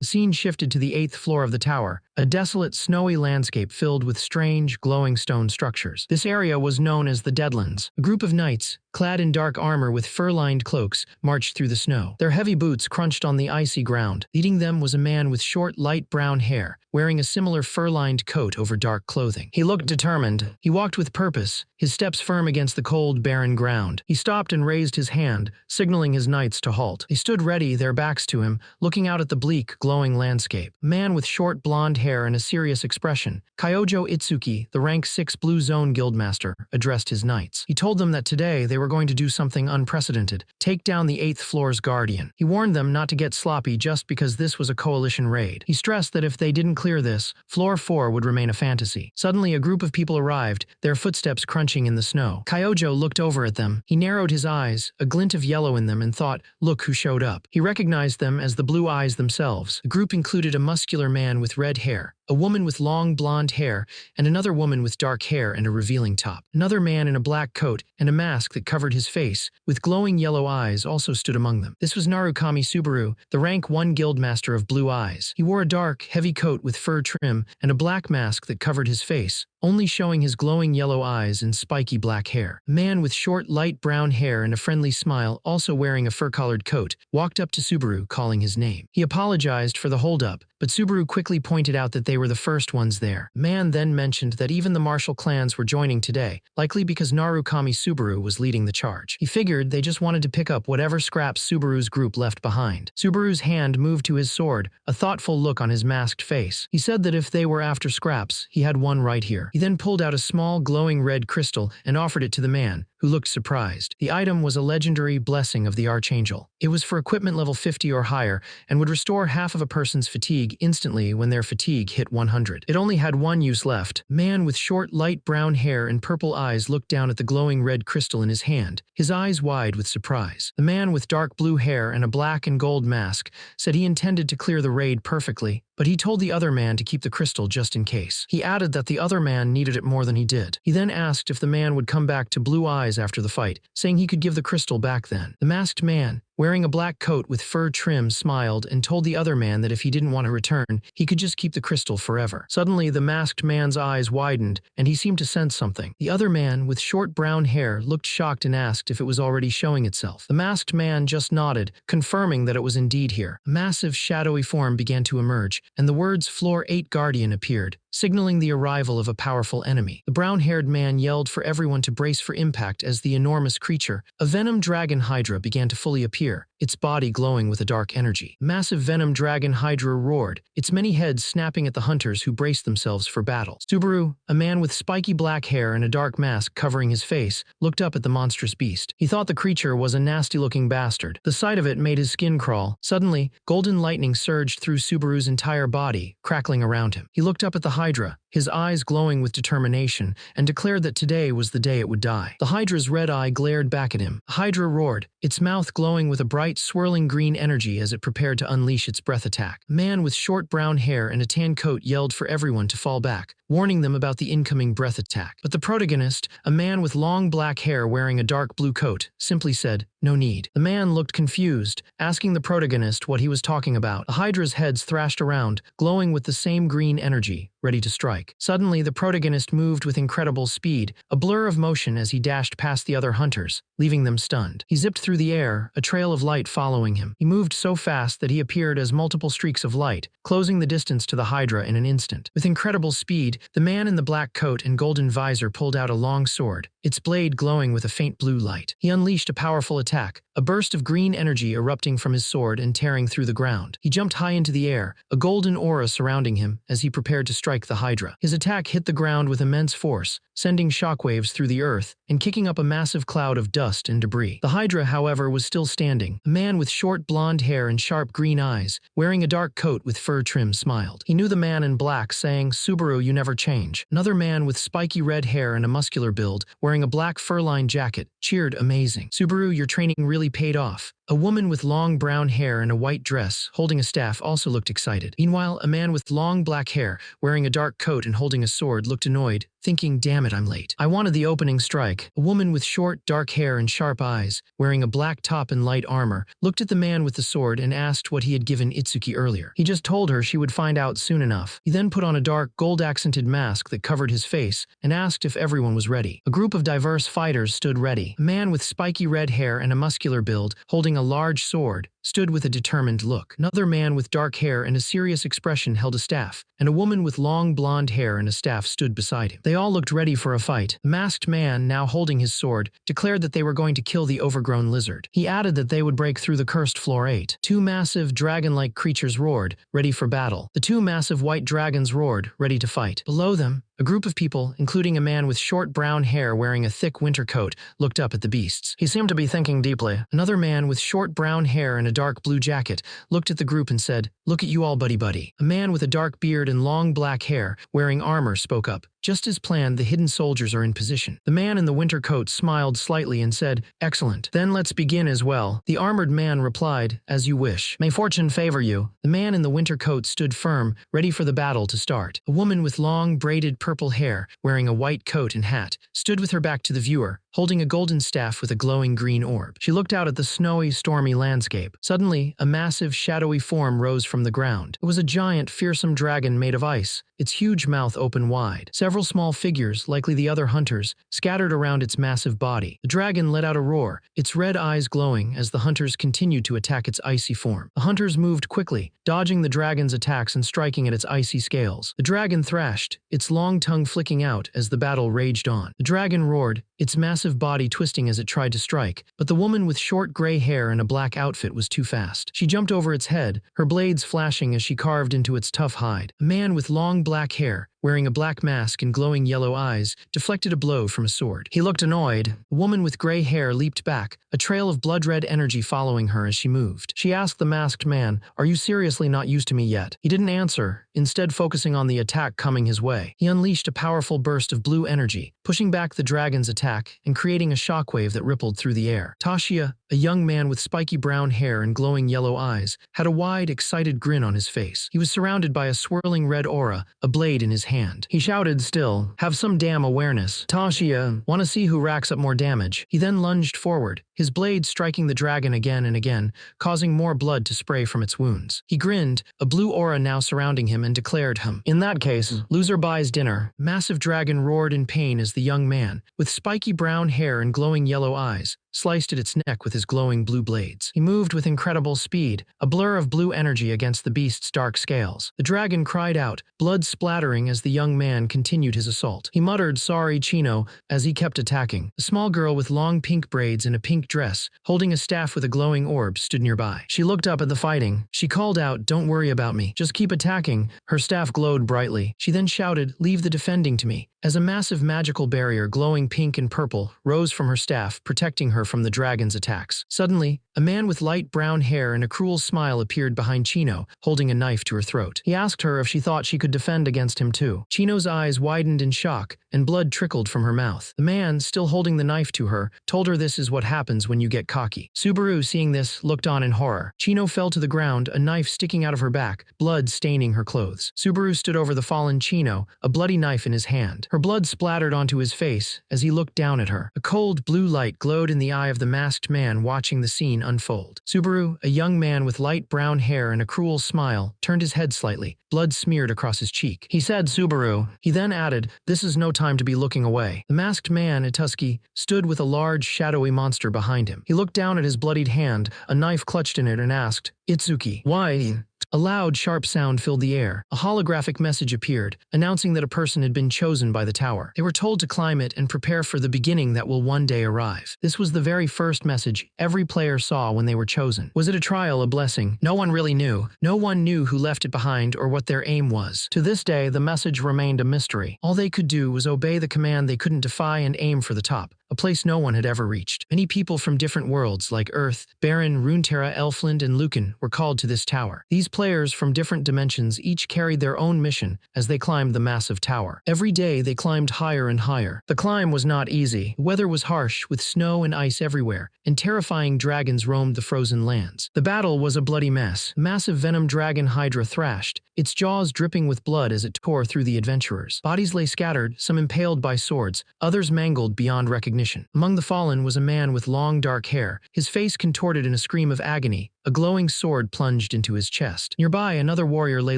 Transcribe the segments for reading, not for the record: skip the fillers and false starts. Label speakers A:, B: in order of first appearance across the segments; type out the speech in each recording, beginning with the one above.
A: The scene shifted to the 8th floor of the tower, a desolate, snowy landscape filled with strange, glowing stone structures. This area was known as the Deadlands. A group of knights, clad in dark armor with fur-lined cloaks, marched through the snow. Their heavy boots crunched on the icy ground. Leading them was a man with short, light brown hair, wearing a similar fur-lined coat over dark clothing. He looked determined. He walked with purpose, his steps firm against the cold, barren ground. He stopped and raised his hand, signaling his knights to halt. They stood ready, their backs to him, looking out at the bleak, glowing landscape. A man with short blonde hair and a serious expression, Kyojo Itsuki, the rank 6 Blue Zone Guildmaster, addressed his knights. He told them that today they were going to do something unprecedented, take down the 8th floor's guardian. He warned them not to get sloppy just because this was a coalition raid. He stressed that if they didn't clear this, floor 4 would remain a fantasy. Suddenly, a group of people arrived, their footsteps crunching in the snow. Kyojo looked over at them. He narrowed his eyes, a glint of yellow in them, and thought, look who showed up. He recognized them as the Blue Eyes themselves. The group included a muscular man with red hair, a woman with long blonde hair, and another woman with dark hair and a revealing top. Another man in a black coat and a mask that covered his face, with glowing yellow eyes, also stood among them. This was Narukami Subaru, the rank 1 Guildmaster of Blue Eyes. He wore a dark, heavy coat with fur trim and a black mask that covered his face, only showing his glowing yellow eyes and spiky black hair. A man with short, light brown hair and a friendly smile, also wearing a fur-collared coat, walked up to Subaru, calling his name. He apologized for the holdup, but Subaru quickly pointed out that they were the first ones there. Man then mentioned that even the martial clans were joining today, likely because Narukami Subaru was leading the charge. He figured they just wanted to pick up whatever scraps Subaru's group left behind. Subaru's hand moved to his sword, a thoughtful look on his masked face. He said that if they were after scraps, he had one right here. He then pulled out a small, glowing red crystal and offered it to the man, who looked surprised. The item was a legendary blessing of the Archangel. It was for equipment level 50 or higher and would restore half of a person's fatigue instantly when their fatigue hit 100. It only had one use left. A man with short, light brown hair and purple eyes looked down at the glowing red crystal in his hand, his eyes wide with surprise. The man with dark blue hair and a black and gold mask said he intended to clear the raid perfectly, but he told the other man to keep the crystal just in case. He added that the other man needed it more than he did. He then asked if the man would come back to Blue Eyes after the fight, saying he could give the crystal back then. The masked man, wearing a black coat with fur trim, smiled and told the other man that if he didn't want to return, he could just keep the crystal forever. Suddenly, the masked man's eyes widened, and he seemed to sense something. The other man, with short brown hair, looked shocked and asked if it was already showing itself. The masked man just nodded, confirming that it was indeed here. A massive, shadowy form began to emerge, and the words Floor 8 Guardian appeared, signaling the arrival of a powerful enemy. The brown-haired man yelled for everyone to brace for impact as the enormous creature, a venom dragon hydra, began to fully appear, its body glowing with a dark energy. Massive venom dragon hydra roared, its many heads snapping at the hunters who braced themselves for battle. Subaru, a man with spiky black hair and a dark mask covering his face, looked up at the monstrous beast. He thought the creature was a nasty-looking bastard. The sight of it made his skin crawl. Suddenly, golden lightning surged through Subaru's entire body, crackling around him. He looked up at the Hydra, his eyes glowing with determination, and declared that today was the day it would die. The Hydra's red eye glared back at him. The Hydra roared, its mouth glowing with a bright, swirling green energy as it prepared to unleash its breath attack. A man with short brown hair and a tan coat yelled for everyone to fall back, warning them about the incoming breath attack. But the protagonist, a man with long black hair wearing a dark blue coat, simply said, "No need." The man looked confused, asking the protagonist what he was talking about. The Hydra's heads thrashed around, glowing with the same green energy, ready to strike. Suddenly, the protagonist moved with incredible speed, a blur of motion as he dashed past the other hunters, leaving them stunned. He zipped through the air, a trail of light following him. He moved so fast that he appeared as multiple streaks of light, closing the distance to the Hydra in an instant. With incredible speed, the man in the black coat and golden visor pulled out a long sword, its blade glowing with a faint blue light. He unleashed a powerful attack, a burst of green energy erupting from his sword and tearing through the ground. He jumped high into the air, a golden aura surrounding him as he prepared to strike the Hydra. His attack hit the ground with immense force, sending shockwaves through the earth and kicking up a massive cloud of dust and debris. The Hydra, however, was still standing. A man with short blonde hair and sharp green eyes, wearing a dark coat with fur trim, smiled. He knew the man in black, saying, "Subaru, you never change." Another man with spiky red hair and a muscular build, wearing a black fur-lined jacket, cheered, "Amazing. Subaru, your training really paid off." A woman with long brown hair and a white dress, holding a staff, also looked excited. Meanwhile, a man with long black hair, wearing a dark coat and holding a sword, looked annoyed, thinking, damn it, I'm late. I wanted the opening strike. A woman with short, dark hair and sharp eyes, wearing a black top and light armor, looked at the man with the sword and asked what he had given Itsuki earlier. He just told her she would find out soon enough. He then put on a dark, gold-accented mask that covered his face and asked if everyone was ready. A group of diverse fighters stood ready. A man with spiky red hair and a muscular build, holding a large sword, stood with a determined look. Another man with dark hair and a serious expression held a staff, and a woman with long blonde hair and a staff stood beside him. They all looked ready for a fight. The masked man, now holding his sword, declared that they were going to kill the overgrown lizard. He added that they would break through the cursed floor 8. Two massive, dragon-like creatures roared, ready for battle. The two massive white dragons roared, ready to fight. Below them, a group of people, including a man with short brown hair wearing a thick winter coat, looked up at the beasts. He seemed to be thinking deeply. Another man with short brown hair and a dark blue jacket looked at the group and said, "Look at you all, buddy. A man with a dark beard and long black hair, wearing armor, spoke up. Just as planned, the hidden soldiers are in position. The man in the winter coat smiled slightly and said, "Excellent. Then let's begin as well." The armored man replied, "As you wish. May fortune favor you." The man in the winter coat stood firm, ready for the battle to start. A woman with long, braided purple hair, wearing a white coat and hat, stood with her back to the viewer, holding a golden staff with a glowing green orb. She looked out at the snowy, stormy landscape. Suddenly, a massive, shadowy form rose from the ground. It was a giant, fearsome dragon made of ice, its huge mouth open wide. Several small figures, likely the other hunters, scattered around its massive body. The dragon let out a roar, its red eyes glowing as the hunters continued to attack its icy form. The hunters moved quickly, dodging the dragon's attacks and striking at its icy scales. The dragon thrashed, its long tongue flicking out as the battle raged on. The dragon roared, its massive body twisting as it tried to strike, but the woman with short gray hair and a black outfit was too fast. She jumped over its head, her blades flashing as she carved into its tough hide. A man with long black hair, wearing a black mask and glowing yellow eyes, deflected a blow from a sword. He looked annoyed. A woman with gray hair leaped back, a trail of blood-red energy following her as she moved. She asked the masked man, "Are you seriously not used to me yet?" He didn't answer, instead focusing on the attack coming his way. He unleashed a powerful burst of blue energy, pushing back the dragon's attack and creating a shockwave that rippled through the air. Toshia, a young man with spiky brown hair and glowing yellow eyes, had a wide, excited grin on his face. He was surrounded by a swirling red aura, a blade in his hand. He shouted still, "Have some damn awareness. Toshia, wanna see who racks up more damage?" He then lunged forward, his blade striking the dragon again and again, causing more blood to spray from its wounds. He grinned, a blue aura now surrounding him, and declared, "In that case, loser buys dinner." Massive dragon roared in pain as the young man, with spiky brown hair and glowing yellow eyes, sliced at its neck with his glowing blue blades. He moved with incredible speed, a blur of blue energy against the beast's dark scales. The dragon cried out, blood splattering as the young man continued his assault. He muttered, "Sorry, Chino," as he kept attacking. A small girl with long pink braids and a pink dress, holding a staff with a glowing orb, stood nearby. She looked up at the fighting. She called out, "Don't worry about me. Just keep attacking." Her staff glowed brightly. She then shouted, "Leave the defending to me." As a massive magical barrier glowing pink and purple rose from her staff, protecting her from the dragon's attacks. Suddenly, a man with light brown hair and a cruel smile appeared behind Chino, holding a knife to her throat. He asked her if she thought she could defend against him too. Chino's eyes widened in shock, and blood trickled from her mouth. The man, still holding the knife to her, told her this is what happens when you get cocky. Subaru, seeing this, looked on in horror. Chino fell to the ground, a knife sticking out of her back, blood staining her clothes. Subaru stood over the fallen Chino, a bloody knife in his hand. Her blood splattered onto his face as he looked down at her. A cold blue light glowed in the eye of the masked man watching the scene unfold. Subaru, a young man with light brown hair and a cruel smile, turned his head slightly, blood smeared across his cheek. He said, "Subaru." He then added, "This is no time to be looking away." The masked man, Ituski, stood with a large, shadowy monster behind him. He looked down at his bloodied hand, a knife clutched in it, and asked, "Itsuki, why?" A loud, sharp sound filled the air. A holographic message appeared, announcing that a person had been chosen by the tower. They were told to climb it and prepare for the beginning that will one day arrive. This was the very first message every player saw when they were chosen. Was it a trial, a blessing? No one really knew. No one knew who left it behind or what their aim was. To this day, the message remained a mystery. All they could do was obey the command. They couldn't defy and aim for the top. a place no one had ever reached. Many people from different worlds like Earth, Baron, Runeterra, Elfland, and Lucan were called to this tower. These players from different dimensions each carried their own mission as they climbed the massive tower. Every day they climbed higher and higher. The climb was not easy. The weather was harsh, with snow and ice everywhere, and terrifying dragons roamed the frozen lands. The battle was a bloody mess. A massive venom dragon Hydra thrashed, its jaws dripping with blood as it tore through the adventurers. Bodies lay scattered, some impaled by swords, others mangled beyond recognition. Among the fallen was a man with long dark hair, his face contorted in a scream of agony. A glowing sword plunged into his chest. Nearby, another warrior lay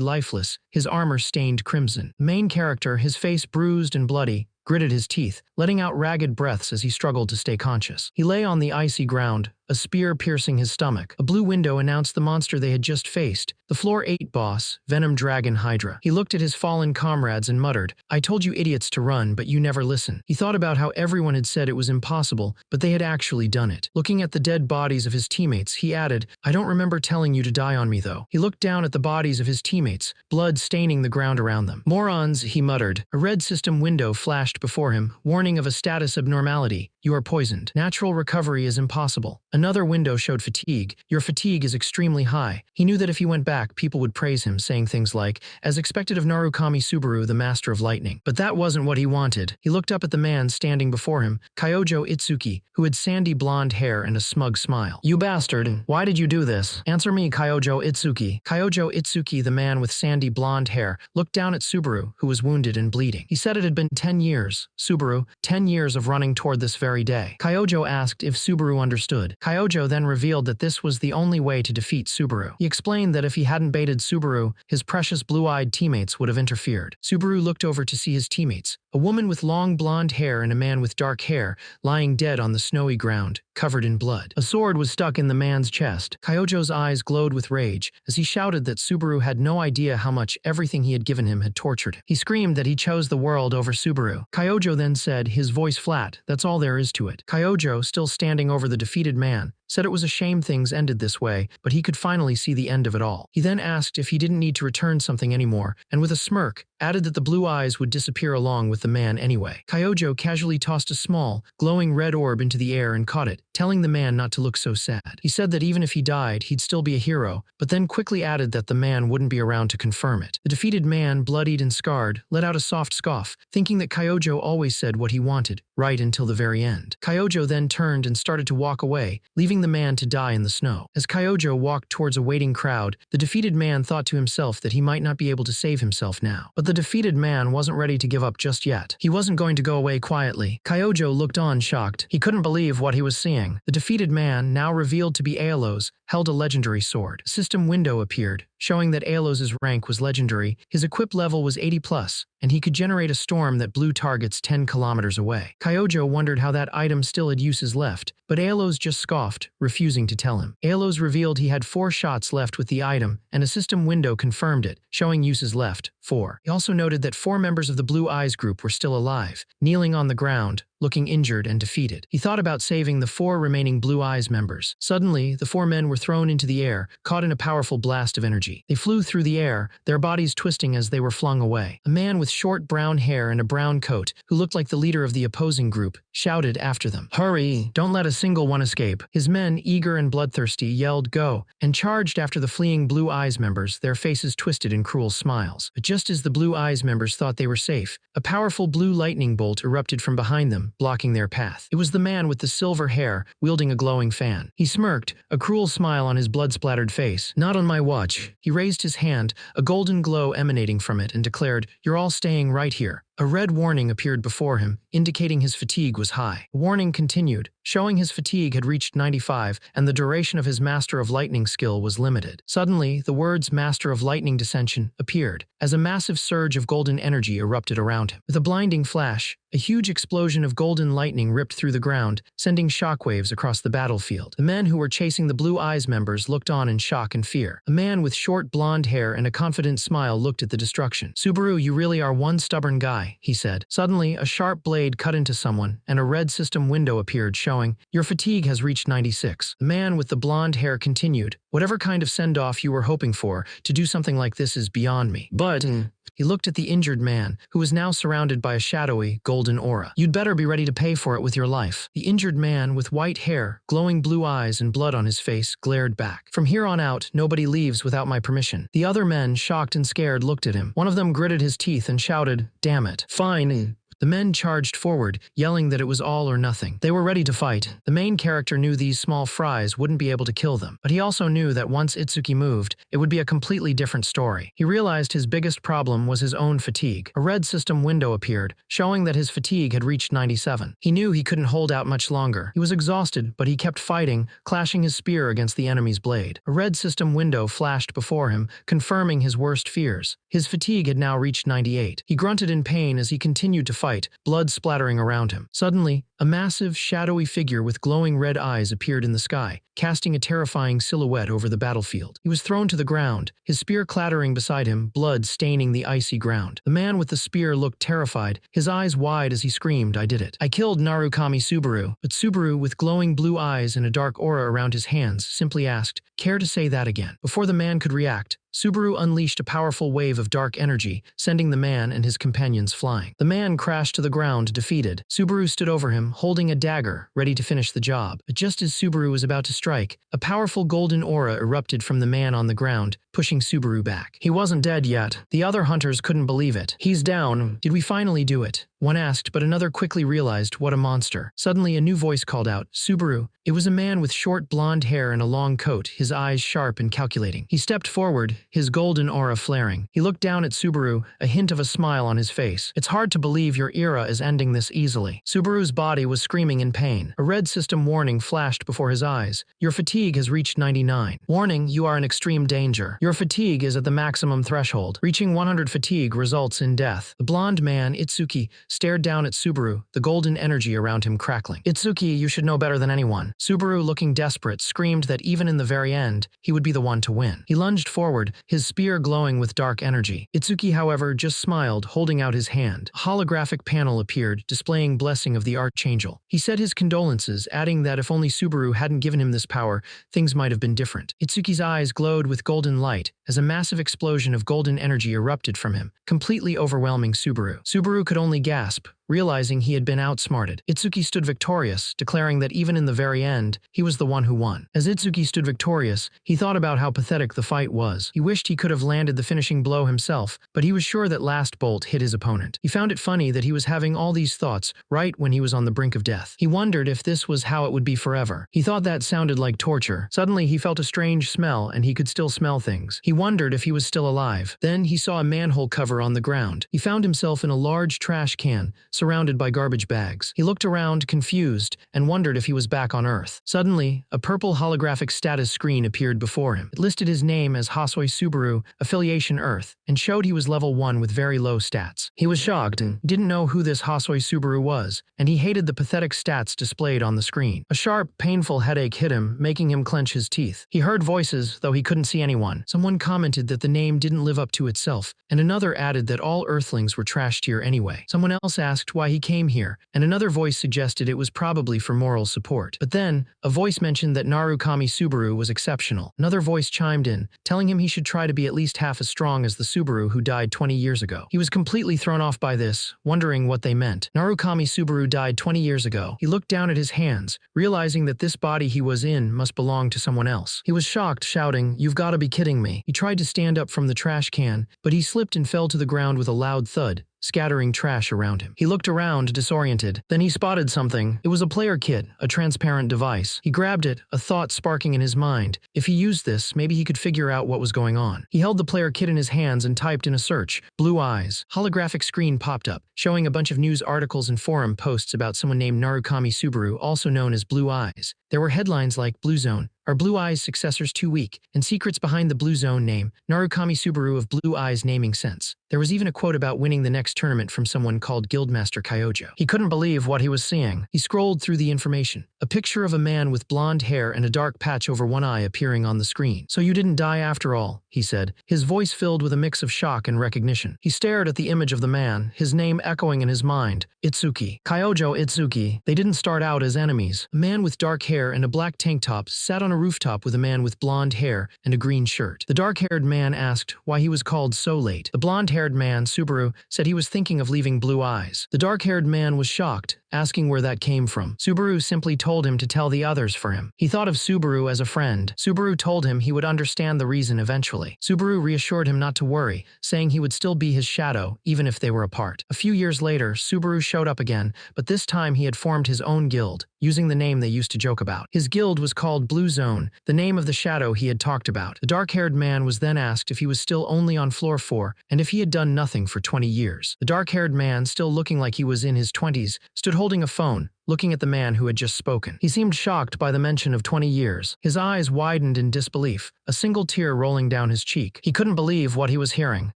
A: lifeless, his armor stained crimson. The main character, his face bruised and bloody, gritted his teeth, letting out ragged breaths as he struggled to stay conscious. He lay on the icy ground, a spear piercing his stomach. A blue window announced the monster they had just faced, the Floor 8 boss, Venom Dragon Hydra. He looked at his fallen comrades and muttered, "I told you idiots to run, but you never listen." He thought about how everyone had said it was impossible, but they had actually done it. Looking at the dead bodies of his teammates, he added, "I don't remember telling you to die on me, though." He looked down at the bodies of his teammates, blood staining the ground around them. "Morons," he muttered. A red system window flashed before him, warning of a status abnormality. "You are poisoned. Natural recovery is impossible." Another window showed fatigue. "Your fatigue is extremely high." He knew that if he went back, people would praise him, saying things like, "As expected of Narukami Subaru, the master of lightning." But that wasn't what he wanted. He looked up at the man standing before him, Kyojo Itsuki, who had sandy blonde hair and a smug smile. "You bastard. Why did you do this? Answer me, Kyojo Itsuki." Kyojo Itsuki, the man with sandy blonde hair, looked down at Subaru, who was wounded and bleeding. He said it had been 10 years. Subaru, 10 years of running toward this very day. Kyojo asked if Subaru understood. Kyojo then revealed that this was the only way to defeat Subaru. He explained that if he hadn't baited Subaru, his precious blue-eyed teammates would have interfered. Subaru looked over to see his teammates, a woman with long blonde hair and a man with dark hair, lying dead on the snowy ground, covered in blood. A sword was stuck in the man's chest. Kyojo's eyes glowed with rage as he shouted that Subaru had no idea how much everything he had given him had tortured him. He screamed that he chose the world over Subaru. Kyojo then said, his voice flat, "That's all there is to it." Kyojo, still standing over the defeated man, said it was a shame things ended this way, but he could finally see the end of it all. He then asked if he didn't need to return something anymore, and with a smirk, added that the blue eyes would disappear along with the man anyway. Kyojo casually tossed a small, glowing red orb into the air and caught it, telling the man not to look so sad. He said that even if he died, he'd still be a hero, but then quickly added that the man wouldn't be around to confirm it. The defeated man, bloodied and scarred, let out a soft scoff, thinking that Kyojo always said what he wanted, right until the very end. Kyojo then turned and started to walk away, leaving the man to die in the snow. As Kyojo walked towards a waiting crowd, the defeated man thought to himself that he might not be able to save himself now. But the defeated man wasn't ready to give up just yet. He wasn't going to go away quietly. Kyojo looked on shocked. He couldn't believe what he was seeing. The defeated man, now revealed to be Aelos, held a legendary sword. A system window appeared, showing that Aelos' rank was legendary. His equip level was 80+, and he could generate a storm that blew targets 10 kilometers away. Kyojo wondered how that item still had uses left, but Aelos just scoffed, refusing to tell him. Aelos revealed he had 4 shots left with the item, and a system window confirmed it, showing uses left, 4. He also noted that 4 members of the Blue Eyes group were still alive, kneeling on the ground, looking injured and defeated. He thought about saving the 4 remaining Blue Eyes members. Suddenly, the 4 men were thrown into the air, caught in a powerful blast of energy. They flew through the air, their bodies twisting as they were flung away. A man with short brown hair and a brown coat, who looked like the leader of the opposing group, shouted after them, "Hurry! Don't let a single one escape." His men, eager and bloodthirsty, yelled, "Go!" and charged after the fleeing Blue Eyes members, their faces twisted in cruel smiles. But just as the Blue Eyes members thought they were safe, a powerful blue lightning bolt erupted from behind them, blocking their path. It was the man with the silver hair, wielding a glowing fan. He smirked, a cruel smile on his blood-splattered face. "Not on my watch." He raised his hand, a golden glow emanating from it, and declared, "You're all staying right here." A red warning appeared before him, indicating his fatigue was high. The warning continued, showing his fatigue had reached 95, and the duration of his Master of Lightning skill was limited. Suddenly, the words Master of Lightning Descension appeared, as a massive surge of golden energy erupted around him. With a blinding flash, a huge explosion of golden lightning ripped through the ground, sending shockwaves across the battlefield. The men who were chasing the Blue Eyes members looked on in shock and fear. A man with short blonde hair and a confident smile looked at the destruction. "Subaru, you really are one stubborn guy," he said. Suddenly, a sharp blade cut into someone, and a red system window appeared showing, "Your fatigue has reached 96. The man with the blonde hair continued, "Whatever kind of send-off you were hoping for, to do something like this is beyond me. But He looked at the injured man, who was now surrounded by a shadowy, golden aura. "You'd better be ready to pay for it with your life." The injured man, with white hair, glowing blue eyes, and blood on his face, glared back. "From here on out, nobody leaves without my permission." The other men, shocked and scared, looked at him. One of them gritted his teeth and shouted, "Damn it. Fine." The men charged forward, yelling that it was all or nothing. They were ready to fight. The main character knew these small fries wouldn't be able to kill them, but he also knew that once Itsuki moved, it would be a completely different story. He realized his biggest problem was his own fatigue. A red system window appeared, showing that his fatigue had reached 97. He knew he couldn't hold out much longer. He was exhausted, but he kept fighting, clashing his spear against the enemy's blade. A red system window flashed before him, confirming his worst fears. His fatigue had now reached 98. He grunted in pain as he continued to fight, blood splattering around him. Suddenly, a massive, shadowy figure with glowing red eyes appeared in the sky, casting a terrifying silhouette over the battlefield. He was thrown to the ground, his spear clattering beside him, blood staining the icy ground. The man with the spear looked terrified, his eyes wide as he screamed, "I did it. I killed Narukami Subaru." But Subaru, with glowing blue eyes and a dark aura around his hands, simply asked, "Care to say that again?" Before the man could react, Subaru unleashed a powerful wave of dark energy, sending the man and his companions flying. The man crashed to the ground, defeated. Subaru stood over him, holding a dagger, ready to finish the job. But just as Subaru was about to strike, a powerful golden aura erupted from the man on the ground, pushing Subaru back. He wasn't dead yet. The other hunters couldn't believe it. "He's down. Did we finally do it?" One asked, but another quickly realized what a monster. Suddenly, a new voice called out, "Subaru." It was a man with short blonde hair and a long coat, his eyes sharp and calculating. He stepped forward, his golden aura flaring. He looked down at Subaru, a hint of a smile on his face. "It's hard to believe your era is ending this easily." Subaru's body was screaming in pain. A red system warning flashed before his eyes. "Your fatigue has reached 99. Warning, you are in extreme danger. Your fatigue is at the maximum threshold. Reaching 100 fatigue results in death." The blonde man, Itsuki, stared down at Subaru, the golden energy around him crackling. "Itsuki, you should know better than anyone." Subaru, looking desperate, screamed that even in the very end, he would be the one to win. He lunged forward, his spear glowing with dark energy. Itsuki, however, just smiled, holding out his hand. A holographic panel appeared, displaying blessing of the Archangel. He said his condolences, adding that if only Subaru hadn't given him this power, things might have been different. Itsuki's eyes glowed with golden light, as a massive explosion of golden energy erupted from him, completely overwhelming Subaru. Subaru could only gasp, realizing he had been outsmarted. Itsuki stood victorious, declaring that even in the very end, he was the one who won. As Itsuki stood victorious, he thought about how pathetic the fight was. He wished he could have landed the finishing blow himself, but he was sure that last bolt hit his opponent. He found it funny that he was having all these thoughts right when he was on the brink of death. He wondered if this was how it would be forever. He thought that sounded like torture. Suddenly, he felt a strange smell, and he could still smell things. He wondered if he was still alive. Then he saw a manhole cover on the ground. He found himself in a large trash can, surrounded by garbage bags. He looked around, confused, and wondered if he was back on Earth. Suddenly, a purple holographic status screen appeared before him. It listed his name as Hasoi Subaru, affiliation Earth, and showed he was level 1 with very low stats. He was shocked and didn't know who this Hasoi Subaru was, and he hated the pathetic stats displayed on the screen. A sharp, painful headache hit him, making him clench his teeth. He heard voices, though he couldn't see anyone. Someone commented that the name didn't live up to itself, and another added that all Earthlings were trash tier anyway. Someone else asked why he came here, and another voice suggested it was probably for moral support. But then, a voice mentioned that Narukami Subaru was exceptional. Another voice chimed in, telling him he should try to be at least half as strong as the Subaru who died 20 years ago. He was completely thrown off by this, wondering what they meant. Narukami Subaru died 20 years ago. He looked down at his hands, realizing that this body he was in must belong to someone else. He was shocked, shouting, "You've got to be kidding me." He tried to stand up from the trash can, but he slipped and fell to the ground with a loud thud, scattering trash around him. He looked around, disoriented. Then he spotted something. It was a player kit, a transparent device. He grabbed it, a thought sparking in his mind. If he used this, maybe he could figure out what was going on. He held the player kit in his hands and typed in a search, "Blue Eyes." Holographic screen popped up, showing a bunch of news articles and forum posts about someone named Narukami Subaru, also known as Blue Eyes. There were headlines like, "Blue Zone. Are Blue Eyes successors too weak?" And secrets behind the Blue Zone name, Narukami Subaru of Blue Eyes naming sense. There was even a quote about winning the next tournament from someone called Guildmaster Kyojo. He couldn't believe what he was seeing. He scrolled through the information. A picture of a man with blonde hair and a dark patch over one eye appearing on the screen. "So you didn't die after all," he said, his voice filled with a mix of shock and recognition. He stared at the image of the man, his name echoing in his mind. Itsuki. Kyojo Itsuki. They didn't start out as enemies. A man with dark hair and a black tank top sat on on a rooftop with a man with blonde hair and a green shirt. The dark-haired man asked why he was called so late. The blonde-haired man, Subaru, said he was thinking of leaving Blue Eyes. The dark-haired man was shocked, asking where that came from. Subaru simply told him to tell the others for him. He thought of Subaru as a friend. Subaru told him he would understand the reason eventually. Subaru reassured him not to worry, saying he would still be his shadow, even if they were apart. A few years later, Subaru showed up again, but this time he had formed his own guild, using the name they used to joke about. His guild was called Blue Zone, the name of the shadow he had talked about. The dark-haired man was then asked if he was still only on floor 4 and if he had done nothing for 20 years. The dark-haired man, still looking like he was in his 20s, stood holding a phone, looking at the man who had just spoken. He seemed shocked by the mention of 20 years. His eyes widened in disbelief, a single tear rolling down his cheek. He couldn't believe what he was hearing.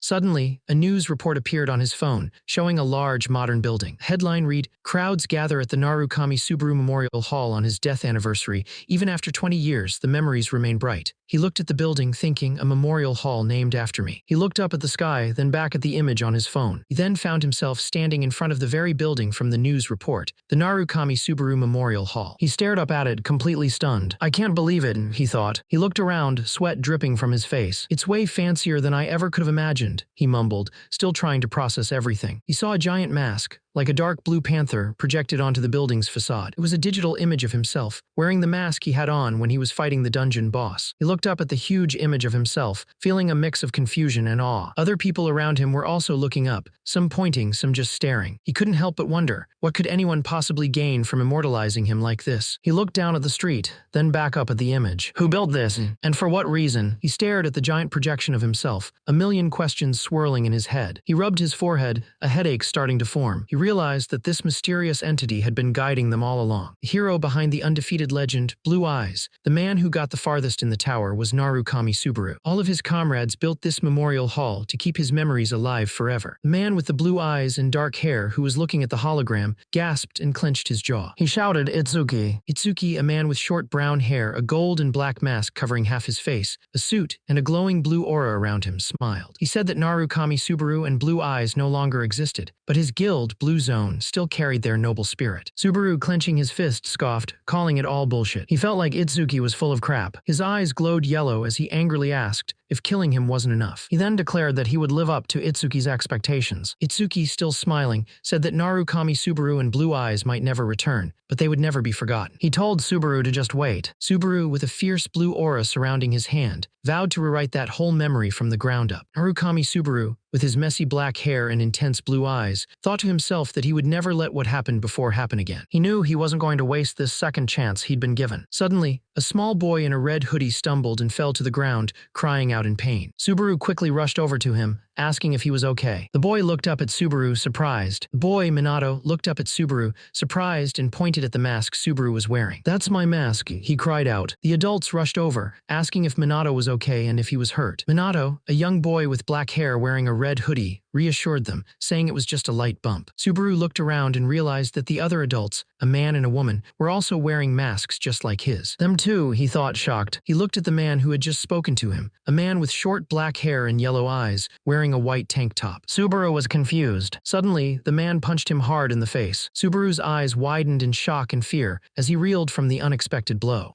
A: Suddenly, a news report appeared on his phone, showing a large modern building. Headline read, "Crowds gather at the Narukami Subaru Memorial Hall on his death anniversary. Even after 20 years, the memories remain bright." He looked at the building, thinking, a memorial hall named after me. He looked up at the sky, then back at the image on his phone. He then found himself standing in front of the very building from the news report, the Narukami Subaru Memorial Hall. He stared up at it, completely stunned. "I can't believe it," he thought. He looked around, sweat dripping from his face. "It's way fancier than I ever could have imagined," he mumbled, still trying to process everything. He saw a giant mask, like a dark blue panther, projected onto the building's facade. It was a digital image of himself, wearing the mask he had on when he was fighting the dungeon boss. He looked up at the huge image of himself, feeling a mix of confusion and awe. Other people around him were also looking up, some pointing, some just staring. He couldn't help but wonder, what could anyone possibly gain from immortalizing him like this? He looked down at the street, then back up at the image. Who built this? And for what reason? He stared at the giant projection of himself, a million questions swirling in his head. He rubbed his forehead, a headache starting to form. He realized that this mysterious entity had been guiding them all along. The hero behind the undefeated legend, Blue Eyes, the man who got the farthest in the tower, was Narukami Subaru. All of his comrades built this memorial hall to keep his memories alive forever. The man with the blue eyes and dark hair, who was looking at the hologram, gasped and clenched his jaw. He shouted, "Itsuki." Itsuki, a man with short brown hair, a gold and black mask covering half his face, a suit, and a glowing blue aura around him, smiled. He said that Narukami Subaru and Blue Eyes no longer existed, but his guild, Blue Zone, still carried their noble spirit. Subaru, clenching his fist, scoffed, calling it all bullshit. He felt like Itsuki was full of crap. His eyes glowed yellow as he angrily asked if killing him wasn't enough. He then declared that he would live up to Itsuki's expectations. Itsuki, still smiling, said that Narukami Subaru and Blue Eyes might never return, but they would never be forgotten. He told Subaru to just wait. Subaru, with a fierce blue aura surrounding his hand, vowed to rewrite that whole memory from the ground up. Narukami Subaru, with his messy black hair and intense blue eyes, thought to himself that he would never let what happened before happen again. He knew he wasn't going to waste this second chance he'd been given. Suddenly, a small boy in a red hoodie stumbled and fell to the ground, crying out in pain. Subaru quickly rushed over to him, asking if he was okay. The boy looked up at Subaru, surprised. The boy, Minato, looked up at Subaru, surprised, and pointed at the mask Subaru was wearing. "That's my mask," he cried out. The adults rushed over, asking if Minato was okay and if he was hurt. Minato, a young boy with black hair wearing a red hoodie, reassured them, saying it was just a light bump. Subaru looked around and realized that the other adults, a man and a woman, were also wearing masks just like his. Them too, he thought, shocked. He looked at the man who had just spoken to him, a man with short black hair and yellow eyes, wearing a white tank top. Subaru was confused. Suddenly, the man punched him hard in the face. Subaru's eyes widened in shock and fear as he reeled from the unexpected blow.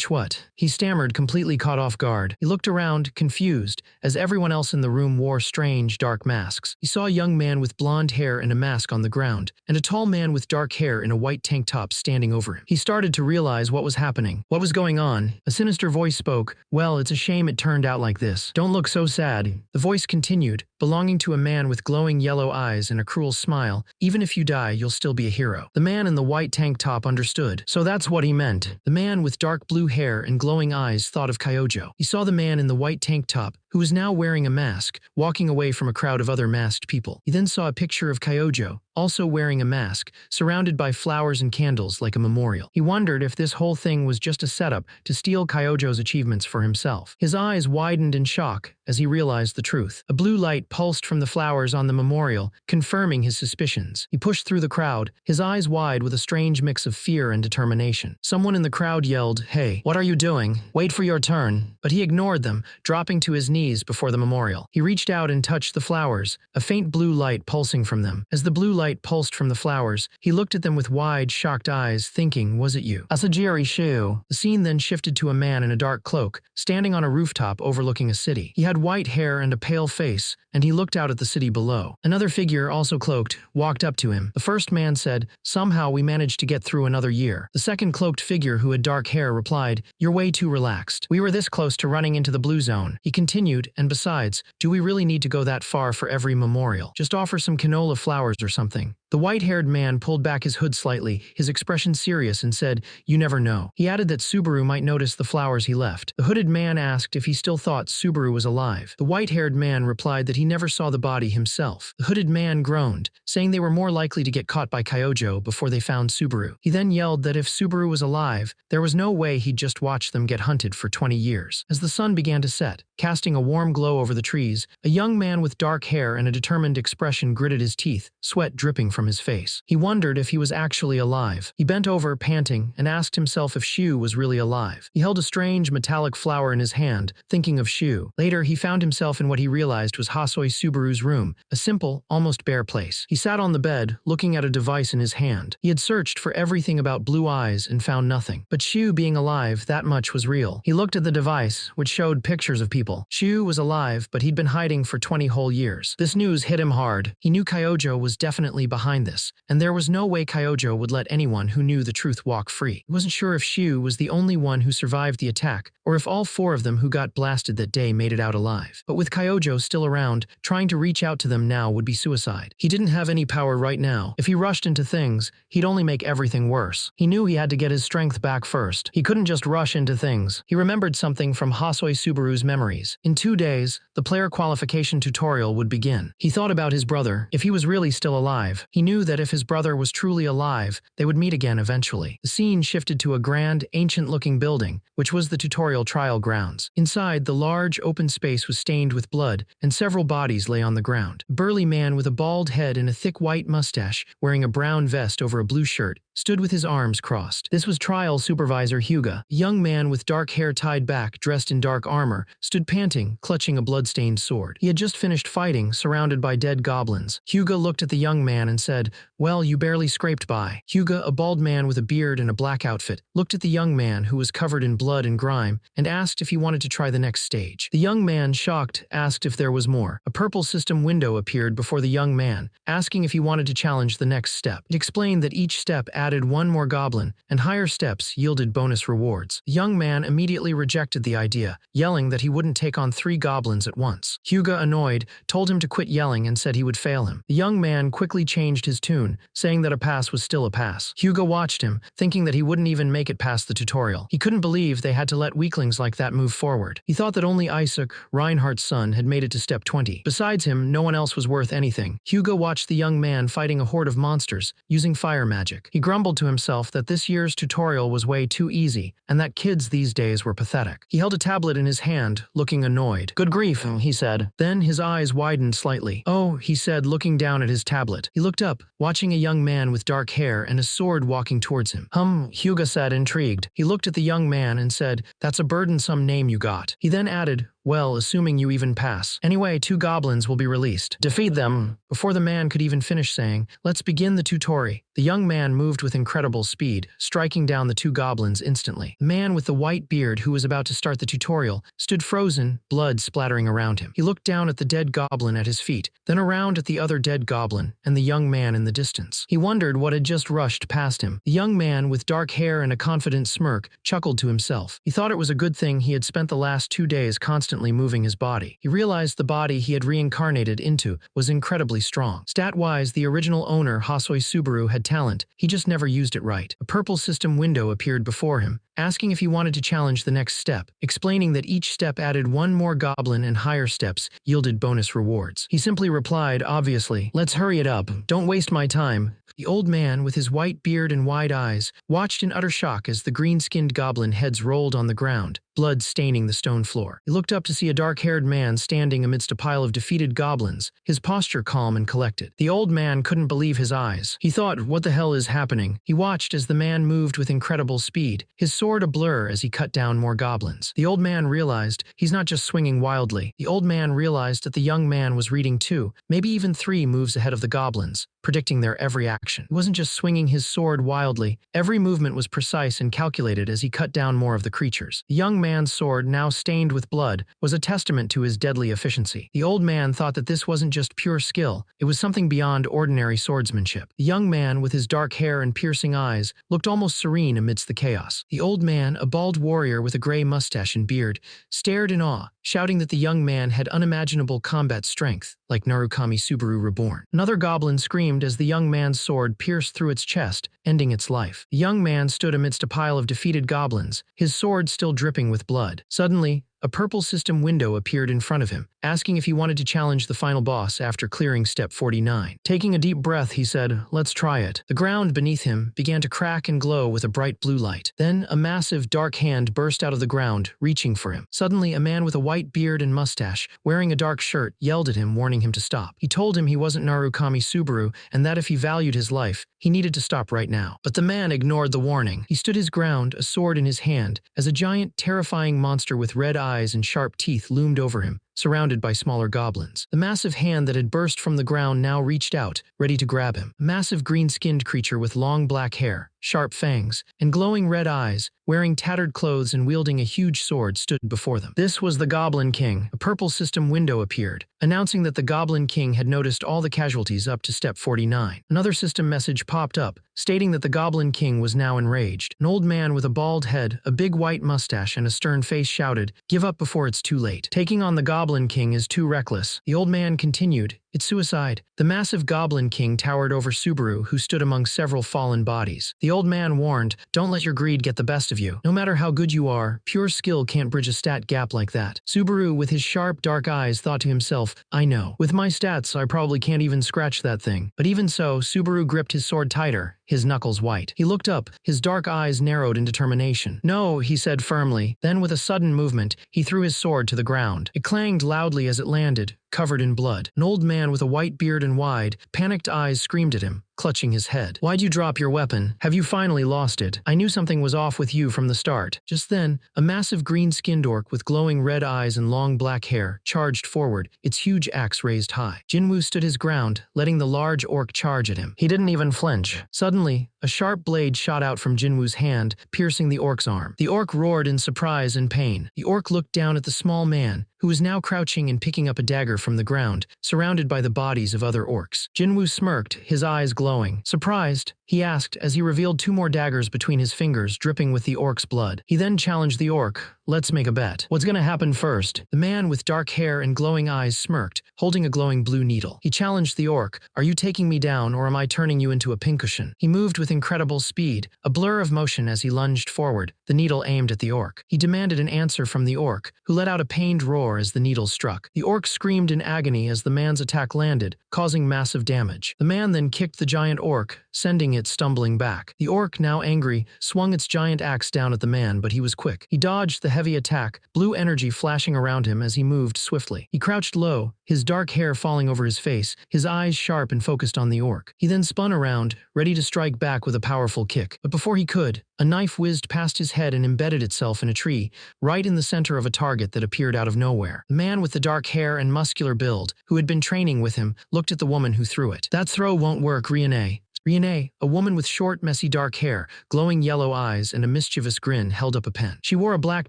A: What? He stammered, completely caught off guard. He looked around, confused, as everyone else in the room wore strange, dark masks. He saw a young man with blonde hair and a mask on the ground, and a tall man with dark hair in a white tank top standing over him. He started to realize what was happening. What was going on? A sinister voice spoke. "Well, it's a shame it turned out like this. Don't look so sad." The voice continued, belonging to a man with glowing yellow eyes and a cruel smile. "Even if you die, you'll still be a hero." The man in the white tank top understood. So that's what he meant. The man with dark blue hair and glowing eyes thought of Kyojo. He saw the man in the white tank top, who was now wearing a mask, walking away from a crowd of other masked people. He then saw a picture of Kyojo, also wearing a mask, surrounded by flowers and candles like a memorial. He wondered if this whole thing was just a setup to steal Kyojo's achievements for himself. His eyes widened in shock as he realized the truth. A blue light pulsed from the flowers on the memorial, confirming his suspicions. He pushed through the crowd, his eyes wide with a strange mix of fear and determination. Someone in the crowd yelled, "Hey, what are you doing? Wait for your turn." But he ignored them, dropping to his knees before the memorial. He reached out and touched the flowers, a faint blue light pulsing from them. As the blue light pulsed from the flowers, he looked at them with wide, shocked eyes, thinking, "Was it you?" Asajiri Shu. The scene then shifted to a man in a dark cloak, standing on a rooftop overlooking a city. He had white hair and a pale face, and he looked out at the city below. Another figure, also cloaked, walked up to him. The first man said, "Somehow we managed to get through another year." The second cloaked figure, who had dark hair, replied, "You're way too relaxed. We were this close to running into the blue zone." He continued, "And besides, do we really need to go that far for every memorial? Just offer some canola flowers or something." The white-haired man pulled back his hood slightly, his expression serious, and said, "You never know." He added that Subaru might notice the flowers he left. The hooded man asked if he still thought Subaru was alive. The white-haired man replied that he never saw the body himself. The hooded man groaned, saying they were more likely to get caught by Kyojo before they found Subaru. He then yelled that if Subaru was alive, there was no way he'd just watch them get hunted for 20 years. As the sun began to set, casting a warm glow over the trees, a young man with dark hair and a determined expression gritted his teeth, sweat dripping from his face. He wondered if he was actually alive. He bent over, panting, and asked himself if Shu was really alive. He held a strange metallic flower in his hand, thinking of Shu. Later, he found himself in what he realized was Hasoi Subaru's room, a simple, almost bare place. He sat on the bed, looking at a device in his hand. He had searched for everything about blue eyes and found nothing. But Shu being alive, that much was real. He looked at the device, which showed pictures of people. Shu was alive, but he'd been hiding for 20 whole years. This news hit him hard. He knew Kyojo was definitely behind this, and there was no way Kyojo would let anyone who knew the truth walk free. He wasn't sure if Shu was the only one who survived the attack, or if all four of them who got blasted that day made it out alive. But with Kyojo still around, trying to reach out to them now would be suicide. He didn't have any power right now. If he rushed into things, he'd only make everything worse. He knew he had to get his strength back first. He couldn't just rush into things. He remembered something from Hasoi Subaru's memories. In 2 days, the player qualification tutorial would begin. He thought about his brother. If he was really still alive, he knew that if his brother was truly alive, they would meet again eventually. The scene shifted to a grand, ancient-looking building, which was the tutorial trial grounds. Inside, the large, open space was stained with blood, and several bodies lay on the ground. A burly man with a bald head and a thick white mustache, wearing a brown vest over a blue shirt, stood with his arms crossed. This was trial supervisor Hyuga. A young man with dark hair tied back, dressed in dark armor, stood panting, clutching a blood-stained sword. He had just finished fighting, surrounded by dead goblins. Hyuga looked at the young man and said, "Well, you barely scraped by." Hyuga, a bald man with a beard and a black outfit, looked at the young man, who was covered in blood and grime, and asked if he wanted to try the next stage. The young man, shocked, asked if there was more. A purple system window appeared before the young man, asking if he wanted to challenge the next step. It explained that each step added one more goblin, and higher steps yielded bonus rewards. The young man immediately rejected the idea, yelling that he wouldn't take on 3 goblins at once. Hyuga, annoyed, told him to quit yelling and said he would fail him. The young man quickly changed his tune, saying that a pass was still a pass. Hyuga watched him, thinking that he wouldn't even make it past the tutorial. He couldn't believe they had to let weaklings like that move forward. He thought that only Isaac, Reinhardt's son, had made it to step 20. Besides him, no one else was worth anything. Hyuga watched the young man fighting a horde of monsters, using fire magic. He grumbled to himself that this year's tutorial was way too easy, and that kids these days were pathetic. He held a tablet in his hand, looking annoyed. "Good grief," he said. Then his eyes widened slightly. "Oh," he said, looking down at his tablet. He looked up, watching a young man with dark hair and a sword walking towards him. Hyuga said, intrigued. He looked at the young man and said, "That's a burdensome name you got." He then added, "Well, assuming you even pass. Anyway, 2 goblins will be released. Defeat them." Before the man could even finish saying, "Let's begin the tutorial," the young man moved with incredible speed, striking down the 2 goblins instantly. The man with the white beard, who was about to start the tutorial, stood frozen, blood splattering around him. He looked down at the dead goblin at his feet, then around at the other dead goblin, and the young man in the distance. He wondered what had just rushed past him. The young man, with dark hair and a confident smirk, chuckled to himself. He thought it was a good thing he had spent the last 2 days constantly moving his body. He realized the body he had reincarnated into was incredibly strong. Stat-wise, the original owner, Hasoi Subaru, had talent. He just never used it right. A purple system window appeared before him, asking if he wanted to challenge the next step, explaining that each step added 1 more goblin and higher steps yielded bonus rewards. He simply replied, obviously, "Let's hurry it up. Don't waste my time." The old man, with his white beard and wide eyes, watched in utter shock as the green-skinned goblin heads rolled on the ground, blood staining the stone floor. He looked up to see a dark-haired man standing amidst a pile of defeated goblins, his posture calm and collected. The old man couldn't believe his eyes. He thought, what the hell is happening? He watched as the man moved with incredible speed, his sword a blur as he cut down more goblins. The old man realized he's not just swinging wildly. The old man realized that the young man was reading 2, maybe even 3 moves ahead of the goblins, predicting their every action. He wasn't just swinging his sword wildly. Every movement was precise and calculated as he cut down more of the creatures. The young man's sword, now stained with blood, was a testament to his deadly efficiency. The old man thought that this wasn't just pure skill, it was something beyond ordinary swordsmanship. The young man, with his dark hair and piercing eyes, looked almost serene amidst the chaos. The old man, a bald warrior with a gray mustache and beard, stared in awe, shouting that the young man had unimaginable combat strength, like Narukami Subaru Reborn. Another goblin screamed as the young man's sword pierced through its chest, ending its life. The young man stood amidst a pile of defeated goblins, his sword still dripping with blood. Suddenly, a purple system window appeared in front of him, asking if he wanted to challenge the final boss after clearing step 49. Taking a deep breath, he said, "Let's try it." The ground beneath him began to crack and glow with a bright blue light. Then a massive, dark hand burst out of the ground, reaching for him. Suddenly, a man with a white beard and mustache, wearing a dark shirt, yelled at him, warning him to stop. He told him he wasn't Narukami Subaru, and that if he valued his life, he needed to stop right now. But the man ignored the warning. He stood his ground, a sword in his hand, as a giant, terrifying monster with red eyes and sharp teeth loomed over him, surrounded by smaller goblins. The massive hand that had burst from the ground now reached out, ready to grab him. A massive green-skinned creature with long black hair, sharp fangs, and glowing red eyes, wearing tattered clothes and wielding a huge sword, stood before them. This was the Goblin King. A purple system window appeared, announcing that the Goblin King had noticed all the casualties up to step 49. Another system message popped up, stating that the Goblin King was now enraged. An old man with a bald head, a big white mustache, and a stern face shouted, "Give up before it's too late. Taking on the Goblin King is too reckless." The old man continued, "It's suicide." The massive Goblin King towered over Subaru, who stood among several fallen bodies. The old man warned, "Don't let your greed get the best of you. No matter how good you are, pure skill can't bridge a stat gap like that." Subaru, with his sharp, dark eyes, thought to himself, "I know. With my stats, I probably can't even scratch that thing." But even so, Subaru gripped his sword tighter, his knuckles white. He looked up, his dark eyes narrowed in determination. "No," he said firmly. Then, with a sudden movement, he threw his sword to the ground. It clanged loudly as it landed, covered in blood. An old man with a white beard and wide, panicked eyes screamed at him, clutching his head. "Why'd you drop your weapon? Have you finally lost it? I knew something was off with you from the start." Just then, a massive green-skinned orc with glowing red eyes and long black hair charged forward, its huge axe raised high. Jinwoo stood his ground, letting the large orc charge at him. He didn't even flinch. Suddenly, a sharp blade shot out from Jinwoo's hand, piercing the orc's arm. The orc roared in surprise and pain. The orc looked down at the small man, who was now crouching and picking up a dagger from the ground, surrounded by the bodies of other orcs. Jinwoo smirked, his eyes glowing. Surprised, he asked as he revealed 2 more daggers between his fingers, dripping with the orc's blood. He then challenged the orc, "Let's make a bet. What's gonna happen first?" The man with dark hair and glowing eyes smirked, holding a glowing blue needle. He challenged the orc, "Are you taking me down or am I turning you into a pincushion?" He moved with incredible speed, a blur of motion as he lunged forward, the needle aimed at the orc. He demanded an answer from the orc, who let out a pained roar as the needle struck. The orc screamed in agony as the man's attack landed, causing massive damage. The man then kicked the giant orc, sending it stumbling back. The orc, now angry, swung its giant axe down at the man, but he was quick. He dodged the heavy attack, blue energy flashing around him as he moved swiftly. He crouched low, his dark hair falling over his face, his eyes sharp and focused on the orc. He then spun around, ready to strike back with a powerful kick. But before he could, a knife whizzed past his head and embedded itself in a tree, right in the center of a target that appeared out of nowhere. The man with the dark hair and muscular build, who had been training with him, looked at the woman who threw it. "That throw won't work, Riane." Riane, a woman with short, messy dark hair, glowing yellow eyes, and a mischievous grin, held up a pen. She wore a black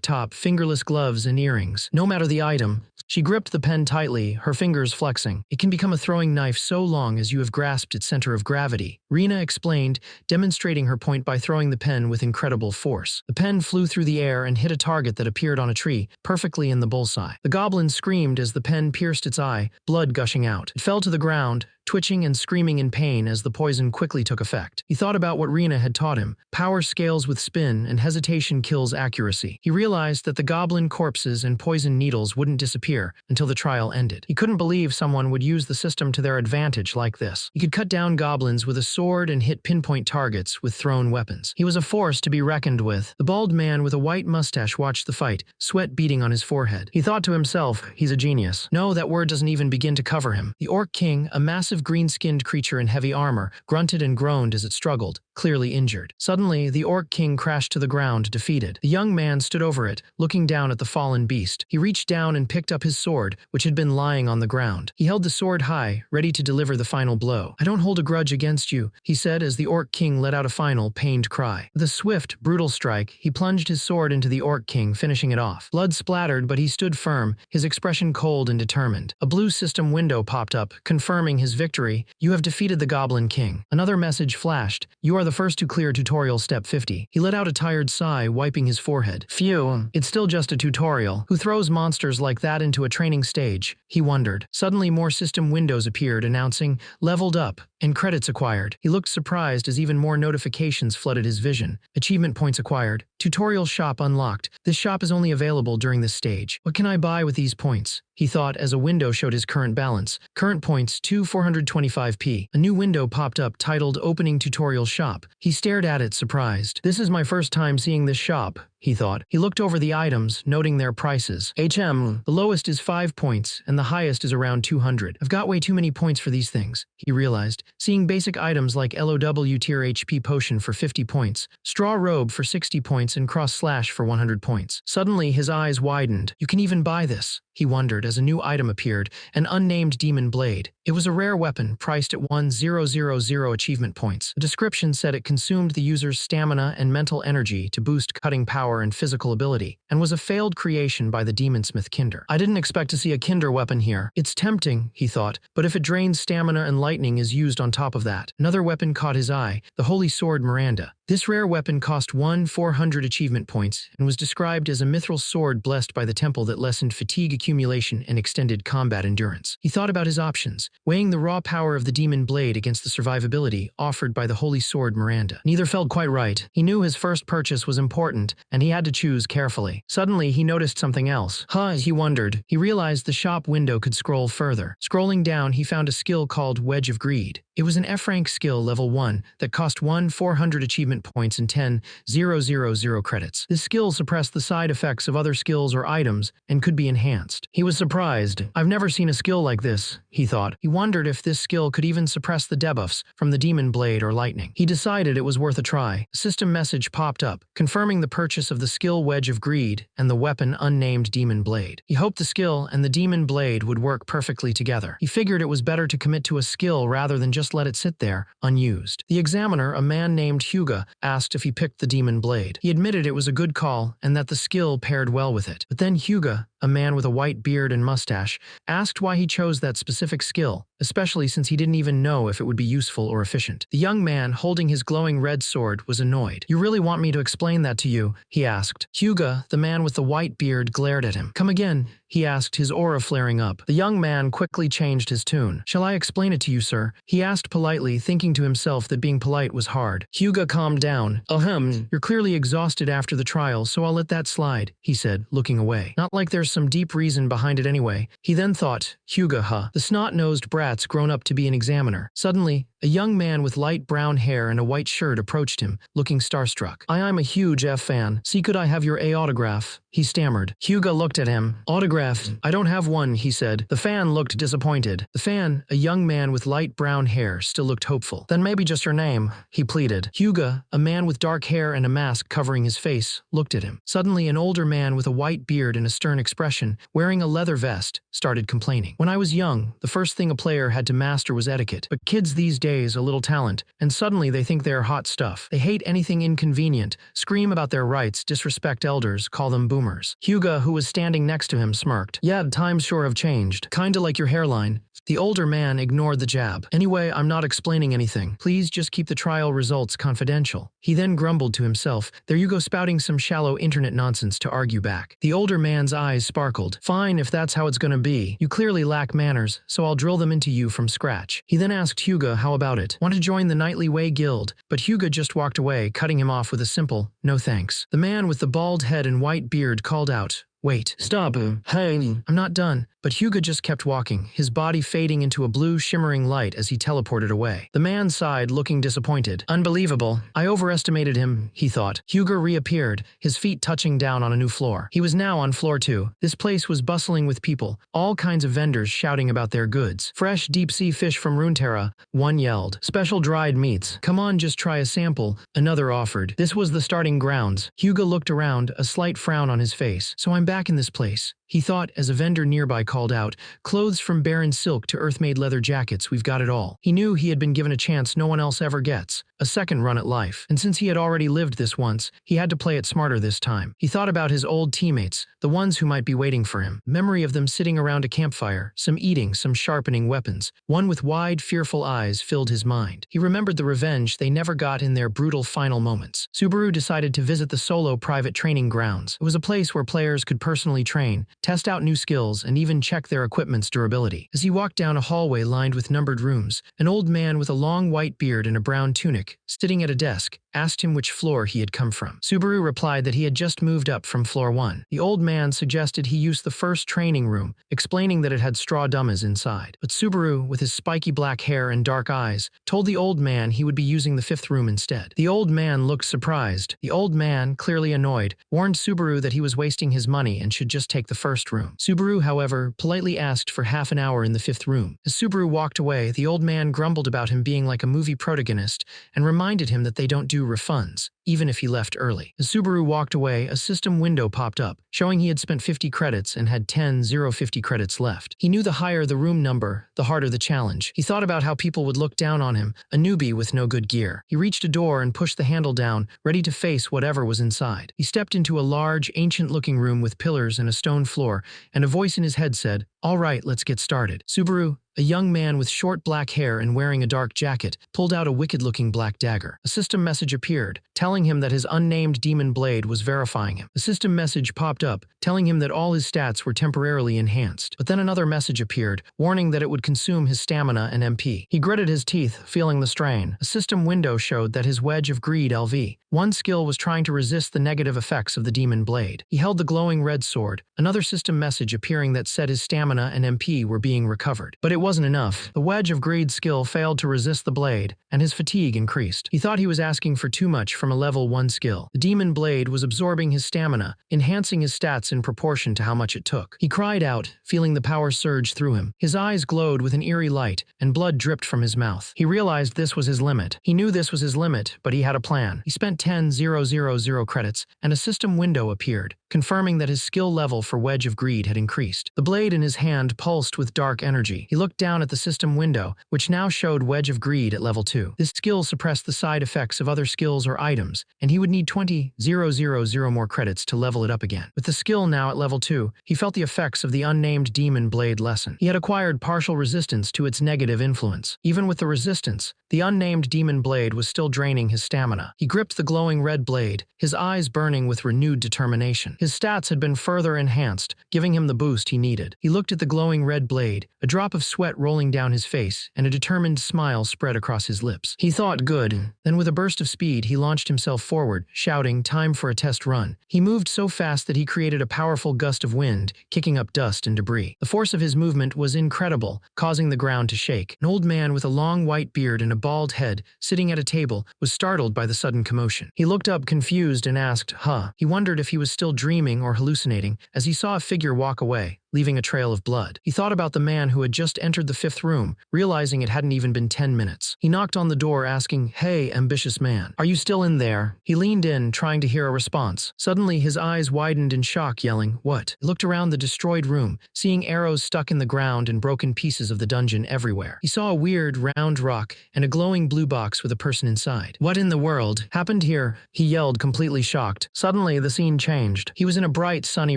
A: top, fingerless gloves, and earrings. No matter the item, she gripped the pen tightly, her fingers flexing. "It can become a throwing knife so long as you have grasped its center of gravity," Rina explained, demonstrating her point by throwing the pen with incredible force. The pen flew through the air and hit a target that appeared on a tree, perfectly in the bullseye. The goblin screamed as the pen pierced its eye, blood gushing out. It fell to the ground, twitching and screaming in pain as the poison quickly took effect. He thought about what Rina had taught him. Power scales with spin, and hesitation kills accuracy. He realized that the goblin corpses and poison needles wouldn't disappear until the trial ended. He couldn't believe someone would use the system to their advantage like this. He could cut down goblins with a sword and hit pinpoint targets with thrown weapons. He was a force to be reckoned with. The bald man with a white mustache watched the fight, sweat beading on his forehead. He thought to himself, he's a genius. No, that word doesn't even begin to cover him. The Orc King, a massive green-skinned creature in heavy armor, grunted and groaned as it struggled, clearly injured. Suddenly, the Orc King crashed to the ground, defeated. The young man stood over it, looking down at the fallen beast. He reached down and picked up his sword, which had been lying on the ground. He held the sword high, ready to deliver the final blow. "I don't hold a grudge against you," he said as the Orc King let out a final, pained cry. With a swift, brutal strike, he plunged his sword into the Orc King, finishing it off. Blood splattered, but he stood firm, his expression cold and determined. A blue system window popped up, confirming his victory. "You have defeated the Goblin King." Another message flashed. "You are the first to clear tutorial step 50. He let out a tired sigh, wiping his forehead. "Phew, it's still just a tutorial. Who throws monsters like that into a training stage?" he wondered. Suddenly more system windows appeared, announcing, "Leveled up," and credits acquired. He looked surprised as even more notifications flooded his vision. Achievement points acquired. Tutorial shop unlocked. This shop is only available during this stage. What can I buy with these points? He thought as a window showed his current balance. Current points 425p. A new window popped up titled Opening Tutorial Shop. He stared at it, surprised. This is my first time seeing this shop, he thought. He looked over the items, noting their prices. The lowest is 5 points, and the highest is around 200. I've got way too many points for these things, he realized, seeing basic items like LOW tier HP potion for 50 points, straw robe for 60 points, and cross slash for 100 points. Suddenly, his eyes widened. You can even buy this, he wondered as a new item appeared, an unnamed demon blade. It was a rare weapon, priced at 1000 achievement points. The description said it consumed the user's stamina and mental energy to boost cutting power and physical ability, and was a failed creation by the demonsmith Kinder. I didn't expect to see a Kinder weapon here. It's tempting, he thought, but if it drains stamina and lightning is used on top of that. Another weapon caught his eye, the Holy Sword Miranda. This rare weapon cost 400 achievement points and was described as a mithril sword blessed by the temple that lessened fatigue accumulation and extended combat endurance. He thought about his options, weighing the raw power of the demon blade against the survivability offered by the Holy Sword Miranda. Neither felt quite right. He knew his first purchase was important, and he had to choose carefully. Suddenly, he noticed something else. He wondered. He realized the shop window could scroll further. Scrolling down, he found a skill called Wedge of Greed. It was an F-rank skill level 1 that cost 400 achievement points and 10,000 credits. This skill suppressed the side effects of other skills or items and could be enhanced. He was surprised. I've never seen a skill like this, he thought. He wondered if this skill could even suppress the debuffs from the demon blade or lightning. He decided it was worth a try. A system message popped up, confirming the purchase of the skill Wedge of Greed and the weapon unnamed demon blade. He hoped the skill and the demon blade would work perfectly together. He figured it was better to commit to a skill rather than just let it sit there, unused. The examiner, a man named Hyuga, asked if he picked the demon blade. He admitted it was a good call and that the skill paired well with it. But then Hyuga, a man with a white beard and mustache, asked why he chose that specific skill, especially since he didn't even know if it would be useful or efficient. The young man, holding his glowing red sword, was annoyed. You really want me to explain that to you? He asked. Hyuga, the man with the white beard, glared at him. Come again, he asked, his aura flaring up. The young man quickly changed his tune. Shall I explain it to you, sir? He asked politely, thinking to himself that being polite was hard. Hyuga calmed down. You're clearly exhausted after the trial, so I'll let that slide, he said, looking away. Not like there's some deep reason behind it anyway. He then thought, Hyuga, the snot-nosed brat's grown up to be an examiner. Suddenly, a young man with light brown hair and a white shirt approached him, looking starstruck. I'm a huge F fan. See, could I have your A autograph? He stammered. Hyuga looked at him. Autograph? I don't have one, he said. The fan looked disappointed. The fan, a young man with light brown hair, still looked hopeful. Then maybe just your name, he pleaded. Hyuga, a man with dark hair and a mask covering his face, looked at him. Suddenly, an older man with a white beard and a stern expression, wearing a leather vest, started complaining. When I was young, the first thing a player had to master was etiquette. But kids these days a little talent, and suddenly they think they're hot stuff. They hate anything inconvenient, scream about their rights, disrespect elders, call them boomers. Hyuga, who was standing next to him, smirked. Yeah, times sure have changed. Kinda like your hairline. The older man ignored the jab. "Anyway, I'm not explaining anything. Please just keep the trial results confidential." He then grumbled to himself, "There you go spouting some shallow internet nonsense to argue back." The older man's eyes sparkled. "Fine, if that's how it's gonna be. You clearly lack manners, so I'll drill them into you from scratch." He then asked Hyuga how about it. "Want to join the Nightly Way Guild?" But Hyuga just walked away, cutting him off with a simple, "No thanks." The man with the bald head and white beard called out, "Wait, stop, hey, I'm not done." But Hyuga just kept walking, his body fading into a blue shimmering light as he teleported away. The man sighed, looking disappointed. "Unbelievable. I overestimated him," he thought. Hyuga reappeared, his feet touching down on a new floor. He was now on floor 2. This place was bustling with people, all kinds of vendors shouting about their goods. "Fresh deep-sea fish from Runeterra," one yelled. "Special dried meats. Come on, just try a sample," another offered. This was the starting grounds. Hyuga looked around, a slight frown on his face. "So I'm back in this place," he thought as a vendor nearby called out, "Clothes from barren silk to earth-made leather jackets, we've got it all." He knew he had been given a chance no one else ever gets, a second run at life. And since he had already lived this once, he had to play it smarter this time. He thought about his old teammates, the ones who might be waiting for him. Memory of them sitting around a campfire, some eating, some sharpening weapons. One with wide, fearful eyes filled his mind. He remembered the revenge they never got in their brutal final moments. Subaru decided to visit the solo private training grounds. It was a place where players could personally train, test out new skills, and even check their equipment's durability. As he walked down a hallway lined with numbered rooms, an old man with a long white beard and a brown tunic, sitting at a desk, asked him which floor he had come from. Subaru replied that he had just moved up from floor 1. The old man suggested he use the first training room, explaining that it had straw dummies inside. But Subaru, with his spiky black hair and dark eyes, told the old man he would be using the 5th room instead. The old man looked surprised. The old man, clearly annoyed, warned Subaru that he was wasting his money and should just take the 1st room. Subaru, however, politely asked for half an hour in the 5th room. As Subaru walked away, the old man grumbled about him being like a movie protagonist and reminded him that they don't do refunds, even if he left early. As Subaru walked away, a system window popped up, showing he had spent 50 credits and had 50 credits left. He knew the higher the room number, the harder the challenge. He thought about how people would look down on him, a newbie with no good gear. He reached a door and pushed the handle down, ready to face whatever was inside. He stepped into a large, ancient-looking room with pillars and a stone floor, and a voice in his head said, "All right, let's get started." Subaru, a young man with short black hair and wearing a dark jacket, pulled out a wicked-looking black dagger. A system message appeared, telling him that his unnamed demon blade was verifying him. The system message popped up, telling him that all his stats were temporarily enhanced. But then another message appeared, warning that it would consume his stamina and MP. He gritted his teeth, feeling the strain. A system window showed that his Wedge of Greed LV, one skill, was trying to resist the negative effects of the demon blade. He held the glowing red sword, another system message appearing that said his stamina and MP were being recovered. But it wasn't enough. The Wedge of Greed skill failed to resist the blade, and his fatigue increased. He thought he was asking for too much from a level 1 skill. The demon blade was absorbing his stamina, enhancing his stats in proportion to how much it took. He cried out, feeling the power surge through him. His eyes glowed with an eerie light, and blood dripped from his mouth. He realized this was his limit. He knew this was his limit, but he had a plan. He spent 10,000 credits, and a system window appeared, confirming that his skill level for Wedge of Greed had increased. The blade in his hand pulsed with dark energy. He looked down at the system window, which now showed Wedge of Greed at level 2. This skill suppressed the side effects of other skills or items, and he would need 20,000 more credits to level it up again. With the skill now at level 2, he felt the effects of the unnamed demon blade lessen. He had acquired partial resistance to its negative influence. Even with the resistance, the unnamed demon blade was still draining his stamina. He gripped the glowing red blade, his eyes burning with renewed determination. His stats had been further enhanced, giving him the boost he needed. He looked at the glowing red blade, a drop of sweat rolling down his face, and a determined smile spread across his lips. He thought good. Then with a burst of speed, he launched himself forward, shouting, "Time for a test run." He moved so fast that he created a powerful gust of wind, kicking up dust and debris. The force of his movement was incredible, causing the ground to shake. An old man with a long white beard and a bald head, sitting at a table, was startled by the sudden commotion. He looked up confused and asked, "Huh?" He wondered if he was still dreaming or hallucinating as he saw a figure walk away, leaving a trail of blood. He thought about the man who had just entered the 5th room, realizing it hadn't even been 10 minutes. He knocked on the door asking, "Hey, ambitious man, are you still in there?" He leaned in, trying to hear a response. Suddenly, his eyes widened in shock, yelling, "What?" He looked around the destroyed room, seeing arrows stuck in the ground and broken pieces of the dungeon everywhere. He saw a weird, round rock and a glowing blue box with a person inside. "What in the world happened here?" he yelled, completely shocked. Suddenly, the scene changed. He was in a bright, sunny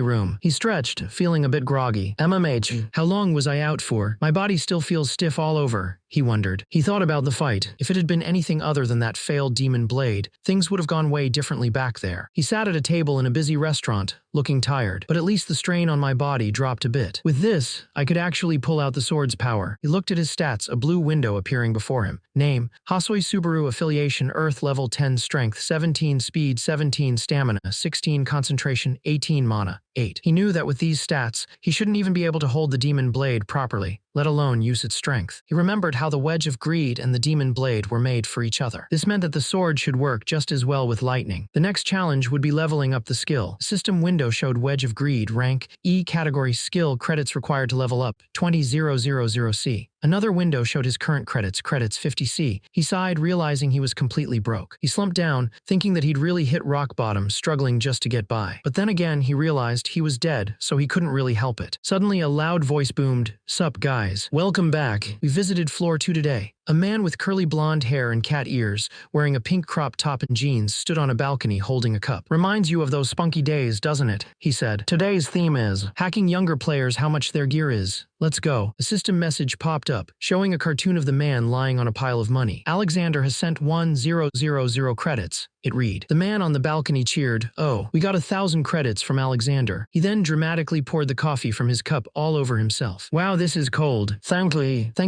A: room. He stretched, feeling a bit groggy. groggy. How long was I out for? My body still feels stiff all over, he wondered. He thought about the fight. If it had been anything other than that failed demon blade, things would have gone way differently back there. He sat at a table in a busy restaurant, looking tired, but at least the strain on my body dropped a bit. With this, I could actually pull out the sword's power. He looked at his stats, a blue window appearing before him. Name: Hasoi Subaru. Affiliation: Earth. Level 10 Strength, 17 Speed, 17 Stamina, 16 Concentration, 18 Mana, 8. He knew that with these stats, he shouldn't even be able to hold the demon blade properly, let alone use its strength. He remembered how the Wedge of Greed and the demon blade were made for each other. This meant that the sword should work just as well with lightning. The next challenge would be leveling up the skill. The system window showed Wedge of Greed, rank E, category skill, credits required to level up, 20,000C. Another window showed his current credits 50C. He sighed, realizing he was completely broke. He slumped down, thinking that he'd really hit rock bottom, struggling just to get by. But then again, he realized he was dead, so he couldn't really help it. Suddenly, a loud voice boomed, "Sup, guys. Welcome back. We visited floor 2 today." A man with curly blonde hair and cat ears, wearing a pink crop top and jeans, stood on a balcony holding a cup. "Reminds you of those spunky days, doesn't it?" he said. "Today's theme is hacking younger players how much their gear is. Let's go." A system message popped up, showing a cartoon of the man lying on a pile of money. "Alexander has sent 1000 credits." It read. The man on the balcony cheered, "Oh, we got 1,000 credits from Alexander." He then dramatically poured the coffee from his cup all over himself. "Wow, this is cold. Thank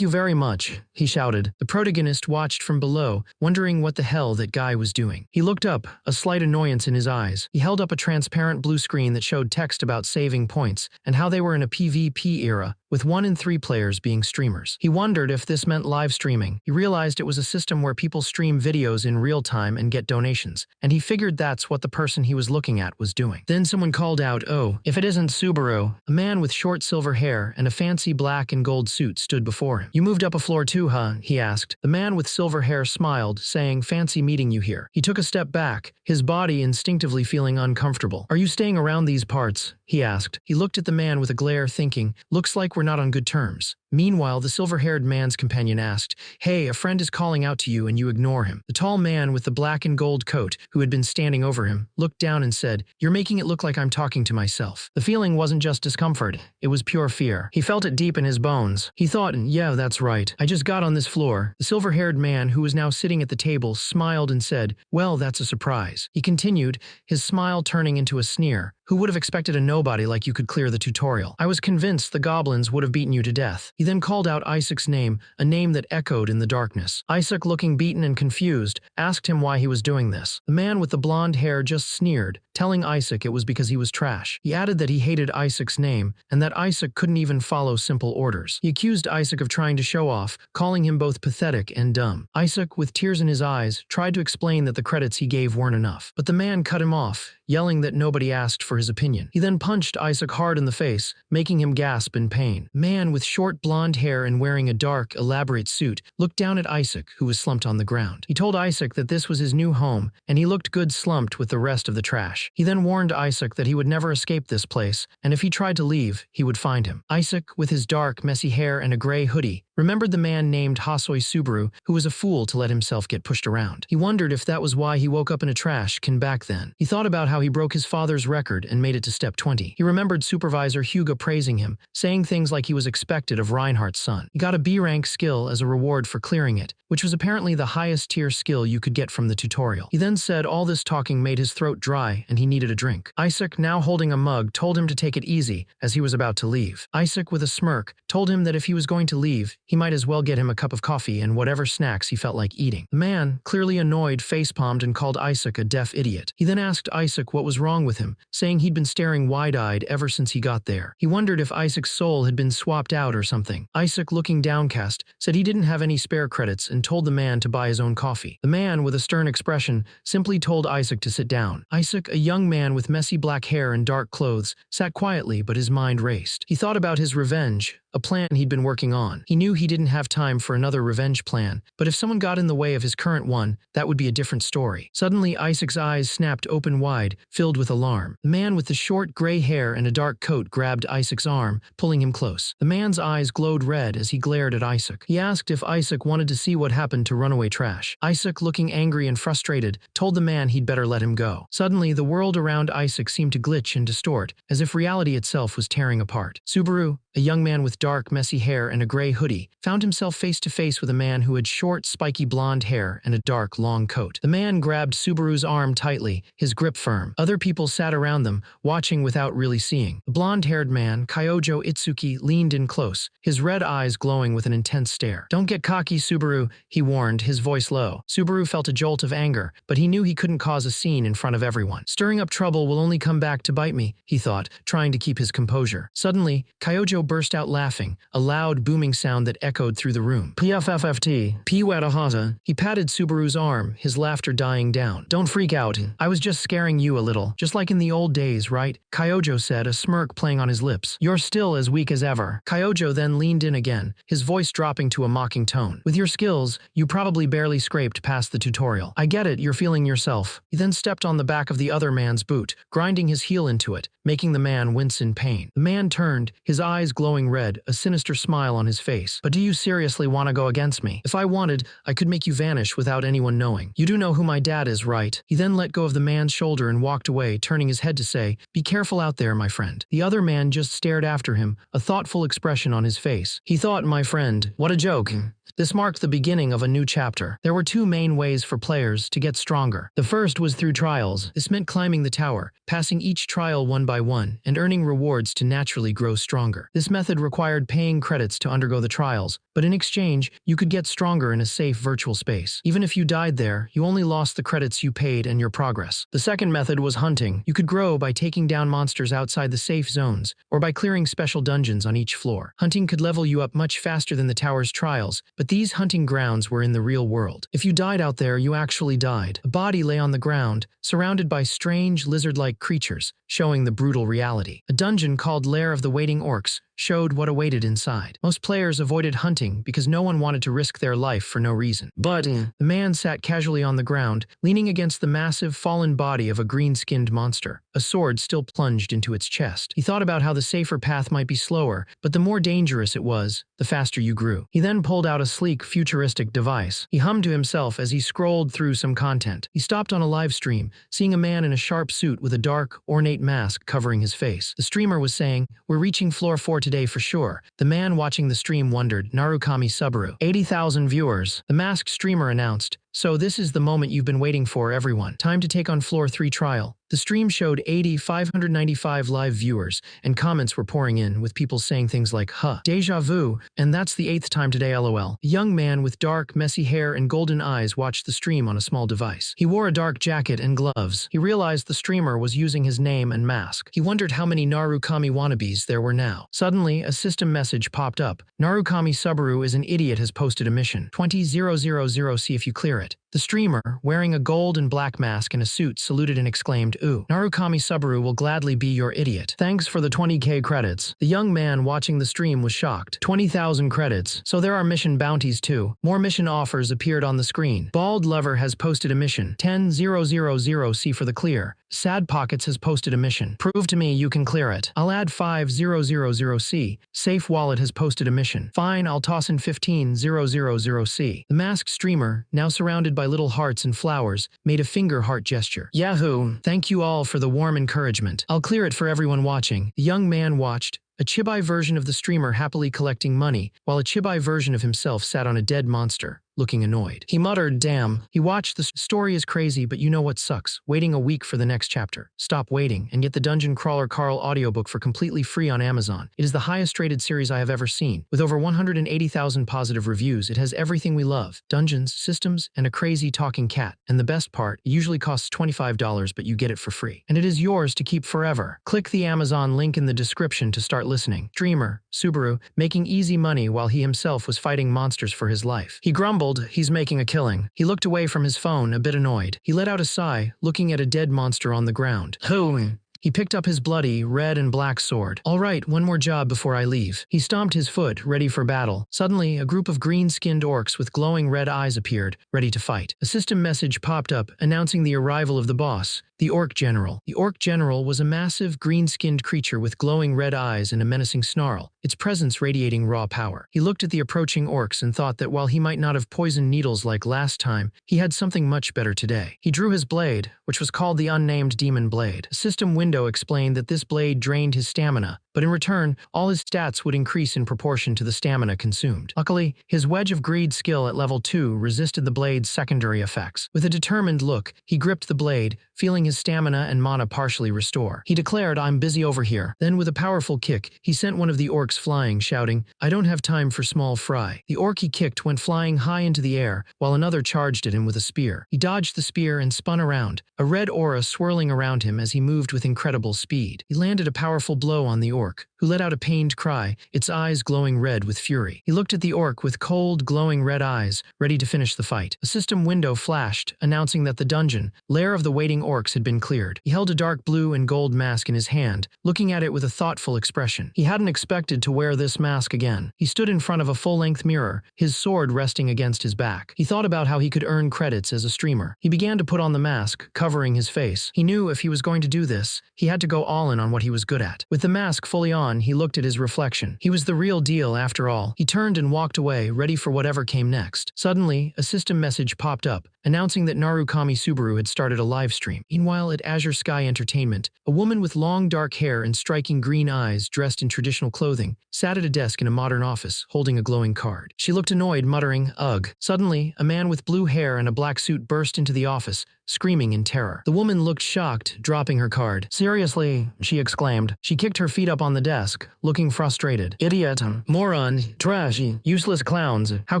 A: you very much," he shouted. The protagonist watched from below, wondering what the hell that guy was doing. He looked up, a slight annoyance in his eyes. He held up a transparent blue screen that showed text about saving points and how they were in a PvP era, with 1 in 3 players being streamers. He wondered if this meant live streaming. He realized it was a system where people stream videos in real time and get donations, and he figured that's what the person he was looking at was doing. Then someone called out, "Oh, if it isn't Subaru." A man with short silver hair and a fancy black and gold suit stood before him. "You moved up a floor too, huh?" he asked. The man with silver hair smiled, saying, "Fancy meeting you here." He took a step back, his body instinctively feeling uncomfortable. "Are you staying around these parts?" he asked. He looked at the man with a glare, thinking, "Looks like we're not on good terms." Meanwhile, the silver-haired man's companion asked, "Hey, a friend is calling out to you and you ignore him." The tall man with the black and gold coat, who had been standing over him, looked down and said, "You're making it look like I'm talking to myself." The feeling wasn't just discomfort, it was pure fear. He felt it deep in his bones. He thought, "Yeah, that's right. I just got on this floor." The silver-haired man, who was now sitting at the table, smiled and said, "Well, that's a surprise." He continued, his smile turning into a sneer. "Who would have expected a nobody like you could clear the tutorial? I was convinced the goblins would have beaten you to death." He then called out Isaac's name, a name that echoed in the darkness. Isaac, looking beaten and confused, asked him why he was doing this. The man with the blonde hair just sneered, telling Isaac it was because he was trash. He added that he hated Isaac's name, and that Isaac couldn't even follow simple orders. He accused Isaac of trying to show off, calling him both pathetic and dumb. Isaac, with tears in his eyes, tried to explain that the credits he gave weren't enough. But the man cut him off, yelling that nobody asked for his opinion. He then punched Isaac hard in the face, making him gasp in pain. The man with short blonde hair and wearing a dark, elaborate suit looked down at Isaac, who was slumped on the ground. He told Isaac that this was his new home, and he looked good slumped with the rest of the trash. He then warned Isaac that he would never escape this place, and if he tried to leave, he would find him. Isaac, with his dark, messy hair and a gray hoodie, remembered the man named Hasoi Subaru, who was a fool to let himself get pushed around. He wondered if that was why he woke up in a trash can back then. He thought about how he broke his father's record and made it to step 20. He remembered Supervisor Hugo praising him, saying things like he was expected of Reinhardt's son. He got a B-rank skill as a reward for clearing it, which was apparently the highest tier skill you could get from the tutorial. He then said all this talking made his throat dry and he needed a drink. Isaac, now holding a mug, told him to take it easy as he was about to leave. Isaac, with a smirk, told him that if he was going to leave, he might as well get him a cup of coffee and whatever snacks he felt like eating. The man, clearly annoyed, facepalmed and called Isaac a deaf idiot. He then asked Isaac what was wrong with him, saying he'd been staring wide-eyed ever since he got there. He wondered if Isaac's soul had been swapped out or something. Isaac, looking downcast, said he didn't have any spare credits and told the man to buy his own coffee. The man, with a stern expression, simply told Isaac to sit down. Isaac, a young man with messy black hair and dark clothes, sat quietly, but his mind raced. He thought about his revenge, a plan he'd been working on. He knew he didn't have time for another revenge plan, but if someone got in the way of his current one, that would be a different story. Suddenly, Isaac's eyes snapped open wide, filled with alarm. The man with the short gray hair and a dark coat grabbed Isaac's arm, pulling him close. The man's eyes glowed red as he glared at Isaac. He asked if Isaac wanted to see what happened to runaway trash. Isaac, looking angry and frustrated, told the man he'd better let him go. Suddenly, the world around Isaac seemed to glitch and distort, as if reality itself was tearing apart. Subaru, a young man with dark, messy hair and a gray hoodie, found himself face to face with a man who had short, spiky blonde hair and a dark, long coat. The man grabbed Subaru's arm tightly, his grip firm. Other people sat around them, watching without really seeing. The blonde-haired man, Kyojo Itsuki, leaned in close, his red eyes glowing with an intense stare. "Don't get cocky, Subaru," he warned, his voice low. Subaru felt a jolt of anger, but he knew he couldn't cause a scene in front of everyone. Stirring up trouble will only come back to bite me, he thought, trying to keep his composure. Suddenly, Kyojo burst out laughing, a loud, booming sound that echoed through the room. PFFFT, Pwatahaza. He patted Subaru's arm, his laughter dying down. "Don't freak out. I was just scaring you a little, just like in the old days, right?" Kyojo said, a smirk playing on his lips. "You're still as weak as ever." Kyojo then leaned in again, his voice dropping to a mocking tone. "With your skills, you probably barely scraped past the tutorial. I get it, you're feeling yourself." He then stepped on the back of the other man's boot, grinding his heel into it, making the man wince in pain. The man turned, his eyes glowing red, a sinister smile on his face. "But do you seriously want to go against me? If I wanted, I could make you vanish without anyone knowing. You do know who my dad is, right?" He then let go of the man's shoulder and walked away, turning his head to say, "Be careful out there, my friend." The other man just stared after him, a thoughtful expression on his face. He thought, "My friend, what a joke." This marked the beginning of a new chapter. There were two main ways for players to get stronger. The first was through trials. This meant climbing the tower, passing each trial one by one, and earning rewards to naturally grow stronger. This method required paying credits to undergo the trials, but in exchange, you could get stronger in a safe virtual space. Even if you died there, you only lost the credits you paid and your progress. The second method was hunting. You could grow by taking down monsters outside the safe zones, or by clearing special dungeons on each floor. Hunting could level you up much faster than the tower's trials, but these hunting grounds were in the real world. If you died out there, you actually died. A body lay on the ground, surrounded by strange, lizard-like creatures, showing the brutal reality. A dungeon called Lair of the Waiting Orcs showed what awaited inside. Most players avoided hunting because no one wanted to risk their life for no reason. But the man sat casually on the ground, leaning against the massive, fallen body of a green-skinned monster, a sword still plunged into its chest. He thought about how the safer path might be slower, but the more dangerous it was, the faster you grew. He then pulled out a sleek, futuristic device. He hummed to himself as he scrolled through some content. He stopped on a live stream, seeing a man in a sharp suit with a dark, ornate mask covering his face. The streamer was saying, "We're reaching floor 4 today for sure." The man watching the stream wondered, Narukami Subaru. 80,000 viewers. The masked streamer announced, "So this is the moment you've been waiting for, everyone. Time to take on floor 3 trial." The stream showed 80,595 live viewers, and comments were pouring in, with people saying things like, "Huh, deja vu, and that's the 8th time today, lol." A young man with dark, messy hair and golden eyes watched the stream on a small device. He wore a dark jacket and gloves. He realized the streamer was using his name and mask. He wondered how many Narukami wannabes there were now. Suddenly, a system message popped up. "Narukami Subaru is an idiot has posted a mission. 20,000, see if you clear it." The streamer, wearing a gold and black mask and a suit, saluted and exclaimed, "Ooh, Narukami Subaru will gladly be your idiot. Thanks for the 20k credits." The young man watching the stream was shocked. 20,000 credits. So there are mission bounties too. More mission offers appeared on the screen. Bald Lover has posted a mission. 10,000, see for the clear. Sad Pockets has posted a mission. Prove to me you can clear it. I'll add 5,000C. Safe Wallet has posted a mission. Fine, I'll toss in 15,000C. The masked streamer, now surrounded by little hearts and flowers, made a finger heart gesture. Yahoo! Thank you all for the warm encouragement. I'll clear it for everyone watching. The young man watched, a chibi version of the streamer happily collecting money, while a chibi version of himself sat on a dead monster, looking annoyed. He muttered, "Damn." He watched. The story is crazy, but you know what sucks? Waiting a week for the next chapter. Stop waiting and get the Dungeon Crawler Carl audiobook for completely free on Amazon. It is the highest rated series I have ever seen. With over 180,000 positive reviews, it has everything we love. Dungeons, systems, and a crazy talking cat. And the best part, it usually costs $25, but you get it for free. And it is yours to keep forever. Click the Amazon link in the description to start listening. Dreamer, Subaru, making easy money while he himself was fighting monsters for his life. He grumbled, he's making a killing. He looked away from his phone, a bit annoyed. He let out a sigh, looking at a dead monster on the ground. "Who?" He picked up his bloody, red and black sword. "All right, one more job before I leave." He stomped his foot, ready for battle. Suddenly, a group of green-skinned orcs with glowing red eyes appeared, ready to fight. A system message popped up, announcing the arrival of the boss, the Orc General. The Orc General was a massive, green-skinned creature with glowing red eyes and a menacing snarl, its presence radiating raw power. He looked at the approaching orcs and thought that while he might not have poisoned needles like last time, he had something much better today. He drew his blade, which was called the Unnamed Demon Blade. A system window explained that this blade drained his stamina, but in return, all his stats would increase in proportion to the stamina consumed. Luckily, his Wedge of Greed skill at level 2 resisted the blade's secondary effects. With a determined look, he gripped the blade, feeling his stamina and mana partially restore. He declared, "I'm busy over here." Then with a powerful kick, he sent one of the orcs flying, shouting, "I don't have time for small fry." The orc he kicked went flying high into the air, while another charged at him with a spear. He dodged the spear and spun around, a red aura swirling around him as he moved with incredible speed. He landed a powerful blow on the orc, who let out a pained cry, its eyes glowing red with fury. He looked at the orc with cold, glowing red eyes, ready to finish the fight. A system window flashed, announcing that the dungeon, lair of the waiting orcs, had been cleared. He held a dark blue and gold mask in his hand, looking at it with a thoughtful expression. He hadn't expected to wear this mask again. He stood in front of a full-length mirror, his sword resting against his back. He thought about how he could earn credits as a streamer. He began to put on the mask, covering his face. He knew if he was going to do this, he had to go all in on what he was good at. With the mask fully on, he looked at his reflection. He was the real deal after all. He turned and walked away, ready for whatever came next. Suddenly, a system message popped up, announcing that Narukami Subaru had started a live stream. Meanwhile, at Azure Sky Entertainment, a woman with long dark hair and striking green eyes, dressed in traditional clothing, sat at a desk in a modern office, holding a glowing card. She looked annoyed, muttering, "Ugh." Suddenly, a man with blue hair and a black suit burst into the office, screaming in terror. The woman looked shocked, dropping her card. "Seriously," she exclaimed. She kicked her feet up on the desk, looking frustrated. "Idiot, moron, trash, useless clowns. How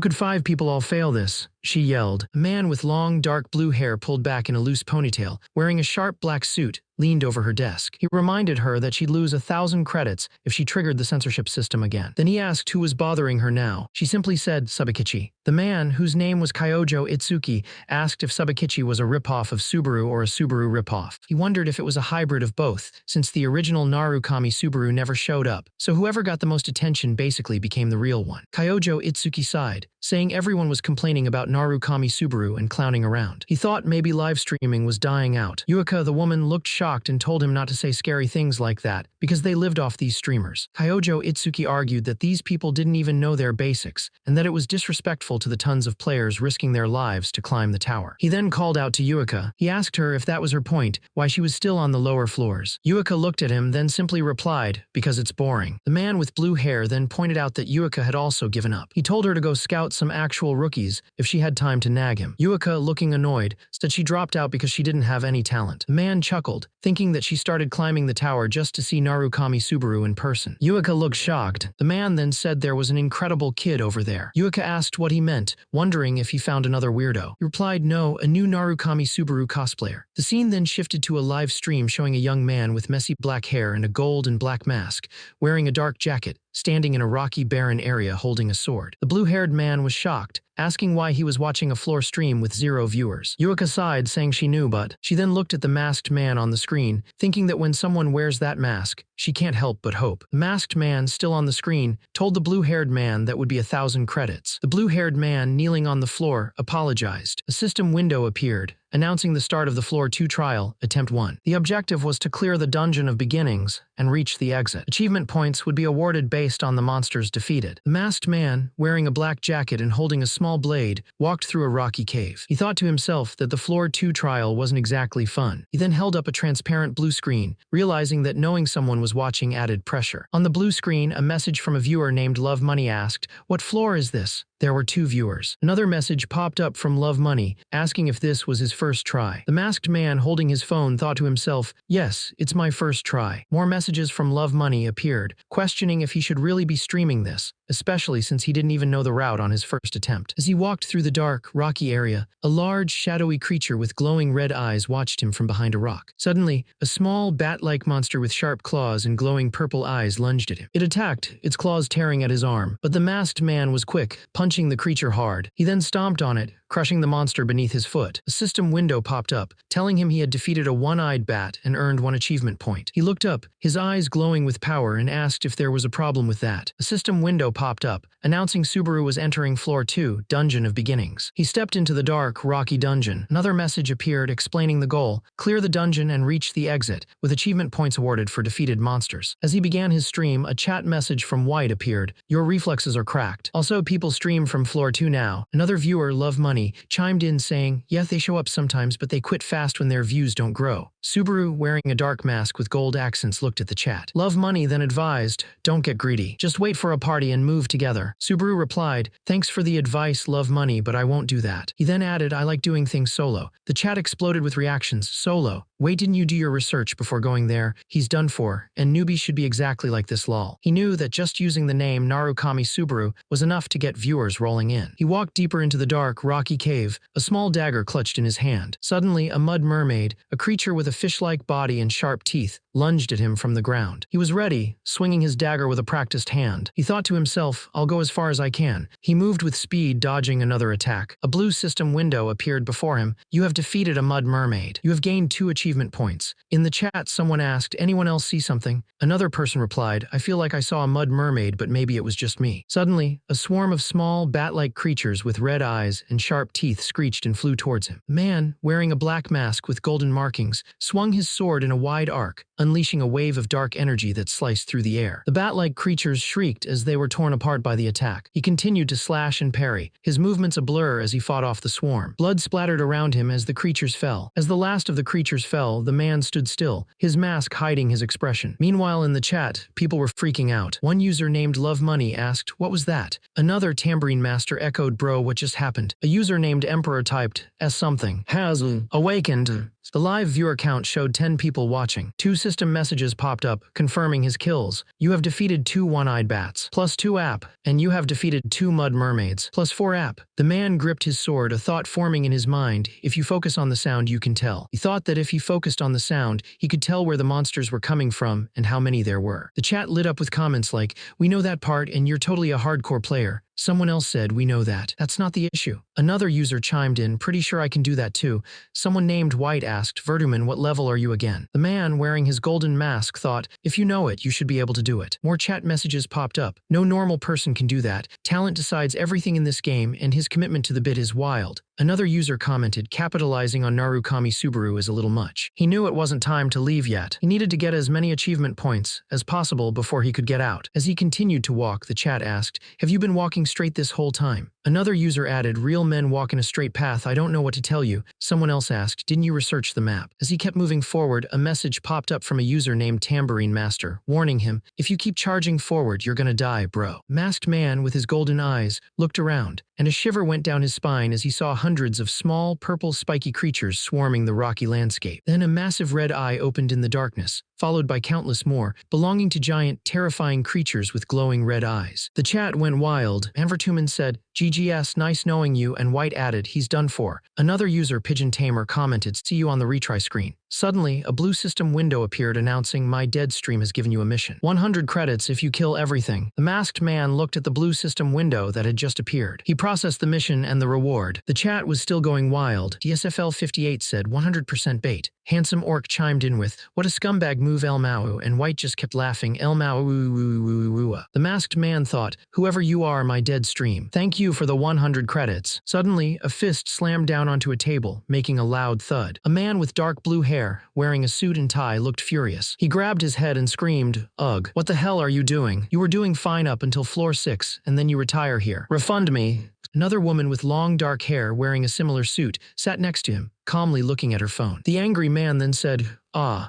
A: could 5 people all fail this?" she yelled. A man with long, dark blue hair pulled back in a loose ponytail, wearing a sharp black suit, leaned over her desk. He reminded her that she'd lose 1,000 credits if she triggered the censorship system again. Then he asked who was bothering her now. She simply said, "Sabakichi." The man, whose name was Kyojo Itsuki, asked if Sabakichi was a ripoff of Subaru or a Subaru ripoff. He wondered if it was a hybrid of both, since the original Narukami Subaru never showed up, so whoever got the most attention basically became the real one. Kyojo Itsuki sighed, saying everyone was complaining about Narukami Subaru and clowning around. He thought maybe live streaming was dying out. Yuika, the woman, looked shocked and told him not to say scary things like that, because they lived off these streamers. Kyojo Itsuki argued that these people didn't even know their basics, and that it was disrespectful to the tons of players risking their lives to climb the tower. He then called out to Yuika. He asked her if that was her point, why she was still on the lower floors. Yuika looked at him, then simply replied, "Because it's boring." The man with blue hair then pointed out that Yuika had also given up. He told her to go scout some actual rookies if she had time to nag him. Yuika, looking annoyed, said she dropped out because she didn't have any talent. The man chuckled, thinking that she started climbing the tower just to see Narukami Subaru in person. Yuika looked shocked. The man then said there was an incredible kid over there. Yuika asked what he meant, wondering if he found another weirdo. He replied, "No, a new Narukami Subaru cosplayer." The scene then shifted to a live stream showing a young man with messy black hair and a gold and black mask, wearing a dark jacket, standing in a rocky, barren area holding a sword. The blue-haired man was shocked, asking why he was watching a floor stream with 0 viewers. Yuika sighed, saying she knew, but she then looked at the masked man on the screen, thinking that when someone wears that mask, she can't help but hope. The masked man, still on the screen, told the blue-haired man that would be 1,000 credits. The blue-haired man, kneeling on the floor, apologized. A system window appeared, announcing the start of the Floor 2 trial, Attempt 1. The objective was to clear the Dungeon of Beginnings and reach the exit. Achievement points would be awarded based on the monsters defeated. The masked man, wearing a black jacket and holding a small blade, walked through a rocky cave. He thought to himself that the Floor 2 trial wasn't exactly fun. He then held up a transparent blue screen, realizing that knowing someone was watching added pressure. On the blue screen, a message from a viewer named Love Money asked, "What floor is this?" There were 2 viewers. Another message popped up from Love Money, asking if this was his first try. The masked man holding his phone thought to himself, "Yes, it's my first try." More messages from Love Money appeared, questioning if he should really be streaming this, especially since he didn't even know the route on his first attempt. As he walked through the dark, rocky area, a large, shadowy creature with glowing red eyes watched him from behind a rock. Suddenly, a small, bat-like monster with sharp claws and glowing purple eyes lunged at him. It attacked, its claws tearing at his arm, but the masked man was quick, punching the creature hard. He then stomped on it, crushing the monster beneath his foot. A system window popped up, telling him he had defeated a one-eyed bat and earned 1 achievement point. He looked up, his eyes glowing with power, and asked if there was a problem with that. A system window popped up, announcing Subaru was entering Floor 2, Dungeon of Beginnings. He stepped into the dark, rocky dungeon. Another message appeared explaining the goal: clear the dungeon and reach the exit, with achievement points awarded for defeated monsters. As he began his stream, a chat message from White appeared: your reflexes are cracked. Also, people stream from Floor 2 now. Another viewer, Love Money, chimed in saying, yeah, they show up sometimes, but they quit fast when their views don't grow. Subaru, wearing a dark mask with gold accents, looked at the chat. Love Money then advised, don't get greedy. Just wait for a party and move together. Subaru replied, thanks for the advice, Love Money, but I won't do that. He then added, I like doing things solo. The chat exploded with reactions. Solo? Wait, didn't you do your research before going there? He's done for, and newbies should be exactly like this lol. He knew that just using the name Narukami Subaru was enough to get viewers rolling in. He walked deeper into the dark, rocky cave, a small dagger clutched in his hand. Suddenly, a mud mermaid, a creature with a fish-like body and sharp teeth, lunged at him from the ground. He was ready, swinging his dagger with a practiced hand. He thought to himself, I'll go as far as I can. He moved with speed, dodging another attack. A blue system window appeared before him. You have defeated a mud mermaid. You have gained 2 achievement points. In the chat, someone asked, anyone else see something? Another person replied, I feel like I saw a mud mermaid, but maybe it was just me. Suddenly, a swarm of small, bat-like creatures with red eyes and sharp teeth screeched and flew towards him. A man, wearing a black mask with golden markings, swung his sword in a wide arc, unleashing a wave of dark energy that sliced through the air. The bat-like creatures shrieked as they were torn apart by the attack. He continued to slash and parry, his movements a blur as he fought off the swarm. Blood splattered around him as the creatures fell. As the last of the creatures fell, the man stood still, his mask hiding his expression. Meanwhile, in the chat, people were freaking out. One user named Love Money asked, what was that? Another tambourine master echoed, bro, what just happened? A user named Emperor typed, S something. Has awakened. The live viewer count showed 10 people watching. 2 system messages popped up, confirming his kills. You have defeated 2 one-eyed bats, plus 2 app, and you have defeated 2 mud mermaids, plus 4 app. The man gripped his sword, a thought forming in his mind. If you focus on the sound, you can tell. He thought that if he focused on the sound, he could tell where the monsters were coming from and how many there were. The chat lit up with comments like, we know that part and you're totally a hardcore player. Someone else said, we know that. That's not the issue. Another user chimed in, pretty sure I can do that too. Someone named White asked, Verduman, what level are you again? The man, wearing his golden mask, thought, if you know it, you should be able to do it. More chat messages popped up. No normal person can do that. Talent decides everything in this game, and his commitment to the bit is wild. Another user commented, capitalizing on Narukami Subaru is a little much. He knew it wasn't time to leave yet. He needed to get as many achievement points as possible before he could get out. As he continued to walk, the chat asked, have you been walking straight this whole time? Another user added, real men walk in a straight path, I don't know what to tell you. Someone else asked, didn't you research the map? As he kept moving forward, a message popped up from a user named Tambourine Master, warning him, if you keep charging forward, you're gonna die, bro. Masked man with his golden eyes looked around, and a shiver went down his spine as he saw hundreds of small, purple, spiky creatures swarming the rocky landscape. Then a massive red eye opened in the darkness, followed by countless more, belonging to giant, terrifying creatures with glowing red eyes. The chat went wild. Anvertuman said, GGS, nice knowing you, and White added, he's done for. Another user, Pigeon Tamer, commented, see you on the retry screen. Suddenly, a blue system window appeared announcing, my dead stream has given you a mission. 100 credits if you kill everything. The masked man looked at the blue system window that had just appeared. He processed the mission and the reward. The chat was still going wild. DSFL 58 said, 100% bait. Handsome Orc chimed in with, what a scumbag move El Mau, and White just kept laughing, El Mau. The masked man thought, whoever you are, my dead stream. Thank you for the 100 credits. Suddenly, a fist slammed down onto a table, making a loud thud. A man with dark blue hair, wearing a suit and tie, looked furious. He grabbed his head and screamed, ugh, what the hell are you doing? You were doing fine up until floor 6, and then you retire here. Refund me. Another woman with long dark hair wearing a similar suit sat next to him, calmly looking at her phone. The angry man then said,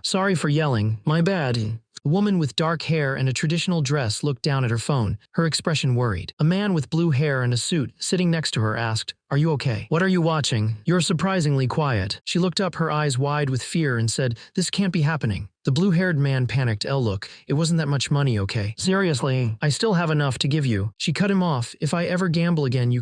A: sorry for yelling, my bad. A woman with dark hair and a traditional dress looked down at her phone, her expression worried. A man with blue hair and a suit, sitting next to her, asked, Are you okay? What are you watching? You're surprisingly quiet. She looked up, her eyes wide with fear, and said, this can't be happening. The blue-haired man panicked. Look, it wasn't that much money, okay? Seriously, I still have enough to give you. She cut him off. If I ever gamble again,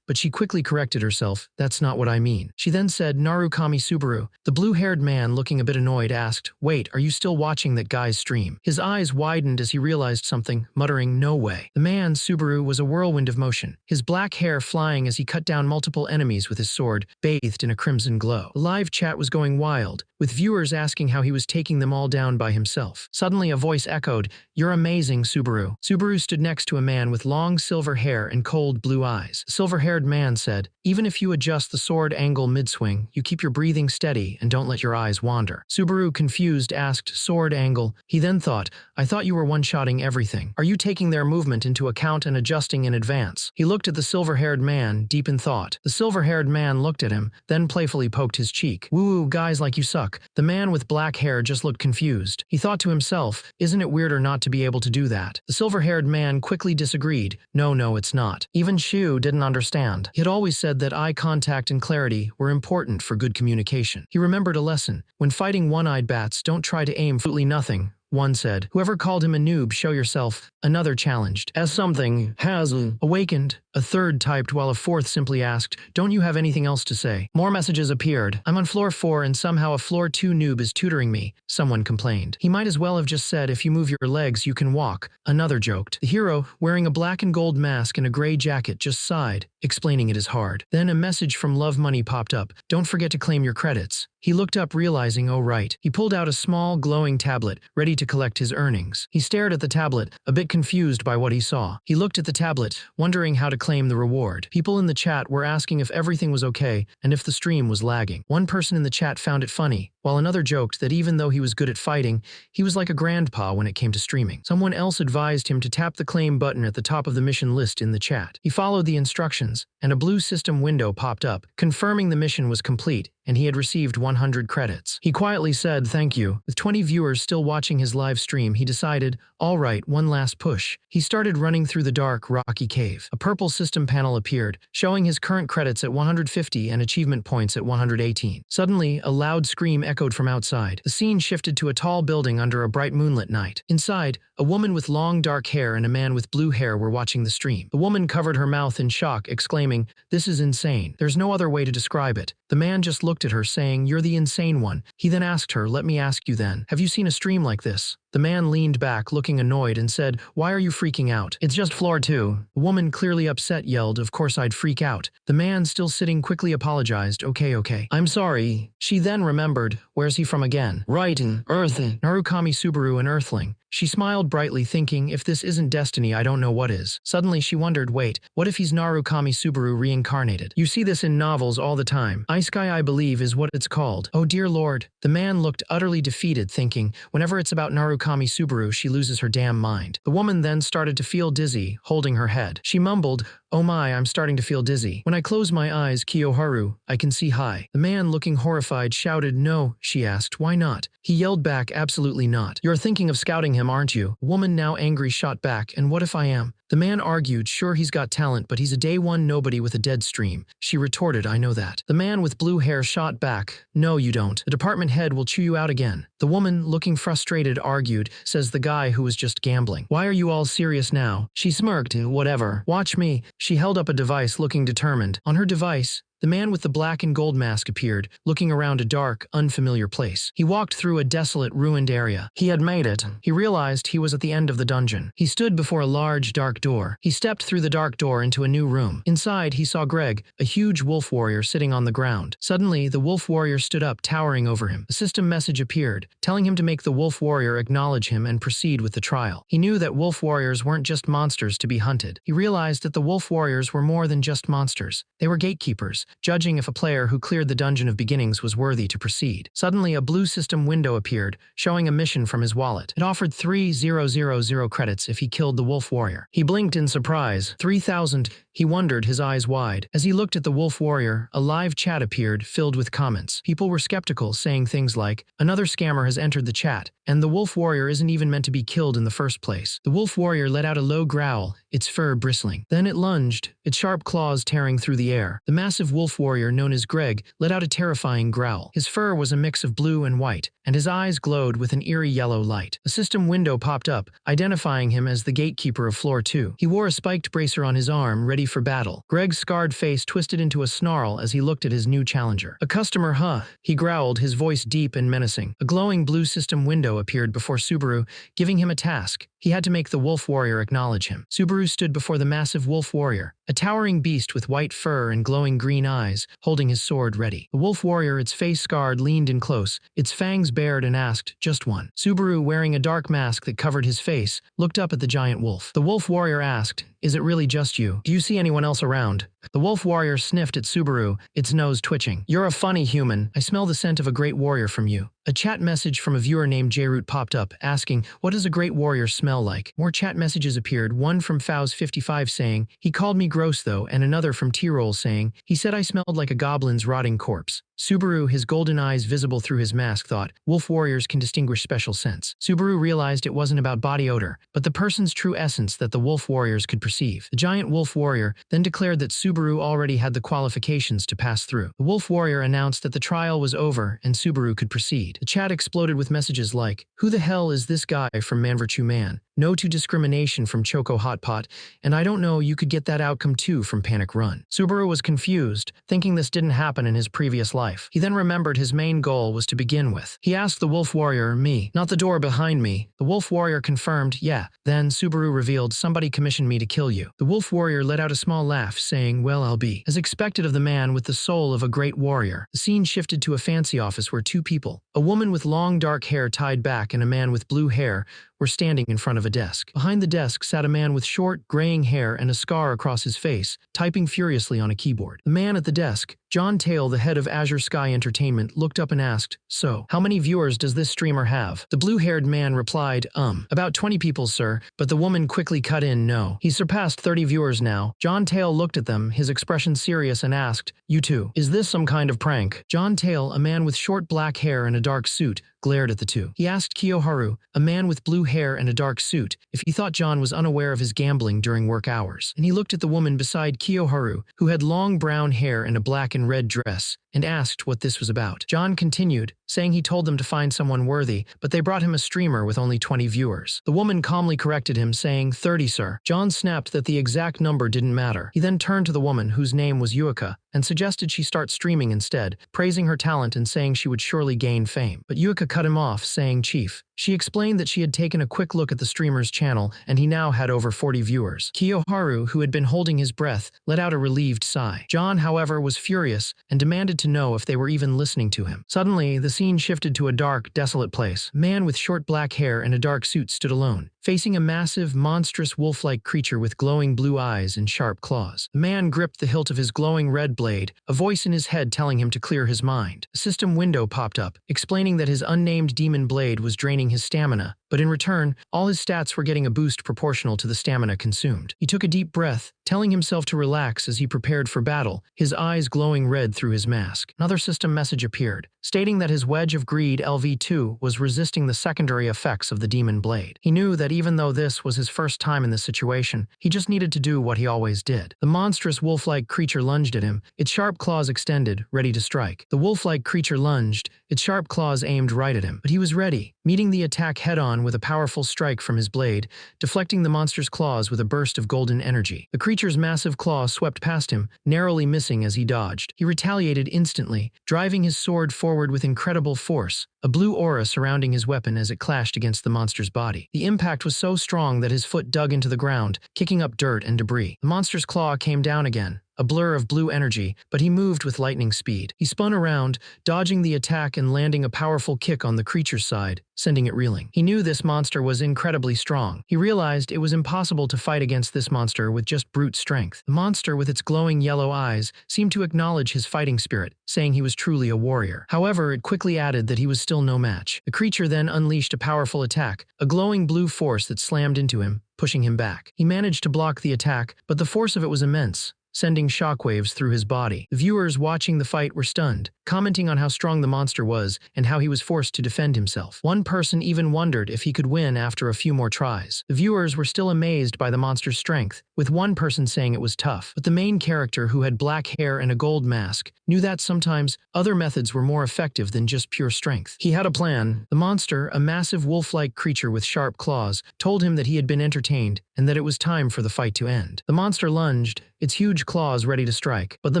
A: but she quickly corrected herself. That's not what I mean. She then said, Narukami Subaru. The blue-haired man, looking a bit annoyed, asked, wait, are you still watching that guy's stream? His eyes widened as he realized something, muttering, no way. The man, Subaru, was a whirlwind of motion, his black hair flying as he cut down multiple enemies with his sword, bathed in a crimson glow. The live chat was going wild, with viewers asking how he was taking them all down by himself. Suddenly a voice echoed, you're amazing, Subaru. Subaru stood next to a man with long silver hair and cold blue eyes. The silver-haired man said, even if you adjust the sword angle mid-swing, you keep your breathing steady and don't let your eyes wander. Subaru, confused, asked, sword angle? He then thought, I thought you were one-shotting everything. Are you taking their movement into account and adjusting in advance? He looked at the silver-haired man, deep in thought. The silver-haired man looked at him, then playfully poked his cheek. Woo, guys like you suck. The man with black hair just looked confused. He thought to himself, isn't it weirder not to be able to do that? The silver-haired man quickly disagreed. No, it's not. Even Shu didn't understand. He had always said that eye contact and clarity were important for good communication. He remembered a lesson. When fighting one-eyed bats, don't try to aim for absolutely nothing. One said. Whoever called him a noob, show yourself. Another challenged. As something has awakened. A third typed while a fourth simply asked, don't you have anything else to say? More messages appeared. I'm on floor 4 and somehow a floor 2 noob is tutoring me. Someone complained. He might as well have just said, if you move your legs, you can walk. Another joked. The hero, wearing a black and gold mask and a gray jacket, just sighed. Explaining it is hard. Then a message from Love Money popped up. Don't forget to claim your credits. He looked up, realizing, oh right. He pulled out a small, glowing tablet, ready to collect his earnings. He stared at the tablet, a bit confused by what he saw. He looked at the tablet, wondering how to claim the reward. People in the chat were asking if everything was okay and if the stream was lagging. One person in the chat found it funny, while another joked that even though he was good at fighting, he was like a grandpa when it came to streaming. Someone else advised him to tap the claim button at the top of the mission list in the chat. He followed the instructions, and a blue system window popped up, confirming the mission was complete, and he had received 100 credits. He quietly said, thank you. With 20 viewers still watching his live stream, he decided, all right, one last push. He started running through the dark, rocky cave. A purple system panel appeared, showing his current credits at 150 and achievement points at 118. Suddenly, a loud scream echoed from outside. The scene shifted to a tall building under a bright moonlit night. Inside, a woman with long dark hair and a man with blue hair were watching the stream. The woman covered her mouth in shock, exclaiming, this is insane. There's no other way to describe it. The man just looked at her, saying, you're the insane one. He then asked her, let me ask you then, have you seen a stream like this? The man leaned back, looking annoyed, and said, why are you freaking out? It's just floor 2. The woman, clearly upset, yelled, of course I'd freak out. The man, still sitting, quickly apologized, okay. I'm sorry. She then remembered, where's he from again? Right, Earth. Narukami Subaru, an Earthling. She smiled brightly, thinking, if this isn't destiny, I don't know what is. Suddenly she wondered, wait, what if he's Narukami Subaru reincarnated? You see this in novels all the time. Isekai, I believe, is what it's called. Oh dear lord. The man looked utterly defeated, thinking, whenever it's about Narukami Subaru, she loses her damn mind. The woman then started to feel dizzy, holding her head. She mumbled, oh my, I'm starting to feel dizzy. When I close my eyes, Kiyoharu, I can see high. The man, looking horrified, shouted, no. She asked, why not? He yelled back, absolutely not. You're thinking of scouting him, aren't you? The woman, now angry, shot back, and what if I am? The man argued, sure he's got talent, but he's a day one nobody with a dead stream. She retorted, I know that. The man with blue hair shot back, no you don't. The department head will chew you out again. The woman, looking frustrated, argued, says the guy who was just gambling. Why are you all serious now? She smirked, whatever. Watch me. She held up a device, looking determined. On her device, the man with the black and gold mask appeared, looking around a dark, unfamiliar place. He walked through a desolate, ruined area. He had made it. He realized he was at the end of the dungeon. He stood before a large, dark door. He stepped through the dark door into a new room. Inside, he saw Greg, a huge wolf warrior sitting on the ground. Suddenly, the wolf warrior stood up, towering over him. A system message appeared, telling him to make the wolf warrior acknowledge him and proceed with the trial. He knew that wolf warriors weren't just monsters to be hunted. He realized that the wolf warriors were more than just monsters. They were gatekeepers, judging if a player who cleared the Dungeon of Beginnings was worthy to proceed. Suddenly, a blue system window appeared, showing a mission from his wallet. It offered 3,000 credits if he killed the wolf warrior. He blinked in surprise. 3,000. He wondered, his eyes wide. As he looked at the wolf warrior, a live chat appeared, filled with comments. People were skeptical, saying things like, another scammer has entered the chat, and the wolf warrior isn't even meant to be killed in the first place. The wolf warrior let out a low growl, its fur bristling. Then it lunged, its sharp claws tearing through the air. The massive wolf warrior known as Greg let out a terrifying growl. His fur was a mix of blue and white, and his eyes glowed with an eerie yellow light. A system window popped up, identifying him as the gatekeeper of Floor 2. He wore a spiked bracer on his arm, ready for battle. Greg's scarred face twisted into a snarl as he looked at his new challenger. "A customer, huh?" he growled, his voice deep and menacing. A glowing blue system window appeared before Subaru, giving him a task. He had to make the wolf warrior acknowledge him. Subaru stood before the massive wolf warrior, a towering beast with white fur and glowing green eyes, holding his sword ready. The wolf warrior, its face scarred, leaned in close, its fangs bared and asked, "Just one?" Subaru, wearing a dark mask that covered his face, looked up at the giant wolf. The wolf warrior asked, "Is it really just you? Do you see anyone else around?" The wolf warrior sniffed at Subaru, its nose twitching. "You're a funny human. I smell the scent of a great warrior from you." A chat message from a viewer named Jroot popped up, asking, "What does a great warrior smell like?" More chat messages appeared, one from Faust55 saying, "He called me gross though," and another from T-Roll saying, "He said I smelled like a goblin's rotting corpse." Subaru, his golden eyes visible through his mask, thought, wolf warriors can distinguish special scents. Subaru realized it wasn't about body odor, but the person's true essence that the wolf warriors could perceive. The giant wolf warrior then declared that Subaru already had the qualifications to pass through. The wolf warrior announced that the trial was over and Subaru could proceed. The chat exploded with messages like, "Who the hell is this guy from Manvirtue Man? No to discrimination from Choco Hotpot, and I don't know, you could get that outcome too from Panic Run." Subaru was confused, thinking this didn't happen in his previous life. He then remembered his main goal was to begin with. He asked the wolf warrior, "Me, not the door behind me." The wolf warrior confirmed, "Yeah." Then Subaru revealed, "Somebody commissioned me to kill you." The wolf warrior let out a small laugh, saying, "Well, I'll be." As expected of the man with the soul of a great warrior, the scene shifted to a fancy office where two people, a woman with long dark hair tied back and a man with blue hair, were standing in front of a desk. Behind the desk sat a man with short, graying hair and a scar across his face, typing furiously on a keyboard. The man at the desk, John Tail, the head of Azure Sky Entertainment, looked up and asked, "So, how many viewers does this streamer have?" The blue-haired man replied, About 20 people, sir," but the woman quickly cut in, "No. He's surpassed 30 viewers now." John Tail looked at them, his expression serious, and asked, "You two, is this some kind of prank?" John Tail, a man with short black hair and a dark suit, glared at the two. He asked Kiyoharu, a man with blue hair and a dark suit, if he thought John was unaware of his gambling during work hours. And he looked at the woman beside Kiyoharu, who had long brown hair and a black and red dress, and asked what this was about. John continued, saying he told them to find someone worthy, but they brought him a streamer with only 20 viewers. The woman calmly corrected him, saying, 30, sir. John snapped that the exact number didn't matter. He then turned to the woman, whose name was Yuika, and suggested she start streaming instead, praising her talent and saying she would surely gain fame. But Yuika cut him off, saying, "Chief." She explained that she had taken a quick look at the streamer's channel, and he now had over 40 viewers. Kiyoharu, who had been holding his breath, let out a relieved sigh. John, however, was furious and demanded to know if they were even listening to him. Suddenly, the scene shifted to a dark, desolate place. A man with short black hair and a dark suit stood alone, facing a massive, monstrous wolf-like creature with glowing blue eyes and sharp claws. The man gripped the hilt of his glowing red blade, a voice in his head telling him to clear his mind. A system window popped up, explaining that his unnamed demon blade was draining his stamina, but in return, all his stats were getting a boost proportional to the stamina consumed. He took a deep breath, telling himself to relax as he prepared for battle, his eyes glowing red through his mask. Another system message appeared, stating that his Wedge of Greed LV2 was resisting the secondary effects of the demon blade. He knew that even though this was his first time in this situation, he just needed to do what he always did. The monstrous wolf-like creature lunged at him, its sharp claws extended, ready to strike. The wolf-like creature lunged, its sharp claws aimed right at him, but he was ready, meeting the attack head-on with a powerful strike from his blade, deflecting the monster's claws with a burst of golden energy. The creature's massive claw swept past him, narrowly missing as he dodged. He retaliated instantly, driving his sword forward with incredible force, a blue aura surrounding his weapon as it clashed against the monster's body. The impact was so strong that his foot dug into the ground, kicking up dirt and debris. The monster's claw came down again, a blur of blue energy, but he moved with lightning speed. He spun around, dodging the attack and landing a powerful kick on the creature's side, sending it reeling. He knew this monster was incredibly strong. He realized it was impossible to fight against this monster with just brute strength. The monster, with its glowing yellow eyes, seemed to acknowledge his fighting spirit, saying he was truly a warrior. However, it quickly added that he was still no match. The creature then unleashed a powerful attack, a glowing blue force that slammed into him, pushing him back. He managed to block the attack, but the force of it was immense, sending shockwaves through his body. The viewers watching the fight were stunned, commenting on how strong the monster was and how he was forced to defend himself. One person even wondered if he could win after a few more tries. The viewers were still amazed by the monster's strength, with one person saying it was tough. But the main character, who had black hair and a gold mask, knew that sometimes other methods were more effective than just pure strength. He had a plan. The monster, a massive wolf-like creature with sharp claws, told him that he had been entertained and that it was time for the fight to end. The monster lunged, its huge claws ready to strike, but the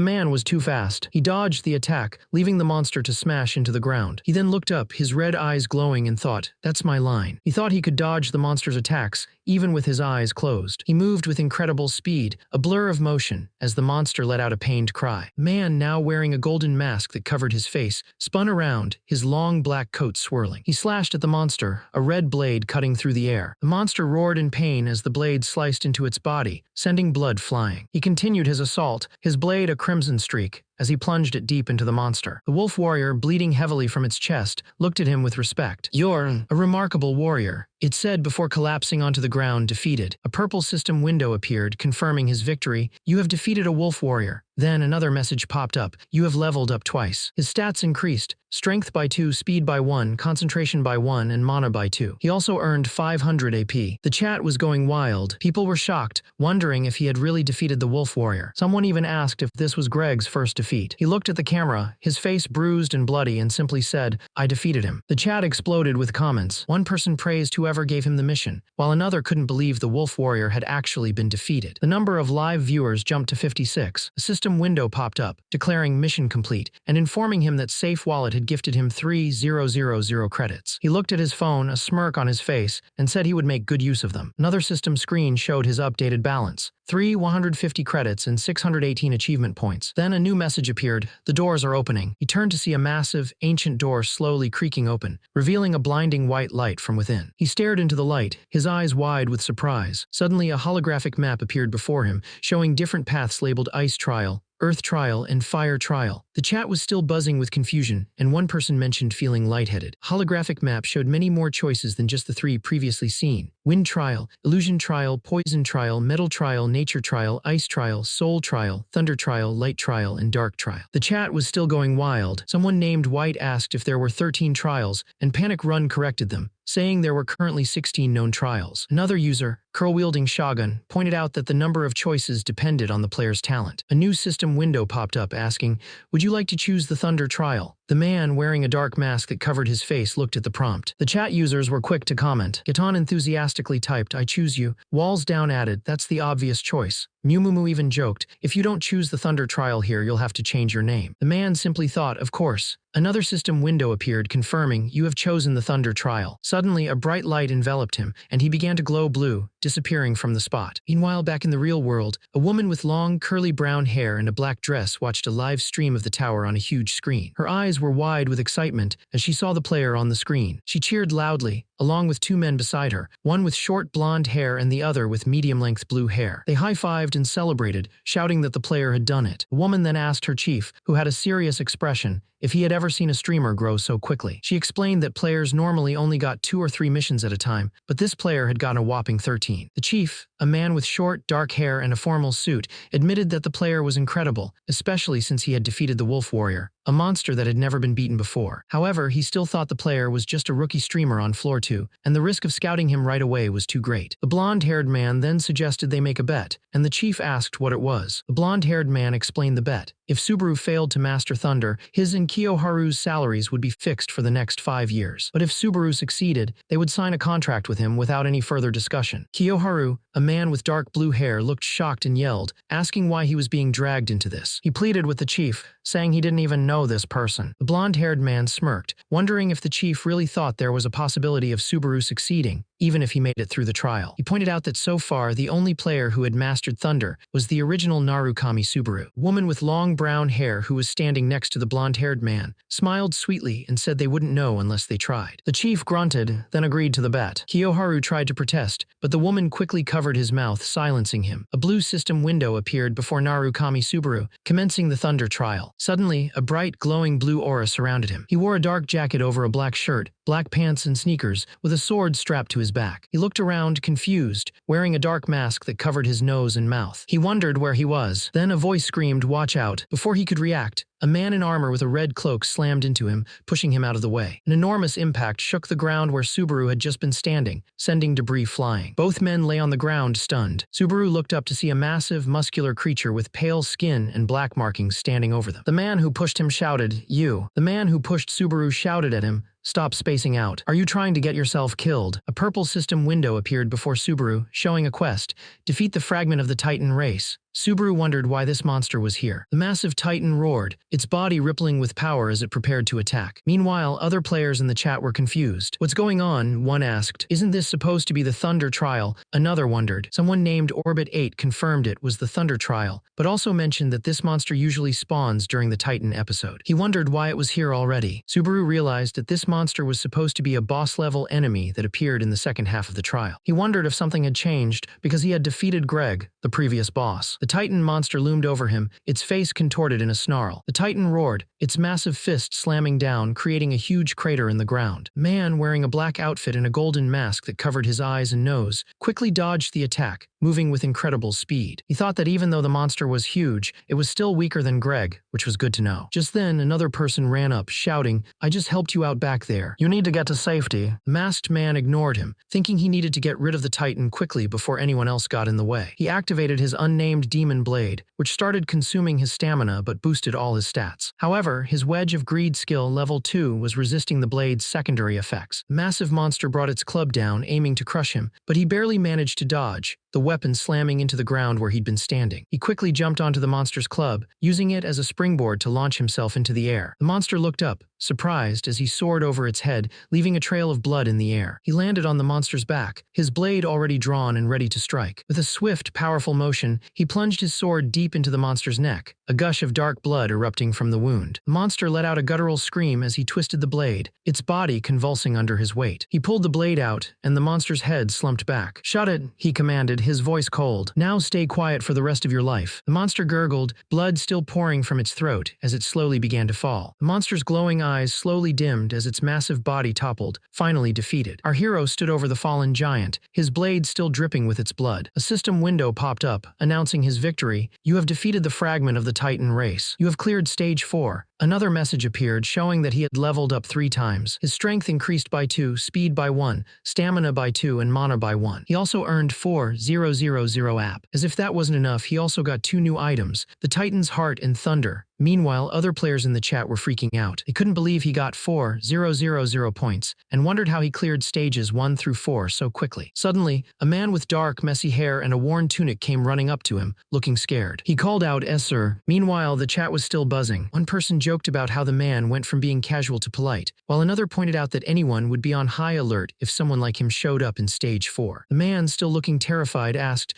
A: man was too fast. He dodged the attack, leaving the monster to smash into the ground. He then looked up, his red eyes glowing, and thought, "That's my line." He thought he could dodge the monster's attacks, even with his eyes closed. He moved with incredible speed, a blur of motion, as the monster let out a pained cry. The man, now wearing a golden mask that covered his face, spun around, his long black coat swirling. He slashed at the monster, a red blade cutting through the air. The monster roared in pain as the blade sliced into its body, sending blood flying. He continued his assault, his blade a crimson streak, as he plunged it deep into the monster. The wolf warrior, bleeding heavily from its chest, looked at him with respect. "You're a remarkable warrior," it said before collapsing onto the ground, defeated. A purple system window appeared, confirming his victory. "You have defeated a wolf warrior." Then another message popped up. "You have leveled up twice." His stats increased: strength by 2, speed by 1, concentration by 1, and mana by 2. He also earned 500 AP. The chat was going wild. People were shocked, wondering if he had really defeated the wolf warrior. Someone even asked if this was Greg's first defeat. He looked at the camera, his face bruised and bloody, and simply said, "I defeated him." The chat exploded with comments. One person praised whoever gave him the mission, while another couldn't believe the wolf warrior had actually been defeated. The number of live viewers jumped to 56. A system window popped up, declaring mission complete, and informing him that Safe Wallet had gifted him 3,000 credits. He looked at his phone, a smirk on his face, and said he would make good use of them. Another system screen showed his updated balance: 150 credits and 618 achievement points. Then a new message appeared: "The doors are opening." He turned to see a massive, ancient door slowly creaking open, revealing a blinding white light from within. He stared into the light, his eyes wide with surprise. Suddenly, a holographic map appeared before him, showing different paths labeled Ice Trial, Earth Trial, and Fire Trial. The chat was still buzzing with confusion, and one person mentioned feeling lightheaded. Holographic map showed many more choices than just the 3 previously seen: Wind Trial, Illusion Trial, Poison Trial, Metal Trial, Nature Trial, Ice Trial, Soul Trial, Thunder Trial, Light Trial, and Dark Trial. The chat was still going wild. Someone named White asked if there were 13 trials, and Panic Run corrected them, saying there were currently 16 known trials. Another user, Curl-Wielding Shogun, pointed out that the number of choices depended on the player's talent. A new system window popped up asking, "Would you like to choose the Thunder Trial?" The man, wearing a dark mask that covered his face, looked at the prompt. The chat users were quick to comment. Gaton enthusiastically typed, "I choose you." Walls Down added, "That's the obvious choice." Mumumu even joked, "If you don't choose the Thunder Trial here, you'll have to change your name." The man simply thought, "Of course." Another system window appeared, confirming, "You have chosen the Thunder Trial." Suddenly, a bright light enveloped him, and he began to glow blue, disappearing from the spot. Meanwhile, back in the real world, a woman with long, curly brown hair and a black dress watched a live stream of the tower on a huge screen. Her eyes were wide with excitement as she saw the player on the screen. She cheered loudly, along with 2 men beside her, one with short blonde hair and the other with medium-length blue hair. They high-fived and celebrated, shouting that the player had done it. The woman then asked her chief, who had a serious expression, if he had ever seen a streamer grow so quickly. She explained that players normally only got 2 or 3 missions at a time, but this player had gotten a whopping 13. The chief, a man with short, dark hair and a formal suit, admitted that the player was incredible, especially since he had defeated the wolf warrior, a monster that had never been beaten before. However, he still thought the player was just a rookie streamer on floor 2, and the risk of scouting him right away was too great. The blonde-haired man then suggested they make a bet, and the chief asked what it was. The blonde-haired man explained the bet. If Subaru failed to master Thunder, his and Kiyoharu's salaries would be fixed for the next 5 years. But if Subaru succeeded, they would sign a contract with him without any further discussion. Kiyoharu, a man with dark blue hair, looked shocked and yelled, asking why he was being dragged into this. He pleaded with the chief, saying he didn't even know this person. The blonde-haired man smirked, wondering if the chief really thought there was a possibility of Subaru succeeding, even if he made it through the trial. He pointed out that so far, the only player who had mastered Thunder was the original Narukami Subaru. A woman with long brown hair who was standing next to the blonde-haired man smiled sweetly and said they wouldn't know unless they tried. The chief grunted, then agreed to the bet. Kiyoharu tried to protest, but the woman quickly covered his mouth, silencing him. A blue system window appeared before Narukami Subaru, commencing the Thunder trial. Suddenly, a bright, glowing blue aura surrounded him. He wore a dark jacket over a black shirt, black pants and sneakers, with a sword strapped to his back. He looked around, confused, wearing a dark mask that covered his nose and mouth. He wondered where he was. Then a voice screamed, "Watch out!" Before he could react, a man in armor with a red cloak slammed into him, pushing him out of the way. An enormous impact shook the ground where Subaru had just been standing, sending debris flying. Both men lay on the ground, stunned. Subaru looked up to see a massive, muscular creature with pale skin and black markings standing over them. The man who pushed him shouted, "You." The man who pushed Subaru shouted at him, "Stop spacing out. Are you trying to get yourself killed?" A purple system window appeared before Subaru, showing a quest: defeat the fragment of the Titan race. Subaru wondered why this monster was here. The massive Titan roared, its body rippling with power as it prepared to attack. Meanwhile, other players in the chat were confused. "What's going on?" one asked. "Isn't this supposed to be the Thunder Trial?" Another wondered. Someone named Orbit 8 confirmed it was the Thunder Trial, but also mentioned that this monster usually spawns during the Titan episode. He wondered why it was here already. Subaru realized that this monster was supposed to be a boss-level enemy that appeared in the second half of the trial. He wondered if something had changed because he had defeated Greg, the previous boss. The Titan monster loomed over him, its face contorted in a snarl. The Titan roared, its massive fist slamming down, creating a huge crater in the ground. A man wearing a black outfit and a golden mask that covered his eyes and nose quickly dodged the attack, moving with incredible speed. He thought that even though the monster was huge, it was still weaker than Greg, which was good to know. Just then, another person ran up, shouting, "I just helped you out back there. You need to get to safety." The masked man ignored him, thinking he needed to get rid of the Titan quickly before anyone else got in the way. He activated his unnamed demon blade, which started consuming his stamina but boosted all his stats. However, his Wedge of Greed skill level 2 was resisting the blade's secondary effects. The massive monster brought its club down, aiming to crush him, but he barely managed to dodge, the weapon slamming into the ground where he'd been standing. He quickly jumped onto the monster's club, using it as a springboard to launch himself into the air. The monster looked up, surprised, as he soared over its head, leaving a trail of blood in the air. He landed on the monster's back, his blade already drawn and ready to strike. With a swift, powerful motion, he plunged his sword deep into the monster's neck, a gush of dark blood erupting from the wound. The monster let out a guttural scream as he twisted the blade, its body convulsing under his weight. He pulled the blade out, and the monster's head slumped back. "Shut it," he commanded, his voice cold. "Now stay quiet for the rest of your life." The monster gurgled, blood still pouring from its throat as it slowly began to fall. The monster's glowing eyes slowly dimmed as its massive body toppled, finally defeated. Our hero stood over the fallen giant, his blade still dripping with its blood. A system window popped up, announcing his victory. "You have defeated the fragment of the Titan race. You have cleared stage 4. Another message appeared showing that he had leveled up 3 times. His strength increased by 2, speed by 1, stamina by 2, and mana by 1. He also earned 4,000 app. As if that wasn't enough, he also got 2 new items, the Titan's Heart and Thunder. Meanwhile, other players in the chat were freaking out. They couldn't believe he got 4,000 points and wondered how he cleared stages 1 through 4 so quickly. Suddenly, a man with dark, messy hair and a worn tunic came running up to him, looking scared. He called out, "Es sir." Meanwhile, the chat was still buzzing. One person joked about how the man went from being casual to polite, while another pointed out that anyone would be on high alert if someone like him showed up in stage 4. The man, still looking terrified, asked,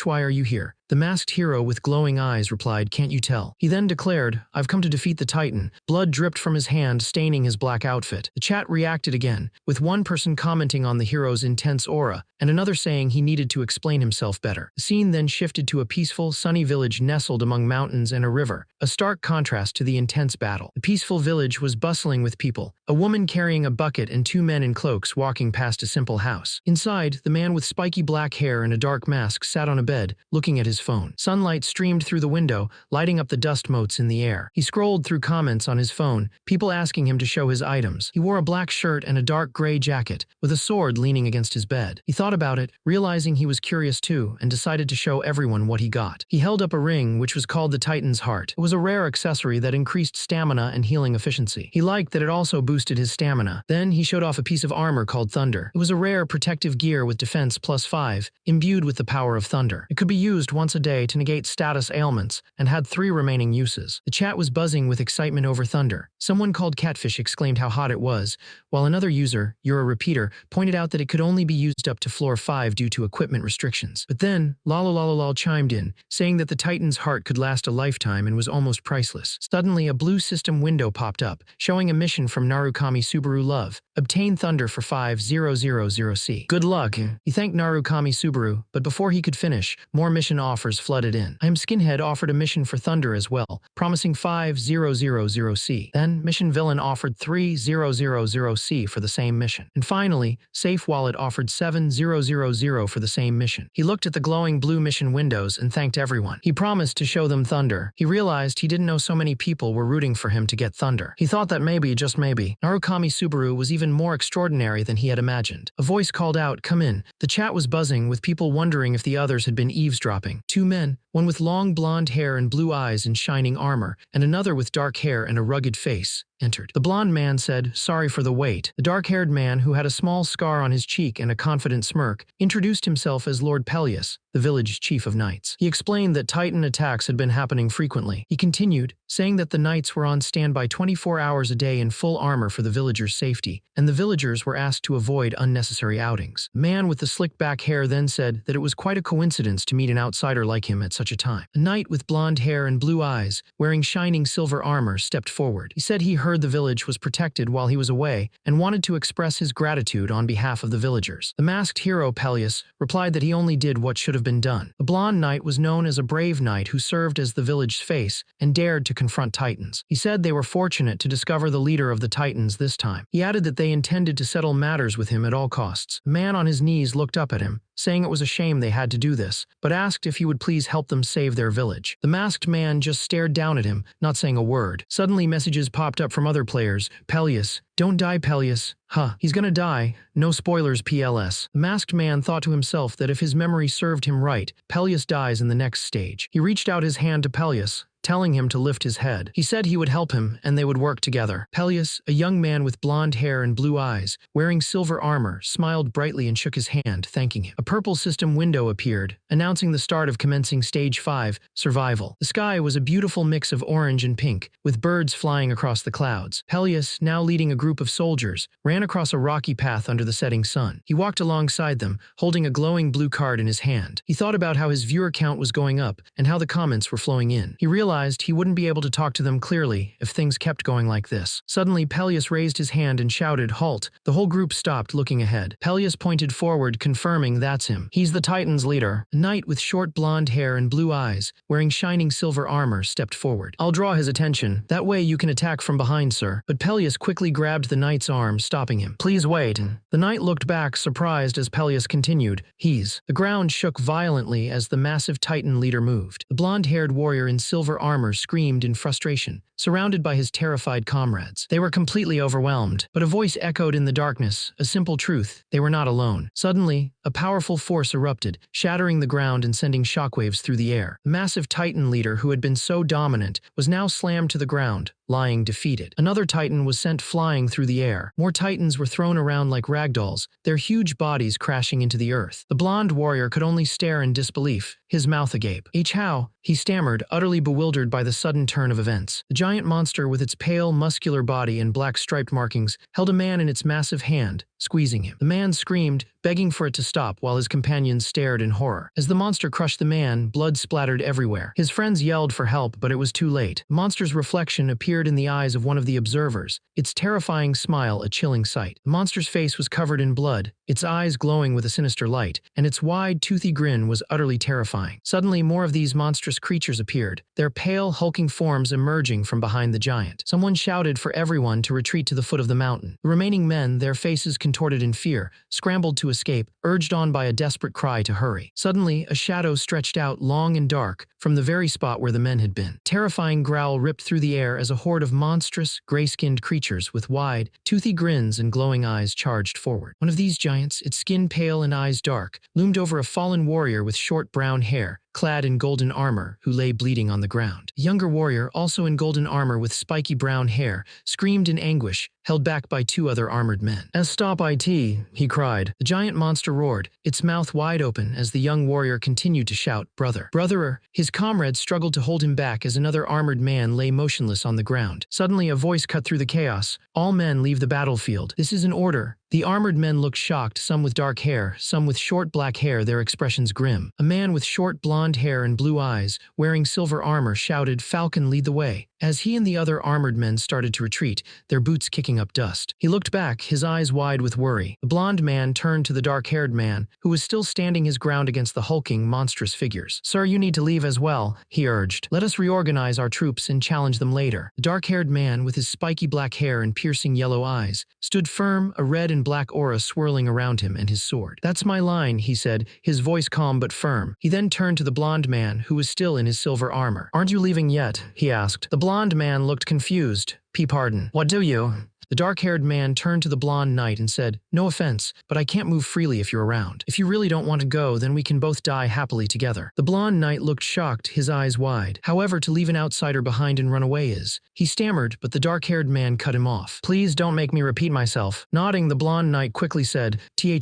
A: "Why are you here?" The masked hero with glowing eyes replied, "Can't you tell?" He then declared, "I've come to defeat the Titan." Blood dripped from his hand, staining his black outfit. The chat reacted again, with one person commenting on the hero's intense aura, and another saying he needed to explain himself better. The scene then shifted to a peaceful, sunny village nestled among mountains and a river, a stark contrast to the intense battle. The peaceful village was bustling with people, a woman carrying a bucket and 2 men in cloaks walking past a simple house. Inside, the man with spiky black hair and a dark mask sat on a bed, looking at his phone. Sunlight streamed through the window, lighting up the dust motes in the air. He scrolled through comments on his phone, people asking him to show his items. He wore a black shirt and a dark gray jacket, with a sword leaning against his bed. He thought about it, realizing he was curious too, and decided to show everyone what he got. He held up a ring, which was called the Titan's Heart. It was a rare accessory that increased stamina and healing efficiency. He liked that it also boosted his stamina. Then he showed off a piece of armor called Thunder. It was a rare protective gear with defense +5, imbued with the power of thunder. It could be used once a day to negate status ailments, and had 3 remaining uses. The chat was buzzing with excitement over Thunder. Someone called Catfish exclaimed how hot it was, while another user, You're a Repeater, pointed out that it could only be used up to floor 5 due to equipment restrictions. But then, Lalalalal chimed in, saying that the Titan's heart could last a lifetime and was almost priceless. Suddenly, a blue system window popped up, showing a mission from Narukami Subaru Love. Obtain Thunder for 5000C. Good luck. He thanked Narukami Subaru, but before he could finish, more mission offers flooded in. I Am Skinhead offered a mission for Thunder as well, promising 5000C. Then, Mission Villain offered 3000C for the same mission. And finally, Safe Wallet offered 7000 for the same mission. He looked at the glowing blue mission windows and thanked everyone. He promised to show them Thunder. He realized he didn't know so many people were rooting for him to get Thunder. He thought that maybe, just maybe, Narukami Subaru was even more extraordinary than he had imagined. A voice called out, "Come in." The chat was buzzing, with people wondering if the others had been eavesdropping. Two men, one with long blonde hair and blue eyes in shining armor, and another with dark hair and a rugged face, entered. The blonde man said, "Sorry for the wait." The dark-haired man, who had a small scar on his cheek and a confident smirk, introduced himself as Lord Peleus, the village chief of knights. He explained that Titan attacks had been happening frequently. He continued, saying that the knights were on standby 24 hours a day in full armor for the villagers' safety, and the villagers were asked to avoid unnecessary outings. The man with the slick back hair then said that it was quite a coincidence to meet an outsider like him at such a time. A knight with blonde hair and blue eyes, wearing shining silver armor, stepped forward. He said he heard the village was protected while he was away and wanted to express his gratitude on behalf of the villagers. The masked hero Peleus replied that he only did what should have been done. The blonde knight was known as a brave knight who served as the village's face and dared to confront Titans. He said they were fortunate to discover the leader of the Titans this time. He added that they intended to settle matters with him at all costs. The man on his knees looked up at him, saying it was a shame they had to do this, but asked if he would please help them save their village. The masked man just stared down at him, not saying a word. Suddenly, messages popped up from other players. "Peleus, don't die, Peleus. He's gonna die. No spoilers, PLS." The masked man thought to himself that if his memory served him right, Peleus dies in the next stage. He reached out his hand to Peleus, telling him to lift his head. He said he would help him, and they would work together. Peleus, a young man with blonde hair and blue eyes, wearing silver armor, smiled brightly and shook his hand, thanking him. A purple system window appeared, announcing the start of commencing Stage 5, Survival. The sky was a beautiful mix of orange and pink, with birds flying across the clouds. Peleus, now leading a group of soldiers, ran across a rocky path under the setting sun. He walked alongside them, holding a glowing blue card in his hand. He thought about how his viewer count was going up and how the comments were flowing in. He realized he wouldn't be able to talk to them clearly if things kept going like this. Suddenly, Peleus raised his hand and shouted, "Halt!" The whole group stopped, looking ahead. Peleus pointed forward, confirming that's him. He's the Titan's leader. A knight with short blonde hair and blue eyes, wearing shining silver armor, stepped forward. "I'll draw his attention. That way you can attack from behind, sir." But Peleus quickly grabbed the knight's arm, stopping him. "Please wait." The knight looked back, surprised as Peleus continued, The ground shook violently as the massive Titan leader moved. The blonde-haired warrior in silver armor screamed in frustration, surrounded by his terrified comrades. They were completely overwhelmed, but a voice echoed in the darkness, a simple truth: they were not alone. Suddenly, a powerful force erupted, shattering the ground and sending shockwaves through the air. The massive Titan leader, who had been so dominant, was now slammed to the ground, lying defeated. Another Titan was sent flying through the air. More Titans were thrown around like ragdolls, their huge bodies crashing into the earth. The blonde warrior could only stare in disbelief, his mouth agape. "How?" he stammered, utterly bewildered by the sudden turn of events. The giant monster, with its pale, muscular body and black striped markings, held a man in its massive hand, squeezing him. The man screamed, begging for it to stop, while his companions stared in horror. As the monster crushed the man, blood splattered everywhere. His friends yelled for help, but it was too late. The monster's reflection appeared in the eyes of one of the observers, its terrifying smile a chilling sight. The monster's face was covered in blood, its eyes glowing with a sinister light, and its wide, toothy grin was utterly terrifying. Suddenly, more of these monstrous creatures appeared, their pale, hulking forms emerging from behind the giant. Someone shouted for everyone to retreat to the foot of the mountain. The remaining men, their faces contorted in fear, scrambled to escape, urged on by a desperate cry to hurry. Suddenly, a shadow stretched out long and dark from the very spot where the men had been. Terrifying growl ripped through the air as a horde of monstrous, gray-skinned creatures with wide, toothy grins and glowing eyes charged forward. One of these giants, its skin pale and eyes dark, loomed over a fallen warrior with short brown hair, clad in golden armor, who lay bleeding on the ground. A younger warrior, also in golden armor with spiky brown hair, screamed in anguish, held back by two other armored men. "Stop it," he cried. The giant monster roared, its mouth wide open as the young warrior continued to shout, "Brother! Brotherer!" His comrades struggled to hold him back as another armored man lay motionless on the ground. Suddenly, a voice cut through the chaos. "All men leave the battlefield. This is an order. The armored men looked shocked, some with dark hair, some with short black hair, their expressions grim. A man with short blonde hair and blue eyes, wearing silver armor, shouted, "Falcon, lead the way." As he and the other armored men started to retreat, their boots kicking up dust. He looked back, his eyes wide with worry. The blonde man turned to the dark-haired man, who was still standing his ground against the hulking, monstrous figures. "Sir, you need to leave as well," he urged. "Let us reorganize our troops and challenge them later." The dark-haired man, with his spiky black hair and piercing yellow eyes, stood firm, a red and black aura swirling around him and his sword. "That's my line," he said, his voice calm but firm. He then turned to the blonde man, who was still in his silver armor. "Aren't you leaving yet?" he asked. The blonde man looked confused. "Pardon. What do you?" The dark-haired man turned to the blonde knight and said, "No offense, but I can't move freely if you're around. If you really don't want to go, then we can both die happily together." The blonde knight looked shocked, his eyes wide. "However, to leave an outsider behind and run away is—" He stammered, but the dark-haired man cut him off. "Please don't make me repeat myself." Nodding, the blonde knight quickly said,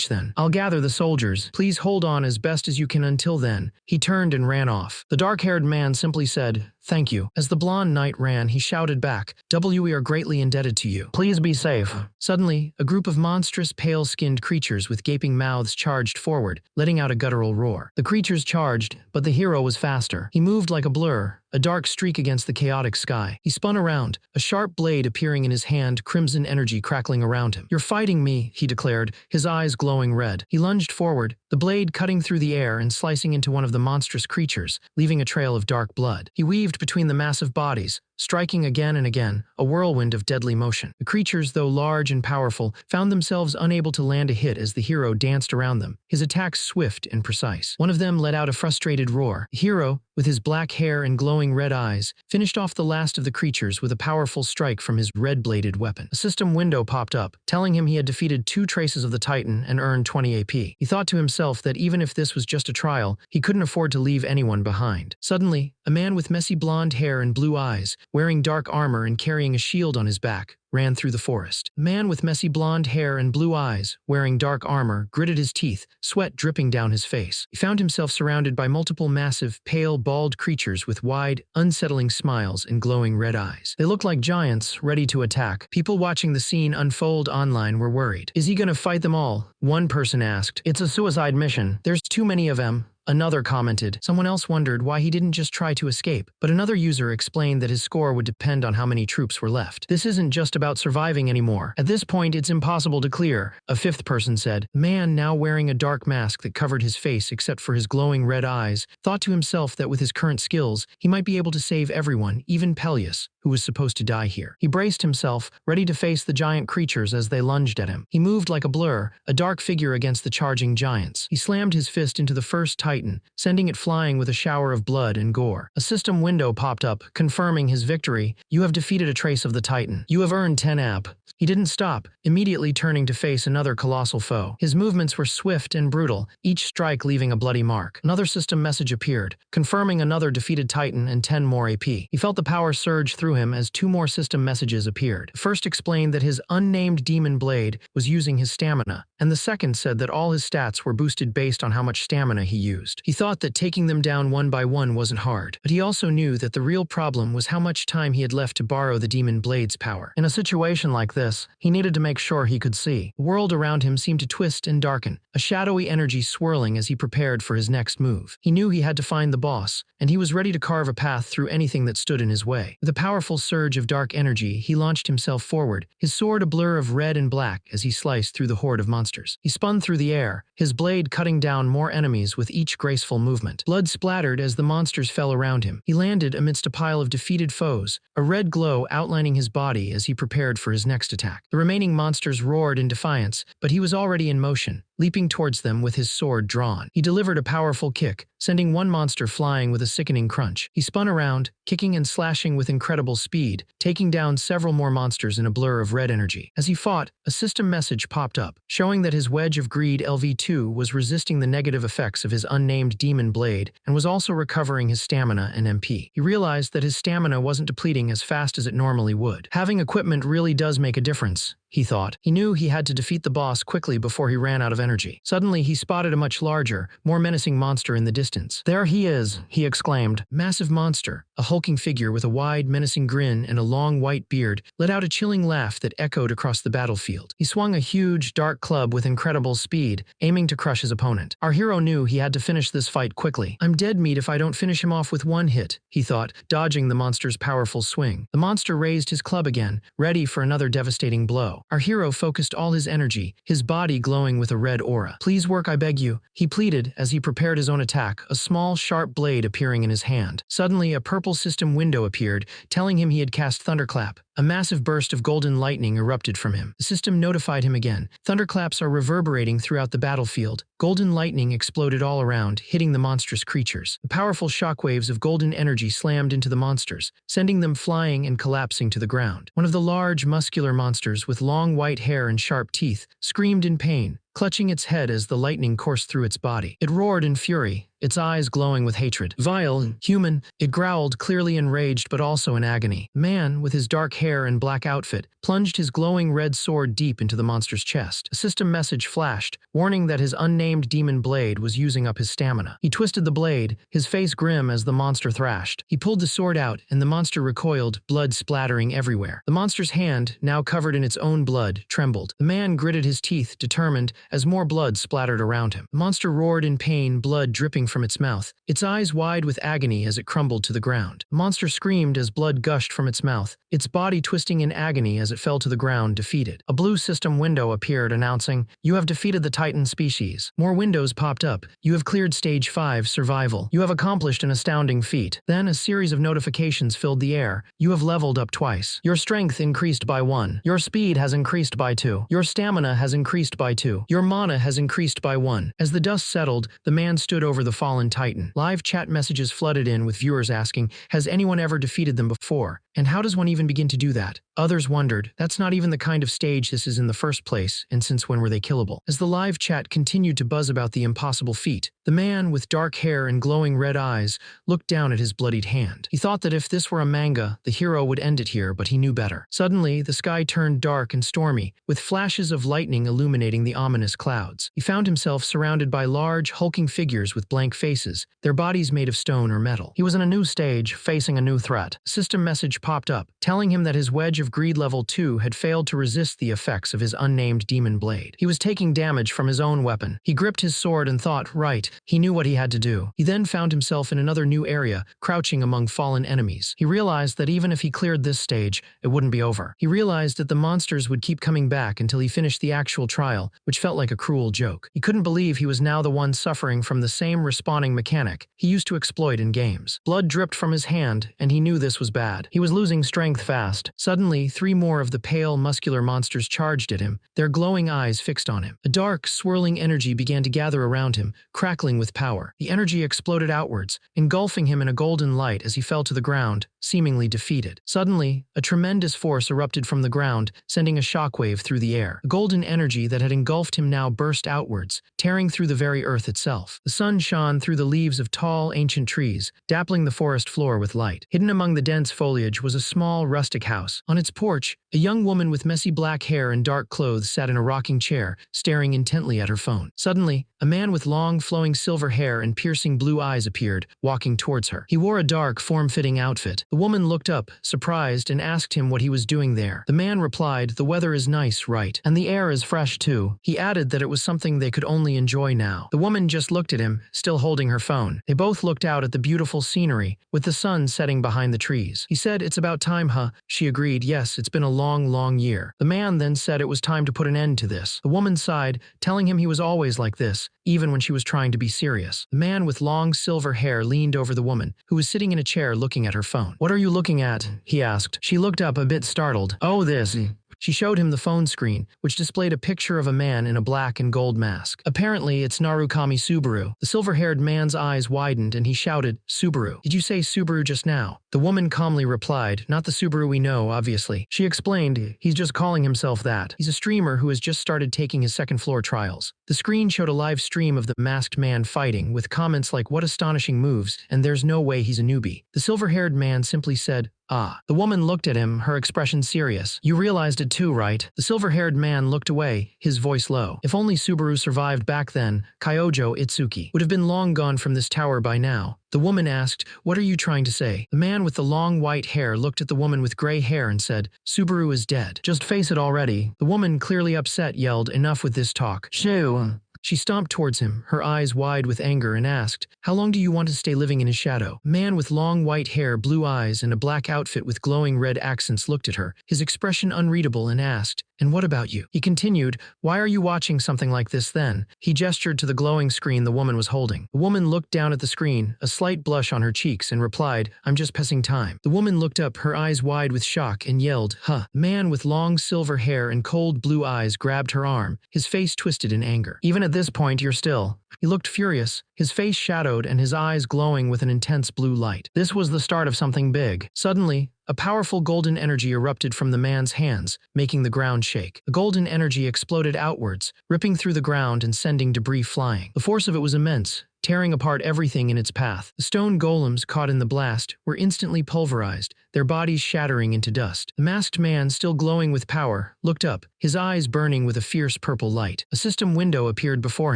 A: then. "I'll gather the soldiers. Please hold on as best as you can until then." He turned and ran off. The dark-haired man simply said, "Thank you." As the blonde knight ran, he shouted back, "We are greatly indebted to you. Please be safe." Suddenly, a group of monstrous, pale-skinned creatures with gaping mouths charged forward, letting out a guttural roar. The creatures charged, but the hero was faster. He moved like a blur, a dark streak against the chaotic sky. He spun around, a sharp blade appearing in his hand, crimson energy crackling around him. "You're fighting me," he declared, his eyes glowing red. He lunged forward, the blade cutting through the air and slicing into one of the monstrous creatures, leaving a trail of dark blood. He weaved between the massive bodies, striking again and again, a whirlwind of deadly motion. The creatures, though large and powerful, found themselves unable to land a hit as the hero danced around them, his attacks swift and precise. One of them let out a frustrated roar. The hero, with his black hair and glowing red eyes, finished off the last of the creatures with a powerful strike from his red-bladed weapon. A system window popped up, telling him he had defeated 2 traces of the Titan and earned 20 AP. He thought to himself that even if this was just a trial, he couldn't afford to leave anyone behind. Suddenly, a man with messy blonde hair and blue eyes, wearing dark armor and carrying a shield on his back, ran through the forest. The man with messy blonde hair and blue eyes, wearing dark armor, gritted his teeth, sweat dripping down his face. He found himself surrounded by multiple massive, pale, bald creatures with wide, unsettling smiles and glowing red eyes. They looked like giants, ready to attack. People watching the scene unfold online were worried. "Is he gonna fight them all?" one person asked. "It's a suicide mission. There's too many of them." Another commented. Someone else wondered why he didn't just try to escape, but another user explained that his score would depend on how many troops were left. "This isn't just about surviving anymore. At this point, it's impossible to clear," a fifth person said. The man, now wearing a dark mask that covered his face except for his glowing red eyes, thought to himself that with his current skills, he might be able to save everyone, even Peleus, who was supposed to die here. He braced himself, ready to face the giant creatures as they lunged at him. He moved like a blur, a dark figure against the charging giants. He slammed his fist into the first Titan, sending it flying with a shower of blood and gore. A system window popped up, confirming his victory. "You have defeated a trace of the Titan. You have earned 10 AP. He didn't stop, immediately turning to face another colossal foe. His movements were swift and brutal, each strike leaving a bloody mark. Another system message appeared, confirming another defeated Titan and 10 more AP. He felt the power surge through him as 2 more system messages appeared. The first explained that his unnamed demon blade was using his stamina, and the second said that all his stats were boosted based on how much stamina he used. He thought that taking them down one by one wasn't hard, but he also knew that the real problem was how much time he had left to borrow the demon blade's power. In a situation like this, he needed to make sure he could see. The world around him seemed to twist and darken, a shadowy energy swirling as he prepared for his next move. He knew he had to find the boss, and he was ready to carve a path through anything that stood in his way. With a powerful surge of dark energy, he launched himself forward, his sword a blur of red and black as he sliced through the horde of monsters. He spun through the air, his blade cutting down more enemies with each graceful movement. Blood splattered as the monsters fell around him. He landed amidst a pile of defeated foes, a red glow outlining his body as he prepared for his next attack. The remaining monsters roared in defiance, but he was already in motion, leaping towards them with his sword drawn. He delivered a powerful kick, sending one monster flying with a sickening crunch. He spun around, kicking and slashing with incredible speed, taking down several more monsters in a blur of red energy. As he fought, a system message popped up, showing that his Wedge of Greed LV2 was resisting the negative effects of his unnamed demon blade and was also recovering his stamina and MP. He realized that his stamina wasn't depleting as fast as it normally would. Having equipment really does make a difference, he thought. He knew he had to defeat the boss quickly before he ran out of energy. Suddenly, he spotted a much larger, more menacing monster in the distance. "There he is," he exclaimed. Massive monster, a hulking figure with a wide, menacing grin and a long white beard, let out a chilling laugh that echoed across the battlefield. He swung a huge, dark club with incredible speed, aiming to crush his opponent. Our hero knew he had to finish this fight quickly. "I'm dead meat if I don't finish him off with one hit," he thought, dodging the monster's powerful swing. The monster raised his club again, ready for another devastating blow. Our hero focused all his energy, his body glowing with a red aura. "Please work, I beg you," he pleaded as he prepared his own attack, a small, sharp blade appearing in his hand. Suddenly, a purple system window appeared, telling him he had cast Thunderclap. A massive burst of golden lightning erupted from him. The system notified him again. Thunderclaps are reverberating throughout the battlefield. Golden lightning exploded all around, hitting the monstrous creatures. The powerful shockwaves of golden energy slammed into the monsters, sending them flying and collapsing to the ground. One of the large, muscular monsters with long white hair and sharp teeth screamed in pain, clutching its head as the lightning coursed through its body. It roared in fury, its eyes glowing with hatred. "Vile, human," it growled, clearly enraged but also in agony. Man, with his dark hair and black outfit, plunged his glowing red sword deep into the monster's chest. A system message flashed, warning that his unnamed demon blade was using up his stamina. He twisted the blade, his face grim as the monster thrashed. He pulled the sword out, and the monster recoiled, blood splattering everywhere. The monster's hand, now covered in its own blood, trembled. The man gritted his teeth, determined, as more blood splattered around him. The monster roared in pain, blood dripping from its mouth, its eyes wide with agony as it crumbled to the ground. The monster screamed as blood gushed from its mouth, its body twisting in agony as it fell to the ground, defeated. A blue system window appeared announcing, "You have defeated the Titan species." More windows popped up. "You have cleared Stage 5, Survival. You have accomplished an astounding feat." Then a series of notifications filled the air. "You have leveled up twice. Your strength increased by 1. Your speed has increased by 2. Your stamina has increased by 2. Your mana has increased by 1. As the dust settled, the man stood over the fallen Titan. Live chat messages flooded in with viewers asking, "Has anyone ever defeated them before? And how does one even begin to do that?" Others wondered, "That's not even the kind of stage this is in the first place, and since when were they killable?" As the live chat continued to buzz about the impossible feat, the man with dark hair and glowing red eyes looked down at his bloodied hand. He thought that if this were a manga, the hero would end it here, but he knew better. Suddenly, the sky turned dark and stormy, with flashes of lightning illuminating the ominous clouds. He found himself surrounded by large, hulking figures with blank faces, their bodies made of stone or metal. He was in a new stage, facing a new threat. A system message popped up, telling him that his wedge of greed level 2 had failed to resist the effects of his unnamed demon blade. He was taking damage from his own weapon. He gripped his sword and thought, right, he knew what he had to do. He then found himself in another new area, crouching among fallen enemies. He realized that even if he cleared this stage, it wouldn't be over. He realized that the monsters would keep coming back until he finished the actual trial, which felt like a cruel joke. He couldn't believe he was now the one suffering from the same respawning mechanic he used to exploit in games. Blood dripped from his hand, and he knew this was bad. He was losing strength fast. Suddenly, 3 more of the pale, muscular monsters charged at him, their glowing eyes fixed on him. A dark, swirling energy began to gather around him, crackling with power. The energy exploded outwards, engulfing him in a golden light as he fell to the ground, seemingly defeated. Suddenly, a tremendous force erupted from the ground, sending a shockwave through the air. The golden energy that had engulfed him now burst outwards, tearing through the very earth itself. The sun shone through the leaves of tall, ancient trees, dappling the forest floor with light. Hidden among the dense foliage was a small, rustic house. On its porch, a young woman with messy black hair and dark clothes sat in a rocking chair, staring intently at her phone. Suddenly, a man with long, flowing silver hair and piercing blue eyes appeared, walking towards her. He wore a dark, form-fitting outfit. The woman looked up, surprised, and asked him what he was doing there. The man replied, "The weather is nice, right? And the air is fresh too." He added that it was something they could only enjoy now. The woman just looked at him, still holding her phone. They both looked out at the beautiful scenery, with the sun setting behind the trees. He said, "It's about time, huh?" She agreed, "Yes, it's been a long, long year." The man then said it was time to put an end to this. The woman sighed, telling him he was always like this, even when she was trying to be serious. The man with long silver hair leaned over the woman, who was sitting in a chair looking at her phone. "What are you looking at?" he asked. She looked up a bit startled. "Oh, this." She showed him the phone screen, which displayed a picture of a man in a black and gold mask. Apparently, it's Narukami Subaru. The silver-haired man's eyes widened and he shouted, "Subaru. Did you say Subaru just now?" The woman calmly replied, "Not the Subaru we know, obviously." She explained, "He's just calling himself that. He's a streamer who has just started taking his second-floor trials." The screen showed a live stream of the masked man fighting, with comments like, "What astonishing moves, and there's no way he's a newbie." The silver-haired man simply said, Ah. The woman looked at him, her expression serious. You realized it too, right? The silver-haired man looked away, his voice low. If only Subaru survived back then, Kyojo Itsuki would have been long gone from this tower by now. The woman asked, what are you trying to say? The man with the long white hair looked at the woman with gray hair and said, Subaru is dead. Just face it already. The woman, clearly upset, yelled, enough with this talk. Shoo. She stomped towards him, her eyes wide with anger, and asked, how long do you want to stay living in his shadow? A man with long white hair, blue eyes, and a black outfit with glowing red accents looked at her, his expression unreadable, and asked, and what about you? He continued, why are you watching something like this then? He gestured to the glowing screen the woman was holding. The woman looked down at the screen, a slight blush on her cheeks, and replied, I'm just passing time. The woman looked up, her eyes wide with shock, and yelled, huh. A man with long silver hair and cold blue eyes grabbed her arm, his face twisted in anger. Even at this point, you're still. He looked furious, his face shadowed and his eyes glowing with an intense blue light. This was the start of something big. Suddenly, a powerful golden energy erupted from the man's hands, making the ground shake. The golden energy exploded outwards, ripping through the ground and sending debris flying. The force of it was immense, tearing apart everything in its path. The stone golems, caught in the blast, were instantly pulverized, their bodies shattering into dust. The masked man, still glowing with power, looked up, his eyes burning with a fierce purple light. A system window appeared before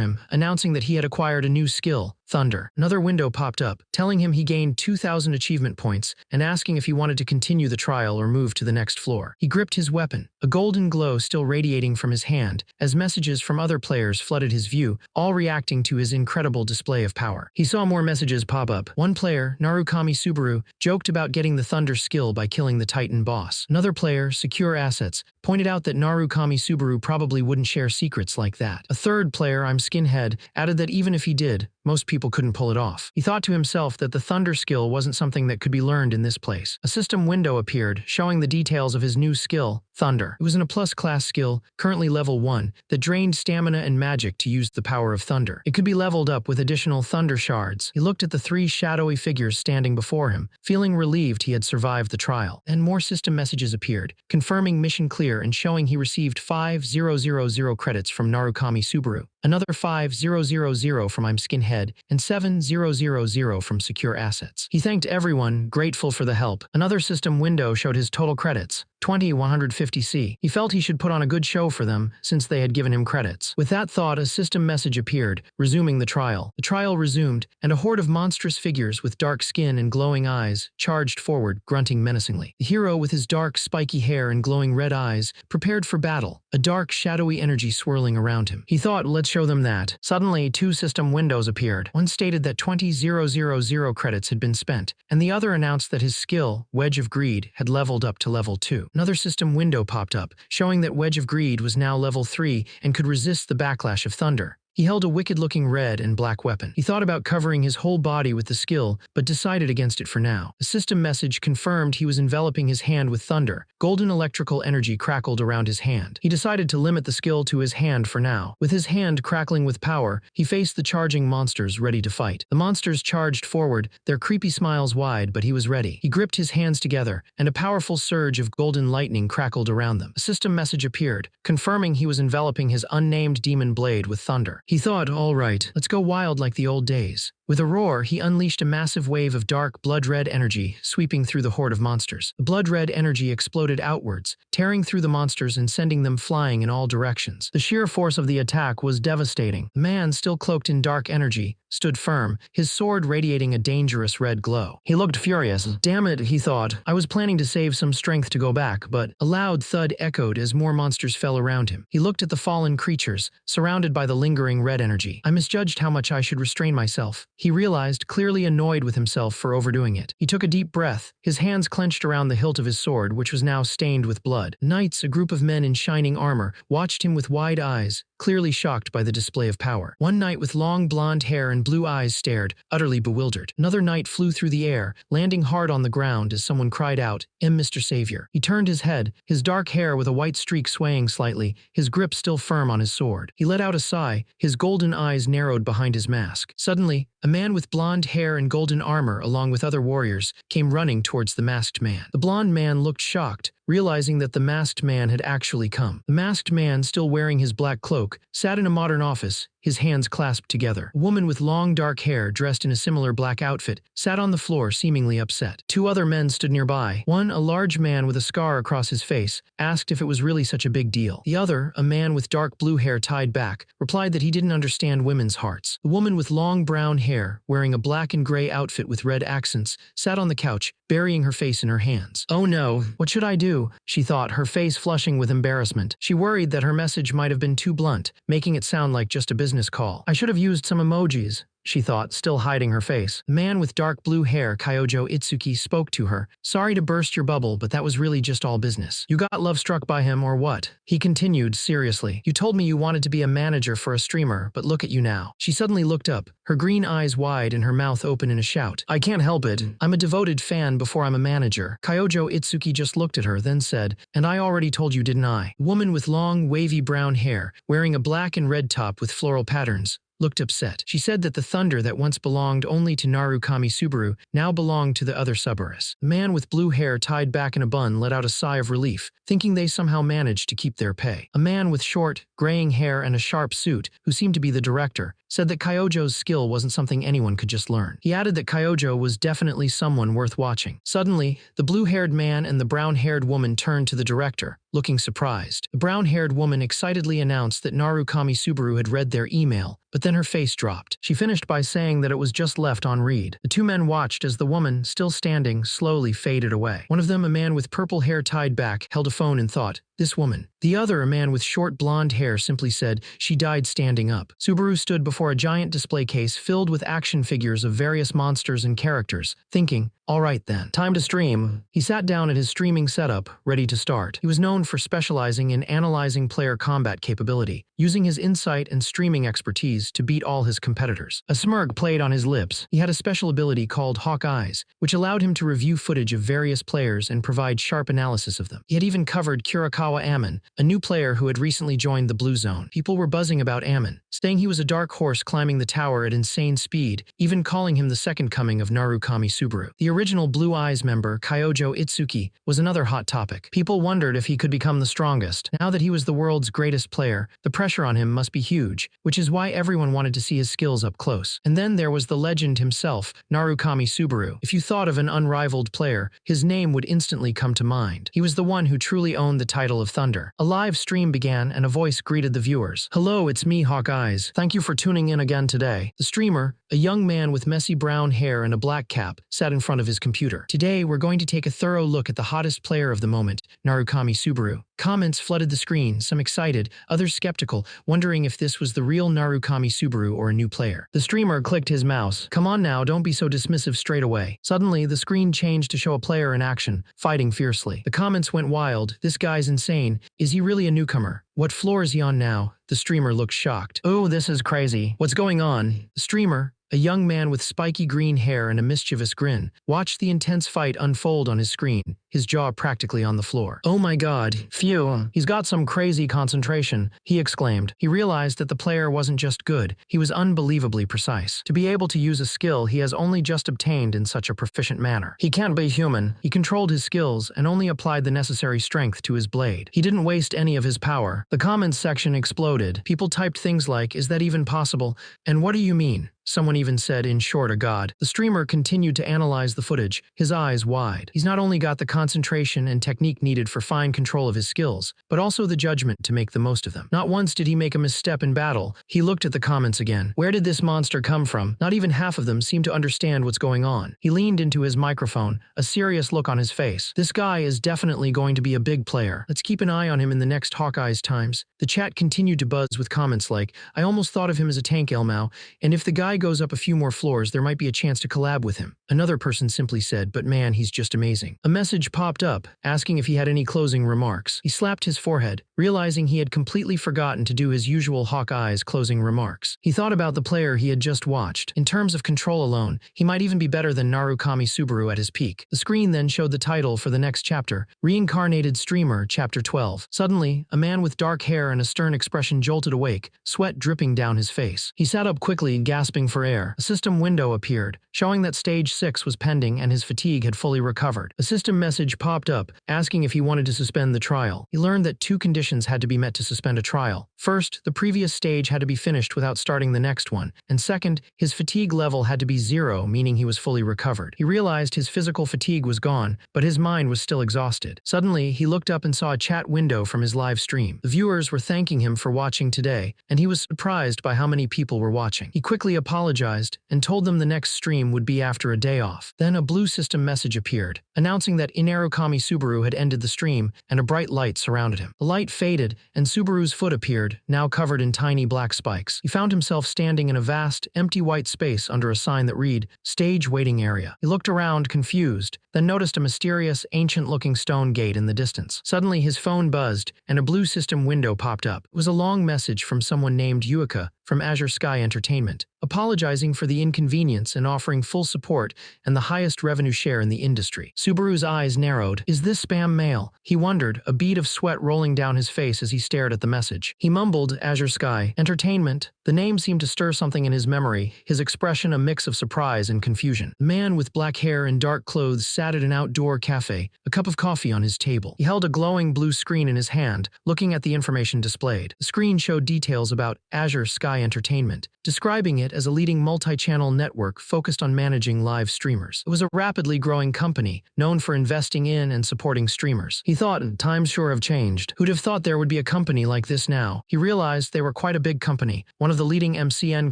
A: him, announcing that he had acquired a new skill, Thunder. Another window popped up, telling him he gained 2,000 achievement points and asking if he wanted to continue the trial or move to the next floor. He gripped his weapon, a golden glow still radiating from his hand, as messages from other players flooded his view, all reacting to his incredible display of power. He saw more messages pop up. One player, Narukami Subaru, joked about getting the Thunder skill by killing the Titan boss. Another player, Secure Assets, pointed out that Narukami Subaru probably wouldn't share secrets like that. A third player, I'm Skinhead, added that even if he did, most people couldn't pull it off. He thought to himself that the Thunder skill wasn't something that could be learned in this place. A system window appeared, showing the details of his new skill, Thunder. It was an A+ class skill, currently level 1, that drained stamina and magic to use the power of thunder. It could be leveled up with additional thunder shards. He looked at the 3 shadowy figures standing before him, feeling relieved he had survived the trial. And more system messages appeared, confirming mission clear and showing he received 5,000 credits from Narukami Subaru, another 5,000 from I'm Skinhead, and 7,000 from Secure Assets. He thanked everyone, grateful for the help. Another system window showed his total credits, 20,150C. He felt he should put on a good show for them, since they had given him credits. With that thought, a system message appeared, resuming the trial. The trial resumed, and a horde of monstrous figures with dark skin and glowing eyes charged forward, grunting menacingly. The hero, with his dark, spiky hair and glowing red eyes, prepared for battle, a dark, shadowy energy swirling around him. He thought, let's show them that. Suddenly, 2 system windows appeared. One stated that 20,000 credits had been spent, and the other announced that his skill, Wedge of Greed, had leveled up to level 2. Another system window popped up, showing that Wedge of Greed was now level 3 and could resist the backlash of thunder. He held a wicked-looking red and black weapon. He thought about covering his whole body with the skill, but decided against it for now. The system message confirmed he was enveloping his hand with thunder. Golden electrical energy crackled around his hand. He decided to limit the skill to his hand for now. With his hand crackling with power, he faced the charging monsters ready to fight. The monsters charged forward, their creepy smiles wide, but he was ready. He gripped his hands together, and a powerful surge of golden lightning crackled around them. A system message appeared, confirming he was enveloping his unnamed demon blade with thunder. He thought, all right, let's go wild like the old days. With a roar, he unleashed a massive wave of dark, blood-red energy, sweeping through the horde of monsters. The blood-red energy exploded outwards, tearing through the monsters and sending them flying in all directions. The sheer force of the attack was devastating. The man, still cloaked in dark energy, stood firm, his sword radiating a dangerous red glow. He looked furious. Damn it, he thought. I was planning to save some strength to go back, but a loud thud echoed as more monsters fell around him. He looked at the fallen creatures, surrounded by the lingering red energy. I misjudged how much I should restrain myself. He realized, clearly annoyed with himself for overdoing it. He took a deep breath, his hands clenched around the hilt of his sword, which was now stained with blood. Knights, a group of men in shining armor, watched him with wide eyes, clearly shocked by the display of power. One knight with long blonde hair and blue eyes stared, utterly bewildered. Another knight flew through the air, landing hard on the ground as someone cried out, Mr. Savior. He turned his head, his dark hair with a white streak swaying slightly, his grip still firm on his sword. He let out a sigh, his golden eyes narrowed behind his mask. Suddenly, a man with blonde hair and golden armor, along with other warriors, came running towards the masked man. The blonde man looked shocked, realizing that the masked man had actually come. The masked man, still wearing his black cloak, sat in a modern office, his hands clasped together. A woman with long dark hair, dressed in a similar black outfit, sat on the floor seemingly upset. Two other men stood nearby. One, a large man with a scar across his face, asked if it was really such a big deal. The other, a man with dark blue hair tied back, replied that he didn't understand women's hearts. The woman with long brown hair, wearing a black and gray outfit with red accents, sat on the couch, burying her face in her hands. "Oh no, what should I do?" she thought, her face flushing with embarrassment. She worried that her message might have been too blunt, making it sound like just a business call. "I should have used some emojis," she thought, still hiding her face. The man with dark blue hair, Kyojo Itsuki, spoke to her. "Sorry to burst your bubble, but that was really just all business. You got love struck by him or what?" He continued seriously. "You told me you wanted to be a manager for a streamer, but look at you now." She suddenly looked up, her green eyes wide and her mouth open in a shout. "I can't help it. I'm a devoted fan before I'm a manager." Kyojo Itsuki just looked at her, then said, "And I already told you, didn't I?" The woman with long, wavy brown hair, wearing a black and red top with floral patterns, looked upset. She said that the thunder that once belonged only to Narukami Subaru now belonged to the other Subarus. The man with blue hair tied back in a bun let out a sigh of relief, thinking they somehow managed to keep their pay. A man with short, graying hair and a sharp suit, who seemed to be the director, said that Kyojo's skill wasn't something anyone could just learn. He added that Kyojo was definitely someone worth watching. Suddenly, the blue-haired man and the brown-haired woman turned to the director, looking surprised. The brown-haired woman excitedly announced that Narukami Subaru had read their email, but then her face dropped. She finished by saying that it was just left on read. The two men watched as the woman, still standing, slowly faded away. One of them, a man with purple hair tied back, held a phone and thought, "This woman." The other, a man with short blonde hair, simply said, "She died standing up." Subaru stood before a giant display case filled with action figures of various monsters and characters, thinking, "All right then, time to stream." He sat down at his streaming setup, ready to start. He was known for specializing in analyzing player combat capability, using his insight and streaming expertise to beat all his competitors. A smirk played on his lips. He had a special ability called Hawk Eyes, which allowed him to review footage of various players and provide sharp analysis of them. He had even covered Kurakawa Ammon, a new player who had recently joined the Blue Zone. People were buzzing about Ammon, saying he was a dark horse climbing the tower at insane speed, even calling him the second coming of Narukami Subaru. The original Blue Eyes member, Kyojo Itsuki, was another hot topic. People wondered if he could become the strongest. Now that he was the world's greatest player, the pressure on him must be huge, which is why everyone wanted to see his skills up close. And then there was the legend himself, Narukami Subaru. If you thought of an unrivaled player, his name would instantly come to mind. He was the one who truly owned the title of Thunder. A live stream began and a voice greeted the viewers. "Hello, it's me, Hawk Eyes. Thank you for tuning in again today." The streamer, a young man with messy brown hair and a black cap, sat in front of his computer. "Today, we're going to take a thorough look at the hottest player of the moment, Narukami Subaru." Comments flooded the screen, some excited, others skeptical, wondering if this was the real Narukami Subaru or a new player. The streamer clicked his mouse. "Come on now, don't be so dismissive straight away." Suddenly, the screen changed to show a player in action, fighting fiercely. The comments went wild. "This guy's insane. Is he really a newcomer? What floor is he on now?" The streamer looked shocked. "Oh, this is crazy. What's going on?" The streamer, a young man with spiky green hair and a mischievous grin, watched the intense fight unfold on his screen, his jaw practically on the floor. "Oh my god, phew, he's got some crazy concentration," he exclaimed. He realized that the player wasn't just good, he was unbelievably precise. To be able to use a skill he has only just obtained in such a proficient manner. He can't be human. He controlled his skills and only applied the necessary strength to his blade. He didn't waste any of his power. The comments section exploded. People typed things like, "Is that even possible?" and "What do you mean?" Someone even said, "In short, a god." The streamer continued to analyze the footage, his eyes wide. He's not only got the concentration and technique needed for fine control of his skills, but also the judgment to make the most of them. Not once did he make a misstep in battle. He looked at the comments again. Where did this monster come from? Not even half of them seemed to understand what's going on. He leaned into his microphone, a serious look on his face. "This guy is definitely going to be a big player. Let's keep an eye on him in the next Hawkeye's times." The chat continued to buzz with comments like, "I almost thought of him as a tank Elmao, and if the guy goes up a few more floors, there might be a chance to collab with him." Another person simply said, "But man, he's just amazing." A message popped up, asking if he had any closing remarks. He slapped his forehead, realizing he had completely forgotten to do his usual Hawkeye's closing remarks. He thought about the player he had just watched. In terms of control alone, he might even be better than Narukami Subaru at his peak. The screen then showed the title for the next chapter, Reincarnated Streamer, Chapter 12. Suddenly, a man with dark hair and a stern expression jolted awake, sweat dripping down his face. He sat up quickly, gasping for air. A system window appeared, showing that Stage 6 was pending and his fatigue had fully recovered. A system message popped up, asking if he wanted to suspend the trial. He learned that two conditions had to be met to suspend a trial. First, the previous stage had to be finished without starting the next one, and second, his fatigue level had to be 0, meaning he was fully recovered. He realized his physical fatigue was gone, but his mind was still exhausted. Suddenly, he looked up and saw a chat window from his live stream. The viewers were thanking him for watching today, and he was surprised by how many people were watching. He quickly apologized and told them the next stream would be after a day off. Then a blue system message appeared, announcing that Inarukami Subaru had ended the stream, and a bright light surrounded him. The light faded, and Subaru's foot appeared, now covered in tiny black spikes. He found himself standing in a vast, empty white space under a sign that read, "Stage Waiting Area." He looked around, confused, then noticed a mysterious, ancient-looking stone gate in the distance. Suddenly, his phone buzzed, and a blue system window popped up. It was a long message from someone named Yuika from Azure Sky Entertainment, apologizing for the inconvenience and offering full support and the highest revenue share in the industry. Subaru's eyes narrowed. Is this spam mail? He wondered, a bead of sweat rolling down his face as he stared at the message. He mumbled, Azure Sky Entertainment. The name seemed to stir something in his memory, his expression a mix of surprise and confusion. The man with black hair and dark clothes sat at an outdoor cafe, a cup of coffee on his table. He held a glowing blue screen in his hand, looking at the information displayed. The screen showed details about Azure Sky Entertainment, describing it as a leading multi-channel network focused on managing live streamers. It was a rapidly growing company, known for investing in and supporting streamers. He thought, times sure have changed. Who'd have thought there would be a company like this now? He realized they were quite a big company, one of the leading MCN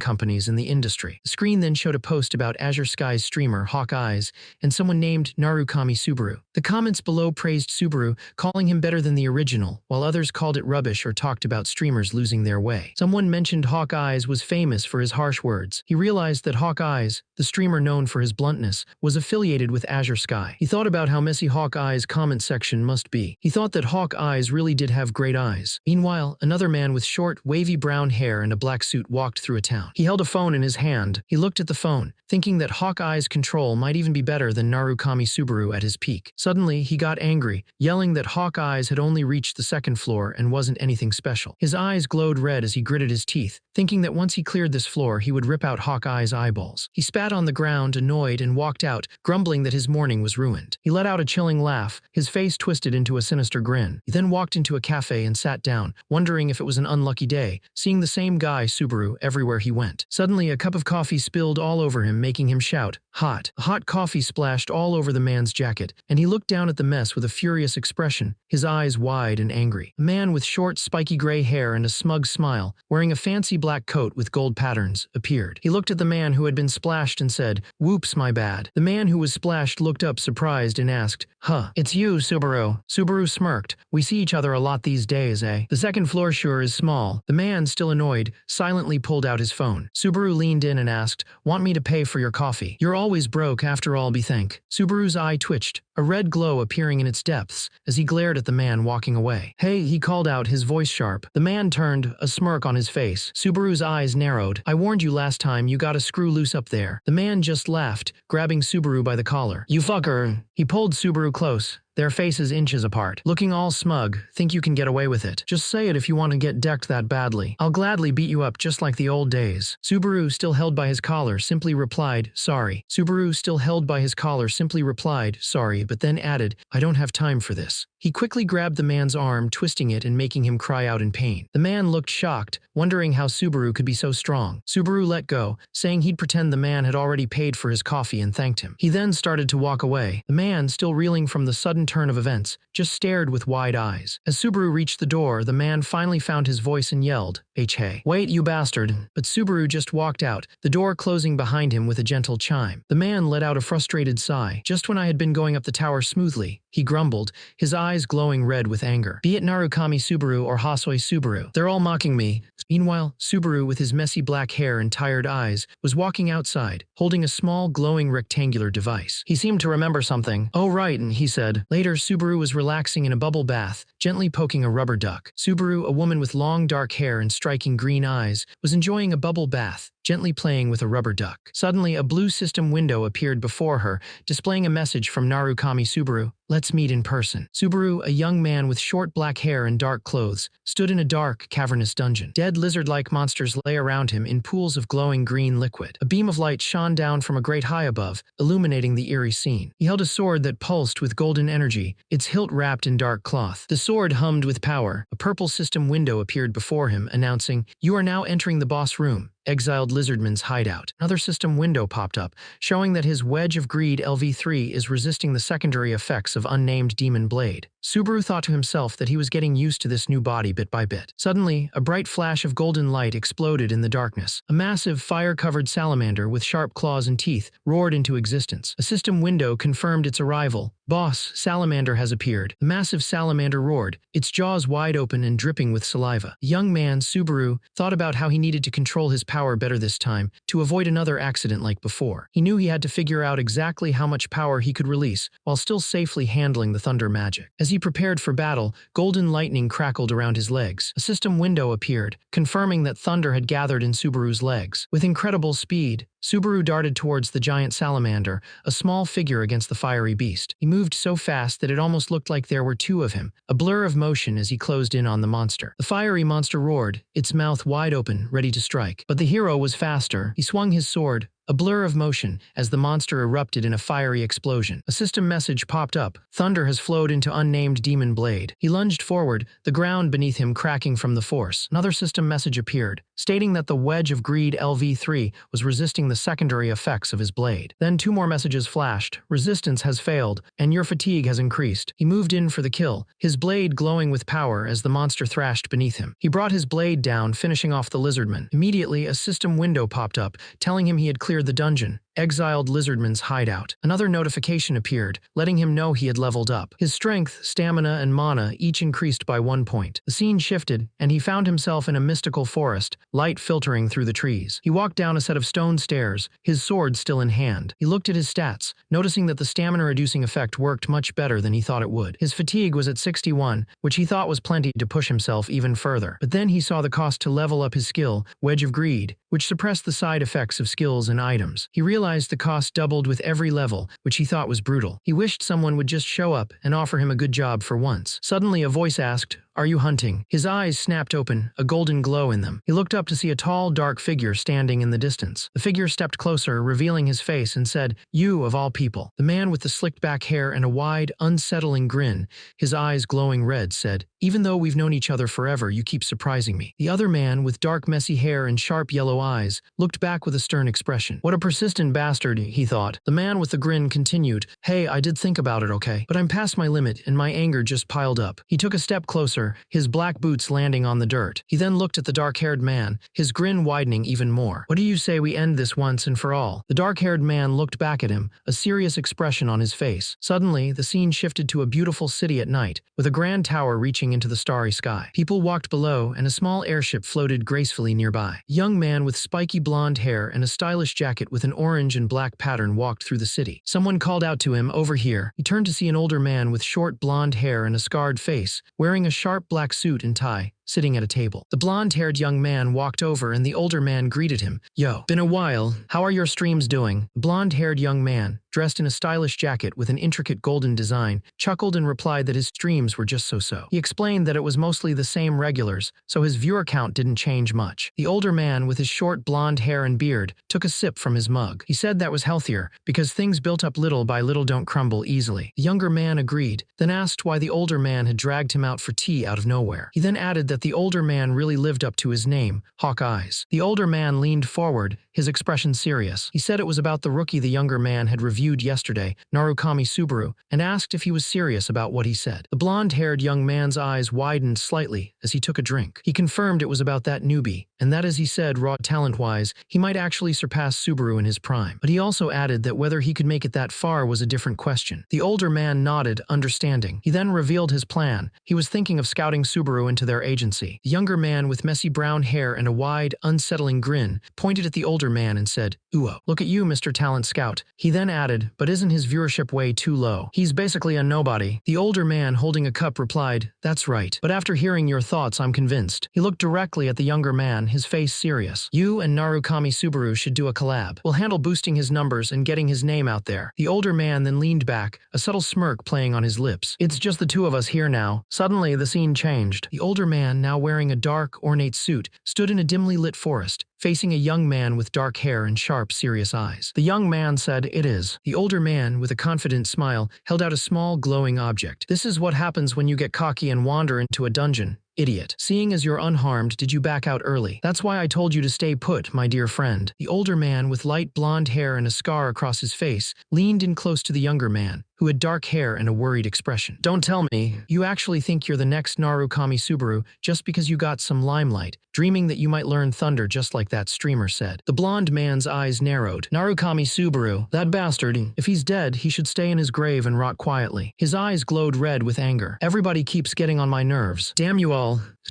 A: companies in the industry. The screen then showed a post about Azure Sky's streamer, Hawkeyes, and someone named Narukami Subaru. The comments below praised Subaru, calling him better than the original, while others called it rubbish or talked about streamers losing their way. Someone mentioned Hawkeyes was famous for his harsh words. He realized that Hawkeyes, the streamer known for his bluntness, was affiliated with Azure Sky. He thought about how messy Hawkeye's comment section must be. He thought that Hawkeyes really did have great eyes. Meanwhile, another man with short, wavy brown hair and a black suit walked through a town. He held a phone in his hand. He looked at the phone, thinking that Hawkeye's control might even be better than Narukami Subaru at his peak. Suddenly, he got angry, yelling that Hawkeyes had only reached the second floor and wasn't anything special. His eyes glowed red as he gritted his teeth, thinking that once he cleared this floor, he would rip out Hawkeye's eyeballs. He spat on the ground, annoyed, and walked out, grumbling that his morning was ruined. He let out a chilling laugh, his face twisted into a sinister grin. He then walked into a cafe and sat down, wondering if it was an unlucky day, seeing the same guy, Subaru, everywhere he went. Suddenly, a cup of coffee spilled all over him, making him shout, "Hot!" Hot coffee splashed all over the man's jacket, and he looked down at the mess with a furious expression, his eyes wide and angry. A man with short, spiky gray hair and a smug smile, wearing a fancy black coat with gold patterns, appeared. He looked at the man who had been splashed and said, "Whoops, my bad." The man who was splashed looked up surprised and asked, "Huh, it's you, Subaru." Subaru smirked. "We see each other a lot these days, eh?" The second floor sure is small. The man, still annoyed, silently pulled out his phone. Subaru leaned in and asked, "Want me to pay for your coffee? You're always broke after all, bethink." Subaru's eye twitched, a red glow appearing in its depths, as he glared at the man walking away. "Hey," he called out, his voice sharp. The man turned, a smirk on his face. Subaru's eyes narrowed. "I warned you last time, you gotta screw loose up there." The man just laughed, grabbing Subaru by the collar. "You fucker." He pulled Subaru close, their faces inches apart. Looking all smug, "Think you can get away with it? Just say it if you want to get decked that badly. I'll gladly beat you up just like the old days." Subaru, still held by his collar, simply replied, "Sorry." Subaru, still held by his collar, simply replied, "Sorry," but then added, "I don't have time for this." He quickly grabbed the man's arm, twisting it and making him cry out in pain. The man looked shocked, wondering how Subaru could be so strong. Subaru let go, saying he'd pretend the man had already paid for his coffee and thanked him. He then started to walk away. The man, still reeling from the sudden turn of events, just stared with wide eyes. As Subaru reached the door, the man finally found his voice and yelled, "Hey, wait, you bastard." But Subaru just walked out, the door closing behind him with a gentle chime. The man let out a frustrated sigh. "Just when I had been going up the tower smoothly," he grumbled, his eyes glowing red with anger. "Be it Narukami Subaru or Hasoi Subaru, they're all mocking me." Meanwhile, Subaru, with his messy black hair and tired eyes, was walking outside, holding a small, glowing rectangular device. He seemed to remember something. "Oh right," he said. Later, Subaru was relaxing in a bubble bath, gently poking a rubber duck. Subaru, a woman with long dark hair and striking green eyes, was enjoying a bubble bath, gently playing with a rubber duck. Suddenly, a blue system window appeared before her, displaying a message from Narukami Subaru. Let's meet in person. Subaru, a young man with short black hair and dark clothes, stood in a dark, cavernous dungeon. Dead lizard-like monsters lay around him in pools of glowing green liquid. A beam of light shone down from a great height above, illuminating the eerie scene. He held a sword that pulsed with golden energy, its hilt wrapped in dark cloth. The sword hummed with power. A purple system window appeared before him, announcing, "You are now entering the boss room. Exiled Lizardman's hideout." Another system window popped up, showing that his Wedge of Greed LV3 is resisting the secondary effects of unnamed demon blade. Subaru thought to himself that he was getting used to this new body bit by bit. Suddenly, a bright flash of golden light exploded in the darkness. A massive, fire-covered salamander with sharp claws and teeth roared into existence. A system window confirmed its arrival. "Boss, salamander has appeared." The massive salamander roared, its jaws wide open and dripping with saliva. The young man, Subaru, thought about how he needed to control his power better this time, to avoid another accident like before. He knew he had to figure out exactly how much power he could release, while still safely handling the thunder magic. As he prepared for battle, golden lightning crackled around his legs. A system window appeared, confirming that thunder had gathered in Subaru's legs. With incredible speed, Subaru darted towards the giant salamander, a small figure against the fiery beast. He moved so fast that it almost looked like there were two of him, a blur of motion as he closed in on the monster. The fiery monster roared, its mouth wide open, ready to strike. But the hero was faster. He swung his sword, a blur of motion, as the monster erupted in a fiery explosion. A system message popped up. Thunder has flowed into unnamed demon blade. He lunged forward, the ground beneath him cracking from the force. Another system message appeared, stating that the Wedge of Greed LV3 was resisting the secondary effects of his blade. Then two more messages flashed. Resistance has failed, and your fatigue has increased. He moved in for the kill, his blade glowing with power as the monster thrashed beneath him. He brought his blade down, finishing off the lizardman. Immediately, a system window popped up, telling him he had cleared the dungeon. Exiled Lizardman's hideout. Another notification appeared, letting him know he had leveled up. His strength, stamina, and mana each increased by 1 point. The scene shifted, and he found himself in a mystical forest, light filtering through the trees. He walked down a set of stone stairs, his sword still in hand. He looked at his stats, noticing that the stamina-reducing effect worked much better than he thought it would. His fatigue was at 61, which he thought was plenty to push himself even further. But then he saw the cost to level up his skill, Wedge of Greed, which suppressed the side effects of skills and items. He realized the cost doubled with every level, which he thought was brutal. He wished someone would just show up and offer him a good job for once. Suddenly, a voice asked, "Are you hunting?" His eyes snapped open, a golden glow in them. He looked up to see a tall, dark figure standing in the distance. The figure stepped closer, revealing his face, and said, "You, of all people." The man with the slicked back hair and a wide, unsettling grin, his eyes glowing red, said, "Even though we've known each other forever, you keep surprising me." The other man, with dark, messy hair and sharp yellow eyes, looked back with a stern expression. What a persistent bastard, he thought. The man with the grin continued, "Hey, I did think about it, okay? But I'm past my limit, and my anger just piled up." He took a step closer, his black boots landing on the dirt. He then looked at the dark-haired man, his grin widening even more. "What do you say we end this once and for all?" The dark-haired man looked back at him, a serious expression on his face. Suddenly, the scene shifted to a beautiful city at night, with a grand tower reaching into the starry sky. People walked below, and a small airship floated gracefully nearby. A young man with spiky blonde hair and a stylish jacket with an orange and black pattern walked through the city. Someone called out to him, "Over here." He turned to see an older man with short blonde hair and a scarred face, wearing a sharp black suit and tie, sitting at a table. The blonde-haired young man walked over and the older man greeted him. "Yo, been a while. How are your streams doing?" The blonde-haired young man, dressed in a stylish jacket with an intricate golden design, chuckled and replied that his streams were just so-so. He explained that it was mostly the same regulars, so his viewer count didn't change much. The older man, with his short blonde hair and beard, took a sip from his mug. He said that was healthier, because things built up little by little don't crumble easily. The younger man agreed, then asked why the older man had dragged him out for tea out of nowhere. He then added that the older man really lived up to his name, Hawk Eyes. The older man leaned forward, his expression serious. He said it was about the rookie the younger man had reviewed yesterday, Narukami Subaru, and asked if he was serious about what he said. The blonde-haired young man's eyes widened slightly as he took a drink. He confirmed it was about that newbie, and that, as he said, raw talent-wise, he might actually surpass Subaru in his prime. But he also added that whether he could make it that far was a different question. The older man nodded, understanding. He then revealed his plan. He was thinking of scouting Subaru into their agency. The younger man with messy brown hair and a wide, unsettling grin pointed at the older older man and said, "Uo, look at you, Mr. Talent Scout." He then added, "But isn't his viewership way too low? He's basically a nobody." The older man holding a cup replied, "That's right. But after hearing your thoughts, I'm convinced." He looked directly at the younger man, his face serious. "You and Narukami Subaru should do a collab. We'll handle boosting his numbers and getting his name out there." The older man then leaned back, a subtle smirk playing on his lips. "It's just the two of us here now." Suddenly, the scene changed. The older man, now wearing a dark, ornate suit, stood in a dimly lit forest, facing a young man with dark hair and sharp, serious eyes. The young man said, "It is." The older man, with a confident smile, held out a small, glowing object. "This is what happens when you get cocky and wander into a dungeon. Idiot. Seeing as you're unharmed, did you back out early? That's why I told you to stay put, my dear friend." The older man, with light blonde hair and a scar across his face, leaned in close to the younger man, who had dark hair and a worried expression. "Don't tell me you actually think you're the next Narukami Subaru just because you got some limelight, dreaming that you might learn thunder just like that streamer said." The blonde man's eyes narrowed. "Narukami Subaru, that bastard. If he's dead, he should stay in his grave and rot quietly." His eyes glowed red with anger. "Everybody keeps getting on my nerves. Damn you all."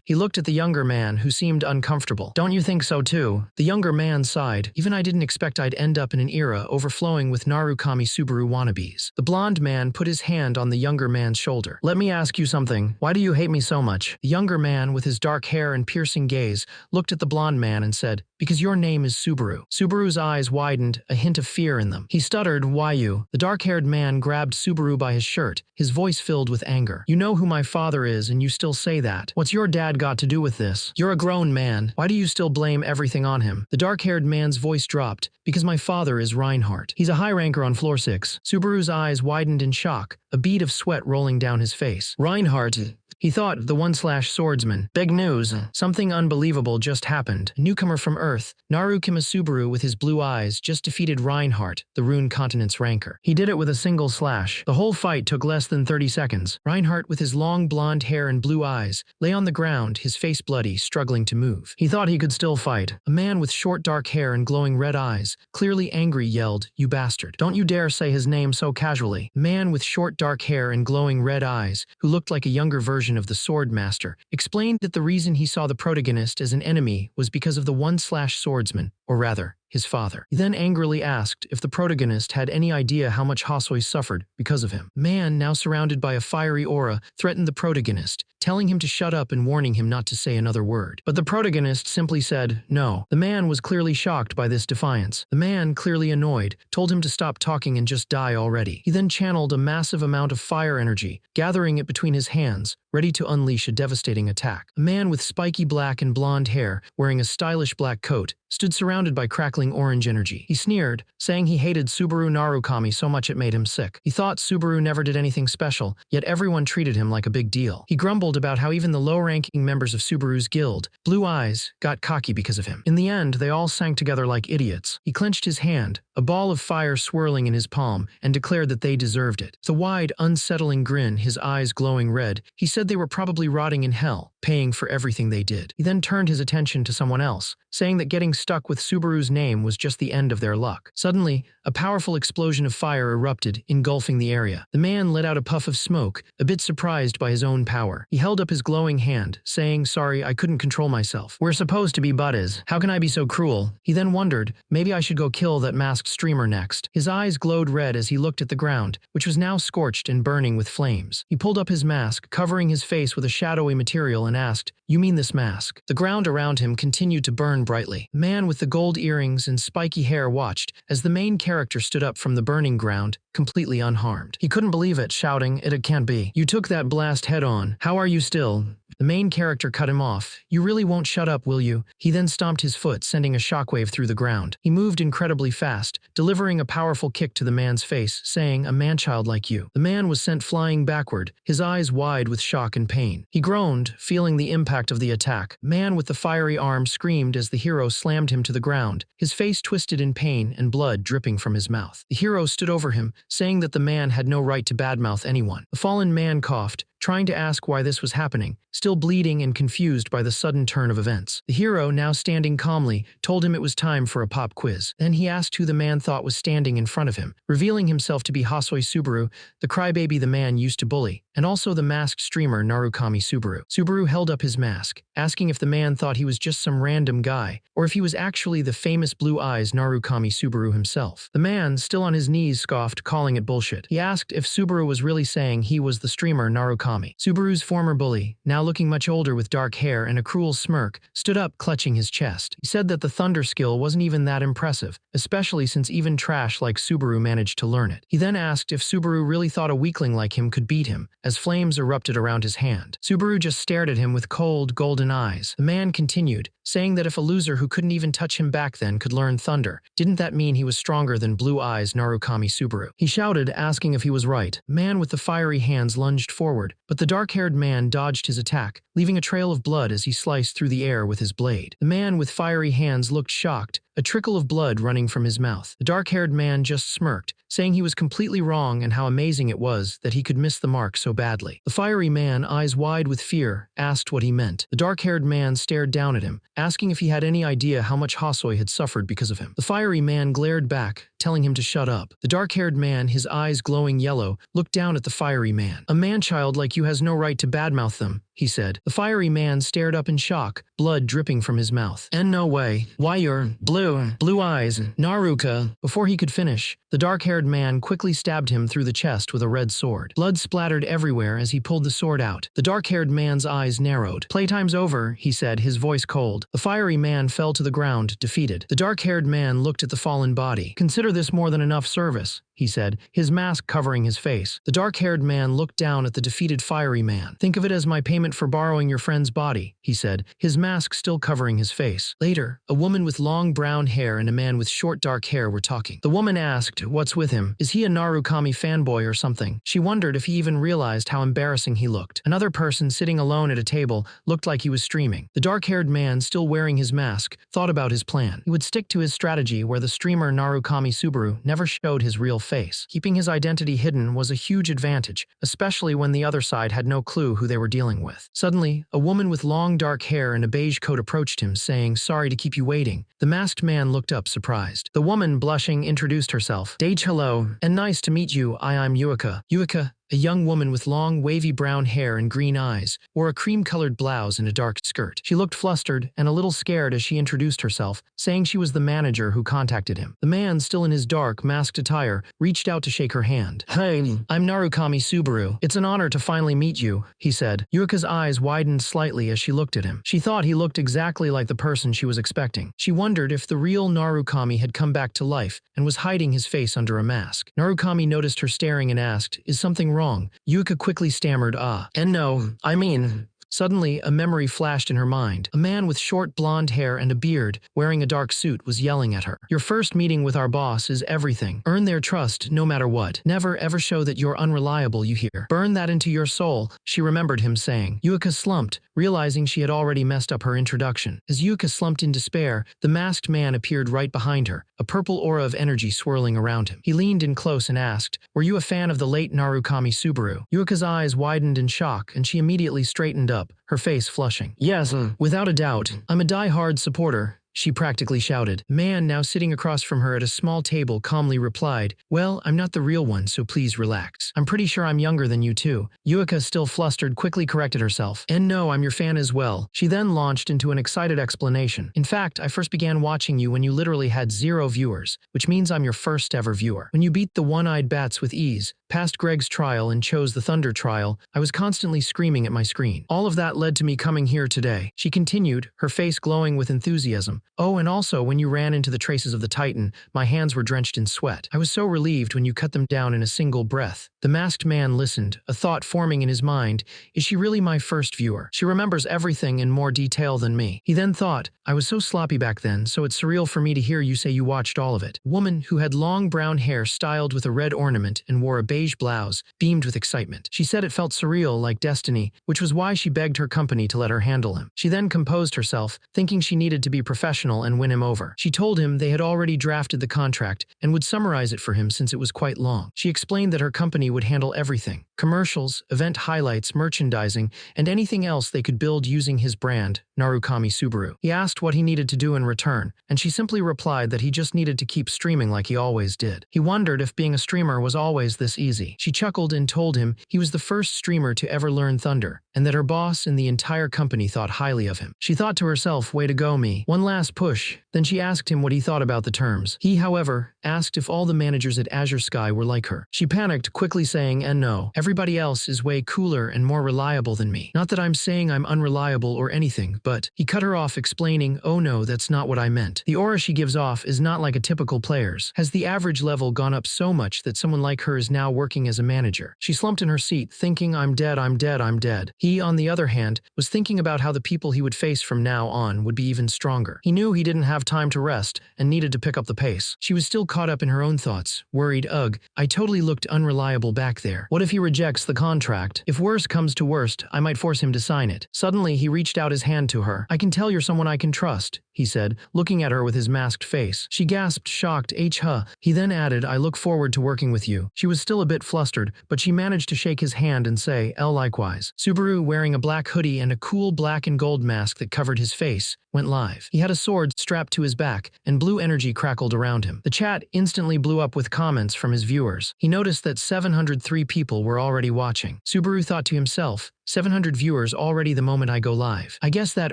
A: He looked at the younger man, who seemed uncomfortable. "Don't you think so too?" The younger man sighed. "Even I didn't expect I'd end up in an era overflowing with Narukami Subaru wannabes." The blonde man put his hand on the younger man's shoulder. "Let me ask you something. Why do you hate me so much?" The younger man, with his dark hair and piercing gaze, looked at the blonde man and said, "Because your name is Subaru." Subaru's eyes widened, a hint of fear in them. He stuttered, "Why you?" The dark-haired man grabbed Subaru by his shirt, his voice filled with anger. "You know who my father is and you still say that. What's your dad got to do with this? You're a grown man. Why do you still blame everything on him?" The dark-haired man's voice dropped. "Because my father is Reinhardt. He's a high ranker on floor 6. Subaru's eyes widened in shock, a bead of sweat rolling down his face. "Reinhardt?" He thought, the one-slash-swordsman. Big news. Something unbelievable just happened. A newcomer from Earth, Narukami Subaru with his blue eyes, just defeated Reinhardt, the Rune Continent's ranker. He did it with a single slash. The whole fight took less than 30 seconds. Reinhardt, with his long blonde hair and blue eyes, lay on the ground, his face bloody, struggling to move. He thought he could still fight. A man with short dark hair and glowing red eyes, clearly angry, yelled, "You bastard. Don't you dare say his name so casually." A man with short dark hair and glowing red eyes, who looked like a younger version of the Sword Master, explained that the reason he saw the protagonist as an enemy was because of the one-slash-swordsman, or rather, his father. He then angrily asked if the protagonist had any idea how much Hasoi suffered because of him. Man, now surrounded by a fiery aura, threatened the protagonist, telling him to shut up and warning him not to say another word. But the protagonist simply said, no. The man was clearly shocked by this defiance. The man, clearly annoyed, told him to stop talking and just die already. He then channeled a massive amount of fire energy, gathering it between his hands, ready to unleash a devastating attack. A man with spiky black and blonde hair, wearing a stylish black coat, stood surrounded by crackling orange energy. He sneered, saying he hated Subaru Narukami so much it made him sick. He thought Subaru never did anything special, yet everyone treated him like a big deal. He grumbled about how even the low-ranking members of Subaru's guild, Blue Eyes, got cocky because of him. In the end, they all sank together like idiots. He clenched his hand, a ball of fire swirling in his palm, and declared that they deserved it. With a wide, unsettling grin, his eyes glowing red, he said they were probably rotting in hell, paying for everything they did. He then turned his attention to someone else, saying that getting stuck with Subaru's name was just the end of their luck. Suddenly, a powerful explosion of fire erupted, engulfing the area. The man let out a puff of smoke, a bit surprised by his own power. He held up his glowing hand, saying, "Sorry, I couldn't control myself. We're supposed to be buddies. How can I be so cruel?" He then wondered, maybe I should go kill that masked streamer next. His eyes glowed red as he looked at the ground, which was now scorched and burning with flames. He pulled up his mask, covering his face with a shadowy material, and asked, "You mean this mask?" The ground around him continued to burn brightly. The man with the gold earrings and spiky hair watched as the main character stood up from the burning ground, completely unharmed. He couldn't believe it, shouting, "It can't be. You took that blast head on. How are you still?" The main character cut him off. "You really won't shut up, will you?" He then stomped his foot, sending a shockwave through the ground. He moved incredibly fast, delivering a powerful kick to the man's face, saying, "A man-child like you." The man was sent flying backward, his eyes wide with shock and pain. He groaned, feeling the impact of the attack. Man with the fiery arm screamed as the hero slammed him to the ground, his face twisted in pain and blood dripping from his mouth. The hero stood over him, saying that the man had no right to badmouth anyone. The fallen man coughed, trying to ask why this was happening, still bleeding and confused by the sudden turn of events. The hero, now standing calmly, told him it was time for a pop quiz. Then he asked who the man thought was standing in front of him, revealing himself to be Hasoi Subaru, the crybaby the man used to bully, and also the masked streamer Narukami Subaru. Subaru held up his mask, asking if the man thought he was just some random guy, or if he was actually the famous Blue Eyes Narukami Subaru himself. The man, still on his knees, scoffed, calling it bullshit. He asked if Subaru was really saying he was the streamer Narukami. Subaru's former bully, now looking much older with dark hair and a cruel smirk, stood up, clutching his chest. He said that the thunder skill wasn't even that impressive, especially since even trash like Subaru managed to learn it. He then asked if Subaru really thought a weakling like him could beat him, as flames erupted around his hand. Subaru just stared at him with cold, golden eyes. The man continued, saying that if a loser who couldn't even touch him back then could learn thunder, didn't that mean he was stronger than Blue Eyes Narukami Subaru? He shouted, asking if he was right. The man with the fiery hands lunged forward, but the dark-haired man dodged his attack, leaving a trail of blood as he sliced through the air with his blade. The man with fiery hands looked shocked, a trickle of blood running from his mouth. The dark-haired man just smirked, saying he was completely wrong and how amazing it was that he could miss the mark so badly. The fiery man, eyes wide with fear, asked what he meant. The dark-haired man stared down at him, asking if he had any idea how much Hasoi had suffered because of him. The fiery man glared back, telling him to shut up. The dark-haired man, his eyes glowing yellow, looked down at the fiery man. "A man-child like you has no right to badmouth them," he said. The fiery man stared up in shock, blood dripping from his mouth. "And no way. Why you're blue eyes, Naruka." Before he could finish, the dark-haired man quickly stabbed him through the chest with a red sword. Blood splattered everywhere as he pulled the sword out. The dark-haired man's eyes narrowed. "Playtime's over," he said, his voice cold. The fiery man fell to the ground, defeated. The dark-haired man looked at the fallen body. "Consider this more than enough service," he said, his mask covering his face. The dark-haired man looked down at the defeated fiery man. "Think of it as my payment for borrowing your friend's body," he said, his mask still covering his face. Later, a woman with long brown hair and a man with short dark hair were talking. The woman asked, "What's with him? Is he a Narukami fanboy or something?" She wondered if he even realized how embarrassing he looked. Another person sitting alone at a table looked like he was streaming. The dark-haired man, still wearing his mask, thought about his plan. He would stick to his strategy where the streamer Narukami Subaru never showed his real face. Keeping his identity hidden was a huge advantage, especially when the other side had no clue who they were dealing with. Suddenly, a woman with long dark hair and a beige coat approached him, saying, "Sorry to keep you waiting." The masked man looked up, surprised. The woman, blushing, introduced herself. "Dage, hello, and nice to meet you. I'm Yuika." Yuika, a young woman with long, wavy brown hair and green eyes, wore a cream-colored blouse and a dark skirt. She looked flustered and a little scared as she introduced herself, saying she was the manager who contacted him. The man, still in his dark, masked attire, reached out to shake her hand. "Hey, I'm Narukami Subaru. It's an honor to finally meet you," he said. Yuika's eyes widened slightly as she looked at him. She thought he looked exactly like the person she was expecting. She wondered if the real Narukami had come back to life and was hiding his face under a mask. Narukami noticed her staring and asked, "Is something wrong?" Yuika quickly stammered, and no, I mean..." Suddenly, a memory flashed in her mind. A man with short blonde hair and a beard, wearing a dark suit, was yelling at her. "Your first meeting with our boss is everything. Earn their trust no matter what. Never ever show that you're unreliable, you hear? Burn that into your soul," she remembered him saying. Yuika slumped, realizing she had already messed up her introduction. As Yuika slumped in despair, the masked man appeared right behind her, a purple aura of energy swirling around him. He leaned in close and asked, "Were you a fan of the late Narukami Subaru?" Yuika's eyes widened in shock, and she immediately straightened up, her face flushing. "Yes, without a doubt. I'm a die-hard supporter," she practically shouted. The man, now sitting across from her at a small table, calmly replied, "Well, I'm not the real one, so please relax. I'm pretty sure I'm younger than you too." Yuika, still flustered, quickly corrected herself. "And no, I'm your fan as well." She then launched into an excited explanation. "In fact, I first began watching you when you literally had 0 viewers, which means I'm your first ever viewer. When you beat the one-eyed bats with ease, passed Greg's trial and chose the Thunder trial, I was constantly screaming at my screen. All of that led to me coming here today." She continued, her face glowing with enthusiasm. "Oh, and also when you ran into the traces of the Titan, my hands were drenched in sweat. I was so relieved when you cut them down in a single breath." The masked man listened, a thought forming in his mind. Is she really my first viewer? She remembers everything in more detail than me. He then thought, I was so sloppy back then, so it's surreal for me to hear you say you watched all of it. A woman who had long brown hair styled with a red ornament and wore a beige blouse beamed with excitement. She said it felt surreal, like destiny, which was why she begged her company to let her handle him. She then composed herself, thinking she needed to be professional professional and win him over. She told him they had already drafted the contract and would summarize it for him since it was quite long. She explained that her company would handle everything: commercials, event highlights, merchandising, and anything else they could build using his brand, Narukami Subaru. He asked what he needed to do in return, and she simply replied that he just needed to keep streaming like he always did. He wondered if being a streamer was always this easy. She chuckled and told him he was the first streamer to ever learn Thunder, and that her boss and the entire company thought highly of him. She thought to herself, way to go me. One last push. Then she asked him what he thought about the terms. He, however, asked if all the managers at Azure Sky were like her. She panicked, quickly saying, and no, everybody else is way cooler and more reliable than me. Not that I'm saying I'm unreliable or anything, but he cut her off, explaining, oh no, that's not what I meant. The aura she gives off is not like a typical player's. Has the average level gone up so much that someone like her is now working as a manager? She slumped in her seat, thinking, I'm dead, I'm dead, I'm dead. He, on the other hand, was thinking about how the people he would face from now on would be even stronger. He knew he didn't have time to rest and needed to pick up the pace. She was still caught up in her own thoughts, worried, ugh, I totally looked unreliable back there. What if he rejects the contract? If worse comes to worst, I might force him to sign it. Suddenly, he reached out his hand to her. I can tell you're someone I can trust, he said, looking at her with his masked face. She gasped, shocked, huh. He then added, I look forward to working with you. She was still a bit flustered, but she managed to shake his hand and say, likewise. Subaru, wearing a black hoodie and a cool black and gold mask that covered his face, went live. He had a sword strapped to his back, and blue energy crackled around him. The chat instantly blew up with comments from his viewers. He noticed that 703 people were already watching. Subaru thought to himself, 700 viewers already the moment I go live. I guess that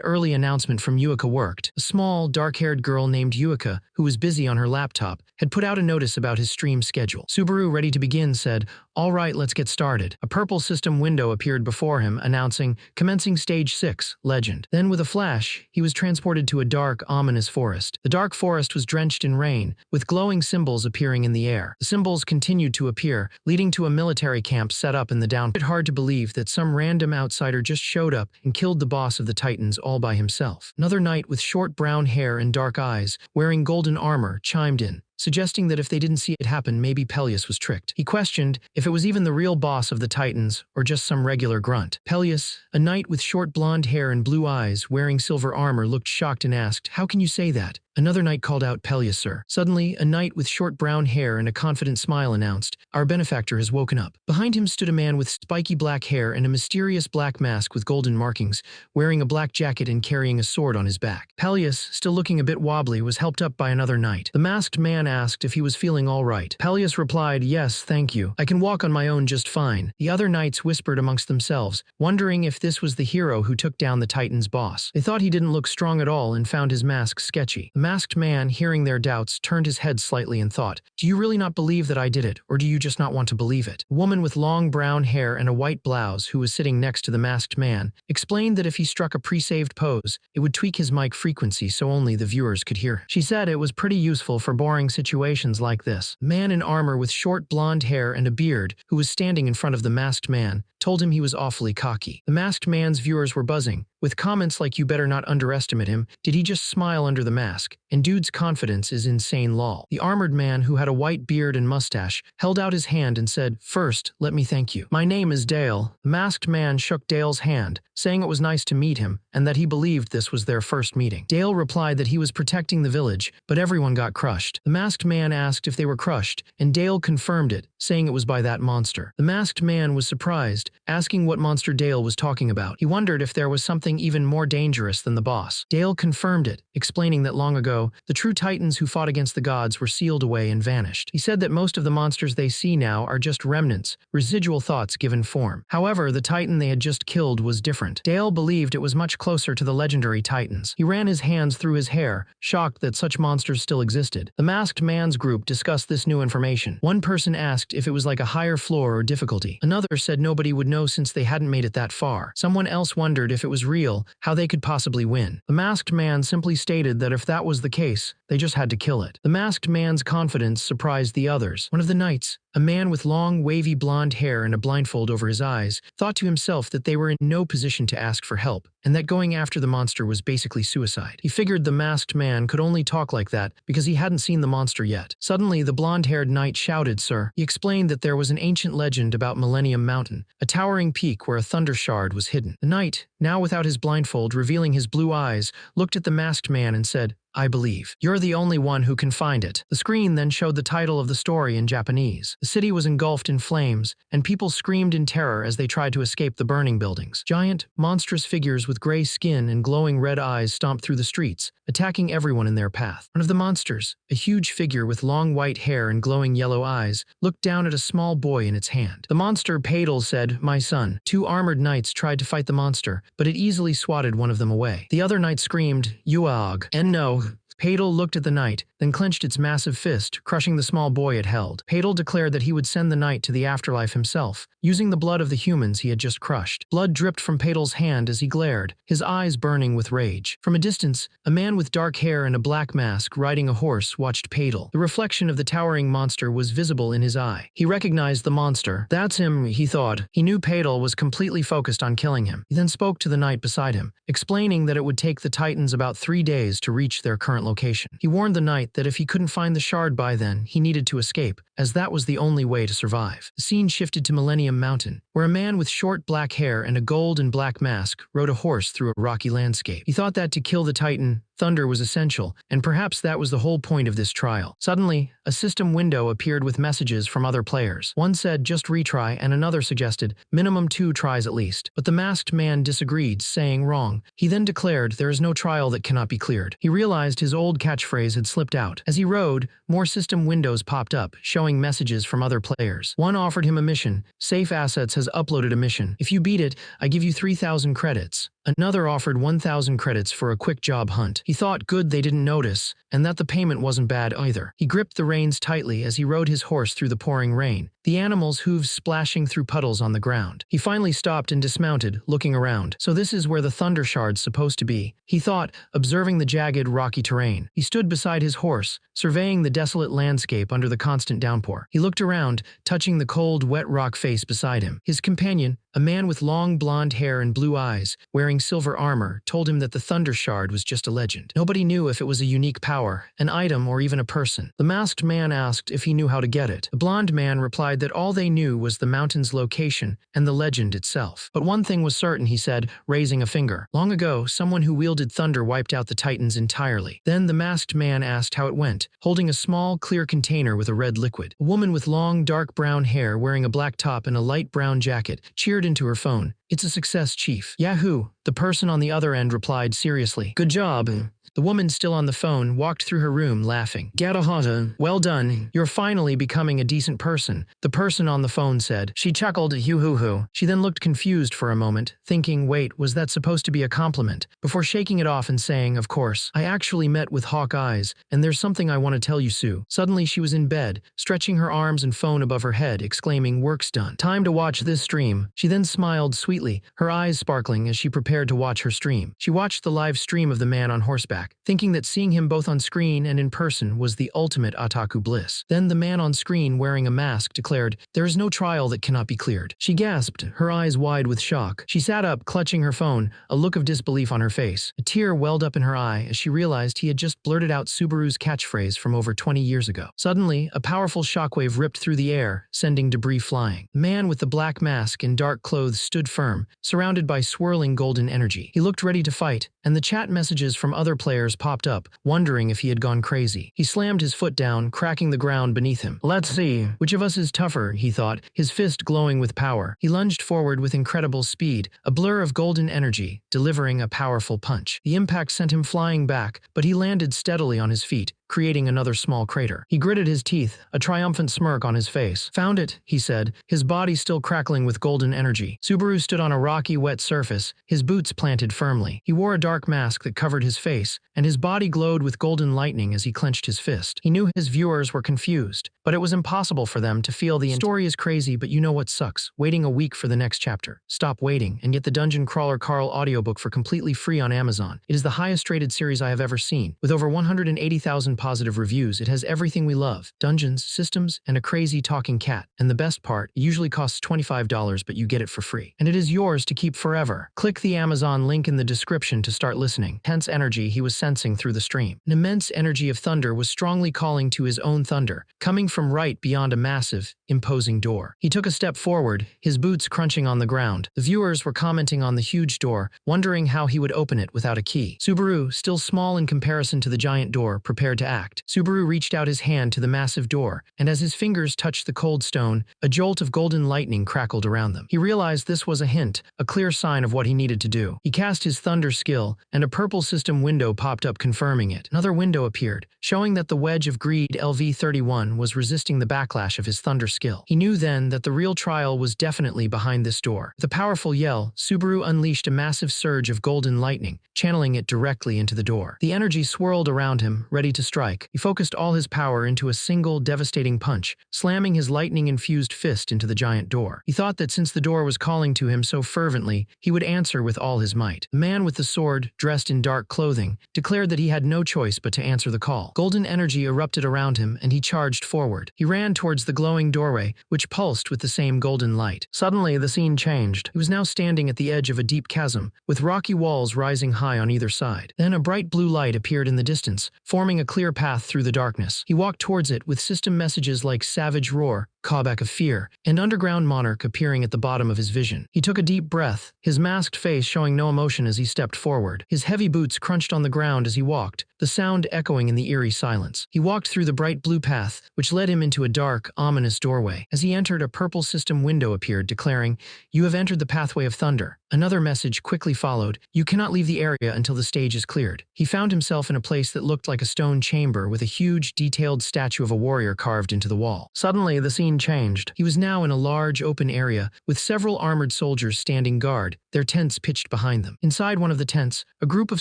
A: early announcement from Yuika worked. A small, dark-haired girl named Yuika, who was busy on her laptop, had put out a notice about his stream schedule. Subaru, ready to begin, said, all right, let's get started. A purple system window appeared before him, announcing, commencing Stage 6, Legend. Then with a flash, he was transported to a dark, ominous forest. The dark forest was drenched in rain, with glowing symbols appearing in the air. The symbols continued to appear, leading to a military camp set up in the down. It's hard to believe that some random outsider just showed up and killed the boss of the Titans all by himself. Another knight with short brown hair and dark eyes, wearing golden armor, chimed in, suggesting that if they didn't see it happen, maybe Peleus was tricked. He questioned if it was even the real boss of the Titans or just some regular grunt. Peleus, a knight with short blonde hair and blue eyes, wearing silver armor, looked shocked and asked, how can you say that? Another knight called out, Peleus, sir. Suddenly, a knight with short brown hair and a confident smile announced, our benefactor has woken up. Behind him stood a man with spiky black hair and a mysterious black mask with golden markings, wearing a black jacket and carrying a sword on his back. Peleus, still looking a bit wobbly, was helped up by another knight. The masked man asked if he was feeling all right. Peleus replied, yes, thank you. I can walk on my own just fine. The other knights whispered amongst themselves, wondering if this was the hero who took down the Titan's boss. They thought he didn't look strong at all and found his mask sketchy. The masked man, hearing their doubts, turned his head slightly and thought, do you really not believe that I did it, or do you just not want to believe it? A woman with long brown hair and a white blouse, who was sitting next to the masked man, explained that if he struck a pre-saved pose, it would tweak his mic frequency so only the viewers could hear. She said it was pretty useful for boring situations like this. A man in armor with short blonde hair and a beard, who was standing in front of the masked man, told him he was awfully cocky. The masked man's viewers were buzzing, with comments like you better not underestimate him, did he just smile under the mask, and dude's confidence is insane lol. The armored man, who had a white beard and mustache, held out his hand and said, first, let me thank you. My name is Dale. The masked man shook Dale's hand, saying it was nice to meet him, and that he believed this was their first meeting. Dale replied that he was protecting the village, but everyone got crushed. The masked man asked if they were crushed, and Dale confirmed it, saying it was by that monster. The masked man was surprised, asking what monster Dale was talking about. He wondered if there was something even more dangerous than the boss. Dale confirmed it, explaining that long ago, the true titans who fought against the gods were sealed away and vanished. He said that most of the monsters they see now are just remnants, residual thoughts given form. However, the titan they had just killed was different. Dale believed it was much closer to the legendary titans. He ran his hands through his hair, shocked that such monsters still existed. The masked man's group discussed this new information. One person asked if it was like a higher floor or difficulty. Another said nobody would know since they hadn't made it that far. Someone else wondered if it was real, how they could possibly win. The masked man simply stated that if that was the case, they just had to kill it. The masked man's confidence surprised the others. One of the knights, a man with long, wavy blonde hair and a blindfold over his eyes, thought to himself that they were in no position to ask for help, and that going after the monster was basically suicide. He figured the masked man could only talk like that because he hadn't seen the monster yet. Suddenly, the blonde-haired knight shouted, "Sir." He explained that there was an ancient legend about Millennium Mountain, a towering peak where a thunder shard was hidden. The knight, now without his blindfold revealing his blue eyes, looked at the masked man and said, I believe. You're the only one who can find it. The screen then showed the title of the story in Japanese. The city was engulfed in flames, and people screamed in terror as they tried to escape the burning buildings. Giant, monstrous figures with gray skin and glowing red eyes stomped through the streets, attacking everyone in their path. One of the monsters, a huge figure with long white hair and glowing yellow eyes, looked down at a small boy in its hand. The monster Padel said, "My son." Two armored knights tried to fight the monster, but it easily swatted one of them away. The other knight screamed, "Yuag." And no. Padel looked at the knight, then clenched its massive fist, crushing the small boy it held. Padel declared that he would send the knight to the afterlife himself, using the blood of the humans he had just crushed. Blood dripped from Padel's hand as he glared, his eyes burning with rage. From a distance, a man with dark hair and a black mask riding a horse watched Padel. The reflection of the towering monster was visible in his eye. He recognized the monster. That's him, he thought. He knew Padel was completely focused on killing him. He then spoke to the knight beside him, explaining that it would take the Titans about 3 days to reach their current location. He warned the knight that if he couldn't find the shard by then, he needed to escape, as that was the only way to survive. The scene shifted to Millennium Mountain, where a man with short black hair and a gold and black mask rode a horse through a rocky landscape. He thought that to kill the Titan, thunder was essential, and perhaps that was the whole point of this trial. Suddenly, a system window appeared with messages from other players. One said, "Just retry," and another suggested, "Minimum 2 tries at least." But the masked man disagreed, saying, "Wrong." He then declared, "There is no trial that cannot be cleared." He realized his old catchphrase had slipped out. As he rode, more system windows popped up, showing messages from other players. One offered him a mission. "Safe Assets has uploaded a mission. If you beat it, I give you 3,000 credits." Another offered 1,000 credits for a quick job hunt. He thought good they didn't notice, and that the payment wasn't bad either. He gripped the reins tightly as he rode his horse through the pouring rain, the animal's hooves splashing through puddles on the ground. He finally stopped and dismounted, looking around. So this is where the thunder shard's supposed to be, he thought, observing the jagged, rocky terrain. He stood beside his horse, surveying the desolate landscape under the constant downpour. He looked around, touching the cold, wet rock face beside him. His companion, a man with long blonde hair and blue eyes, wearing silver armor, told him that the Thunder Shard was just a legend. Nobody knew if it was a unique power, an item, or even a person. The masked man asked if he knew how to get it. The blonde man replied that all they knew was the mountain's location and the legend itself. But one thing was certain, he said, raising a finger. Long ago, someone who wielded thunder wiped out the Titans entirely. Then the masked man asked how it went, holding a small, clear container with a red liquid. A woman with long, dark brown hair, wearing a black top and a light brown jacket, cheered into her phone. "It's a success, Chief." "Yahoo!" The person on the other end replied seriously. "Good job." The woman still on the phone walked through her room laughing. "Gadahata, well done. You're finally becoming a decent person," the person on the phone said. She chuckled, "Hoo-hoo-hoo." She then looked confused for a moment, thinking, wait, was that supposed to be a compliment? Before shaking it off and saying, "Of course, I actually met with hawk eyes, and there's something I want to tell you, Sue." Suddenly she was in bed, stretching her arms and phone above her head, exclaiming, "Work's done. Time to watch this stream." She then smiled sweetly, her eyes sparkling as she prepared to watch her stream. She watched the live stream of the man on horseback, thinking that seeing him both on screen and in person was the ultimate otaku bliss. Then the man on screen wearing a mask declared, "There is no trial that cannot be cleared." She gasped, her eyes wide with shock. She sat up, clutching her phone, a look of disbelief on her face. A tear welled up in her eye as she realized he had just blurted out Subaru's catchphrase from over 20 years ago. Suddenly, a powerful shockwave ripped through the air, sending debris flying. The man with the black mask and dark clothes stood firm, surrounded by swirling golden energy. He looked ready to fight, and the chat messages from other players popped up, wondering if he had gone crazy. He slammed his foot down, cracking the ground beneath him. "Let's see. Which of us is tougher?" he thought, his fist glowing with power. He lunged forward with incredible speed, a blur of golden energy, delivering a powerful punch. The impact sent him flying back, but he landed steadily on his feet, creating another small crater. He gritted his teeth, a triumphant smirk on his face. "Found it," he said, his body still crackling with golden energy. Subaru stood on a rocky, wet surface, his boots planted firmly. He wore a dark mask that covered his face, and his body glowed with golden lightning as he clenched his fist. He knew his viewers were confused, but it was impossible for them to feel the story is crazy, but you know what sucks? Waiting a week for the next chapter. Stop waiting and get the Dungeon Crawler Carl audiobook for completely free on Amazon. It is the highest rated series I have ever seen, with over 180,000 positive reviews. It has everything we love: dungeons, systems, and a crazy talking cat. And the best part, it usually costs $25, but you get it for free. And it is yours to keep forever. Click the Amazon link in the description to start listening. Tense energy he was sensing through the stream. An immense energy of thunder was strongly calling to his own thunder, coming from right beyond a massive, imposing door. He took a step forward, his boots crunching on the ground. The viewers were commenting on the huge door, wondering how he would open it without a key. Subaru, still small in comparison to the giant door, prepared to act. Subaru reached out his hand to the massive door, and as his fingers touched the cold stone, a jolt of golden lightning crackled around them. He realized this was a hint, a clear sign of what he needed to do. He cast his thunder skill, and a purple system window popped up confirming it. Another window appeared, showing that the Wedge of Greed LV31 was resisting the backlash of his thunder skill. He knew then that the real trial was definitely behind this door. With a powerful yell, Subaru unleashed a massive surge of golden lightning, channeling it directly into the door. The energy swirled around him, ready to strike. He focused all his power into a single, devastating punch, slamming his lightning-infused fist into the giant door. He thought that since the door was calling to him so fervently, he would answer with all his might. The man with the sword, dressed in dark clothing, declared that he had no choice but to answer the call. Golden energy erupted around him, and he charged forward. He ran towards the glowing doorway, which pulsed with the same golden light. Suddenly, the scene changed. He was now standing at the edge of a deep chasm, with rocky walls rising high on either side. Then a bright blue light appeared in the distance, forming a clear path through the darkness. He walked towards it with system messages like Savage Roar, Callback of Fear, and Underground Monarch appearing at the bottom of his vision. He took a deep breath, his masked face showing no emotion as he stepped forward. His heavy boots crunched on the ground as he walked, the sound echoing in the eerie silence. He walked through the bright blue path, which led him into a dark, ominous doorway. As he entered, a purple system window appeared, declaring, "You have entered the pathway of thunder." Another message quickly followed, "You cannot leave the area until the stage is cleared." He found himself in a place that looked like a stone chamber with a huge, detailed statue of a warrior carved into the wall. Suddenly, the scene changed. He was now in a large, open area, with several armored soldiers standing guard, their tents pitched behind them. Inside one of the tents, a group of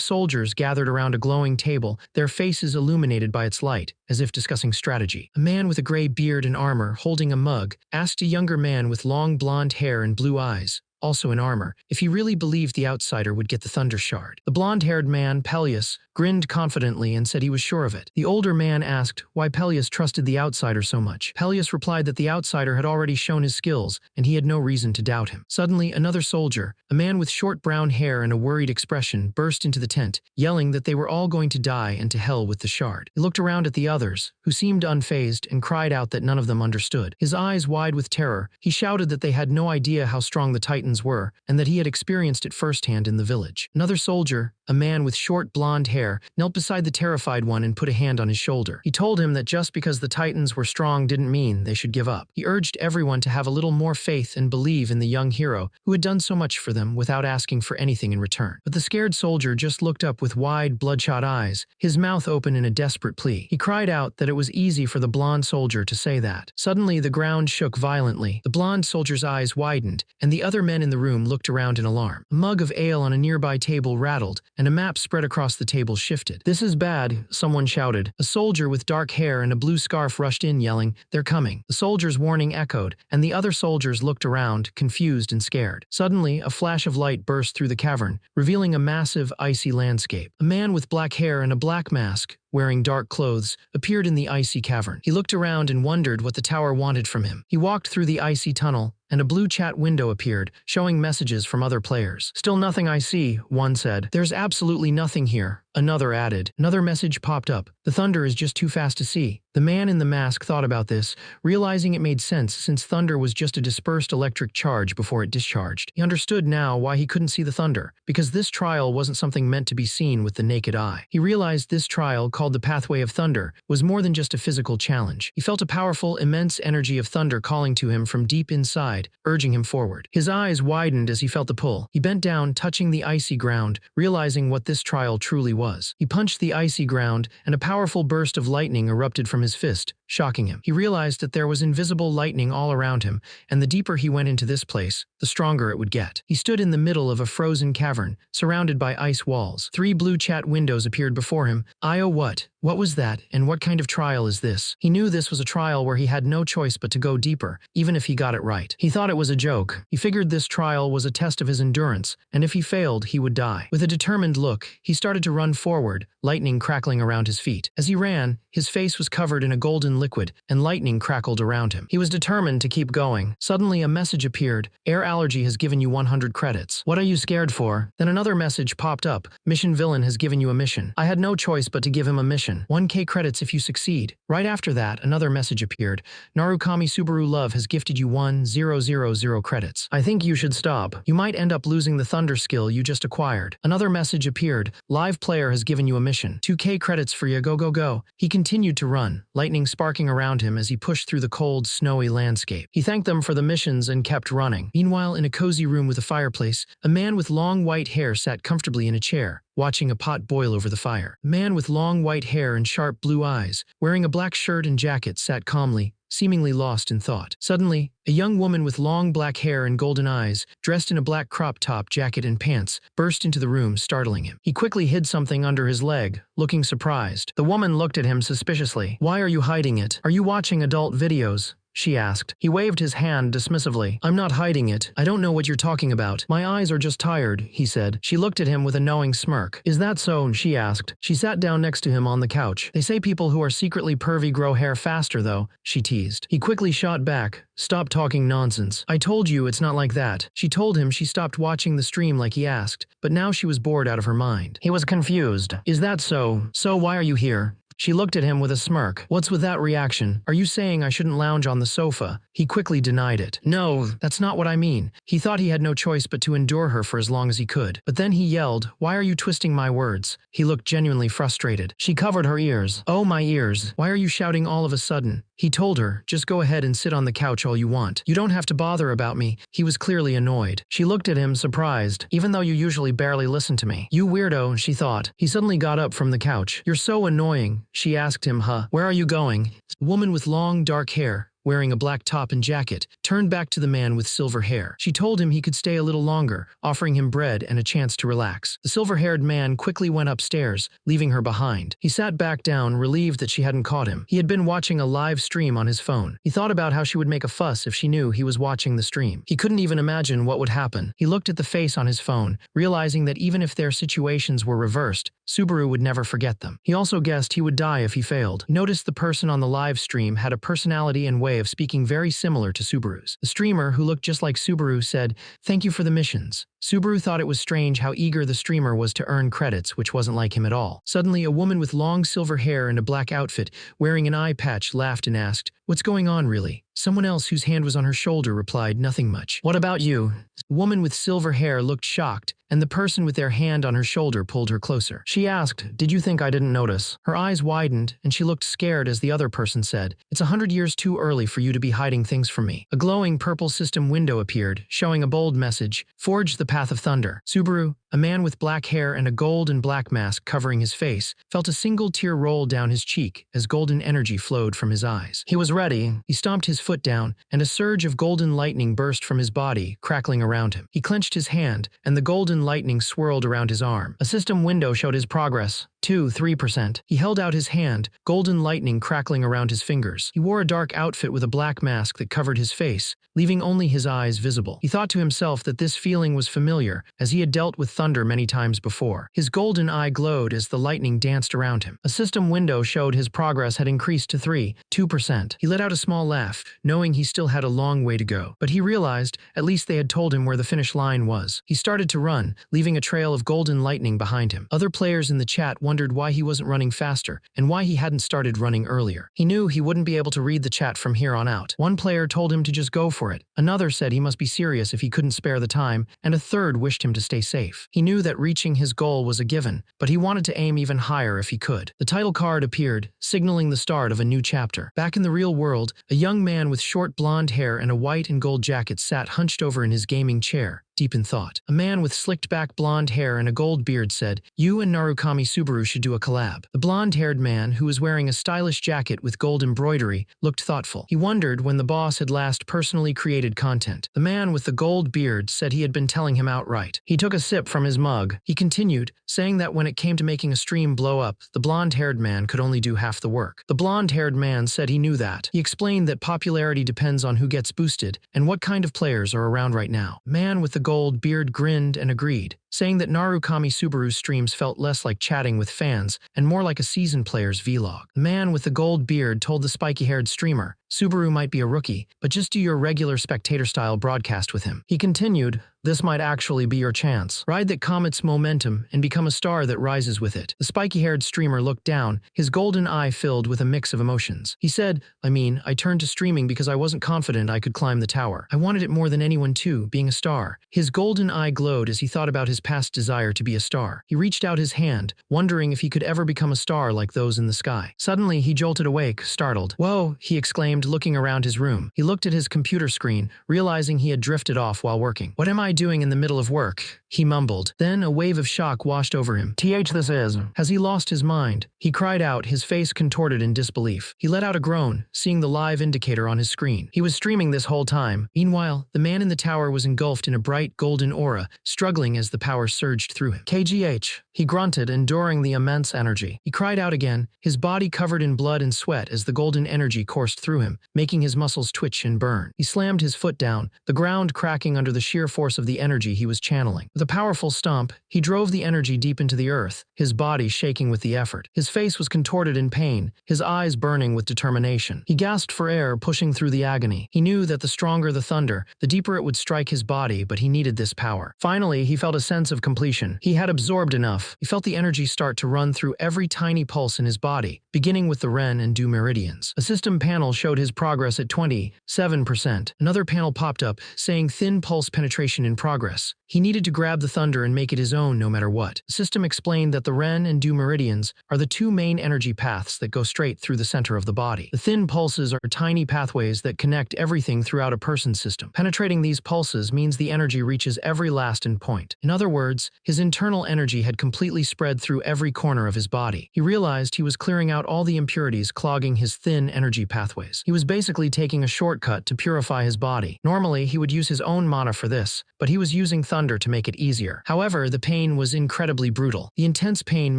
A: soldiers gathered around a glowing table, their faces illuminated by its light, as if discussing strategy. A man with a gray beard and armor, holding a mug, asked a younger man with long blonde hair and blue eyes, also in armor, if he really believed the outsider would get the Thunder Shard. The blonde-haired man, Peleus, grinned confidently and said he was sure of it. The older man asked why Peleus trusted the outsider so much. Peleus replied that the outsider had already shown his skills, and he had no reason to doubt him. Suddenly, another soldier, a man with short brown hair and a worried expression, burst into the tent, yelling that they were all going to die and to hell with the shard. He looked around at the others, who seemed unfazed, and cried out that none of them understood. His eyes wide with terror, he shouted that they had no idea how strong the Titans were, and that he had experienced it firsthand in the village. Another soldier, a man with short blonde hair, knelt beside the terrified one and put a hand on his shoulder. He told him that just because the Titans were strong didn't mean they should give up. He urged everyone to have a little more faith and believe in the young hero who had done so much for them without asking for anything in return. But the scared soldier just looked up with wide, bloodshot eyes, his mouth open in a desperate plea. He cried out that it was easy for the blonde soldier to say that. Suddenly, the ground shook violently. The blonde soldier's eyes widened, and the other men in the room looked around in alarm. A mug of ale on a nearby table rattled, and a map spread across the table shifted. "This is bad," someone shouted. A soldier with dark hair and a blue scarf rushed in, yelling, "They're coming." The soldier's warning echoed, and the other soldiers looked around, confused and scared. Suddenly, a flash of light burst through the cavern, revealing a massive, icy landscape. A man with black hair and a black mask, wearing dark clothes, appeared in the icy cavern. He looked around and wondered what the tower wanted from him. He walked through the icy tunnel, and a blue chat window appeared, showing messages from other players. "Still nothing I see," one said. "There's absolutely nothing here," another added. Another message popped up. "The thunder is just too fast to see." The man in the mask thought about this, realizing it made sense since thunder was just a dispersed electric charge before it discharged. He understood now why he couldn't see the thunder, because this trial wasn't something meant to be seen with the naked eye. He realized this trial, called the Pathway of Thunder, was more than just a physical challenge. He felt a powerful, immense energy of thunder calling to him from deep inside, urging him forward. His eyes widened as he felt the pull. He bent down, touching the icy ground, realizing what this trial truly was. He punched the icy ground, and a powerful burst of lightning erupted from his fist, shocking him. He realized that there was invisible lightning all around him, and the deeper he went into this place, the stronger it would get. He stood in the middle of a frozen cavern, surrounded by ice walls. 3 blue chat windows appeared before him. "I oh what?" What was that, and what kind of trial is this? He knew this was a trial where he had no choice but to go deeper, even if he got it right. He thought it was a joke. He figured this trial was a test of his endurance, and if he failed, he would die. With a determined look, he started to run forward, lightning crackling around his feet. As he ran, his face was covered in a golden liquid, and lightning crackled around him. He was determined to keep going. Suddenly, a message appeared. Air allergy has given you 100 credits. What are you scared for? Then another message popped up. Mission villain has given you a mission. I had no choice but to give him a mission. 1k credits if you succeed. Right after that, another message appeared. Narukami Subaru Love has gifted you 1000 credits. I think you should stop. You might end up losing the thunder skill you just acquired. Another message appeared. Live player has given you a mission. 2k credits for you, go go go. He continued to run, lightning sparking around him as he pushed through the cold, snowy landscape. He thanked them for the missions and kept running. Meanwhile, in a cozy room with a fireplace, a man with long white hair sat comfortably in a chair, watching a pot boil over the fire. A man with long white hair and sharp blue eyes, wearing a black shirt and jacket, sat calmly, seemingly lost in thought. Suddenly, a young woman with long black hair and golden eyes, dressed in a black crop top jacket and pants, burst into the room, startling him. He quickly hid something under his leg, looking surprised. The woman looked at him suspiciously. "Why are you hiding it? Are you watching adult videos?" she asked. He waved his hand dismissively. "I'm not hiding it. I don't know what you're talking about. My eyes are just tired," he said. She looked at him with a knowing smirk. "Is that so?" she asked. She sat down next to him on the couch. "They say people who are secretly pervy grow hair faster, though," she teased. He quickly shot back. "Stop talking nonsense. I told you it's not like that." She told him she stopped watching the stream like he asked, but now she was bored out of her mind. He was confused. "Is that so? So why are you here?" She looked at him with a smirk. "What's with that reaction? Are you saying I shouldn't lounge on the sofa?" He quickly denied it. "No, that's not what I mean." He thought he had no choice but to endure her for as long as he could. But then he yelled, "Why are you twisting my words?" He looked genuinely frustrated. She covered her ears. "Oh, my ears. Why are you shouting all of a sudden?" He told her, "Just go ahead and sit on the couch all you want. You don't have to bother about me." He was clearly annoyed. She looked at him, surprised. "Even though you usually barely listen to me." "You weirdo," she thought. He suddenly got up from the couch. "You're so annoying," she asked him. Where are you going?" A woman with long, dark hair, wearing a black top and jacket, turned back to the man with silver hair. She told him he could stay a little longer, offering him bread and a chance to relax. The silver-haired man quickly went upstairs, leaving her behind. He sat back down, relieved that she hadn't caught him. He had been watching a live stream on his phone. He thought about how she would make a fuss if she knew he was watching the stream. He couldn't even imagine what would happen. He looked at the face on his phone, realizing that even if their situations were reversed, Subaru would never forget them. He also guessed he would die if he failed. He noticed the person on the live stream had a personality and way of speaking very similar to Subaru's. The streamer, who looked just like Subaru, said, "Thank you for the missions." Subaru thought it was strange how eager the streamer was to earn credits, which wasn't like him at all. Suddenly, a woman with long silver hair and a black outfit, wearing an eye patch, laughed and asked, "What's going on, really?" Someone else whose hand was on her shoulder replied, "Nothing much." "What about you?" The woman with silver hair looked shocked, and the person with their hand on her shoulder pulled her closer. She asked, "Did you think I didn't notice?" Her eyes widened, and she looked scared as the other person said, "It's 100 years too early for you to be hiding things from me." A glowing purple system window appeared, showing a bold message, "Forge the Path of Thunder." Subaru, a man with black hair and a gold and black mask covering his face, felt a single tear roll down his cheek as golden energy flowed from his eyes. He was ready. He stomped his foot down, and a surge of golden lightning burst from his body, crackling around him. He clenched his hand, and the golden lightning swirled around his arm. A system window showed his progress. 3%. He held out his hand, golden lightning crackling around his fingers. He wore a dark outfit with a black mask that covered his face, leaving only his eyes visible. He thought to himself that this feeling was familiar, as he had dealt with thunder many times before. His golden eye glowed as the lightning danced around him. A system window showed his progress had increased to 2%. He let out a small laugh, knowing he still had a long way to go. But he realized, at least they had told him where the finish line was. He started to run, leaving a trail of golden lightning behind him. Other players in the chat wondered why he wasn't running faster, and why he hadn't started running earlier. He knew he wouldn't be able to read the chat from here on out. One player told him to just go for it. Another said he must be serious if he couldn't spare the time, and a third wished him to stay safe. He knew that reaching his goal was a given, but he wanted to aim even higher if he could. The title card appeared, signaling the start of a new chapter. Back in the real world, a young man with short blonde hair and a white and gold jacket sat hunched over in his gaming chair, deep in thought. A man with slicked-back blonde hair and a gold beard said, "You and Narukami Subaru should do a collab." The blonde-haired man, who was wearing a stylish jacket with gold embroidery, looked thoughtful. He wondered when the boss had last personally created content. The man with the gold beard said he had been telling him outright. He took a sip from his mug. He continued, saying that when it came to making a stream blow up, the blonde-haired man could only do half the work. The blonde-haired man said he knew that. He explained that popularity depends on who gets boosted and what kind of players are around right now. The man with the gold beard grinned and agreed, saying that Narukami Subaru's streams felt less like chatting with fans and more like a seasoned player's vlog. The man with the gold beard told the spiky-haired streamer, "Subaru might be a rookie, but just do your regular spectator-style broadcast with him." He continued, "This might actually be your chance. Ride that comet's momentum and become a star that rises with it." The spiky-haired streamer looked down, his golden eye filled with a mix of emotions. He said, I turned to streaming because I wasn't confident I could climb the tower. I wanted it more than anyone too, being a star." His golden eye glowed as he thought about his past desire to be a star. He reached out his hand, wondering if he could ever become a star like those in the sky. Suddenly, he jolted awake, startled. "Whoa," he exclaimed, looking around his room. He looked at his computer screen, realizing he had drifted off while working. "What am I doing in the middle of work?" he mumbled. Then a wave of shock washed over him. This is. Has he lost his mind? He cried out, his face contorted in disbelief. He let out a groan, seeing the live indicator on his screen. He was streaming this whole time. Meanwhile, the man in the tower was engulfed in a bright golden aura, struggling as the power surged through him. "KGH," he grunted, enduring the immense energy. He cried out again, his body covered in blood and sweat as the golden energy coursed through him, making his muscles twitch and burn. He slammed his foot down, the ground cracking under the sheer force of the energy he was channeling. With a powerful stomp, he drove the energy deep into the earth, his body shaking with the effort. His face was contorted in pain, his eyes burning with determination. He gasped for air, pushing through the agony. He knew that the stronger the thunder, the deeper it would strike his body, but he needed this power. Finally, he felt a sense of completion. He had absorbed enough. He felt the energy start to run through every tiny pulse in his body, beginning with the Ren and Du meridians. A system panel showed his progress at 27%. Another panel popped up, saying thin pulse penetration in progress. He needed to grab the thunder and make it his own no matter what. The system explained that the Ren and Du meridians are the two main energy paths that go straight through the center of the body. The thin pulses are tiny pathways that connect everything throughout a person's system. Penetrating these pulses means the energy reaches every last endpoint. In other words, his internal energy had completely spread through every corner of his body. He realized he was clearing out all the impurities clogging his thin energy pathways. He was basically taking a shortcut to purify his body. Normally, he would use his own mana for this, but he was using thunder to make it easier. However, the pain was incredibly brutal. The intense pain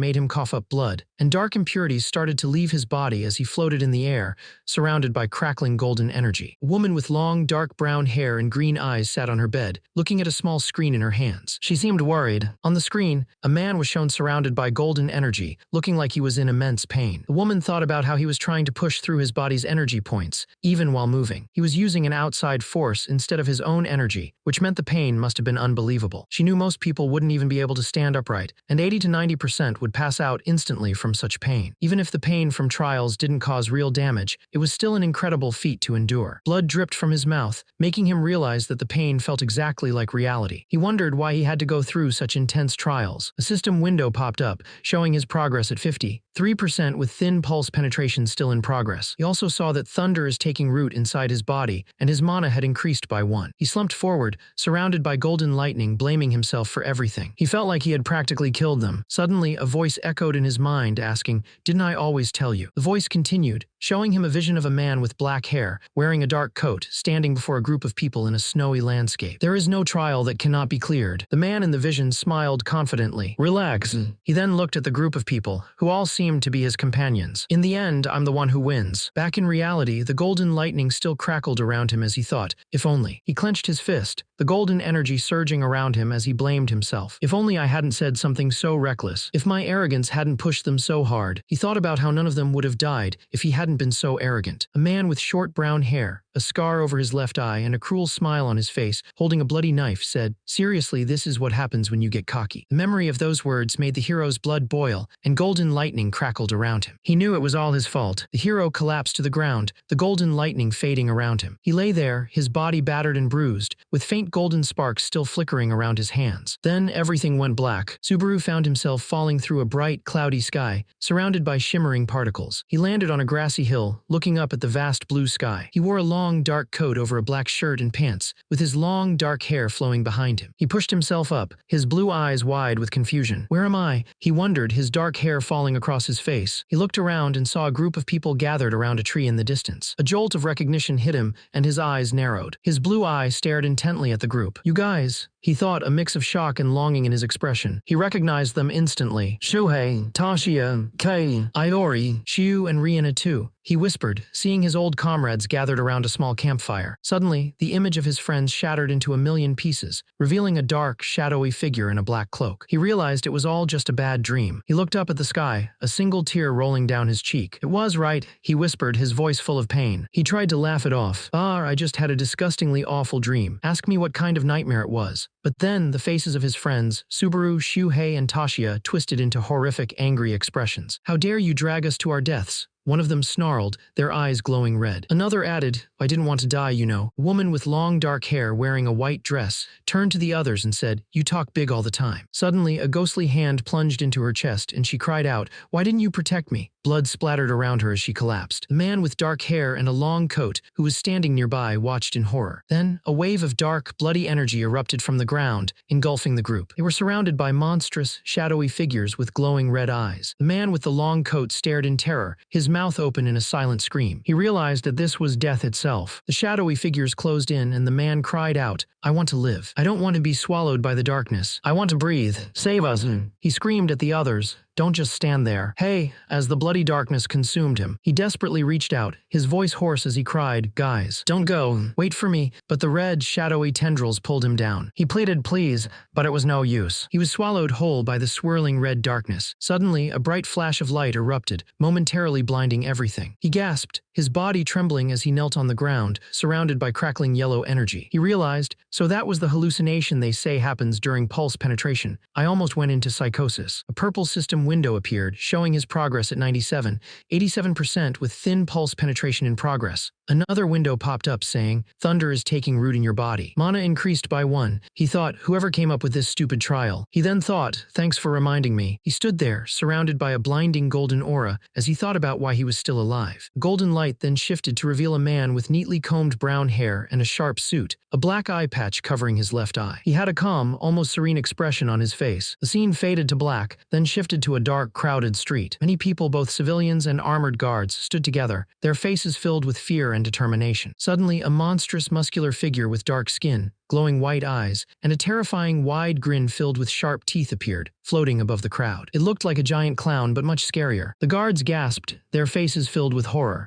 A: made him cough up blood, and dark impurities started to leave his body as he floated in the air, surrounded by crackling golden energy. A woman with long, dark brown hair and green eyes sat on her bed, looking at a small screen in her hands. She seemed worried. On the screen, a man was shown surrounded by golden energy, looking like he was in immense pain. The woman thought about how he was trying to push through his body's energy points, even while moving. He was using an outside force instead of his own energy, which meant the pain must have been unbelievable. She knew most people wouldn't even be able to stand upright, and 80 to 90% would pass out instantly from such pain. Even if the pain from trials didn't cause real damage, it was still an incredible feat to endure. Blood dripped from his mouth, making him realize that the pain felt exactly like reality. He wondered why he had to go through such intense trials. A system window popped up, showing his progress at 53% with thin pulse penetration still in progress. He also saw that thunder is taking root inside his body, and his mana had increased by 1. He slumped forward, surrounded by golden lightning, blaming himself for everything. He felt like he had practically killed them. Suddenly, a voice echoed in his mind, asking, "Didn't I always tell you?" The voice continued, showing him a vision of a man with black hair, wearing a dark coat, standing before a group of people in a snowy landscape. "There is no trial that cannot be cleared." The man in the vision smiled confidently. "Relax." He then looked at the group of people, who all seemed to be his companions. "In the end, I'm the one who wins." Back in reality, the golden lightning still crackled around him as he thought, if only. He clenched his fist, the golden energy surging around him as he blamed himself. If only I hadn't said something so reckless. If my arrogance hadn't pushed them so hard. He thought about how none of them would have died if he hadn't been so arrogant. A man with short brown hair, a scar over his left eye, and a cruel smile on his face, holding a bloody knife, said, "Seriously, this is what happens when you get cocky." The memory of those words made the hero's blood boil, and golden lightning crackled around him. He knew it was all his fault. The hero collapsed to the ground, the golden lightning fading around him. He lay there, his body battered and bruised, with faint golden sparks still flickering flickering around his hands. Then everything went black. Subaru found himself falling through a bright, cloudy sky, surrounded by shimmering particles. He landed on a grassy hill, looking up at the vast blue sky. He wore a long, dark coat over a black shirt and pants, with his long, dark hair flowing behind him. He pushed himself up, his blue eyes wide with confusion. "Where am I?" he wondered, his dark hair falling across his face. He looked around and saw a group of people gathered around a tree in the distance. A jolt of recognition hit him, and his eyes narrowed. His blue eye stared intently at the group. "You guys," he thought, a mix of shock and longing in his expression. He recognized them instantly. "Shuhei, Tashiya, Kei, Iori, Shiu, and Rihanna too," he whispered, seeing his old comrades gathered around a small campfire. Suddenly, the image of his friends shattered into a million pieces, revealing a dark, shadowy figure in a black cloak. He realized it was all just a bad dream. He looked up at the sky, a single tear rolling down his cheek. "It was right," he whispered, his voice full of pain. He tried to laugh it off. I just had a disgustingly awful dream. Ask me what kind of nightmare it was." But then, the faces of his friends, Subaru, Shuhei, and Tashiya, twisted into horrific, angry expressions. "How dare you drag us to our deaths?" One of them snarled, their eyes glowing red. Another added, "I didn't want to die, you know." A woman with long dark hair wearing a white dress turned to the others and said, "You talk big all the time." Suddenly, a ghostly hand plunged into her chest and she cried out, "Why didn't you protect me?" Blood splattered around her as she collapsed. The man with dark hair and a long coat, who was standing nearby, watched in horror. Then, a wave of dark, bloody energy erupted from the ground, engulfing the group. They were surrounded by monstrous, shadowy figures with glowing red eyes. The man with the long coat stared in terror, his mouth open in a silent scream. He realized that this was death itself. The shadowy figures closed in and the man cried out, "I want to live. I don't want to be swallowed by the darkness. I want to breathe. Save us." He screamed at the others, "Don't just stand there. Hey!" As the bloody darkness consumed him, he desperately reached out, his voice hoarse as he cried, "Guys, don't go. Wait for me." But the red, shadowy tendrils pulled him down. He pleaded, "Please," but it was no use. He was swallowed whole by the swirling red darkness. Suddenly, a bright flash of light erupted, momentarily blinding everything. He gasped, his body trembling as he knelt on the ground, surrounded by crackling yellow energy. He realized, so that was the hallucination they say happens during pulse penetration. I almost went into psychosis. A purple system window appeared, showing his progress at 97, 87% with thin pulse penetration in progress. Another window popped up saying, "Thunder is taking root in your body." Mana increased by 1. He thought, whoever came up with this stupid trial. He then thought, "Thanks for reminding me." He stood there, surrounded by a blinding golden aura, as he thought about why he was still alive. Golden light then shifted to reveal a man with neatly combed brown hair and a sharp suit, a black eye patch covering his left eye. He had a calm, almost serene expression on his face. The scene faded to black, then shifted to a dark, crowded street. Many people, both civilians and armored guards, stood together, their faces filled with fear and determination. Suddenly, a monstrous muscular figure with dark skin, glowing white eyes, and a terrifying wide grin filled with sharp teeth appeared, floating above the crowd. It looked like a giant clown, but much scarier. The guards gasped, their faces filled with horror.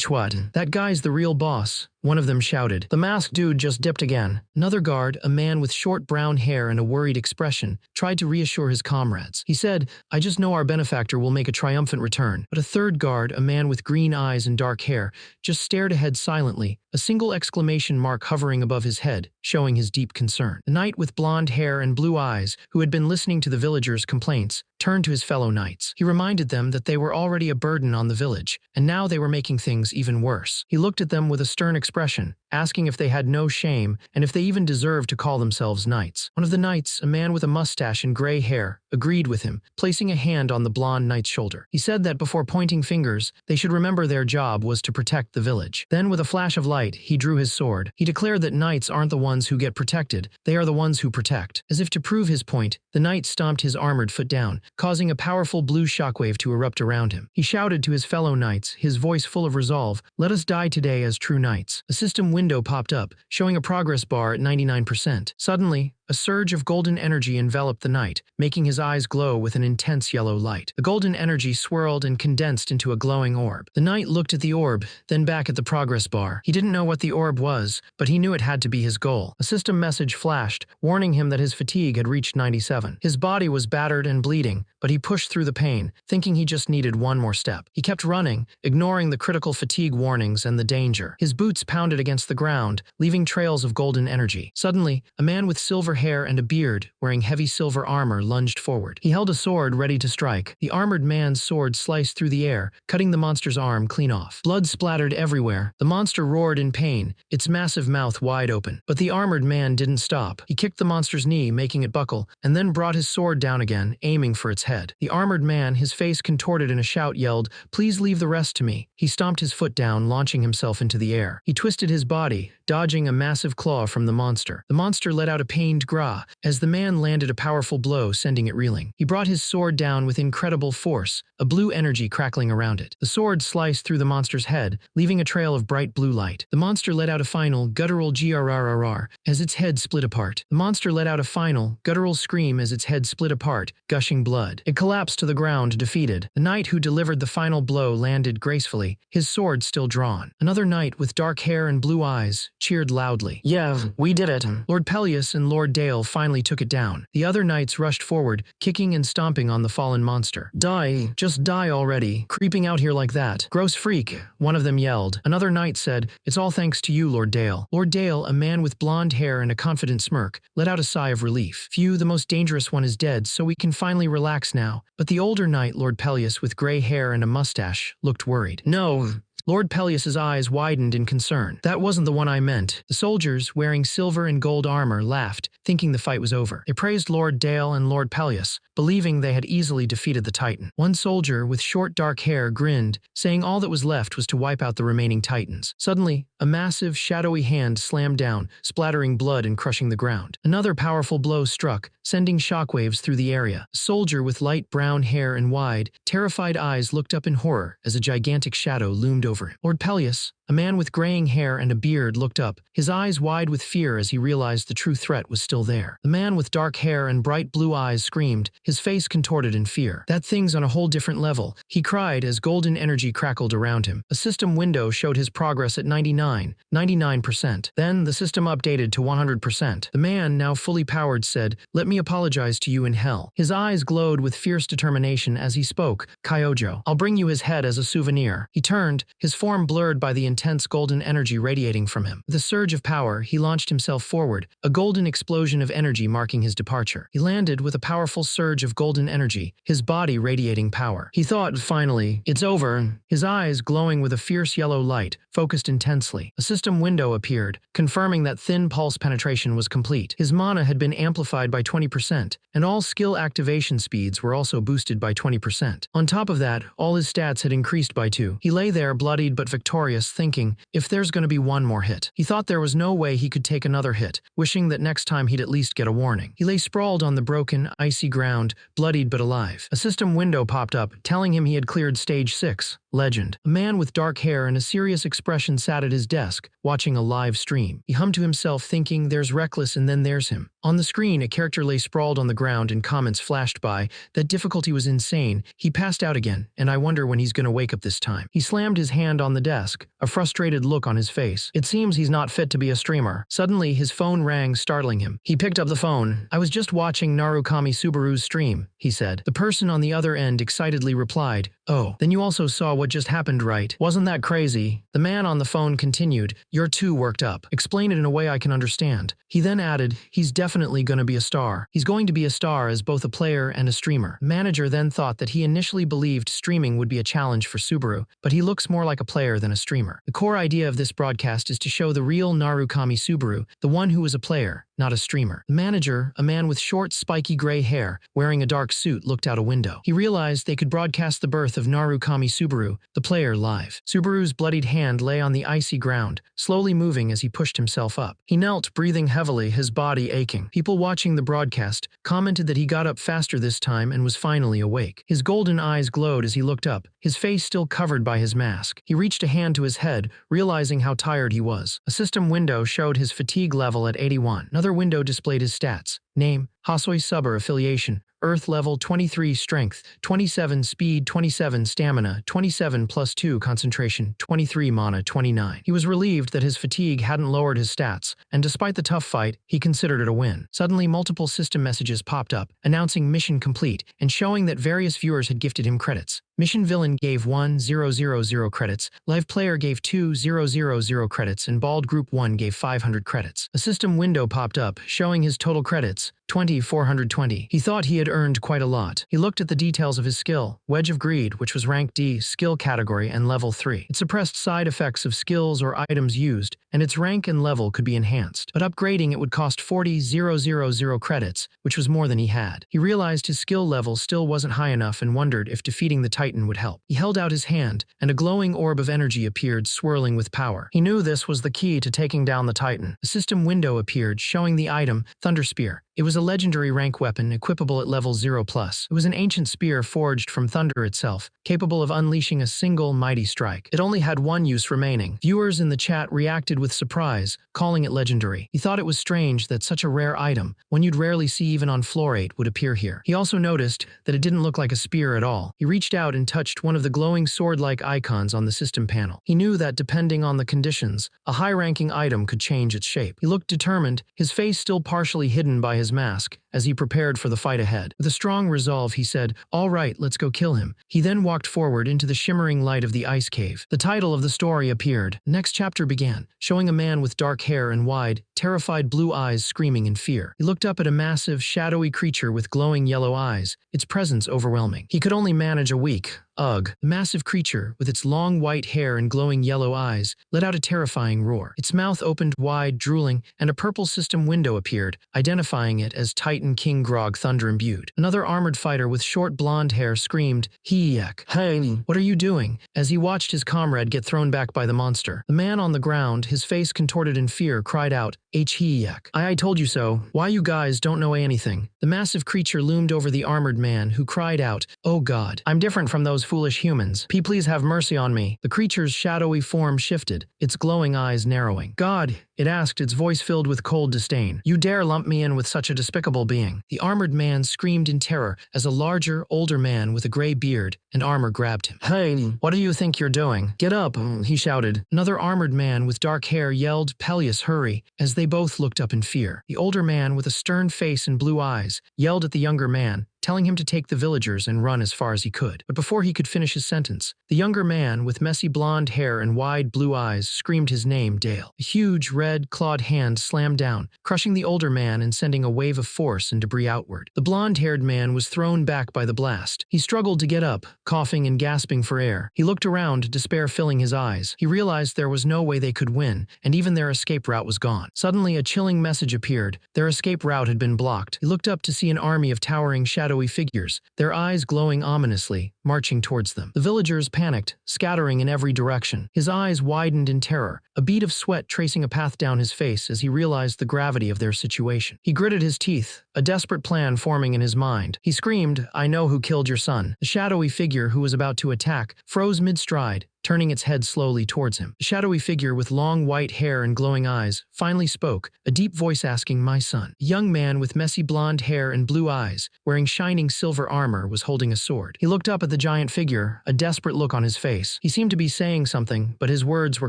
A: What? That guy's the real boss," one of them shouted. "The masked dude just dipped again." Another guard, a man with short brown hair and a worried expression, tried to reassure his comrades. He said, "I just know our benefactor will make a triumphant return." But a third guard, a man with green eyes and dark hair, just stared ahead silently, a single exclamation mark hovering above his head, showing his deep concern. The knight with blonde hair and blue eyes, who had been listening to the villagers' complaints, turned to his fellow knights. He reminded them that they were already a burden on the village, and now they were making things even worse. He looked at them with a stern expression, asking if they had no shame and if they even deserved to call themselves knights. One of the knights, a man with a mustache and gray hair, agreed with him, placing a hand on the blonde knight's shoulder. He said that before pointing fingers, they should remember their job was to protect the village. Then, with a flash of light, he drew his sword. He declared that knights aren't the ones who get protected, they are the ones who protect. As if to prove his point, the knight stomped his armored foot down, causing a powerful blue shockwave to erupt around him. He shouted to his fellow knights, his voice full of resolve, "Let us die today as true knights." A system window popped up, showing a progress bar at 99%. Suddenly, a surge of golden energy enveloped the knight, making his eyes glow with an intense yellow light. The golden energy swirled and condensed into a glowing orb. The knight looked at the orb, then back at the progress bar. He didn't know what the orb was, but he knew it had to be his goal. A system message flashed, warning him that his fatigue had reached 97. His body was battered and bleeding, but he pushed through the pain, thinking he just needed one more step. He kept running, ignoring the critical fatigue warnings and the danger. His boots pounded against the ground, leaving trails of golden energy. Suddenly, a man with silver hair and a beard, wearing heavy silver armor, lunged forward. He held a sword ready to strike. The armored man's sword sliced through the air, cutting the monster's arm clean off. Blood splattered everywhere. The monster roared in pain, its massive mouth wide open. But the armored man didn't stop. He kicked the monster's knee, making it buckle, and then brought his sword down again, aiming for its head. The armored man, his face contorted in a shout, yelled, "Please leave the rest to me." He stomped his foot down, launching himself into the air. He twisted his body, dodging a massive claw from the monster. The monster let out a pained gra as the man landed a powerful blow, sending it reeling. He brought his sword down with incredible force, a blue energy crackling around it. The sword sliced through the monster's head, leaving a trail of bright blue light. The monster let out a final, guttural grrrr as its head split apart. The monster let out a final, guttural scream as its head split apart, gushing blood. It collapsed to the ground, defeated. The knight who delivered the final blow landed gracefully, his sword still drawn. Another knight with dark hair and blue eyes cheered loudly. "Yeah, we did it." Lord Peleus and Lord Dale finally took it down. The other knights rushed forward, kicking and stomping on the fallen monster. "Die, just die already, creeping out here like that. Gross freak," one of them yelled. Another knight said, "It's all thanks to you, Lord Dale." Lord Dale, a man with blonde hair and a confident smirk, let out a sigh of relief. "Phew, the most dangerous one is dead, so we can finally relax now." But the older knight, Lord Peleus, with gray hair and a mustache, looked worried. "No." Lord Peleus's eyes widened in concern. "That wasn't the one I meant." The soldiers, wearing silver and gold armor, laughed, thinking the fight was over. They praised Lord Dale and Lord Peleus, believing they had easily defeated the Titan. One soldier with short dark hair grinned, saying all that was left was to wipe out the remaining Titans. Suddenly, a massive, shadowy hand slammed down, splattering blood and crushing the ground. Another powerful blow struck, sending shockwaves through the area. A soldier with light brown hair and wide, terrified eyes looked up in horror as a gigantic shadow loomed over him. Lord Peleus, a man with graying hair and a beard, looked up, his eyes wide with fear as he realized the true threat was still there. The man with dark hair and bright blue eyes screamed, his face contorted in fear. "That thing's on a whole different level," he cried as golden energy crackled around him. A system window showed his progress at 99%. Then the system updated to 100%. The man, now fully powered, said, "Let me apologize to you in hell." His eyes glowed with fierce determination as he spoke, "Kyojo, I'll bring you his head as a souvenir." He turned, his form blurred by the intense golden energy radiating from him. With a surge of power, he launched himself forward, a golden explosion of energy marking his departure. He landed with a powerful surge of golden energy, his body radiating power. He thought, finally, "It's over." His eyes, glowing with a fierce yellow light, focused intensely. A system window appeared, confirming that thin pulse penetration was complete. His mana had been amplified by 20%, and all skill activation speeds were also boosted by 20%. On top of that, all his stats had increased by 2. He lay there, bloodied but victorious, thinking, if there's going to be one more hit. He thought there was no way he could take another hit, wishing that next time he'd at least get a warning. He lay sprawled on the broken, icy ground, bloodied but alive. A system window popped up, telling him he had cleared Stage 6. Legend. A man with dark hair and a serious expression sat at his desk, watching a live stream. He hummed to himself, thinking, there's Reckless and then there's him. On the screen, a character lay sprawled on the ground and comments flashed by, that difficulty was insane, he passed out again, and I wonder when he's gonna wake up this time. He slammed his hand on the desk, a frustrated look on his face. It seems he's not fit to be a streamer. Suddenly, his phone rang, startling him. He picked up the phone. "I was just watching Narukami Subaru's stream," he said. The person on the other end excitedly replied, "Oh, then you also saw what just happened, right? Wasn't that crazy?" The man on the phone continued, "You're too worked up. Explain it in a way I can understand." He then added, "He's definitely going to be a star. He's going to be a star as both a player and a streamer." The manager then thought that he initially believed streaming would be a challenge for Subaru, but he looks more like a player than a streamer. The core idea of this broadcast is to show the real Narukami Subaru, the one who is a player, not a streamer. The manager, a man with short, spiky gray hair, wearing a dark suit, looked out a window. He realized they could broadcast the birth of Narukami Subaru, the player, live. Subaru's bloodied hand lay on the icy ground, slowly moving as he pushed himself up. He knelt, breathing heavily, his body aching. People watching the broadcast commented that he got up faster this time and was finally awake. His golden eyes glowed as he looked up, his face still covered by his mask. He reached a hand to his head, realizing how tired he was. A system window showed his fatigue level at 81. Another window displayed his stats. Name, Hasoi Suber affiliation, Earth level 23 strength, 27 speed, 27 stamina, 27 plus 2 concentration, 23 mana, 29. He was relieved that his fatigue hadn't lowered his stats, and despite the tough fight, he considered it a win. Suddenly, multiple system messages popped up, announcing mission complete and showing that various viewers had gifted him credits. Mission Villain gave 1,000 credits, Live Player gave 2,000 credits, and Bald Group 1 gave 500 credits. A system window popped up, showing his total credits, 20,420. He thought he had earned quite a lot. He looked at the details of his skill, Wedge of Greed, which was rank D, skill category, and level 3. It suppressed side effects of skills or items used, and its rank and level could be enhanced. But upgrading it would cost 40,000 credits, which was more than he had. He realized his skill level still wasn't high enough and wondered if defeating the Titan would help. He held out his hand, and a glowing orb of energy appeared, swirling with power. He knew this was the key to taking down the Titan. A system window appeared, showing the item, Thunder Spear. It was a legendary rank weapon, equipable at level 0+. It was an ancient spear forged from thunder itself, capable of unleashing a single mighty strike. It only had one use remaining. Viewers in the chat reacted with surprise, calling it legendary. He thought it was strange that such a rare item, one you'd rarely see even on Floor 8, would appear here. He also noticed that it didn't look like a spear at all. He reached out and touched one of the glowing sword-like icons on the system panel. He knew that depending on the conditions, a high-ranking item could change its shape. He looked determined, his face still partially hidden by his mask, as he prepared for the fight ahead. With a strong resolve, he said, "All right, let's go kill him." He then walked forward into the shimmering light of the ice cave. The title of the story appeared. The next chapter began, showing a man with dark hair and wide, terrified blue eyes screaming in fear. He looked up at a massive, shadowy creature with glowing yellow eyes, its presence overwhelming. He could only manage a weak, ugh. The massive creature, with its long white hair and glowing yellow eyes, let out a terrifying roar. Its mouth opened wide, drooling, and a purple system window appeared, identifying it as Titan King Grog Thunder Imbued. Another armored fighter with short blonde hair screamed, "Heek! Hey, what are you doing?" as he watched his comrade get thrown back by the monster. The man on the ground, his face contorted in fear, cried out, "Heek! I told you so. Why you guys don't know anything?" The massive creature loomed over the armored man, who cried out, "Oh God, I'm different from those foolish humans. Please have mercy on me." The creature's shadowy form shifted, its glowing eyes narrowing. "God," it asked, its voice filled with cold disdain, "you dare lump me in with such a despicable being?" The armored man screamed in terror as a larger, older man with a gray beard and armor grabbed him. "Hey, what do you think you're doing? Get up," he shouted. Another armored man with dark hair yelled, "Peleus, hurry," as they both looked up in fear. The older man with a stern face and blue eyes yelled at the younger man, telling him to take the villagers and run as far as he could. But before he could finish his sentence, the younger man with messy blonde hair and wide blue eyes screamed his name, Dale. A huge, red, clawed hand slammed down, crushing the older man and sending a wave of force and debris outward. The blonde-haired man was thrown back by the blast. He struggled to get up, coughing and gasping for air. He looked around, despair filling his eyes. He realized there was no way they could win, and even their escape route was gone. Suddenly, a chilling message appeared. Their escape route had been blocked. He looked up to see an army of towering shadowy figures, their eyes glowing ominously, marching towards them. The villagers panicked, scattering in every direction. His eyes widened in terror, a bead of sweat tracing a path down his face as he realized the gravity of their situation. He gritted his teeth, a desperate plan forming in his mind. He screamed, "I know who killed your son." The shadowy figure who was about to attack froze mid-stride, turning its head slowly towards him. The shadowy figure with long white hair and glowing eyes finally spoke, a deep voice asking, "My son." A young man with messy blonde hair and blue eyes, wearing shining silver armor, was holding a sword. He looked up at the giant figure, a desperate look on his face. He seemed to be saying something, but his words were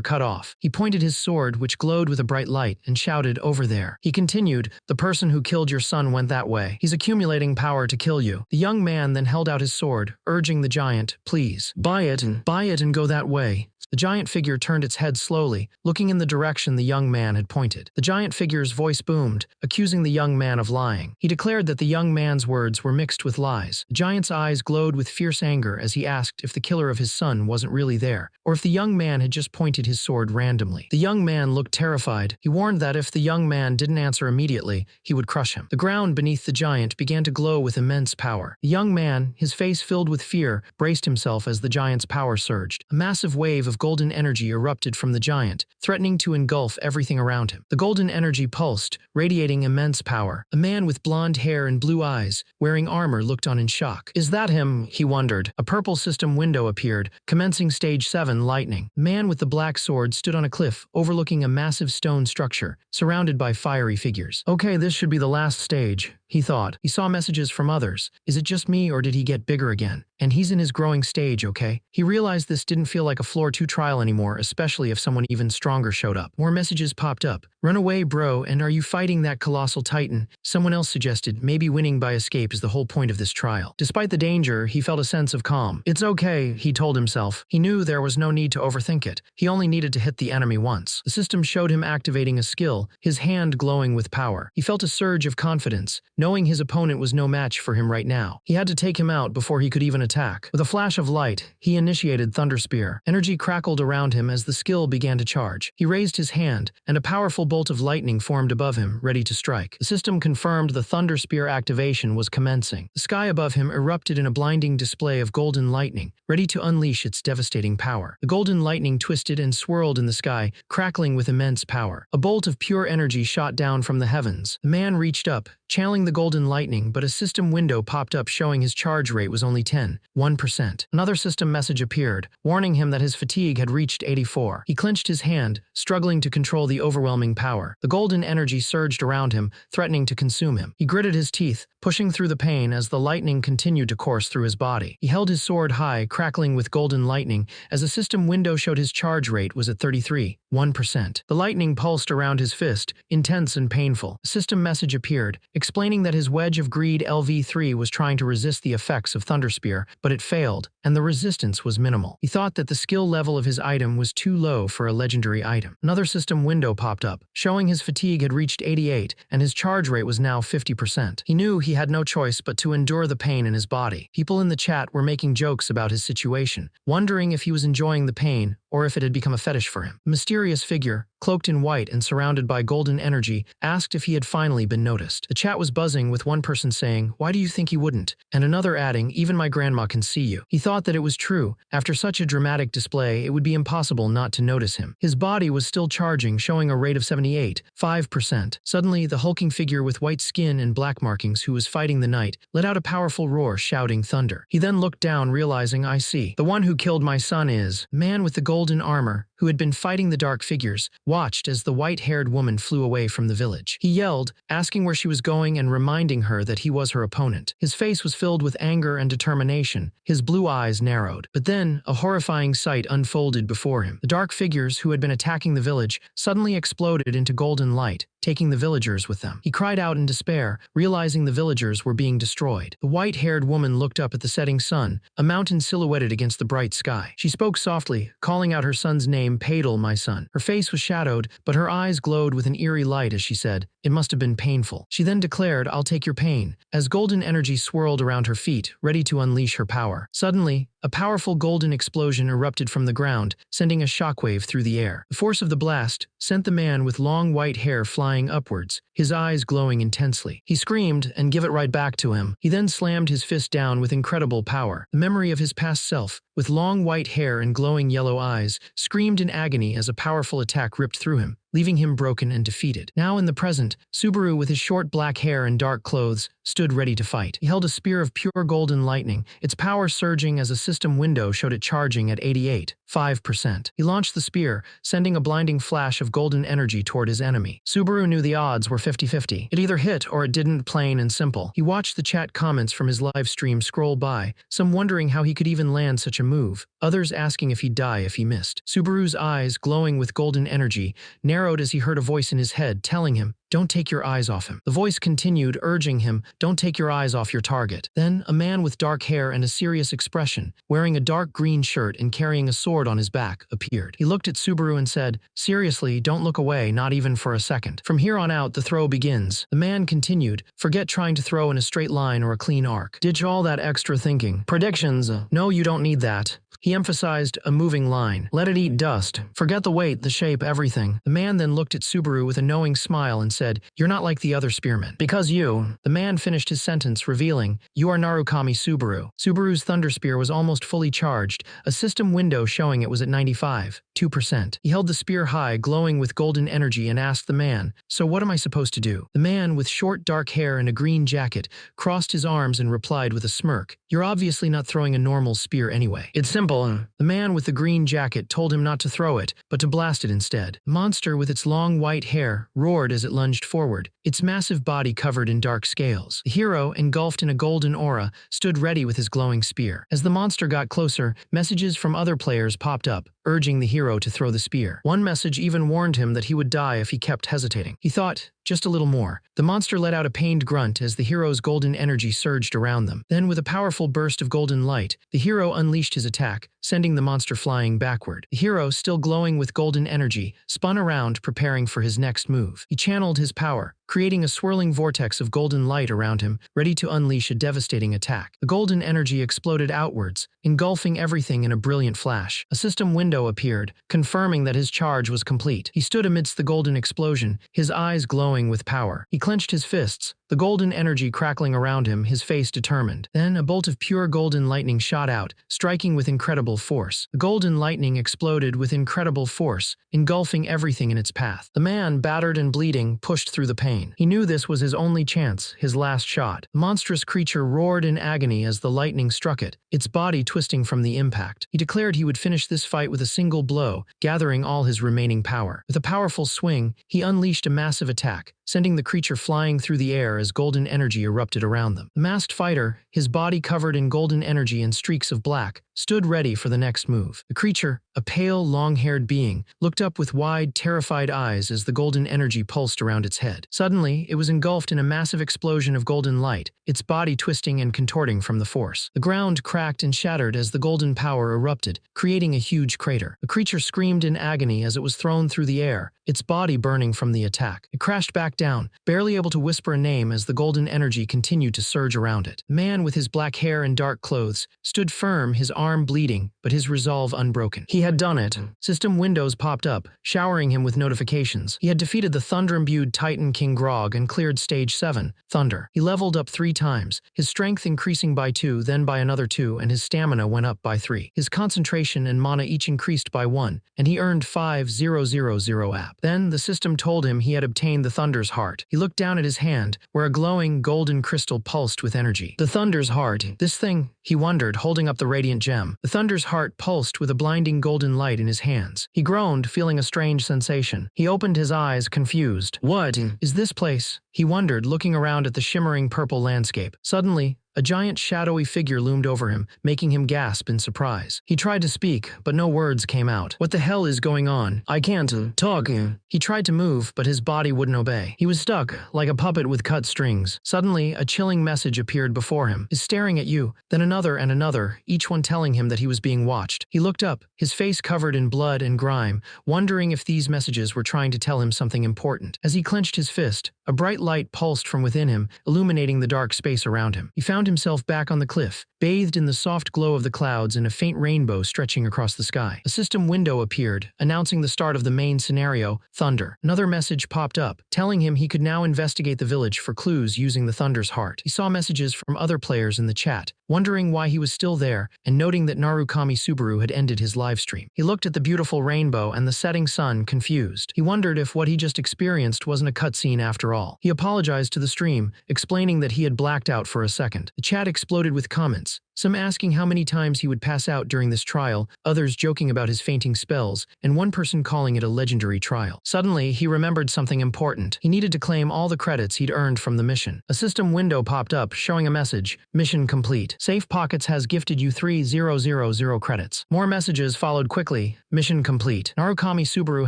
A: cut off. He pointed his sword, which glowed with a bright light, and shouted, "Over there." He continued, "The person who killed your son went that way. He's accumulating power to kill you." The young man then held out his sword, urging the giant, "Please, buy it and go that way." The giant figure turned its head slowly, looking in the direction the young man had pointed. The giant figure's voice boomed, accusing the young man of lying. He declared that the young man's words were mixed with lies. The giant's eyes glowed with fierce anger as he asked if the killer of his son wasn't really there, or if the young man had just pointed his sword randomly. The young man looked terrified. He warned that if the young man didn't answer immediately, he would crush him. The ground beneath the giant began to glow with immense power. The young man, his face filled with fear, braced himself as the giant's power surged. A massive wave of golden energy erupted from the giant, threatening to engulf everything around him. The golden energy pulsed, radiating immense power. A man with blonde hair and blue eyes, wearing armor, looked on in shock. "Is that him?" he wondered. A purple system window appeared, commencing Stage 7 lightning. The man with the black sword stood on a cliff, overlooking a massive stone structure, surrounded by fiery figures. "Okay, this should be the last stage," he thought. He saw messages from others. Is it just me or did he get bigger again? And he's in his growing stage, okay? He realized this didn't feel like a floor 2 trial anymore, especially if someone even stronger showed up. More messages popped up. Run away, bro, and are you fighting that colossal titan? Someone else suggested, maybe winning by escape is the whole point of this trial. Despite the danger, he felt a sense of calm. It's okay, he told himself. He knew there was no need to overthink it. He only needed to hit the enemy once. The system showed him activating a skill, his hand glowing with power. He felt a surge of confidence, knowing his opponent was no match for him right now. He had to take him out before he could even attack. With a flash of light, he initiated Thunder Spear. Energy crackled around him as the skill began to charge. He raised his hand, and a powerful bolt of lightning formed above him, ready to strike. The system confirmed the Thunder Spear activation was commencing. The sky above him erupted in a blinding display of golden lightning, ready to unleash its devastating power. The golden lightning twisted and swirled in the sky, crackling with immense power. A bolt of pure energy shot down from the heavens. The man reached up, channeling the golden lightning, but a system window popped up showing his charge rate was only 1%. Another system message appeared, warning him that his fatigue had reached 84. He clenched his hand, struggling to control the overwhelming power. The golden energy surged around him, threatening to consume him. He gritted his teeth, pushing through the pain as the lightning continued to course through his body. He held his sword high, crackling with golden lightning, as a system window showed his charge rate was at 1%. The lightning pulsed around his fist, intense and painful. A system message appeared, explaining that his Wedge of Greed LV3 was trying to resist the effects of Thunder Spear, but it failed, and the resistance was minimal. He thought that the skill level of his item was too low for a legendary item. Another system window popped up, showing his fatigue had reached 88, and his charge rate was now 50%. He knew he had no choice but to endure the pain in his body. People in the chat were making jokes about his situation, wondering if he was enjoying the pain or if it had become a fetish for him. A mysterious figure, cloaked in white and surrounded by golden energy, asked if he had finally been noticed. The chat was buzzing, with one person saying, "Why do you think he wouldn't?" and another adding, "Even my grandma can see you." He thought that it was true. After such a dramatic display, it would be impossible not to notice him. His body was still charging, showing a rate of 78.5%. Suddenly, the hulking figure with white skin and black markings who was fighting the knight let out a powerful roar, shouting thunder. He then looked down, realizing, "I see. The one who killed my son is." Man with the golden armor, who had been fighting the dark figures, watched as the white-haired woman flew away from the village. He yelled, asking where she was going and reminding her that he was her opponent. His face was filled with anger and determination, his blue eyes narrowed. But then, a horrifying sight unfolded before him. The dark figures who had been attacking the village suddenly exploded into golden light, taking the villagers with them. He cried out in despair, realizing the villagers were being destroyed. The white-haired woman looked up at the setting sun, a mountain silhouetted against the bright sky. She spoke softly, calling out her son's name, "Padel, my son." Her face was shadowed, but her eyes glowed with an eerie light as she said, "It must have been painful." She then declared, "I'll take your pain," as golden energy swirled around her feet, ready to unleash her power. Suddenly, a powerful golden explosion erupted from the ground, sending a shockwave through the air. The force of the blast sent the man with long white hair flying upwards, his eyes glowing intensely. He screamed, "And give it right back to him." He then slammed his fist down with incredible power. The memory of his past self, with long white hair and glowing yellow eyes, screamed in agony as a powerful attack ripped through him, leaving him broken and defeated. Now in the present, Subaru with his short black hair and dark clothes stood ready to fight. He held a spear of pure golden lightning, its power surging as a system window showed it charging at 88.5%. He launched the spear, sending a blinding flash of golden energy toward his enemy. Subaru knew the odds were 50-50. It either hit or it didn't, plain and simple. He watched the chat comments from his live stream scroll by, some wondering how he could even land such a move, others asking if he'd die if he missed. Subaru's eyes, glowing with golden energy, narrowed as he heard a voice in his head telling him, "Don't take your eyes off him." The voice continued, urging him, "Don't take your eyes off your target." Then, a man with dark hair and a serious expression, wearing a dark green shirt and carrying a sword on his back, appeared. He looked at Subaru and said, "Seriously, don't look away, not even for a second. From here on out, the throw begins." The man continued, "Forget trying to throw in a straight line or a clean arc. Ditch all that extra thinking. Predictions, no, you don't need that." He emphasized a moving line. "Let it eat dust. Forget the weight, the shape, everything." The man then looked at Subaru with a knowing smile and said, "You're not like the other spearmen. Because you..." The man finished his sentence, revealing, "You are Narukami Subaru." Subaru's thunder spear was almost fully charged, a system window showing it was at 95.2%. He held the spear high, glowing with golden energy, and asked the man, "So what am I supposed to do?" The man, with short dark hair and a green jacket, crossed his arms and replied with a smirk, "You're obviously not throwing a normal spear anyway. It's simple." The man with the green jacket told him not to throw it, but to blast it instead. The monster with its long white hair roared as it lunged forward, its massive body covered in dark scales. The hero, engulfed in a golden aura, stood ready with his glowing spear. As the monster got closer, messages from other players popped up, urging the hero to throw the spear. One message even warned him that he would die if he kept hesitating. He thought, just a little more. The monster let out a pained grunt as the hero's golden energy surged around them. Then, with a powerful burst of golden light, the hero unleashed his attack, sending the monster flying backward. The hero, still glowing with golden energy, spun around, preparing for his next move. He channeled his power, creating a swirling vortex of golden light around him, ready to unleash a devastating attack. The golden energy exploded outwards, engulfing everything in a brilliant flash. A system window appeared, confirming that his charge was complete. He stood amidst the golden explosion, his eyes glowing with power. He clenched his fists, the golden energy crackling around him, his face determined. Then a bolt of pure golden lightning shot out, striking with incredible force. The golden lightning exploded with incredible force, engulfing everything in its path. The man, battered and bleeding, pushed through the pain. He knew this was his only chance, his last shot. The monstrous creature roared in agony as the lightning struck it, its body twisting from the impact. He declared he would finish this fight with a single blow, gathering all his remaining power. With a powerful swing, he unleashed a massive attack, sending the creature flying through the air as golden energy erupted around them. The masked fighter, his body covered in golden energy and streaks of black, stood ready for the next move. The creature, a pale, long-haired being, looked up with wide, terrified eyes as the golden energy pulsed around its head. Suddenly, it was engulfed in a massive explosion of golden light, its body twisting and contorting from the force. The ground cracked and shattered as the golden power erupted, creating a huge crater. The creature screamed in agony as it was thrown through the air, its body burning from the attack. It crashed back down, barely able to whisper a name as the golden energy continued to surge around it. The man with his black hair and dark clothes stood firm, his arm bleeding, but his resolve unbroken. He had done it. System windows popped up, showering him with notifications. He had defeated the thunder-imbued Titan King Grog and cleared Stage 7, Thunder. He leveled up 3 times, his strength increasing by 2, then by another 2, and his stamina went up by 3. His concentration and mana each increased by 1, and he earned 5000 app. Then, the system told him he had obtained the Thunder's Heart. He looked down at his hand, where a glowing, golden crystal pulsed with energy. The Thunder's Heart. This thing, he wondered, holding up the radiant gem. The Thunder's Heart pulsed with a blinding golden light in his hands. He groaned, feeling a strange sensation. He opened his eyes, confused. What is this place? He wondered, looking around at the shimmering purple landscape. Suddenly, a giant shadowy figure loomed over him, making him gasp in surprise. He tried to speak, but no words came out. What the hell is going on? I can't talk. He tried to move, but his body wouldn't obey. He was stuck, like a puppet with cut strings. Suddenly, a chilling message appeared before him. Is staring at you, then another and another, each one telling him that he was being watched. He looked up, his face covered in blood and grime, wondering if these messages were trying to tell him something important. As he clenched his fist, a bright light pulsed from within him, illuminating the dark space around him. He found himself back on the cliff, bathed in the soft glow of the clouds and a faint rainbow stretching across the sky. A system window appeared, announcing the start of the main scenario, Thunder. Another message popped up, telling him he could now investigate the village for clues using the Thunder's Heart. He saw messages from other players in the chat, wondering why he was still there, and noting that Narukami Subaru had ended his livestream. He looked at the beautiful rainbow and the setting sun, confused. He wondered if what he just experienced wasn't a cutscene after all. He apologized to the stream, explaining that he had blacked out for a second. The chat exploded with comments, some asking how many times he would pass out during this trial, others joking about his fainting spells, and one person calling it a legendary trial. Suddenly, he remembered something important. He needed to claim all the credits he'd earned from the mission. A system window popped up, showing a message, Mission complete. Safe Pockets has gifted you 3000 credits. More messages followed quickly. Mission complete. Narukami Subaru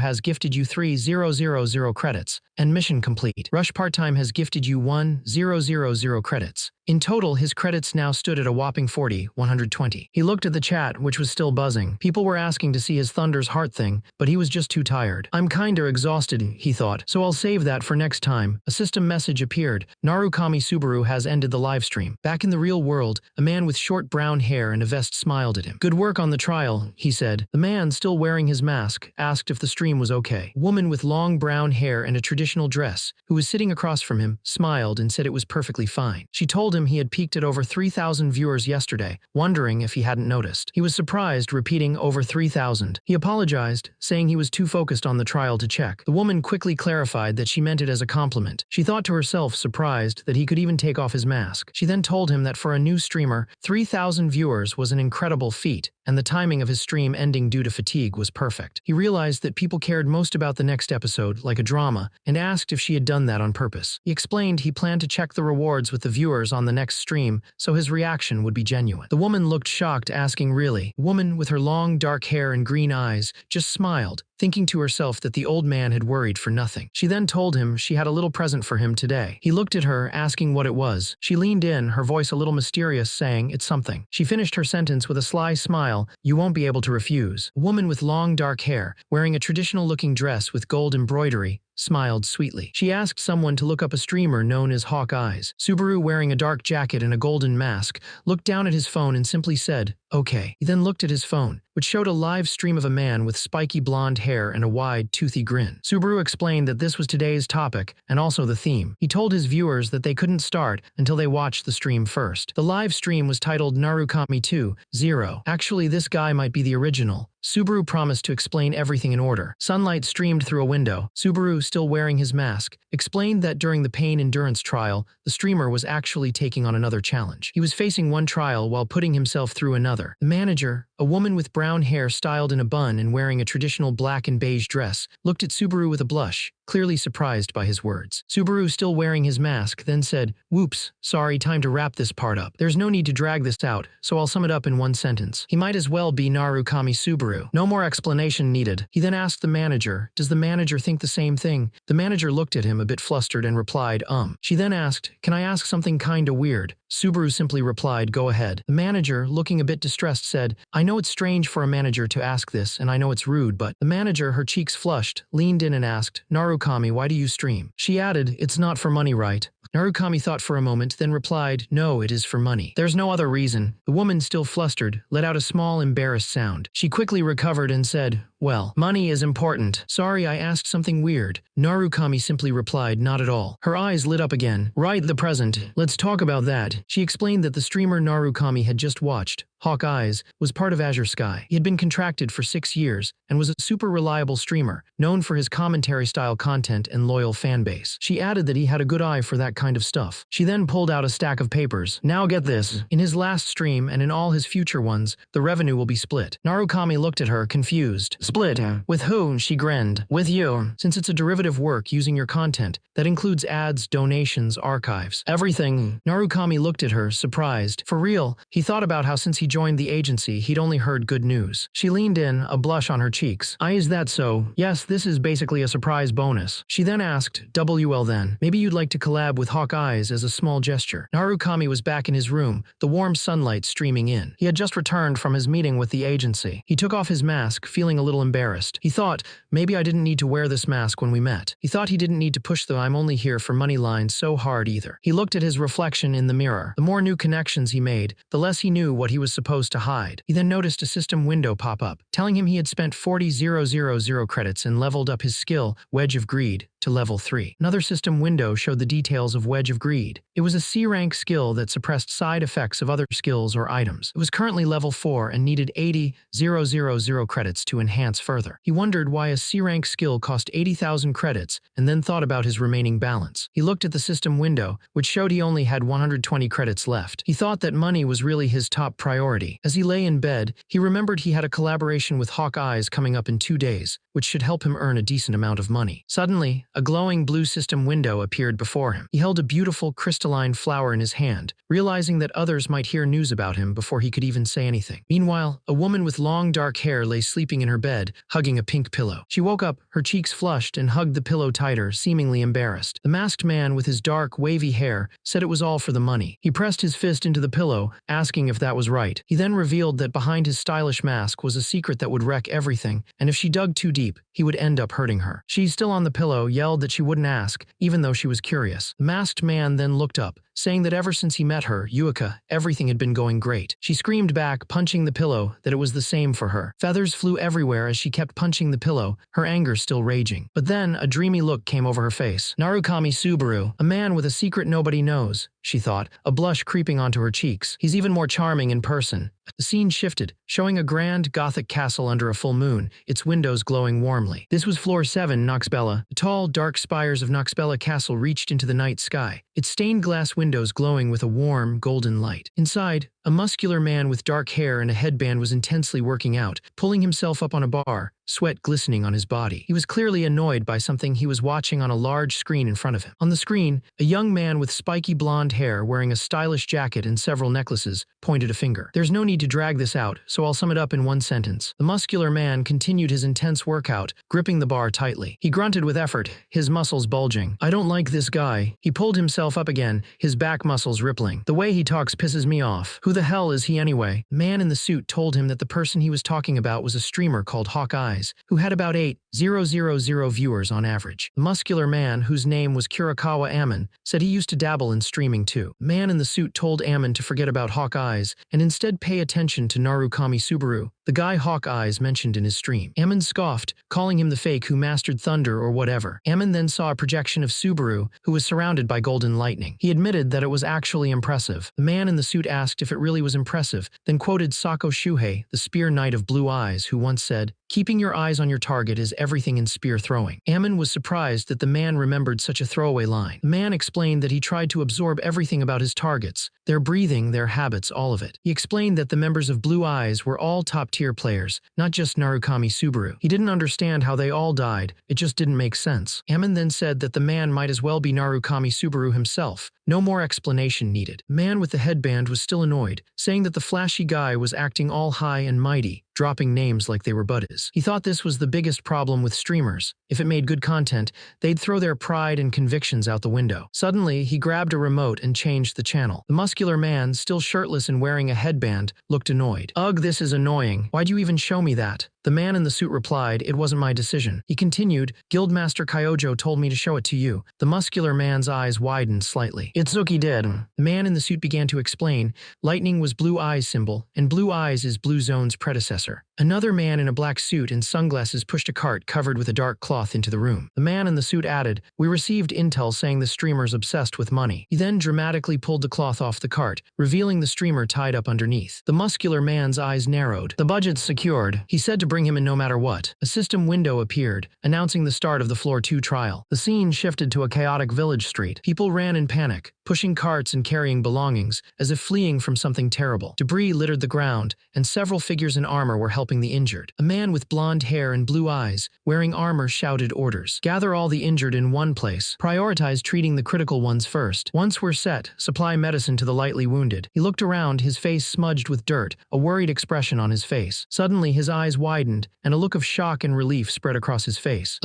A: has gifted you 3000 credits, and mission complete. Rush Part-Time has gifted you 1000 credits. In total, his credits now stood at a whopping 120. He looked at the chat, which was still buzzing. People were asking to see his Thunder's Heart thing, but he was just too tired. I'm kinda exhausted, he thought, so I'll save that for next time. A system message appeared. Narukami Subaru has ended the livestream. Back in the real world, a man with short brown hair and a vest smiled at him. Good work on the trial, he said. The man, still wearing his mask, asked if the stream was okay. A woman with long brown hair and a traditional dress, who was sitting across from him, smiled and said it was perfectly fine. She told him him he had peaked at over 3,000 viewers yesterday, wondering if he hadn't noticed. He was surprised, repeating over 3,000. He apologized, saying he was too focused on the trial to check. The woman quickly clarified that she meant it as a compliment. She thought to herself, surprised, that he could even take off his mask. She then told him that for a new streamer, 3,000 viewers was an incredible feat, and the timing of his stream ending due to fatigue was perfect. He realized that people cared most about the next episode, like a drama, and asked if she had done that on purpose. He explained he planned to check the rewards with the viewers on the next stream, so his reaction would be genuine. The woman looked shocked, asking, "Really?" The woman, with her long dark hair and green eyes, just smiled, thinking to herself that the old man had worried for nothing. She then told him she had a little present for him today. He looked at her, asking what it was. She leaned in, her voice a little mysterious, saying, "It's something." She finished her sentence with a sly smile, "You won't be able to refuse." A woman with long dark hair, wearing a traditional-looking dress with gold embroidery, smiled sweetly. She asked someone to look up a streamer known as Hawkeyes. Subaru, wearing a dark jacket and a golden mask, looked down at his phone and simply said, "Okay." He then looked at his phone, which showed a live stream of a man with spiky blonde hair and a wide, toothy grin. Subaru explained that this was today's topic and also the theme. He told his viewers that they couldn't start until they watched the stream first. The live stream was titled Narukami 2.0. Actually, this guy might be the original. Subaru promised to explain everything in order. Sunlight streamed through a window. Subaru, still wearing his mask, explained that during the pain endurance trial, the streamer was actually taking on another challenge. He was facing one trial while putting himself through another. The manager, a woman with brown hair styled in a bun and wearing a traditional black and beige dress, looked at Subaru with a blush, clearly surprised by his words. Subaru, still wearing his mask, then said, "Whoops, sorry, time to wrap this part up. There's no need to drag this out, so I'll sum it up in one sentence. He might as well be Narukami Subaru. No more explanation needed." He then asked the manager, "Does the manager think the same thing?" The manager looked at him a bit flustered and replied, She then asked, "Can I ask something kinda weird?" Subaru simply replied, "Go ahead." The manager, looking a bit distressed, said, "I know it's strange for a manager to ask this, and I know it's rude, but..." The manager, her cheeks flushed, leaned in and asked, "Narukami, why do you stream?" She added, "It's not for money, right?" Narukami thought for a moment, then replied, "No, it is for money. There's no other reason." The woman, still flustered, let out a small, embarrassed sound. She quickly recovered and said, "Well, money is important. Sorry, I asked something weird." Narukami simply replied, "Not at all." Her eyes lit up again. "Right, the present. Let's talk about that." She explained that the streamer Narukami had just watched, Hawkeyes, was part of Azure Sky. He had been contracted for 6 years and was a super reliable streamer, known for his commentary-style content and loyal fanbase. She added that he had a good eye for that kind of stuff. She then pulled out a stack of papers. "Now get this. In his last stream and in all his future ones, the revenue will be split." Narukami looked at her, confused. "Split? With who?" She grinned. "With you. Since it's a derivative work using your content, that includes ads, donations, archives, everything." Narukami looked at her, surprised. For real, he thought about how since he joined the agency, he'd only heard good news. She leaned in, a blush on her cheeks. "Is that so? Yes, this is basically a surprise bonus." She then asked, "WL then, maybe you'd like to collab with Hawkeyes as a small gesture." Narukami was back in his room, the warm sunlight streaming in. He had just returned from his meeting with the agency. He took off his mask, feeling a little embarrassed. He thought, maybe I didn't need to wear this mask when we met. He thought he didn't need to push the "I'm only here for money" line so hard either. He looked at his reflection in the mirror. The more new connections he made, the less he knew what he was supposed to hide. He then noticed a system window pop up, telling him he had spent 40,000 credits and leveled up his skill, Wedge of Greed, to level 3. Another system window showed the details of Wedge of Greed. It was a C-rank skill that suppressed side effects of other skills or items. It was currently level 4 and needed 80,000 credits to enhance further. He wondered why a C-rank skill cost 80,000 credits and then thought about his remaining balance. He looked at the system window, which showed he only had 120 credits left. He thought that money was really his top priority. As he lay in bed, he remembered he had a collaboration with Hawkeyes coming up in 2 days, which should help him earn a decent amount of money. Suddenly, a glowing blue system window appeared before him. He held a beautiful crystalline flower in his hand, realizing that others might hear news about him before he could even say anything. Meanwhile, a woman with long dark hair lay sleeping in her bed, hugging a pink pillow. She woke up, her cheeks flushed, and hugged the pillow tighter, seemingly embarrassed. The masked man with his dark, wavy hair said it was all for the money. He pressed his fist into the pillow, asking if that was right. night. He then revealed that behind his stylish mask was a secret that would wreck everything, and if she dug too deep, he would end up hurting her. She, still on the pillow, yelled that she wouldn't ask, even though she was curious. The masked man then looked up, saying that ever since he met her, Yuika, everything had been going great. She screamed back, punching the pillow, that it was the same for her. Feathers flew everywhere as she kept punching the pillow, her anger still raging. But then, a dreamy look came over her face. Narukami Subaru, a man with a secret nobody knows, she thought, a blush creeping onto her cheeks. He's even more charming in person. The scene shifted, showing a grand Gothic castle under a full moon, its windows glowing warmly. This was floor 7, Noxbella. The tall, dark spires of Noxbella Castle reached into the night sky, its stained glass windows glowing with a warm, golden light. Inside, a muscular man with dark hair and a headband was intensely working out, pulling himself up on a bar, sweat glistening on his body. He was clearly annoyed by something he was watching on a large screen in front of him. On the screen, a young man with spiky blonde hair wearing a stylish jacket and several necklaces pointed a finger. There's no need to drag this out, so I'll sum it up in one sentence. The muscular man continued his intense workout, gripping the bar tightly. He grunted with effort, his muscles bulging. I don't like this guy. He pulled himself up again, his back muscles rippling. The way he talks pisses me off. Who the hell is he anyway? The man in the suit told him that the person he was talking about was a streamer called Hawkeyes, who had about 8,000 viewers on average. The muscular man, whose name was Kurakawa Ammon, said he used to dabble in streaming too. The man in the suit told Ammon to forget about Hawkeyes and instead pay attention to Narukami Subaru, the guy Hawkeyes mentioned in his stream. Ammon scoffed, calling him the fake who mastered thunder or whatever. Ammon then saw a projection of Subaru, who was surrounded by golden lightning. He admitted that it was actually impressive. The man in the suit asked if it really was impressive, then quoted Sako Shuhei, the spear knight of blue eyes, who once said, "Keeping your eyes on your target is everything in spear throwing." Ammon was surprised that the man remembered such a throwaway line. The man explained that he tried to absorb everything about his targets, their breathing, their habits, all of it. He explained that the members of Blue Eyes were all top-tier players, not just Narukami Subaru. He didn't understand how they all died, it just didn't make sense. Ammon then said that the man might as well be Narukami Subaru himself. No more explanation needed. The man with the headband was still annoyed, saying that the flashy guy was acting all high and mighty, dropping names like they were buddies. He thought this was the biggest problem with streamers. If it made good content, they'd throw their pride and convictions out the window. Suddenly, he grabbed a remote and changed the channel. The muscular man, still shirtless and wearing a headband, looked annoyed. Ugh, this is annoying. Why'd you even show me that? The man in the suit replied, "It wasn't my decision." He continued, "Guildmaster Kyojo told me to show it to you." The muscular man's eyes widened slightly. "Itsuki did." The man in the suit began to explain, lightning was Blue Eyes symbol, and Blue Eyes is Blue Zone's predecessor. Another man in a black suit and sunglasses pushed a cart covered with a dark cloth into the room. The man in the suit added, "We received intel saying the streamer's obsessed with money." He then dramatically pulled the cloth off the cart, revealing the streamer tied up underneath. The muscular man's eyes narrowed. "The budget's secured," he said, to bring him in no matter what. A system window appeared, announcing the start of the Floor 2 trial. The scene shifted to a chaotic village street. People ran in panic, pushing carts and carrying belongings, as if fleeing from something terrible. Debris littered the ground, and several figures in armor were helping the injured. A man with blonde hair and blue eyes, wearing armor, shouted orders. "Gather all the injured in one place. Prioritize treating the critical ones first. Once we're set, supply medicine to the lightly wounded." He looked around, his face smudged with dirt, a worried expression on his face. Suddenly, his eyes widened, and a look of shock and relief spread across his face.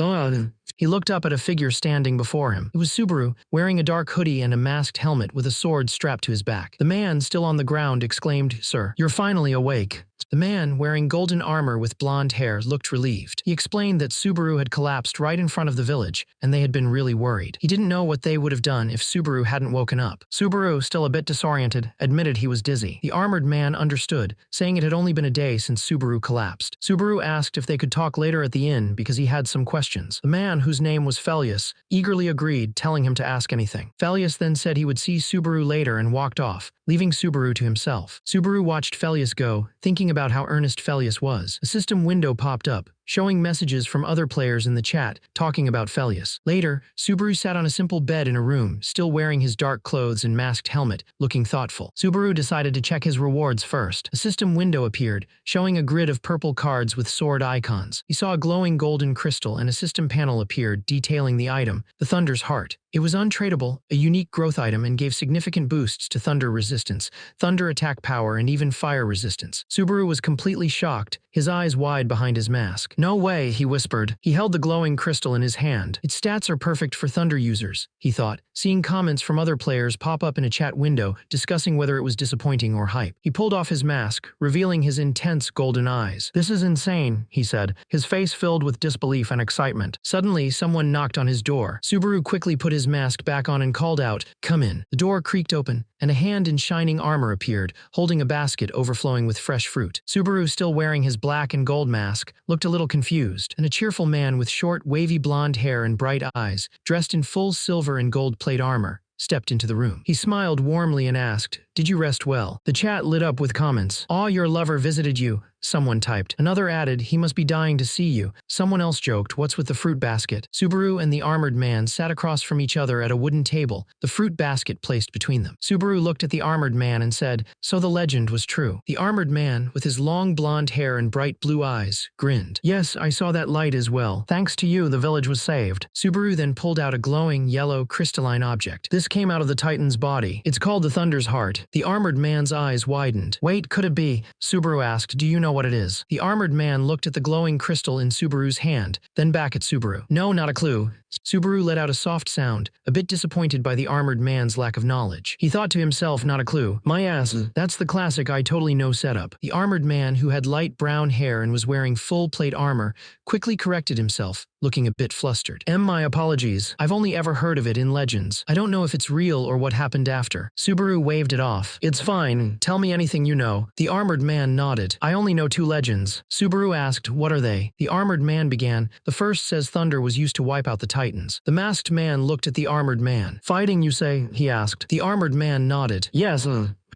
A: He looked up at a figure standing before him. It was Subaru, wearing a dark hoodie and a masked helmet with a sword strapped to his back. The man, still on the ground, exclaimed, "Sir, you're finally awake." The man, wearing golden armor with blonde hair, looked relieved. He explained that Subaru had collapsed right in front of the village, and they had been really worried. He didn't know what they would have done if Subaru hadn't woken up. Subaru, still a bit disoriented, admitted he was dizzy. The armored man understood, saying it had only been a day since Subaru collapsed. Subaru asked if they could talk later at the inn because he had some questions. The man, whose name was Felius, eagerly agreed, telling him to ask anything. Felius then said he would see Subaru later and walked off, leaving Subaru to himself. Subaru watched Felius go, thinking about how earnest Felius was. A system window popped up, showing messages from other players in the chat, talking about Felius. Later, Subaru sat on a simple bed in a room, still wearing his dark clothes and masked helmet, looking thoughtful. Subaru decided to check his rewards first. A system window appeared, showing a grid of purple cards with sword icons. He saw a glowing golden crystal and a system panel appeared, detailing the item, the Thunder's Heart. It was untradeable, a unique growth item, and gave significant boosts to thunder resistance, thunder attack power, and even fire resistance. Subaru was completely shocked, his eyes wide behind his mask. mask. No way, he whispered. He held the glowing crystal in his hand. Its stats are perfect for Thunder users, he thought, seeing comments from other players pop up in a chat window discussing whether it was disappointing or hype. He pulled off his mask, revealing his intense golden eyes. This is insane, he said, his face filled with disbelief and excitement. Suddenly, someone knocked on his door. Subaru quickly put his mask back on and called out, "Come in." The door creaked open, and a hand in shining armor appeared, holding a basket overflowing with fresh fruit. Subaru, still wearing his black and gold mask, looked a little confused, and a cheerful man with short, wavy blonde hair and bright eyes, dressed in full silver and gold plate armor, stepped into the room. He smiled warmly and asked, "Did you rest well?" The chat lit up with comments. "Aw, your lover visited you," someone typed. Another added, "He must be dying to see you." Someone else joked, "What's with the fruit basket?" Subaru and the armored man sat across from each other at a wooden table, the fruit basket placed between them. Subaru looked at the armored man and said, "So the legend was true." The armored man, with his long blonde hair and bright blue eyes, grinned. "Yes, I saw that light as well. Thanks to you, the village was saved." Subaru then pulled out a glowing, yellow, crystalline object. This came out of the Titan's body. It's called the Thunder's Heart. The armored man's eyes widened. "Wait, could it be?" Subaru asked, "Do you know what it is?" The armored man looked at the glowing crystal in Subaru's hand, then back at Subaru. "No, not a clue." Subaru let out a soft sound, a bit disappointed by the armored man's lack of knowledge. He thought to himself, "Not a clue. My ass, that's the classic I totally know setup." The armored man, who had light brown hair and was wearing full plate armor, quickly corrected himself, looking a bit flustered. My apologies. I've only ever heard of it in legends. I don't know if it's real or what happened after." Subaru waved it off. "It's fine. Tell me anything you know." The armored man nodded. "I only know 2 legends." Subaru asked, "What are they?" The armored man began. "The first says thunder was used to wipe out the Titans." The masked man looked at the armored man. "Fighting, you say?" he asked. The armored man nodded. "Yes,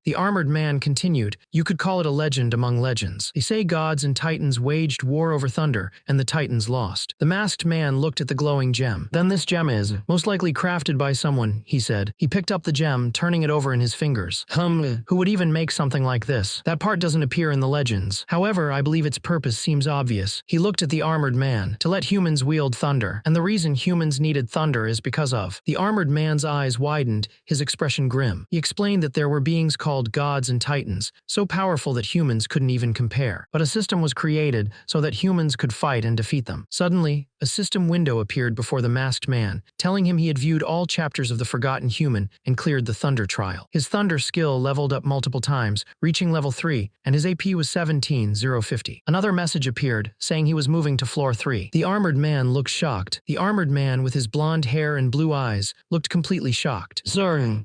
A: The armored man continued, "You could call it a legend among legends. They say gods and titans waged war over thunder, and the titans lost." The masked man looked at the glowing gem. "Then this gem is most likely crafted by someone," he said. He picked up the gem, turning it over in his fingers. Who would even make something like this? That part doesn't appear in the legends. However, I believe its purpose seems obvious." He looked at the armored man. "To let humans wield thunder. And the reason humans needed thunder is because of." The armored man's eyes widened, his expression grim. He explained that there were beings called gods and titans, so powerful that humans couldn't even compare. But a system was created so that humans could fight and defeat them. Suddenly, a system window appeared before the masked man, telling him he had viewed all chapters of The Forgotten Human and cleared the thunder trial. His thunder skill leveled up multiple times, reaching level 3, and his AP was 17,050. Another message appeared, saying he was moving to floor 3. The armored man looked shocked. The armored man, with his blonde hair and blue eyes, looked completely shocked. "Sir,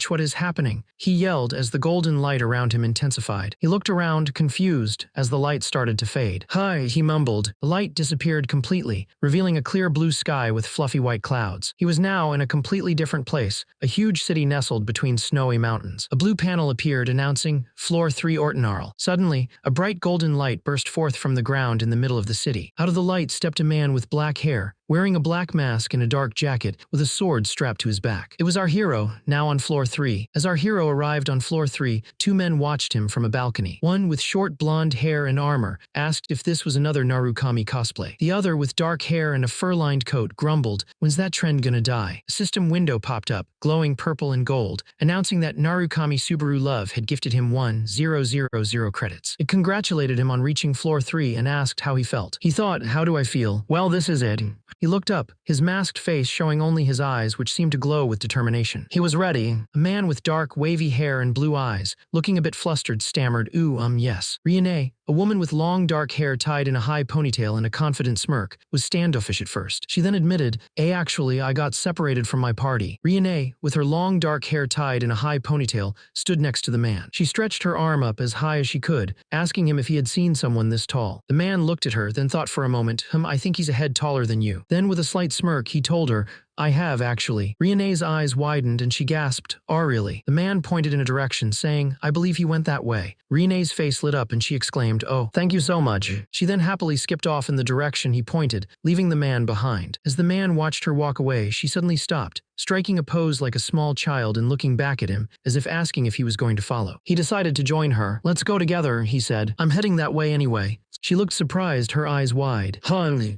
A: what is happening?" he yelled as the golden light around him intensified. He looked around, confused, as the light started to fade. "Hi," he mumbled. The light disappeared completely, revealing a clear blue sky with fluffy white clouds. He was now in a completely different place, a huge city nestled between snowy mountains. A blue panel appeared announcing, "Floor 3 Ortonarl." Suddenly, a bright golden light burst forth from the ground in the middle of the city. Out of the light stepped a man with black hair, wearing a black mask and a dark jacket, with a sword strapped to his back. It was our hero, now on floor 3. As our hero arrived on floor 3, 2 men watched him from a balcony. One, with short blonde hair and armor, asked if this was another Narukami cosplay. The other, with dark hair and a fur-lined coat, grumbled, "When's that trend gonna die?" A system window popped up, glowing purple and gold, announcing that Narukami Subaru Love had gifted him 1,000 credits. It congratulated him on reaching floor 3 and asked how he felt. He thought, "How do I feel? Well, this is it." He looked up, his masked face showing only his eyes, which seemed to glow with determination. He was ready. A man with dark, wavy hair and blue eyes, looking a bit flustered, stammered, yes." Riene, a woman with long dark hair tied in a high ponytail and a confident smirk, was standoffish at first. She then admitted, Actually, I got separated from my party." Riene, with her long dark hair tied in a high ponytail, stood next to the man. She stretched her arm up as high as she could, asking him if he had seen someone this tall. The man looked at her, then thought for a moment, I think he's a head taller than you." Then, with a slight smirk, he told her, "I have, actually." Riene's eyes widened and she gasped, "Oh, really?" The man pointed in a direction, saying, "I believe he went that way." Riene's face lit up and she exclaimed, "Oh, thank you so much." She then happily skipped off in the direction he pointed, leaving the man behind. As the man watched her walk away, she suddenly stopped, striking a pose like a small child and looking back at him, as if asking if he was going to follow. He decided to join her. "Let's go together," he said. "I'm heading that way anyway." She looked surprised, her eyes wide.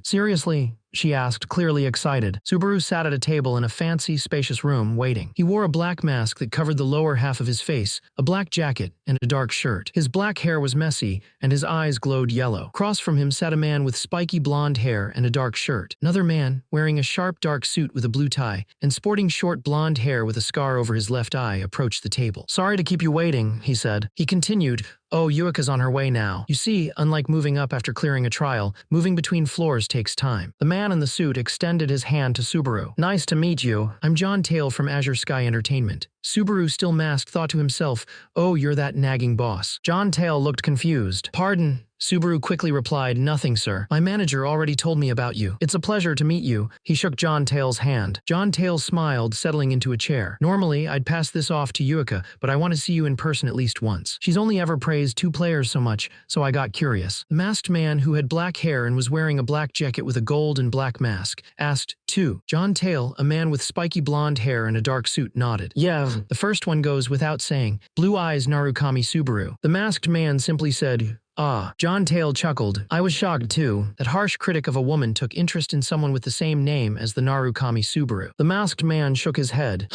A: "Seriously? she asked, clearly excited. Subaru sat at a table in a fancy, spacious room, waiting. He wore a black mask that covered the lower half of his face, a black jacket, and a dark shirt. His black hair was messy, and his eyes glowed yellow. Across from him sat a man with spiky blonde hair and a dark shirt. Another man, wearing a sharp dark suit with a blue tie, and sporting short blonde hair with a scar over his left eye, approached the table. "Sorry to keep you waiting," he said. He continued, "Oh, Yuika's on her way now. You see, unlike moving up after clearing a trial, moving between floors takes time." The man in the suit extended his hand to Subaru. "Nice to meet you. I'm John Tail from Azure Sky Entertainment." Subaru, still masked, thought to himself, "Oh, you're that nagging boss." John Tail looked confused. "Pardon?" Subaru quickly replied, "Nothing, sir. My manager already told me about you. It's a pleasure to meet you." He shook John Tail's hand. John Tail smiled, settling into a chair. "Normally, I'd pass this off to Yuika, but I want to see you in person at least once. She's only ever praised 2 players so much, so I got curious." The masked man, who had black hair and was wearing a black jacket with a gold and black mask, asked, "2." John Tail, a man with spiky blonde hair and a dark suit, nodded. "Yeah, the first one goes without saying. Blue Eyes Narukami Subaru." The masked man simply said, "Ah." John Tail chuckled. "I was shocked too. That harsh critic of a woman took interest in someone with the same name as the Narukami Subaru." The masked man shook his head.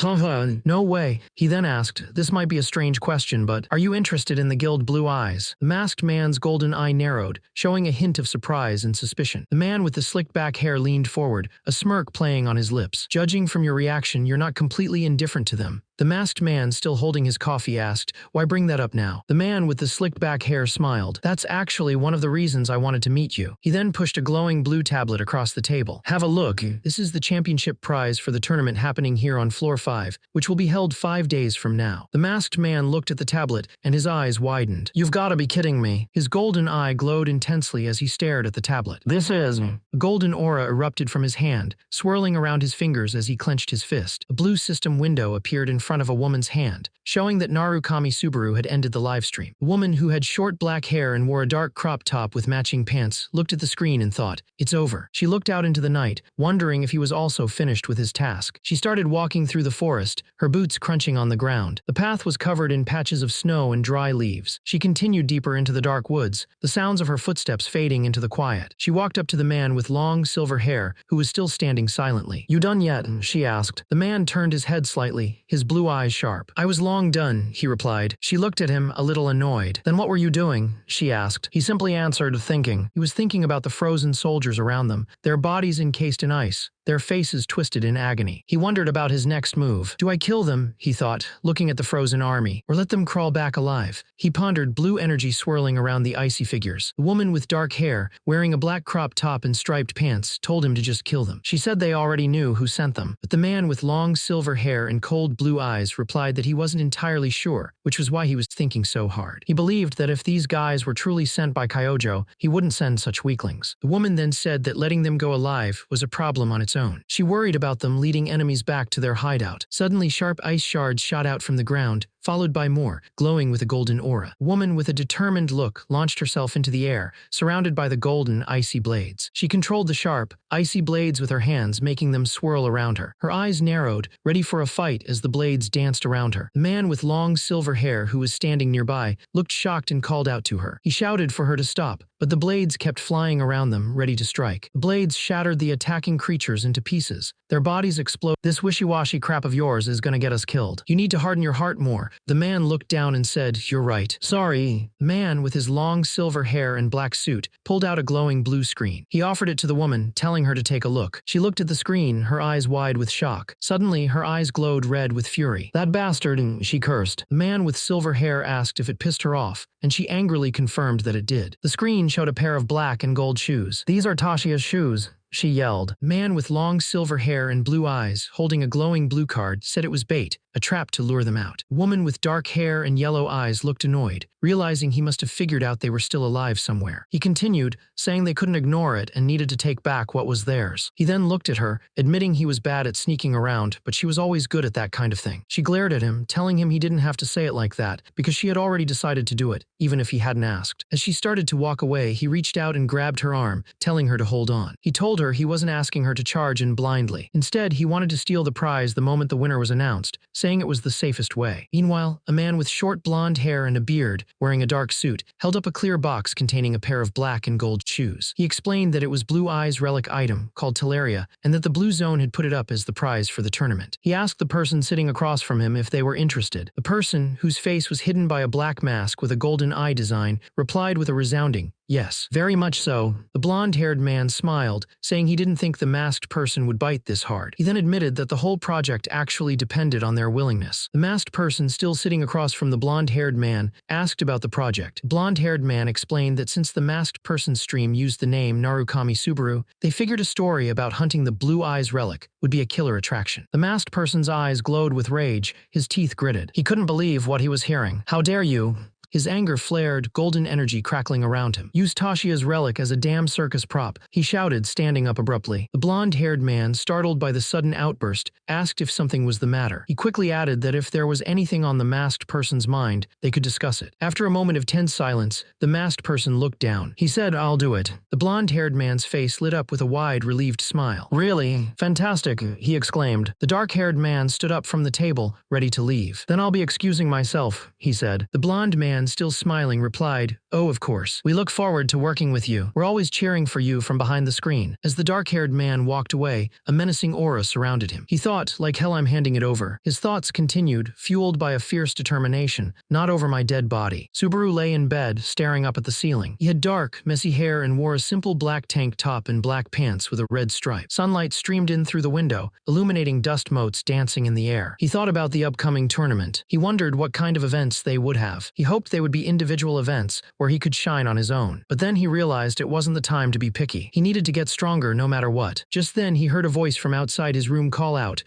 A: "No way." He then asked, "This might be a strange question, but are you interested in the guild Blue Eyes?" The masked man's golden eye narrowed, showing a hint of surprise and suspicion. The man with the slicked back hair leaned forward, a smirk playing on his lips. "Judging from your reaction, you're not completely indifferent to them." The masked man, still holding his coffee, asked, "Why bring that up now?" The man with the slicked back hair smiled. "That's actually one of the reasons I wanted to meet you." He then pushed a glowing blue tablet across the table. "Have a look. This is the championship prize for the tournament happening here on floor 5, which will be held 5 days from now." The masked man looked at the tablet, and his eyes widened. "You've got to be kidding me." His golden eye glowed intensely as he stared at the tablet. "This is—" A golden aura erupted from his hand, swirling around his fingers as he clenched his fist. A blue system window appeared in front of a woman's hand, showing that Narukami Subaru had ended the livestream. The woman, who had short black hair and wore a dark crop top with matching pants, looked at the screen and thought, "It's over." She looked out into the night, wondering if he was also finished with his task. She started walking through the forest, her boots crunching on the ground. The path was covered in patches of snow and dry leaves. She continued deeper into the dark woods, the sounds of her footsteps fading into the quiet. She walked up to the man with long silver hair, who was still standing silently. "You done yet?" she asked. The man turned his head slightly, his blue eyes sharp. "I was long done," he replied. She looked at him, a little annoyed. "Then what were you doing?" she asked. He simply answered, "Thinking." He was thinking about the frozen soldiers around them, their bodies encased in ice, their faces twisted in agony. He wondered about his next move. "Do I kill them?" he thought, looking at the frozen army, "or let them crawl back alive?" He pondered, blue energy swirling around the icy figures. The woman with dark hair, wearing a black crop top and striped pants, told him to just kill them. She said they already knew who sent them, but the man with long silver hair and cold blue eyes replied that he wasn't entirely sure, which was why he was thinking so hard. He believed that if these guys were truly sent by Kyojo, he wouldn't send such weaklings. The woman then said that letting them go alive was a problem on its own. She worried about them leading enemies back to their hideout. Suddenly, sharp ice shards shot out from the ground, followed by more, glowing with a golden aura. A woman with a determined look launched herself into the air, surrounded by the golden, icy blades. She controlled the sharp, icy blades with her hands, making them swirl around her. Her eyes narrowed, ready for a fight as the blades danced around her. The man with long silver hair, who was standing nearby, looked shocked and called out to her. He shouted for her to stop, but the blades kept flying around them, ready to strike. The blades shattered the attacking creatures into pieces. Their bodies exploded. "This wishy-washy crap of yours is gonna get us killed. You need to harden your heart more." The man looked down and said, "You're right. Sorry." The man, with his long silver hair and black suit, pulled out a glowing blue screen. He offered it to the woman, telling her to take a look. She looked at the screen, her eyes wide with shock. Suddenly, her eyes glowed red with fury. "That bastard," she cursed. The man with silver hair asked if it pissed her off, and she angrily confirmed that it did. The screen showed a pair of black and gold shoes. "These are Tashia's shoes," she yelled. The man with long silver hair and blue eyes, holding a glowing blue card, said it was bait, a trap to lure them out. The woman with dark hair and yellow eyes looked annoyed, realizing he must have figured out they were still alive somewhere. He continued, saying they couldn't ignore it and needed to take back what was theirs. He then looked at her, admitting he was bad at sneaking around, but she was always good at that kind of thing. She glared at him, telling him he didn't have to say it like that, because she had already decided to do it, even if he hadn't asked. As she started to walk away, he reached out and grabbed her arm, telling her to hold on. He told her he wasn't asking her to charge in blindly. Instead, he wanted to steal the prize the moment the winner was announced, saying it was the safest way. Meanwhile, a man with short blonde hair and a beard, wearing a dark suit, held up a clear box containing a pair of black and gold shoes. He explained that it was Blue Eye's relic item, called Teleria, and that the Blue Zone had put it up as the prize for the tournament. He asked the person sitting across from him if they were interested. The person, whose face was hidden by a black mask with a golden eye design, replied with a resounding, "Yes, very much so." The blonde-haired man smiled, saying he didn't think the masked person would bite this hard. He then admitted that the whole project actually depended on their willingness. The masked person, still sitting across from the blonde-haired man, asked about the project. The blonde-haired man explained that since the masked person's stream used the name Narukami Subaru, they figured a story about hunting the Blue Eyes relic would be a killer attraction. The masked person's eyes glowed with rage, his teeth gritted. He couldn't believe what he was hearing. "How dare you!" His anger flared, golden energy crackling around him. "Use Tashia's relic as a damn circus prop," he shouted, standing up abruptly. The blonde-haired man, startled by the sudden outburst, asked if something was the matter. He quickly added that if there was anything on the masked person's mind, they could discuss it. After a moment of tense silence, the masked person looked down. He said, "I'll do it." The blonde-haired man's face lit up with a wide, relieved smile. "Really? Fantastic," he exclaimed. The dark-haired man stood up from the table, ready to leave. "Then I'll be excusing myself," he said. The blonde man, still smiling, replied, "Oh, of course. We look forward to working with you. We're always cheering for you from behind the screen." As the dark-haired man walked away, a menacing aura surrounded him. He thought, "Like hell, I'm handing it over." His thoughts continued, fueled by a fierce determination, "Not over my dead body." Subaru lay in bed, staring up at the ceiling. He had dark, messy hair and wore a simple black tank top and black pants with a red stripe. Sunlight streamed in through the window, illuminating dust motes dancing in the air. He thought about the upcoming tournament. He wondered what kind of events they would have. He hoped they would be individual events where he could shine on his own. But then he realized it wasn't the time to be picky. He needed to get stronger no matter what. Just then he heard a voice from outside his room call out,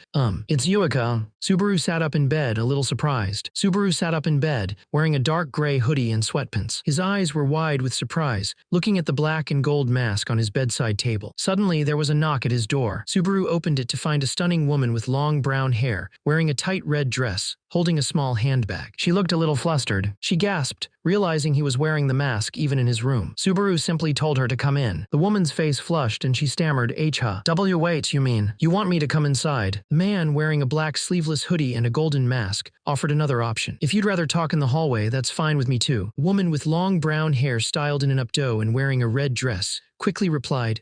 A: "It's Yuika." Subaru sat up in bed, a little surprised. Subaru sat up in bed, wearing a dark gray hoodie and sweatpants. His eyes were wide with surprise, looking at the black and gold mask on his bedside table. Suddenly, there was a knock at his door. Subaru opened it to find a stunning woman with long brown hair, wearing a tight red dress, holding a small handbag. She looked a little flustered. She gasped, realizing he was wearing the mask even in his room. Subaru simply told her to come in. The woman's face flushed and she stammered, "Wait, you mean? You want me to come inside?" The man, wearing a black sleeveless hoodie and a golden mask, offered another option. "If you'd rather talk in the hallway, that's fine with me too." The woman with long brown hair styled in an updo and wearing a red dress quickly replied,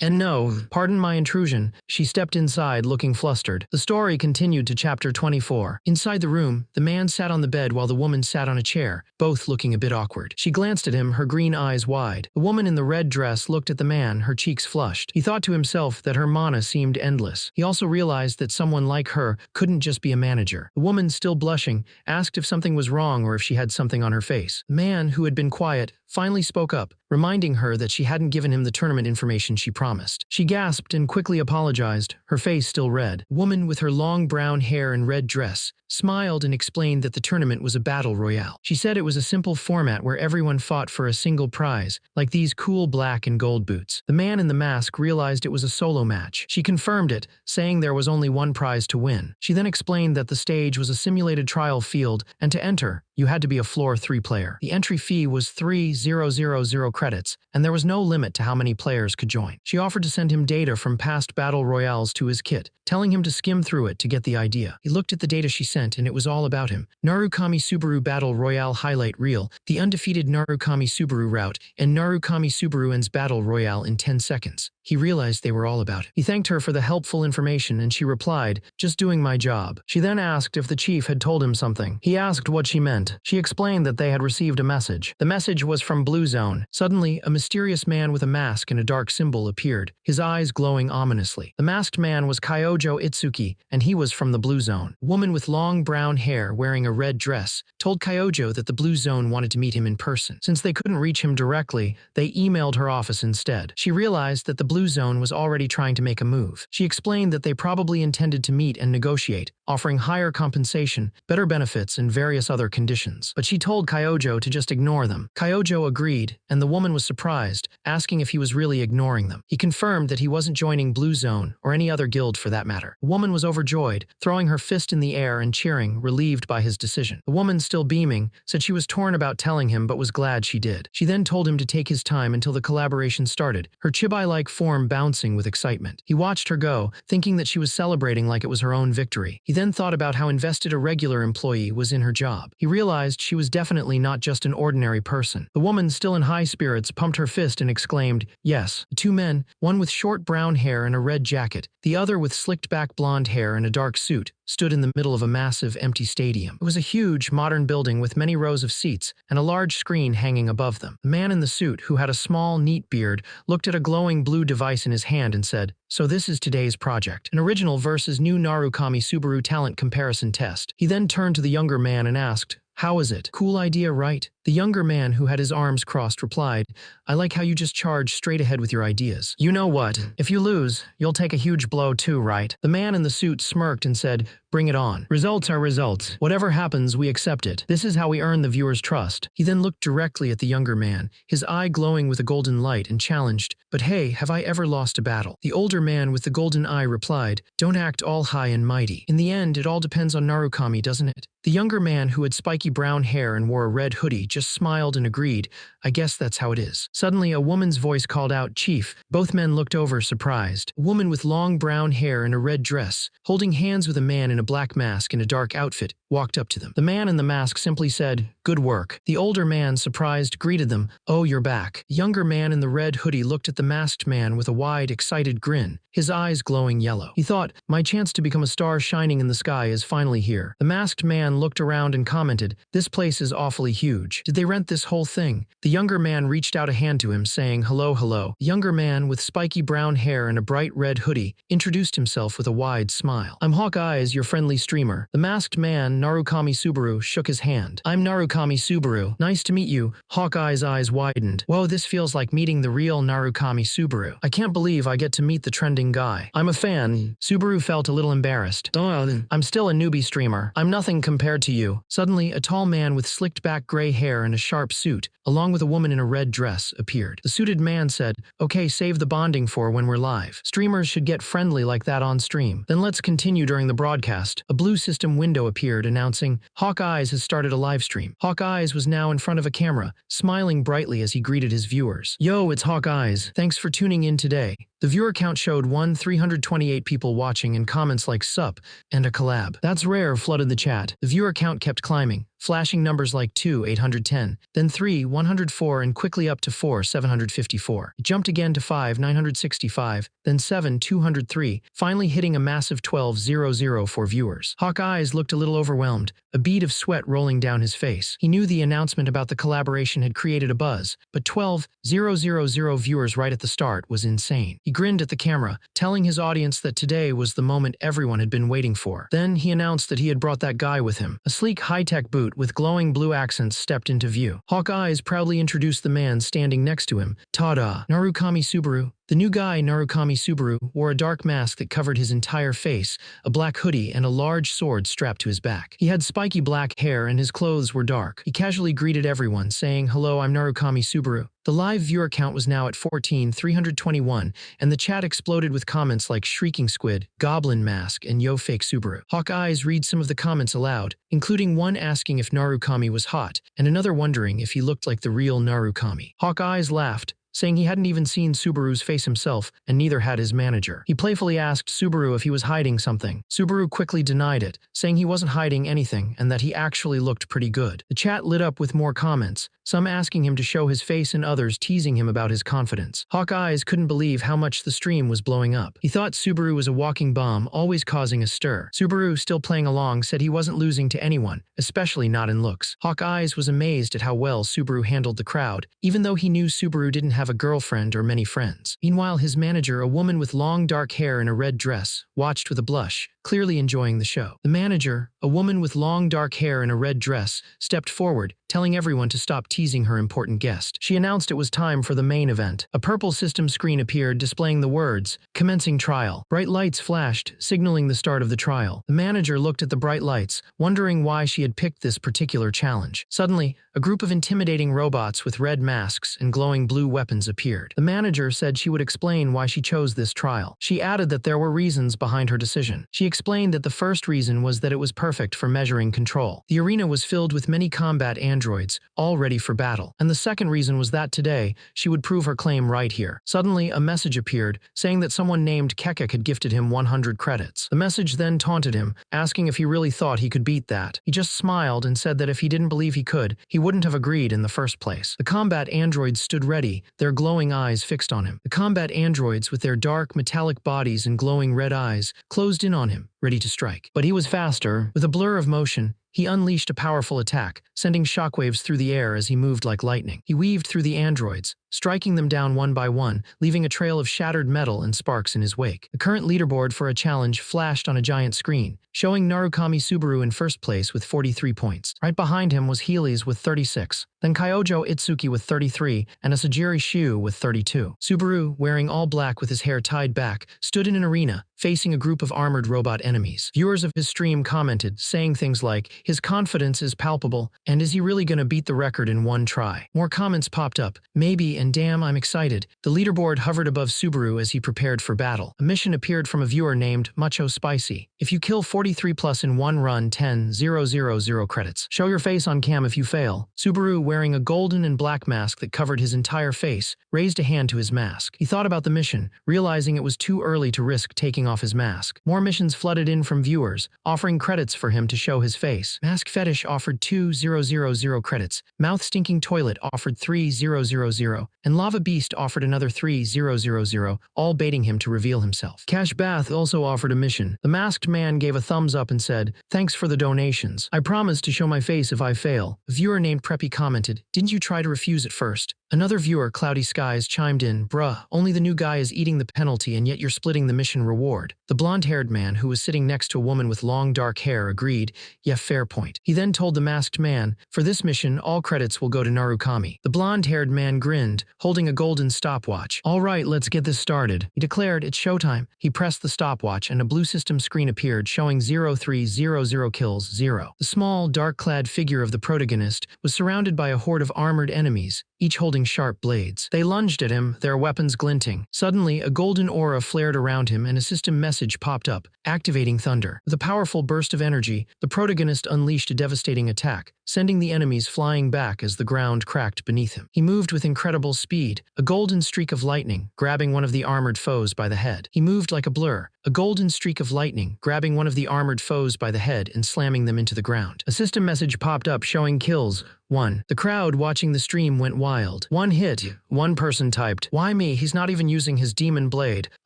A: "And no, pardon my intrusion." She stepped inside, looking flustered. The story continued to chapter 24. Inside the room, the man sat on the bed while the woman sat on a chair, both looking a bit awkward. She glanced at him, her green eyes wide. The woman in the red dress looked at the man, her cheeks flushed. He thought to himself that her mana seemed endless. He also realized that someone like her couldn't just be a manager. The woman, still blushing, asked if something was wrong or if she had something on her face. The man, who had been quiet, finally spoke up, reminding her that she hadn't given him the tournament information she promised. She gasped and quickly apologized, her face still red. The woman with her long brown hair and red dress smiled and explained that the tournament was a battle royale. She said it was a simple format where everyone fought for a single prize, like these cool black and gold boots. The man in the mask realized it was a solo match. She confirmed it, saying there was only one prize to win. She then explained that the stage was a simulated trial field, and to enter, you had to be a floor 3 player. The entry fee was 3,000 credits, and there was no limit to how many players could join. She offered to send him data from past battle royales to his kit, telling him to skim through it to get the idea. He looked at the data she sent, and it was all about him. Narukami Subaru Battle Royale Highlight Reel, the undefeated Narukami Subaru route, and Narukami Subaru ends Battle Royale in 10 seconds. He realized they were all about it. He thanked her for the helpful information, and she replied, "Just doing my job." She then asked if the chief had told him something. He asked what she meant. She explained that they had received a message. The message was from Blue Zone. Suddenly, a mysterious man with a mask and a dark symbol appeared, his eyes glowing ominously. The masked man was Kyojo Itsuki, and he was from the Blue Zone. A woman with long brown hair wearing a red dress told Kyojo that the Blue Zone wanted to meet him in person. Since they couldn't reach him directly, they emailed her office instead. She realized that the Blue Zone was already trying to make a move. She explained that they probably intended to meet and negotiate, offering higher compensation, better benefits, and various other conditions. But she told Kyojo to just ignore them. Kyojo agreed, and the woman was surprised, asking if he was really ignoring them. He confirmed that he wasn't joining Blue Zone, or any other guild for that matter. The woman was overjoyed, throwing her fist in the air and cheering, relieved by his decision. The woman, still beaming, said she was torn about telling him but was glad she did. She then told him to take his time until the collaboration started, her chibi-like form bouncing with excitement. He watched her go, thinking that she was celebrating like it was her own victory. He then thought about how invested a regular employee was in her job. He realized realized she was definitely not just an ordinary person. The woman, still in high spirits, pumped her fist and exclaimed, "Yes." The two men, one with short brown hair and a red jacket, the other with slicked-back blonde hair and a dark suit, stood in the middle of a massive, empty stadium. It was a huge, modern building with many rows of seats and a large screen hanging above them. The man in the suit, who had a small, neat beard, looked at a glowing blue device in his hand and said, "So this is today's project. An original versus new Narukami Subaru talent comparison test." He then turned to the younger man and asked, "How is it? Cool idea, right?" The younger man, who had his arms crossed, replied, "I like how you just charge straight ahead with your ideas. You know what? If you lose, you'll take a huge blow too, right?" The man in the suit smirked and said, "Bring it on. Results are results. Whatever happens, we accept it. This is how we earn the viewer's trust." He then looked directly at the younger man, his eye glowing with a golden light, and challenged, "But hey, have I ever lost a battle?" The older man with the golden eye replied, "Don't act all high and mighty. In the end, it all depends on Narukami, doesn't it?" The younger man, who had spiky brown hair and wore a red hoodie, just smiled and agreed, "I guess that's how it is." Suddenly, a woman's voice called out, "Chief." Both men looked over, surprised. A woman with long brown hair and a red dress, holding hands with a man in a black mask and a dark outfit, walked up to them. The man in the mask simply said, "Good work." The older man, surprised, greeted them, "Oh, you're back." The younger man in the red hoodie looked at the masked man with a wide, excited grin, his eyes glowing yellow. He thought, "My chance to become a star shining in the sky is finally here." The masked man looked around and commented, "This place is awfully huge. Did they rent this whole thing?" The younger man reached out a hand to him, saying, "Hello, hello." The younger man, with spiky brown hair and a bright red hoodie, introduced himself with a wide smile. "I'm Hawkeyes, your friendly streamer." The masked man, Narukami Subaru, shook his hand. "I'm Narukami Subaru. Nice to meet you." Hawkeye's eyes widened. "Whoa, this feels like meeting the real Narukami Subaru. I can't believe I get to meet the trending guy. I'm a fan." Subaru felt a little embarrassed. "I'm still a newbie streamer. I'm nothing compared to you." Suddenly, a tall man with slicked-back gray hair and a sharp suit, along with a woman in a red dress, appeared. The suited man said, "Okay, save the bonding for when we're live. Streamers should get friendly like that on stream. Then let's continue during the broadcast." A blue system window appeared, announcing, "Hawkeyes has started a live stream." Hawkeyes was now in front of a camera, smiling brightly as he greeted his viewers. "Yo, it's Hawkeyes. Thanks for tuning in today." The viewer count showed 328 people watching, and comments like "Sup" and a collab. "That's rare" flooded the chat. The viewer count kept climbing, flashing numbers like 2, 810, then 3, 104, and quickly up to 4, 754. It jumped again to 5, 965, then 7, 203, finally hitting a massive 12,000 for viewers. Hawkeyes looked a little overwhelmed, a bead of sweat rolling down his face. He knew the announcement about the collaboration had created a buzz, but 12,000 viewers right at the start was insane. He grinned at the camera, telling his audience that today was the moment everyone had been waiting for. Then he announced that he had brought that guy with him. A sleek, high-tech boot with glowing blue accents stepped into view. Hawkeyes proudly introduced the man standing next to him. "Ta-da, Narukami Subaru." The new guy, Narukami Subaru, wore a dark mask that covered his entire face, a black hoodie, and a large sword strapped to his back. He had spiky black hair and his clothes were dark. He casually greeted everyone, saying, "Hello, I'm Narukami Subaru." The live viewer count was now at 14,321, and the chat exploded with comments like "Shrieking Squid," "Goblin Mask," and "Yo Fake Subaru." Hawkeyes read some of the comments aloud, including one asking if Narukami was hot, and another wondering if he looked like the real Narukami. Hawkeyes laughed, saying he hadn't even seen Subaru's face himself, and neither had his manager. He playfully asked Subaru if he was hiding something. Subaru quickly denied it, saying he wasn't hiding anything and that he actually looked pretty good. The chat lit up with more comments, some asking him to show his face and others teasing him about his confidence. Hawkeyes couldn't believe how much the stream was blowing up. He thought Subaru was a walking bomb, always causing a stir. Subaru, still playing along, said he wasn't losing to anyone, especially not in looks. Hawkeyes was amazed at how well Subaru handled the crowd, even though he knew Subaru didn't have a girlfriend or many friends. Meanwhile, his manager, a woman with long dark hair and a red dress, watched with a blush, clearly enjoying the show. The manager, a woman with long dark hair and a red dress, stepped forward, telling everyone to stop teasing her important guest. She announced it was time for the main event. A purple system screen appeared displaying the words, "Commencing trial." Bright lights flashed, signaling the start of the trial. The manager looked at the bright lights, wondering why she had picked this particular challenge. Suddenly, a group of intimidating robots with red masks and glowing blue weapons appeared. The manager said she would explain why she chose this trial. She added that there were reasons behind her decision. She explained that the first reason was that it was perfect for measuring control. The arena was filled with many combat androids, all ready for battle. And the second reason was that today, she would prove her claim right here. Suddenly, a message appeared, saying that someone named Kekek had gifted him 100 credits. The message then taunted him, asking if he really thought he could beat that. He just smiled and said that if he didn't believe he could, he wouldn't have agreed in the first place. The combat androids stood ready, their glowing eyes fixed on him. The combat androids, with their dark, metallic bodies and glowing red eyes, closed in on him, ready to strike. But he was faster. With a blur of motion, he unleashed a powerful attack, sending shockwaves through the air as he moved like lightning. He weaved through the androids, striking them down one by one, leaving a trail of shattered metal and sparks in his wake. The current leaderboard for a challenge flashed on a giant screen, showing Narukami Subaru in first place with 43 points. Right behind him was Heelys with 36, then Kyojo Itsuki with 33, and Asajiri Shu with 32. Subaru, wearing all black with his hair tied back, stood in an arena, facing a group of armored robot enemies. Viewers of his stream commented, saying things like, "His confidence is palpable, and is he really gonna beat the record in one try?" More comments popped up, "Maybe, and damn, I'm excited." The leaderboard hovered above Subaru as he prepared for battle. A mission appeared from a viewer named Mucho Spicy. If you kill 43 plus in one run, 10,000 credits. Show your face on cam if you fail. Subaru, wearing a golden and black mask that covered his entire face, raised a hand to his mask. He thought about the mission, realizing it was too early to risk taking off his mask. More missions flooded in from viewers, offering credits for him to show his face. Mask Fetish offered 2,000 credits, Mouth Stinking Toilet offered 3,000, and Lava Beast offered another 3,000, all baiting him to reveal himself. Cash Bath also offered a mission. The masked man gave a thumbs up and said, "Thanks for the donations. I promise to show my face if I fail." A viewer named Preppy commented, "Didn't you try to refuse at first?" Another viewer, Cloudy Skies, chimed in, "Bruh, only the new guy is eating the penalty and yet you're splitting the mission reward." The blonde-haired man, who was sitting next to a woman with long dark hair, agreed, "Yeah, fair point." He then told the masked man, "For this mission, all credits will go to Narukami." The blonde-haired man grinned, holding a golden stopwatch. "All right, let's get this started." He declared, "It's showtime." He pressed the stopwatch and a blue system screen appeared showing 0300 kills, 0. The small, dark-clad figure of the protagonist was surrounded by a horde of armored enemies, each holding sharp blades. They lunged at him, their weapons glinting. Suddenly, a golden aura flared around him and a system message popped up, activating thunder. With a powerful burst of energy, the protagonist unleashed a devastating attack, sending the enemies flying back as the ground cracked beneath him. He moved with incredible speed, a golden streak of lightning, grabbing one of the armored foes by the head. He moved like a blur, a golden streak of lightning, grabbing one of the armored foes by the head and slamming them into the ground. A system message popped up showing kills, 1. The crowd watching the stream went wild. "One hit," one person typed. "Why me? He's not even using his demon blade."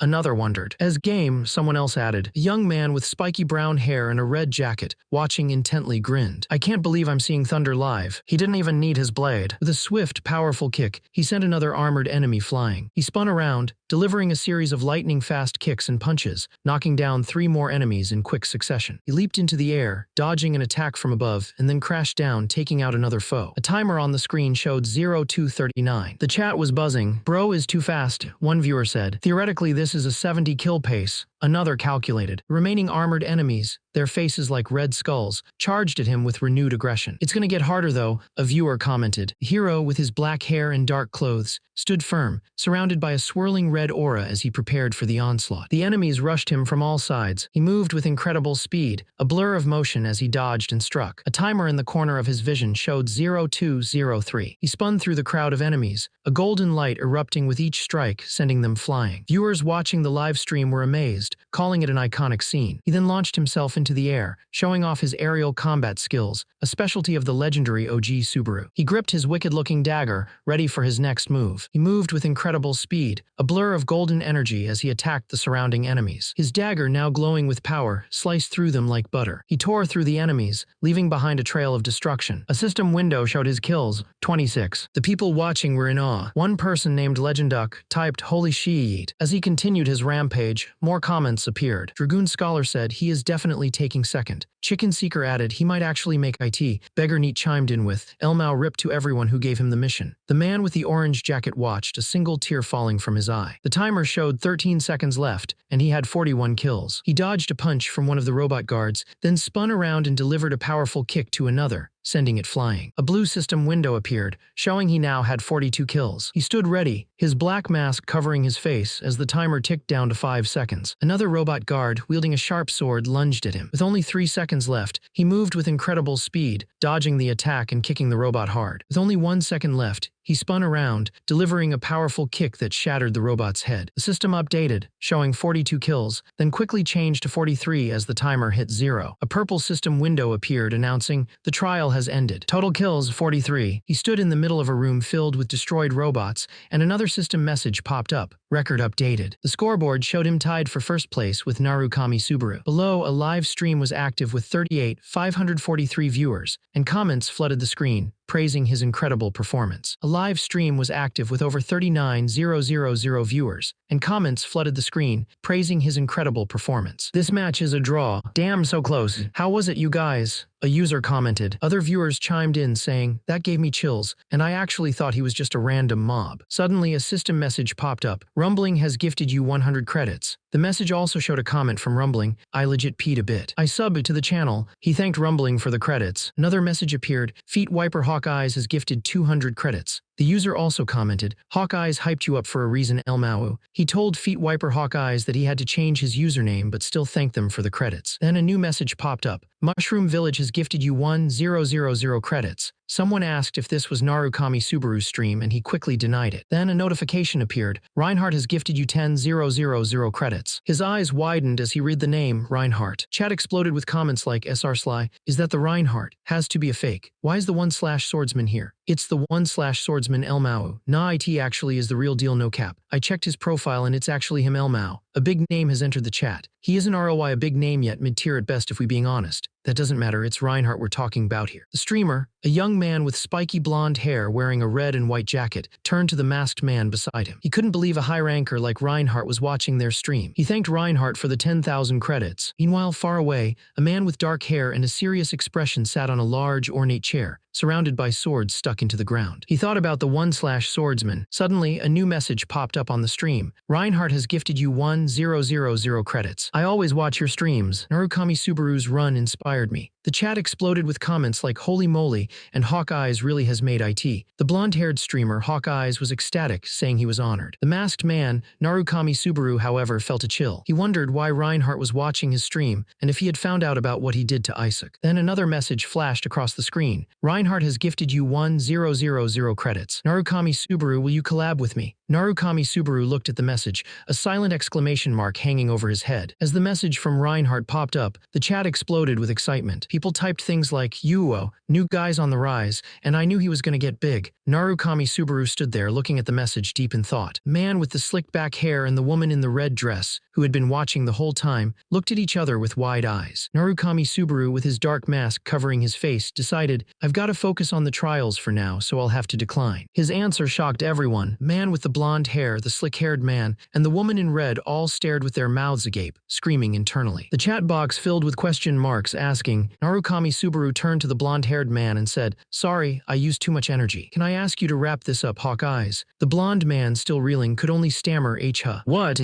A: Another wondered. "As game," someone else added. A young man with spiky brown hair and a red jacket, watching intently, grinned. "I can't believe I'm seeing Thunder live. He didn't even need his blade." With a swift, powerful kick, he sent another armored enemy flying. He spun around, delivering a series of lightning-fast kicks and punches, knocking down 3 more enemies in quick succession. He leaped into the air, dodging an attack from above, and then crashed down, taking out another foe. A timer on the screen showed 0239. The chat was buzzing. "Bro is too fast," one viewer said. "Theoretically, this is a 70 kill pace." Another calculated. The remaining armored enemies, their faces like red skulls, charged at him with renewed aggression. "It's gonna get harder though," a viewer commented. The hero, with his black hair and dark clothes, stood firm, surrounded by a swirling red aura as he prepared for the onslaught. The enemies rushed him from all sides. He moved with incredible speed, a blur of motion as he dodged and struck. A timer in the corner of his vision showed 0203. He spun through the crowd of enemies, a golden light erupting with each strike, sending them flying. Viewers watching the live stream were amazed, calling it an iconic scene. He then launched himself into the air, showing off his aerial combat skills, a specialty of the legendary OG Subaru. He gripped his wicked-looking dagger, ready for his next move. He moved with incredible speed, a blur of golden energy as he attacked the surrounding enemies. His dagger, now glowing with power, sliced through them like butter. He tore through the enemies, leaving behind a trail of destruction. A system window showed his kills, 26. The people watching were in awe. One person named Legenduck typed, "Holy shit." As he continued his rampage, more comments appeared. Dragoon Scholar said he is definitely taking second. Chicken Seeker added he might actually make IT. Beggar Neat chimed in with, Elmao ripped to everyone who gave him the mission. The man with the orange jacket watched, a single tear falling from his eye. The timer showed 13 seconds left, and he had 41 kills. He dodged a punch from one of the robot guards, then spun around and delivered a powerful kick to another, sending it flying. A blue system window appeared, showing he now had 42 kills. He stood ready, his black mask covering his face as the timer ticked down to 5 seconds. Another robot guard, wielding a sharp sword, lunged at him. With only 3 seconds left, he moved with incredible speed, dodging the attack and kicking the robot hard. With only 1 second left, he spun around, delivering a powerful kick that shattered the robot's head. The system updated, showing 42 kills, then quickly changed to 43 as the timer hit 0. A purple system window appeared announcing, the trial has ended. Total kills 43. He stood in the middle of a room filled with destroyed robots, and another system message popped up. Record updated. The scoreboard showed him tied for first place with Narukami Subaru. Below, a live stream was active with 38,543 viewers, and comments flooded the screen, praising his incredible performance. A live stream was active with over 39,000 viewers, and comments flooded the screen, praising his incredible performance. This match is a draw. Damn, so close. How was it, you guys? A user commented. Other viewers chimed in saying, that gave me chills, and I actually thought he was just a random mob. Suddenly, a system message popped up. Rumbling has gifted you 100 credits. The message also showed a comment from Rumbling, I legit peed a bit. I subbed to the channel. He thanked Rumbling for the credits. Another message appeared, Feet Wiper Hawkeyes has gifted 200 credits. The user also commented, Hawkeyes hyped you up for a reason, Elmao. He told Feet Wiper Hawkeyes that he had to change his username but still thanked them for the credits. Then a new message popped up. Mushroom Village has gifted you 1000 credits. Someone asked if this was Narukami Subaru's stream and he quickly denied it. Then a notification appeared. Reinhardt has gifted you 10,000 credits. His eyes widened as he read the name, Reinhardt. Chat exploded with comments like SR Sly, is that the Reinhardt? Has to be a fake. Why is the 1/swordsman here? It's the 1/swordsman Elmao. Nah, it actually is the real deal, no cap. I checked his profile and it's actually him, Elmao. A big name has entered the chat. He isn't ROI a big name yet, mid-tier at best if we being honest. That doesn't matter, it's Reinhardt we're talking about here. The streamer, a young man with spiky blonde hair wearing a red and white jacket, turned to the masked man beside him. He couldn't believe a high ranker like Reinhardt was watching their stream. He thanked Reinhardt for the 10,000 credits. Meanwhile, far away, a man with dark hair and a serious expression sat on a large, ornate chair, surrounded by swords stuck into the ground. He thought about the 1/swordsman. Suddenly, a new message popped up on the stream. Reinhardt has gifted you 1000 credits. I always watch your streams. Narukami Subaru's run inspired me. The chat exploded with comments like holy moly and Hawkeyes really has made IT. The blonde-haired streamer Hawkeyes was ecstatic, saying he was honored. The masked man, Narukami Subaru, however, felt a chill. He wondered why Reinhardt was watching his stream and if he had found out about what he did to Isaac. Then another message flashed across the screen. Reinhardt has gifted you 1000 credits. Narukami Subaru, will you collab with me? Narukami Subaru looked at the message, a silent exclamation mark hanging over his head. As the message from Reinhardt popped up, the chat exploded with excitement. People typed things like, Yuo, new guys on the rise, and I knew he was gonna get big. Narukami Subaru stood there looking at the message deep in thought. The man with the slicked back hair and the woman in the red dress, who had been watching the whole time, looked at each other with wide eyes. Narukami Subaru, with his dark mask covering his face, decided, I've got to focus on the trials for now, so I'll have to decline. His answer shocked everyone. The man with the blonde hair, the slick-haired man, and the woman in red all stared with their mouths agape, screaming internally. The chat box filled with question marks asking, Narukami Subaru turned to the blonde-haired man and said, sorry, I used too much energy. Can I ask you to wrap this up, Hawkeyes? The blonde man, still reeling, could only stammer H-huh. What?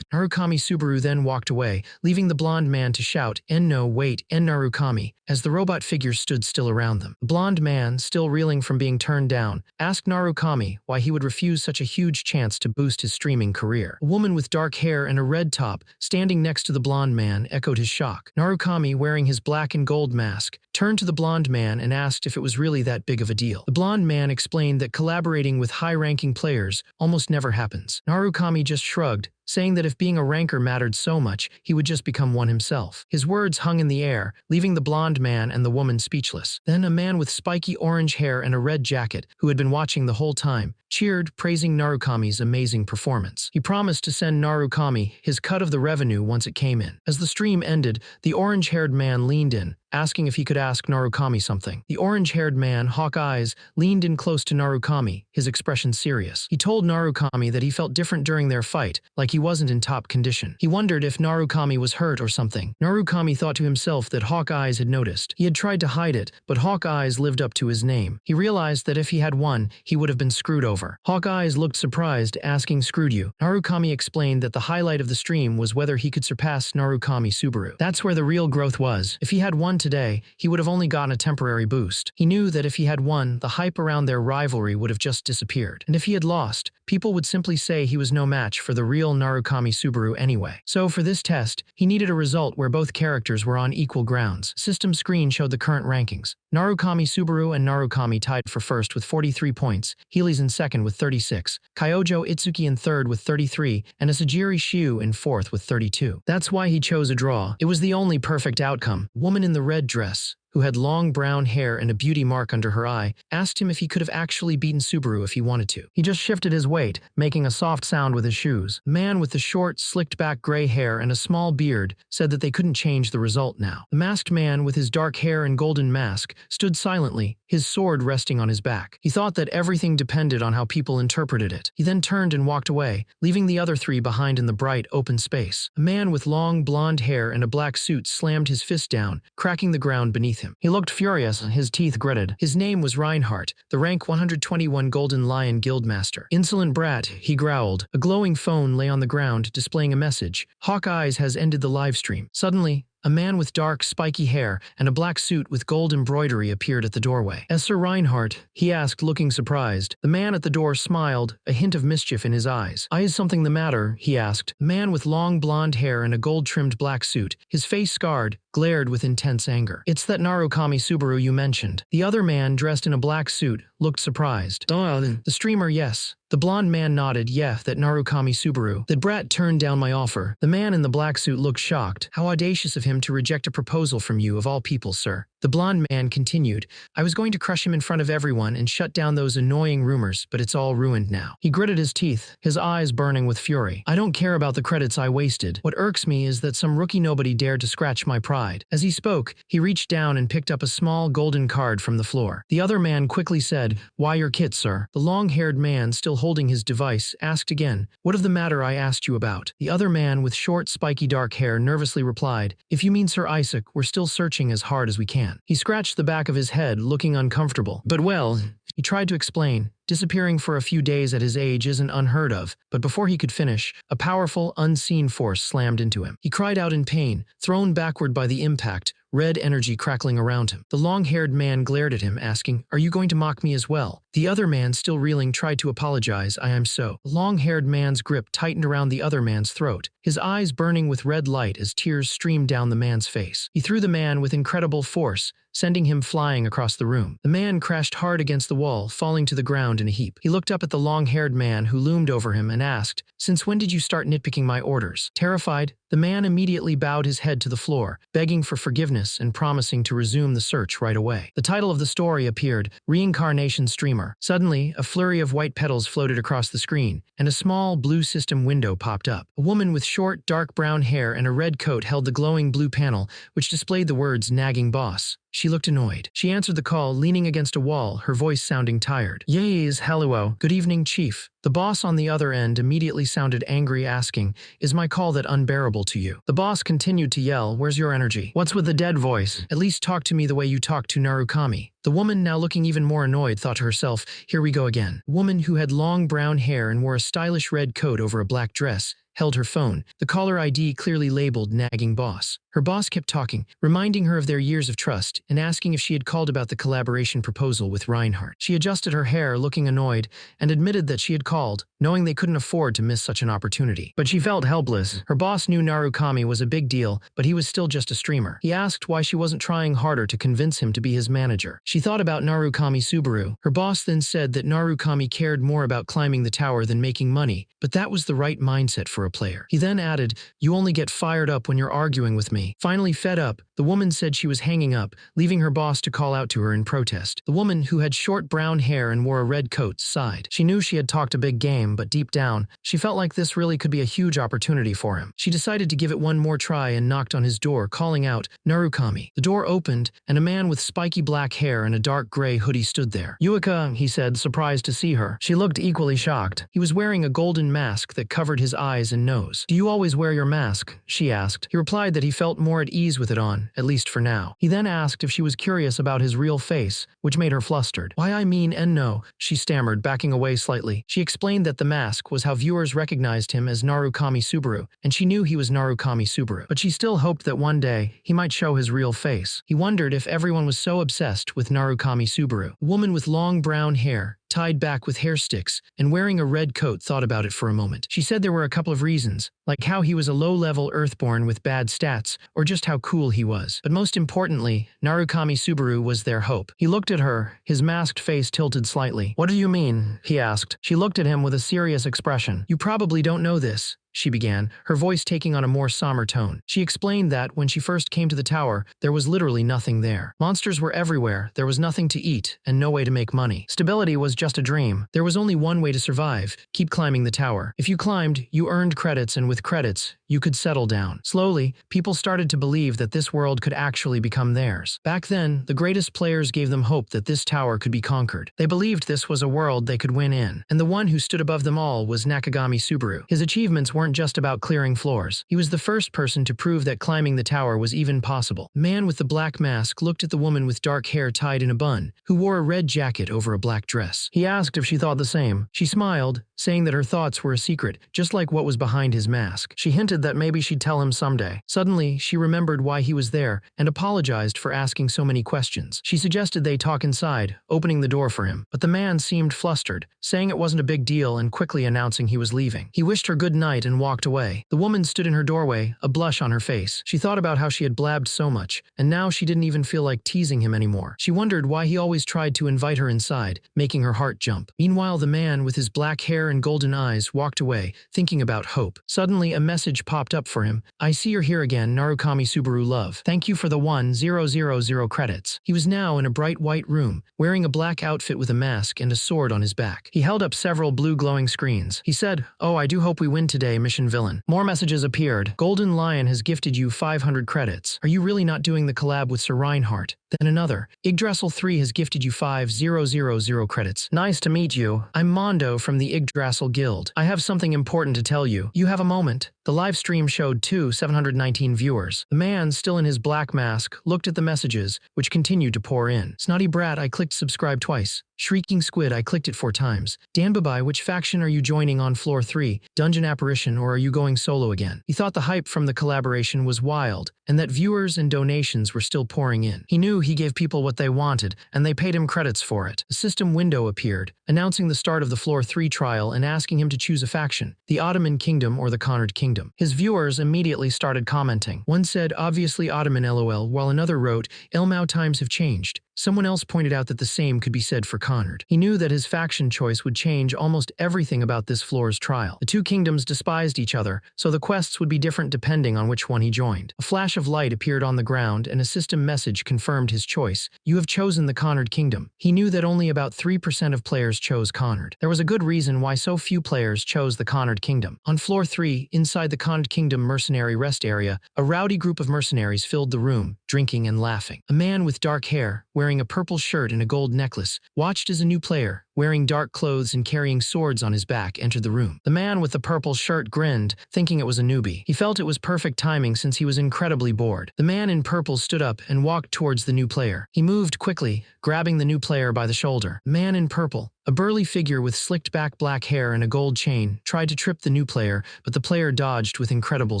A: Narukami Subaru then walked away, leaving the blonde man to shout, no, wait, Narukami, as the robot figures stood still around them. The blonde man, still reeling from being turned down, asked Narukami why he would refuse such a huge chance to boost his streaming career. A woman with dark hair and a red top, standing next to the blonde man, echoed his shock. Narukami, wearing his black and gold mask, turned to the blonde man and asked if it was really that big of a deal. The blonde man explained that collaborating with high-ranking players almost never happens. Narukami just shrugged, saying that if being a ranker mattered so much, he would just become one himself. His words hung in the air, leaving the blonde man and the woman speechless. Then a man with spiky orange hair and a red jacket, who had been watching the whole time, cheered, praising Narukami's amazing performance. He promised to send Narukami his cut of the revenue once it came in. As the stream ended, the orange-haired man leaned in, asking if he could ask Narukami something. The orange-haired man, hawk eyes, leaned in close to Narukami, his expression serious. He told Narukami that he felt different during their fight, like he wasn't in top condition. He wondered if Narukami was hurt or something. Narukami thought to himself that Hawk Eyes had noticed. He had tried to hide it, but Hawk Eyes lived up to his name. He realized that if he had won, he would have been screwed over. Hawk Eyes looked surprised, asking, "Screwed you?" Narukami explained that the highlight of the stream was whether he could surpass Narukami Subaru. That's where the real growth was. If he had won today, he would have only gotten a temporary boost. He knew that if he had won, the hype around their rivalry would have just disappeared. And if he had lost, people would simply say he was no match for the real Narukami Subaru anyway. So for this test, he needed a result where both characters were on equal grounds. System screen showed the current rankings. Narukami Subaru and Narukami tied for first with 43 points, Heelys in second with 36, Kyojo Itsuki in third with 33, and Asajiri Shiu in fourth with 32. That's why he chose a draw. It was the only perfect outcome. Woman in the red dress, who had long brown hair and a beauty mark under her eye, asked him if he could have actually beaten Subaru if he wanted to. He just shifted his weight, making a soft sound with his shoes. The man with the short, slicked-back gray hair and a small beard said that they couldn't change the result now. The masked man with his dark hair and golden mask stood silently, his sword resting on his back. He thought that everything depended on how people interpreted it. He then turned and walked away, leaving the other three behind in the bright, open space. A man with long, blonde hair and a black suit slammed his fist down, cracking the ground beneath him. He looked furious, his teeth gritted. His name was Reinhardt, the rank 121 Golden Lion Guildmaster. "Insolent brat," he growled. A glowing phone lay on the ground, displaying a message. "Hawk Eyes has ended the livestream." Suddenly, a man with dark, spiky hair and a black suit with gold embroidery appeared at the doorway. "Sir Reinhardt?" he asked, looking surprised. The man at the door smiled, a hint of mischief in his eyes. "Is something the matter?" he asked. The man with long blonde hair and a gold-trimmed black suit, his face scarred, glared with intense anger. "It's that Narukami Subaru you mentioned." The other man, dressed in a black suit, looked surprised. The streamer, yes. The blonde man nodded, "Yeah, that Narukami Subaru. That brat turned down my offer." The man in the black suit looked shocked. "How audacious of him to reject a proposal from you, of all people, sir." The blonde man continued, "I was going to crush him in front of everyone and shut down those annoying rumors, but it's all ruined now." He gritted his teeth, his eyes burning with fury. "I don't care about the credits I wasted. What irks me is that some rookie nobody dared to scratch my pride." As he spoke, he reached down and picked up a small golden card from the floor. The other man quickly said, "Why your kit, sir?" The long-haired man, still holding his device, asked again, "What of the matter I asked you about?" The other man with short, spiky dark hair nervously replied, "If you mean Sir Isaac, we're still searching as hard as we can." He scratched the back of his head, looking uncomfortable. "But well," he tried to explain, "disappearing for a few days at his age isn't unheard of." But before he could finish, a powerful, unseen force slammed into him. He cried out in pain, thrown backward by the impact, red energy crackling around him. The long-haired man glared at him, asking, "Are you going to mock me as well?" The other man, still reeling, tried to apologize. "I am so." The long-haired man's grip tightened around the other man's throat, his eyes burning with red light as tears streamed down the man's face. He threw the man with incredible force, sending him flying across the room. The man crashed hard against the wall, falling to the ground in a heap. He looked up at the long-haired man who loomed over him and asked, "Since when did you start nitpicking my orders?" Terrified, the man immediately bowed his head to the floor, begging for forgiveness and promising to resume the search right away. The title of the story appeared, Reincarnation Streamer. Suddenly, a flurry of white petals floated across the screen, and a small blue system window popped up. A woman with short, dark brown hair and a red coat held the glowing blue panel, which displayed the words "Nagging Boss." She looked annoyed. She answered the call, leaning against a wall, her voice sounding tired. "Yes, hello. Good evening, Chief." The boss on the other end immediately sounded angry, asking, "Is my call that unbearable to you?" The boss continued to yell, "Where's your energy? What's with the dead voice? At least talk to me the way you talk to Narukami." The woman, now looking even more annoyed, thought to herself, "Here we go again." The woman, who had long brown hair and wore a stylish red coat over a black dress, held her phone, the caller ID clearly labeled "Nagging Boss." Her boss kept talking, reminding her of their years of trust and asking if she had called about the collaboration proposal with Reinhardt. She adjusted her hair, looking annoyed, and admitted that she had called, knowing they couldn't afford to miss such an opportunity. But she felt helpless. Her boss knew Narukami was a big deal, but he was still just a streamer. He asked why she wasn't trying harder to convince him to be his manager. She thought about Narukami Subaru. Her boss then said that Narukami cared more about climbing the tower than making money, but that was the right mindset for a player. He then added, "You only get fired up when you're arguing with me." Finally fed up, the woman said she was hanging up, leaving her boss to call out to her in protest. The woman, who had short brown hair and wore a red coat, sighed. She knew she had talked a big game, but deep down, she felt like this really could be a huge opportunity for him. She decided to give it one more try and knocked on his door, calling out, "Narukami." The door opened, and a man with spiky black hair and a dark gray hoodie stood there. "Yuika," he said, surprised to see her. She looked equally shocked. He was wearing a golden mask that covered his eyes and nose. "Do you always wear your mask?" she asked. He replied that he felt more at ease with it on, at least for now. He then asked if she was curious about his real face, which made her flustered. "Why, I mean, and no," she stammered, backing away slightly. She explained that the mask was how viewers recognized him as Narukami Subaru, and she knew he was Narukami Subaru. But she still hoped that one day, he might show his real face. He wondered if everyone was so obsessed with Narukami Subaru. A woman with long brown hair, tied back with hair sticks, and wearing a red coat, thought about it for a moment. She said there were a couple of reasons, like how he was a low-level Earthborn with bad stats, or just how cool he was. But most importantly, Narukami Subaru was their hope. He looked at her, his masked face tilted slightly. "What do you mean?" he asked. She looked at him with a serious expression. "You probably don't know this," she began, her voice taking on a more somber tone. She explained that, when she first came to the tower, there was literally nothing there. Monsters were everywhere, there was nothing to eat, and no way to make money. Stability was just a dream. There was only one way to survive: keep climbing the tower. If you climbed, you earned credits, and with credits, you could settle down. Slowly, people started to believe that this world could actually become theirs. Back then, the greatest players gave them hope that this tower could be conquered. They believed this was a world they could win in. And the one who stood above them all was Nakagami Subaru. His achievements weren't just about clearing floors. He was the first person to prove that climbing the tower was even possible. The man with the black mask looked at the woman with dark hair tied in a bun, who wore a red jacket over a black dress. He asked if she thought the same. She smiled, saying that her thoughts were a secret, just like what was behind his mask. She hinted that maybe she'd tell him someday. Suddenly, she remembered why he was there and apologized for asking so many questions. She suggested they talk inside, opening the door for him. But the man seemed flustered, saying it wasn't a big deal and quickly announcing he was leaving. He wished her good night and walked away. The woman stood in her doorway, a blush on her face. She thought about how she had blabbed so much, and now she didn't even feel like teasing him anymore. She wondered why he always tried to invite her inside, making her heart jump. Meanwhile, the man with his black hair and golden eyes walked away, thinking about hope. Suddenly, a message popped up for him. "I see you're here again, Narukami Subaru love. Thank you for the 1000 credits." He was now in a bright white room, wearing a black outfit with a mask and a sword on his back. He held up several blue glowing screens. He said, "Oh, I do hope we win today, mission villain." More messages appeared. "Golden Lion has gifted you 500 credits. Are you really not doing the collab with Sir Reinhardt?" Then another. "Yggdrasil 3 has gifted you 5000 credits. Nice to meet you. I'm Mondo from the Yggdrasil Guild. I have something important to tell you. You have a moment?" The live stream showed 719 viewers. The man, still in his black mask, looked at the messages, which continued to pour in. "Snotty Brat, I clicked subscribe twice. Shrieking Squid, I clicked it 4 times. Dan Babai, which faction are you joining on floor 3? Dungeon Apparition, or are you going solo again?" He thought the hype from the collaboration was wild, and that viewers and donations were still pouring in. He knew he gave people what they wanted, and they paid him credits for it. A system window appeared, announcing the start of the floor 3 trial and asking him to choose a faction: the Ottoman Kingdom or the Conard Kingdom. His viewers immediately started commenting. One said, "Obviously Ottoman LOL," while another wrote, "Elmao times have changed." Someone else pointed out that the same could be said for Conard. He knew that his faction choice would change almost everything about this floor's trial. The two kingdoms despised each other, so the quests would be different depending on which one he joined. A flash of light appeared on the ground, and a system message confirmed his choice. "You have chosen the Conard Kingdom." He knew that only about 3% of players chose Conard. There was a good reason why so few players chose the Conard Kingdom. On floor 3, inside the Conard Kingdom mercenary rest area, a rowdy group of mercenaries filled the room, drinking and laughing. A man with dark hair, wearing a purple shirt and a gold necklace, watched as a new player, wearing dark clothes and carrying swords on his back, entered the room. The man with the purple shirt grinned, thinking it was a newbie. He felt it was perfect timing since he was incredibly bored. The man in purple stood up and walked towards the new player. He moved quickly, grabbing the new player by the shoulder. The man in purple, a burly figure with slicked-back black hair and a gold chain, tried to trip the new player, but the player dodged with incredible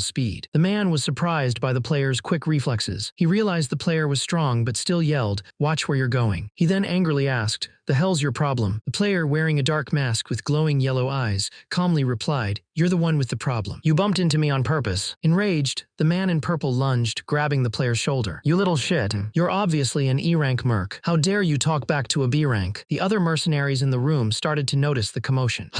A: speed. The man was surprised by the player's quick reflexes. He realized the player was strong but still yelled, "Watch where you're going." He then angrily asked, the hell's your problem? The player, wearing a dark mask with glowing yellow eyes, calmly replied, you're the one with the problem. You bumped into me on purpose. Enraged, the man in purple lunged, grabbing the player's shoulder. You little shit. You're obviously an E-rank merc. How dare you talk back to a B-rank? The other mercenaries in the room started to notice the commotion.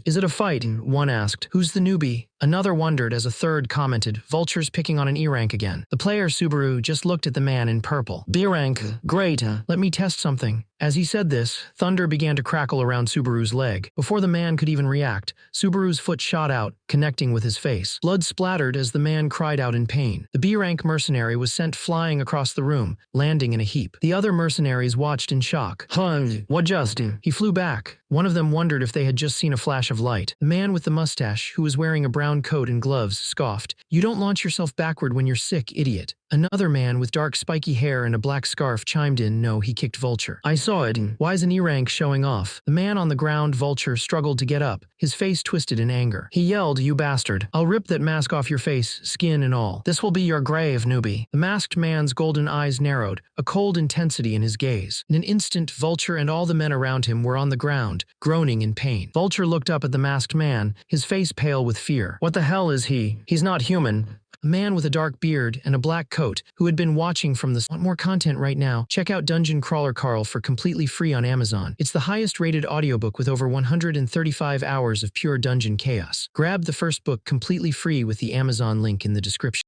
A: Is it a fight? One asked. Who's the newbie? Another wondered as a third commented, vultures picking on an E-rank again. The player, Subaru, just looked at the man in purple. B-rank? Great. Let me test something. As he said this, thunder began to crackle around Subaru's leg. Before the man could even react, Subaru's foot shot out, connecting with his face. Blood splattered as the man cried out in pain. The B-rank mercenary was sent flying across the room, landing in a heap. The other mercenaries watched in shock. What just? He flew back. One of them wondered if they had just seen a flash of light. The man with the mustache, who was wearing a brown coat and gloves, scoffed. You don't launch yourself backward when you're sick, idiot. Another man with dark spiky hair and a black scarf chimed in, no, he kicked Vulture. I saw it. Why's an E-rank showing off? The man on the ground, Vulture, struggled to get up, his face twisted in anger. He yelled, you bastard. I'll rip that mask off your face, skin and all. This will be your grave, newbie. The masked man's golden eyes narrowed, a cold intensity in his gaze. In an instant, Vulture and all the men around him were on the ground, groaning in pain. Vulture looked up at the masked man, his face pale with fear. What the hell is he? He's not human. A man with a dark beard and a black coat, who had been watching from the... Want more content right now? Check out Dungeon Crawler Carl for completely free on Amazon. It's the highest rated audiobook with over 135 hours of pure dungeon chaos. Grab the first book completely free with the Amazon link in the description.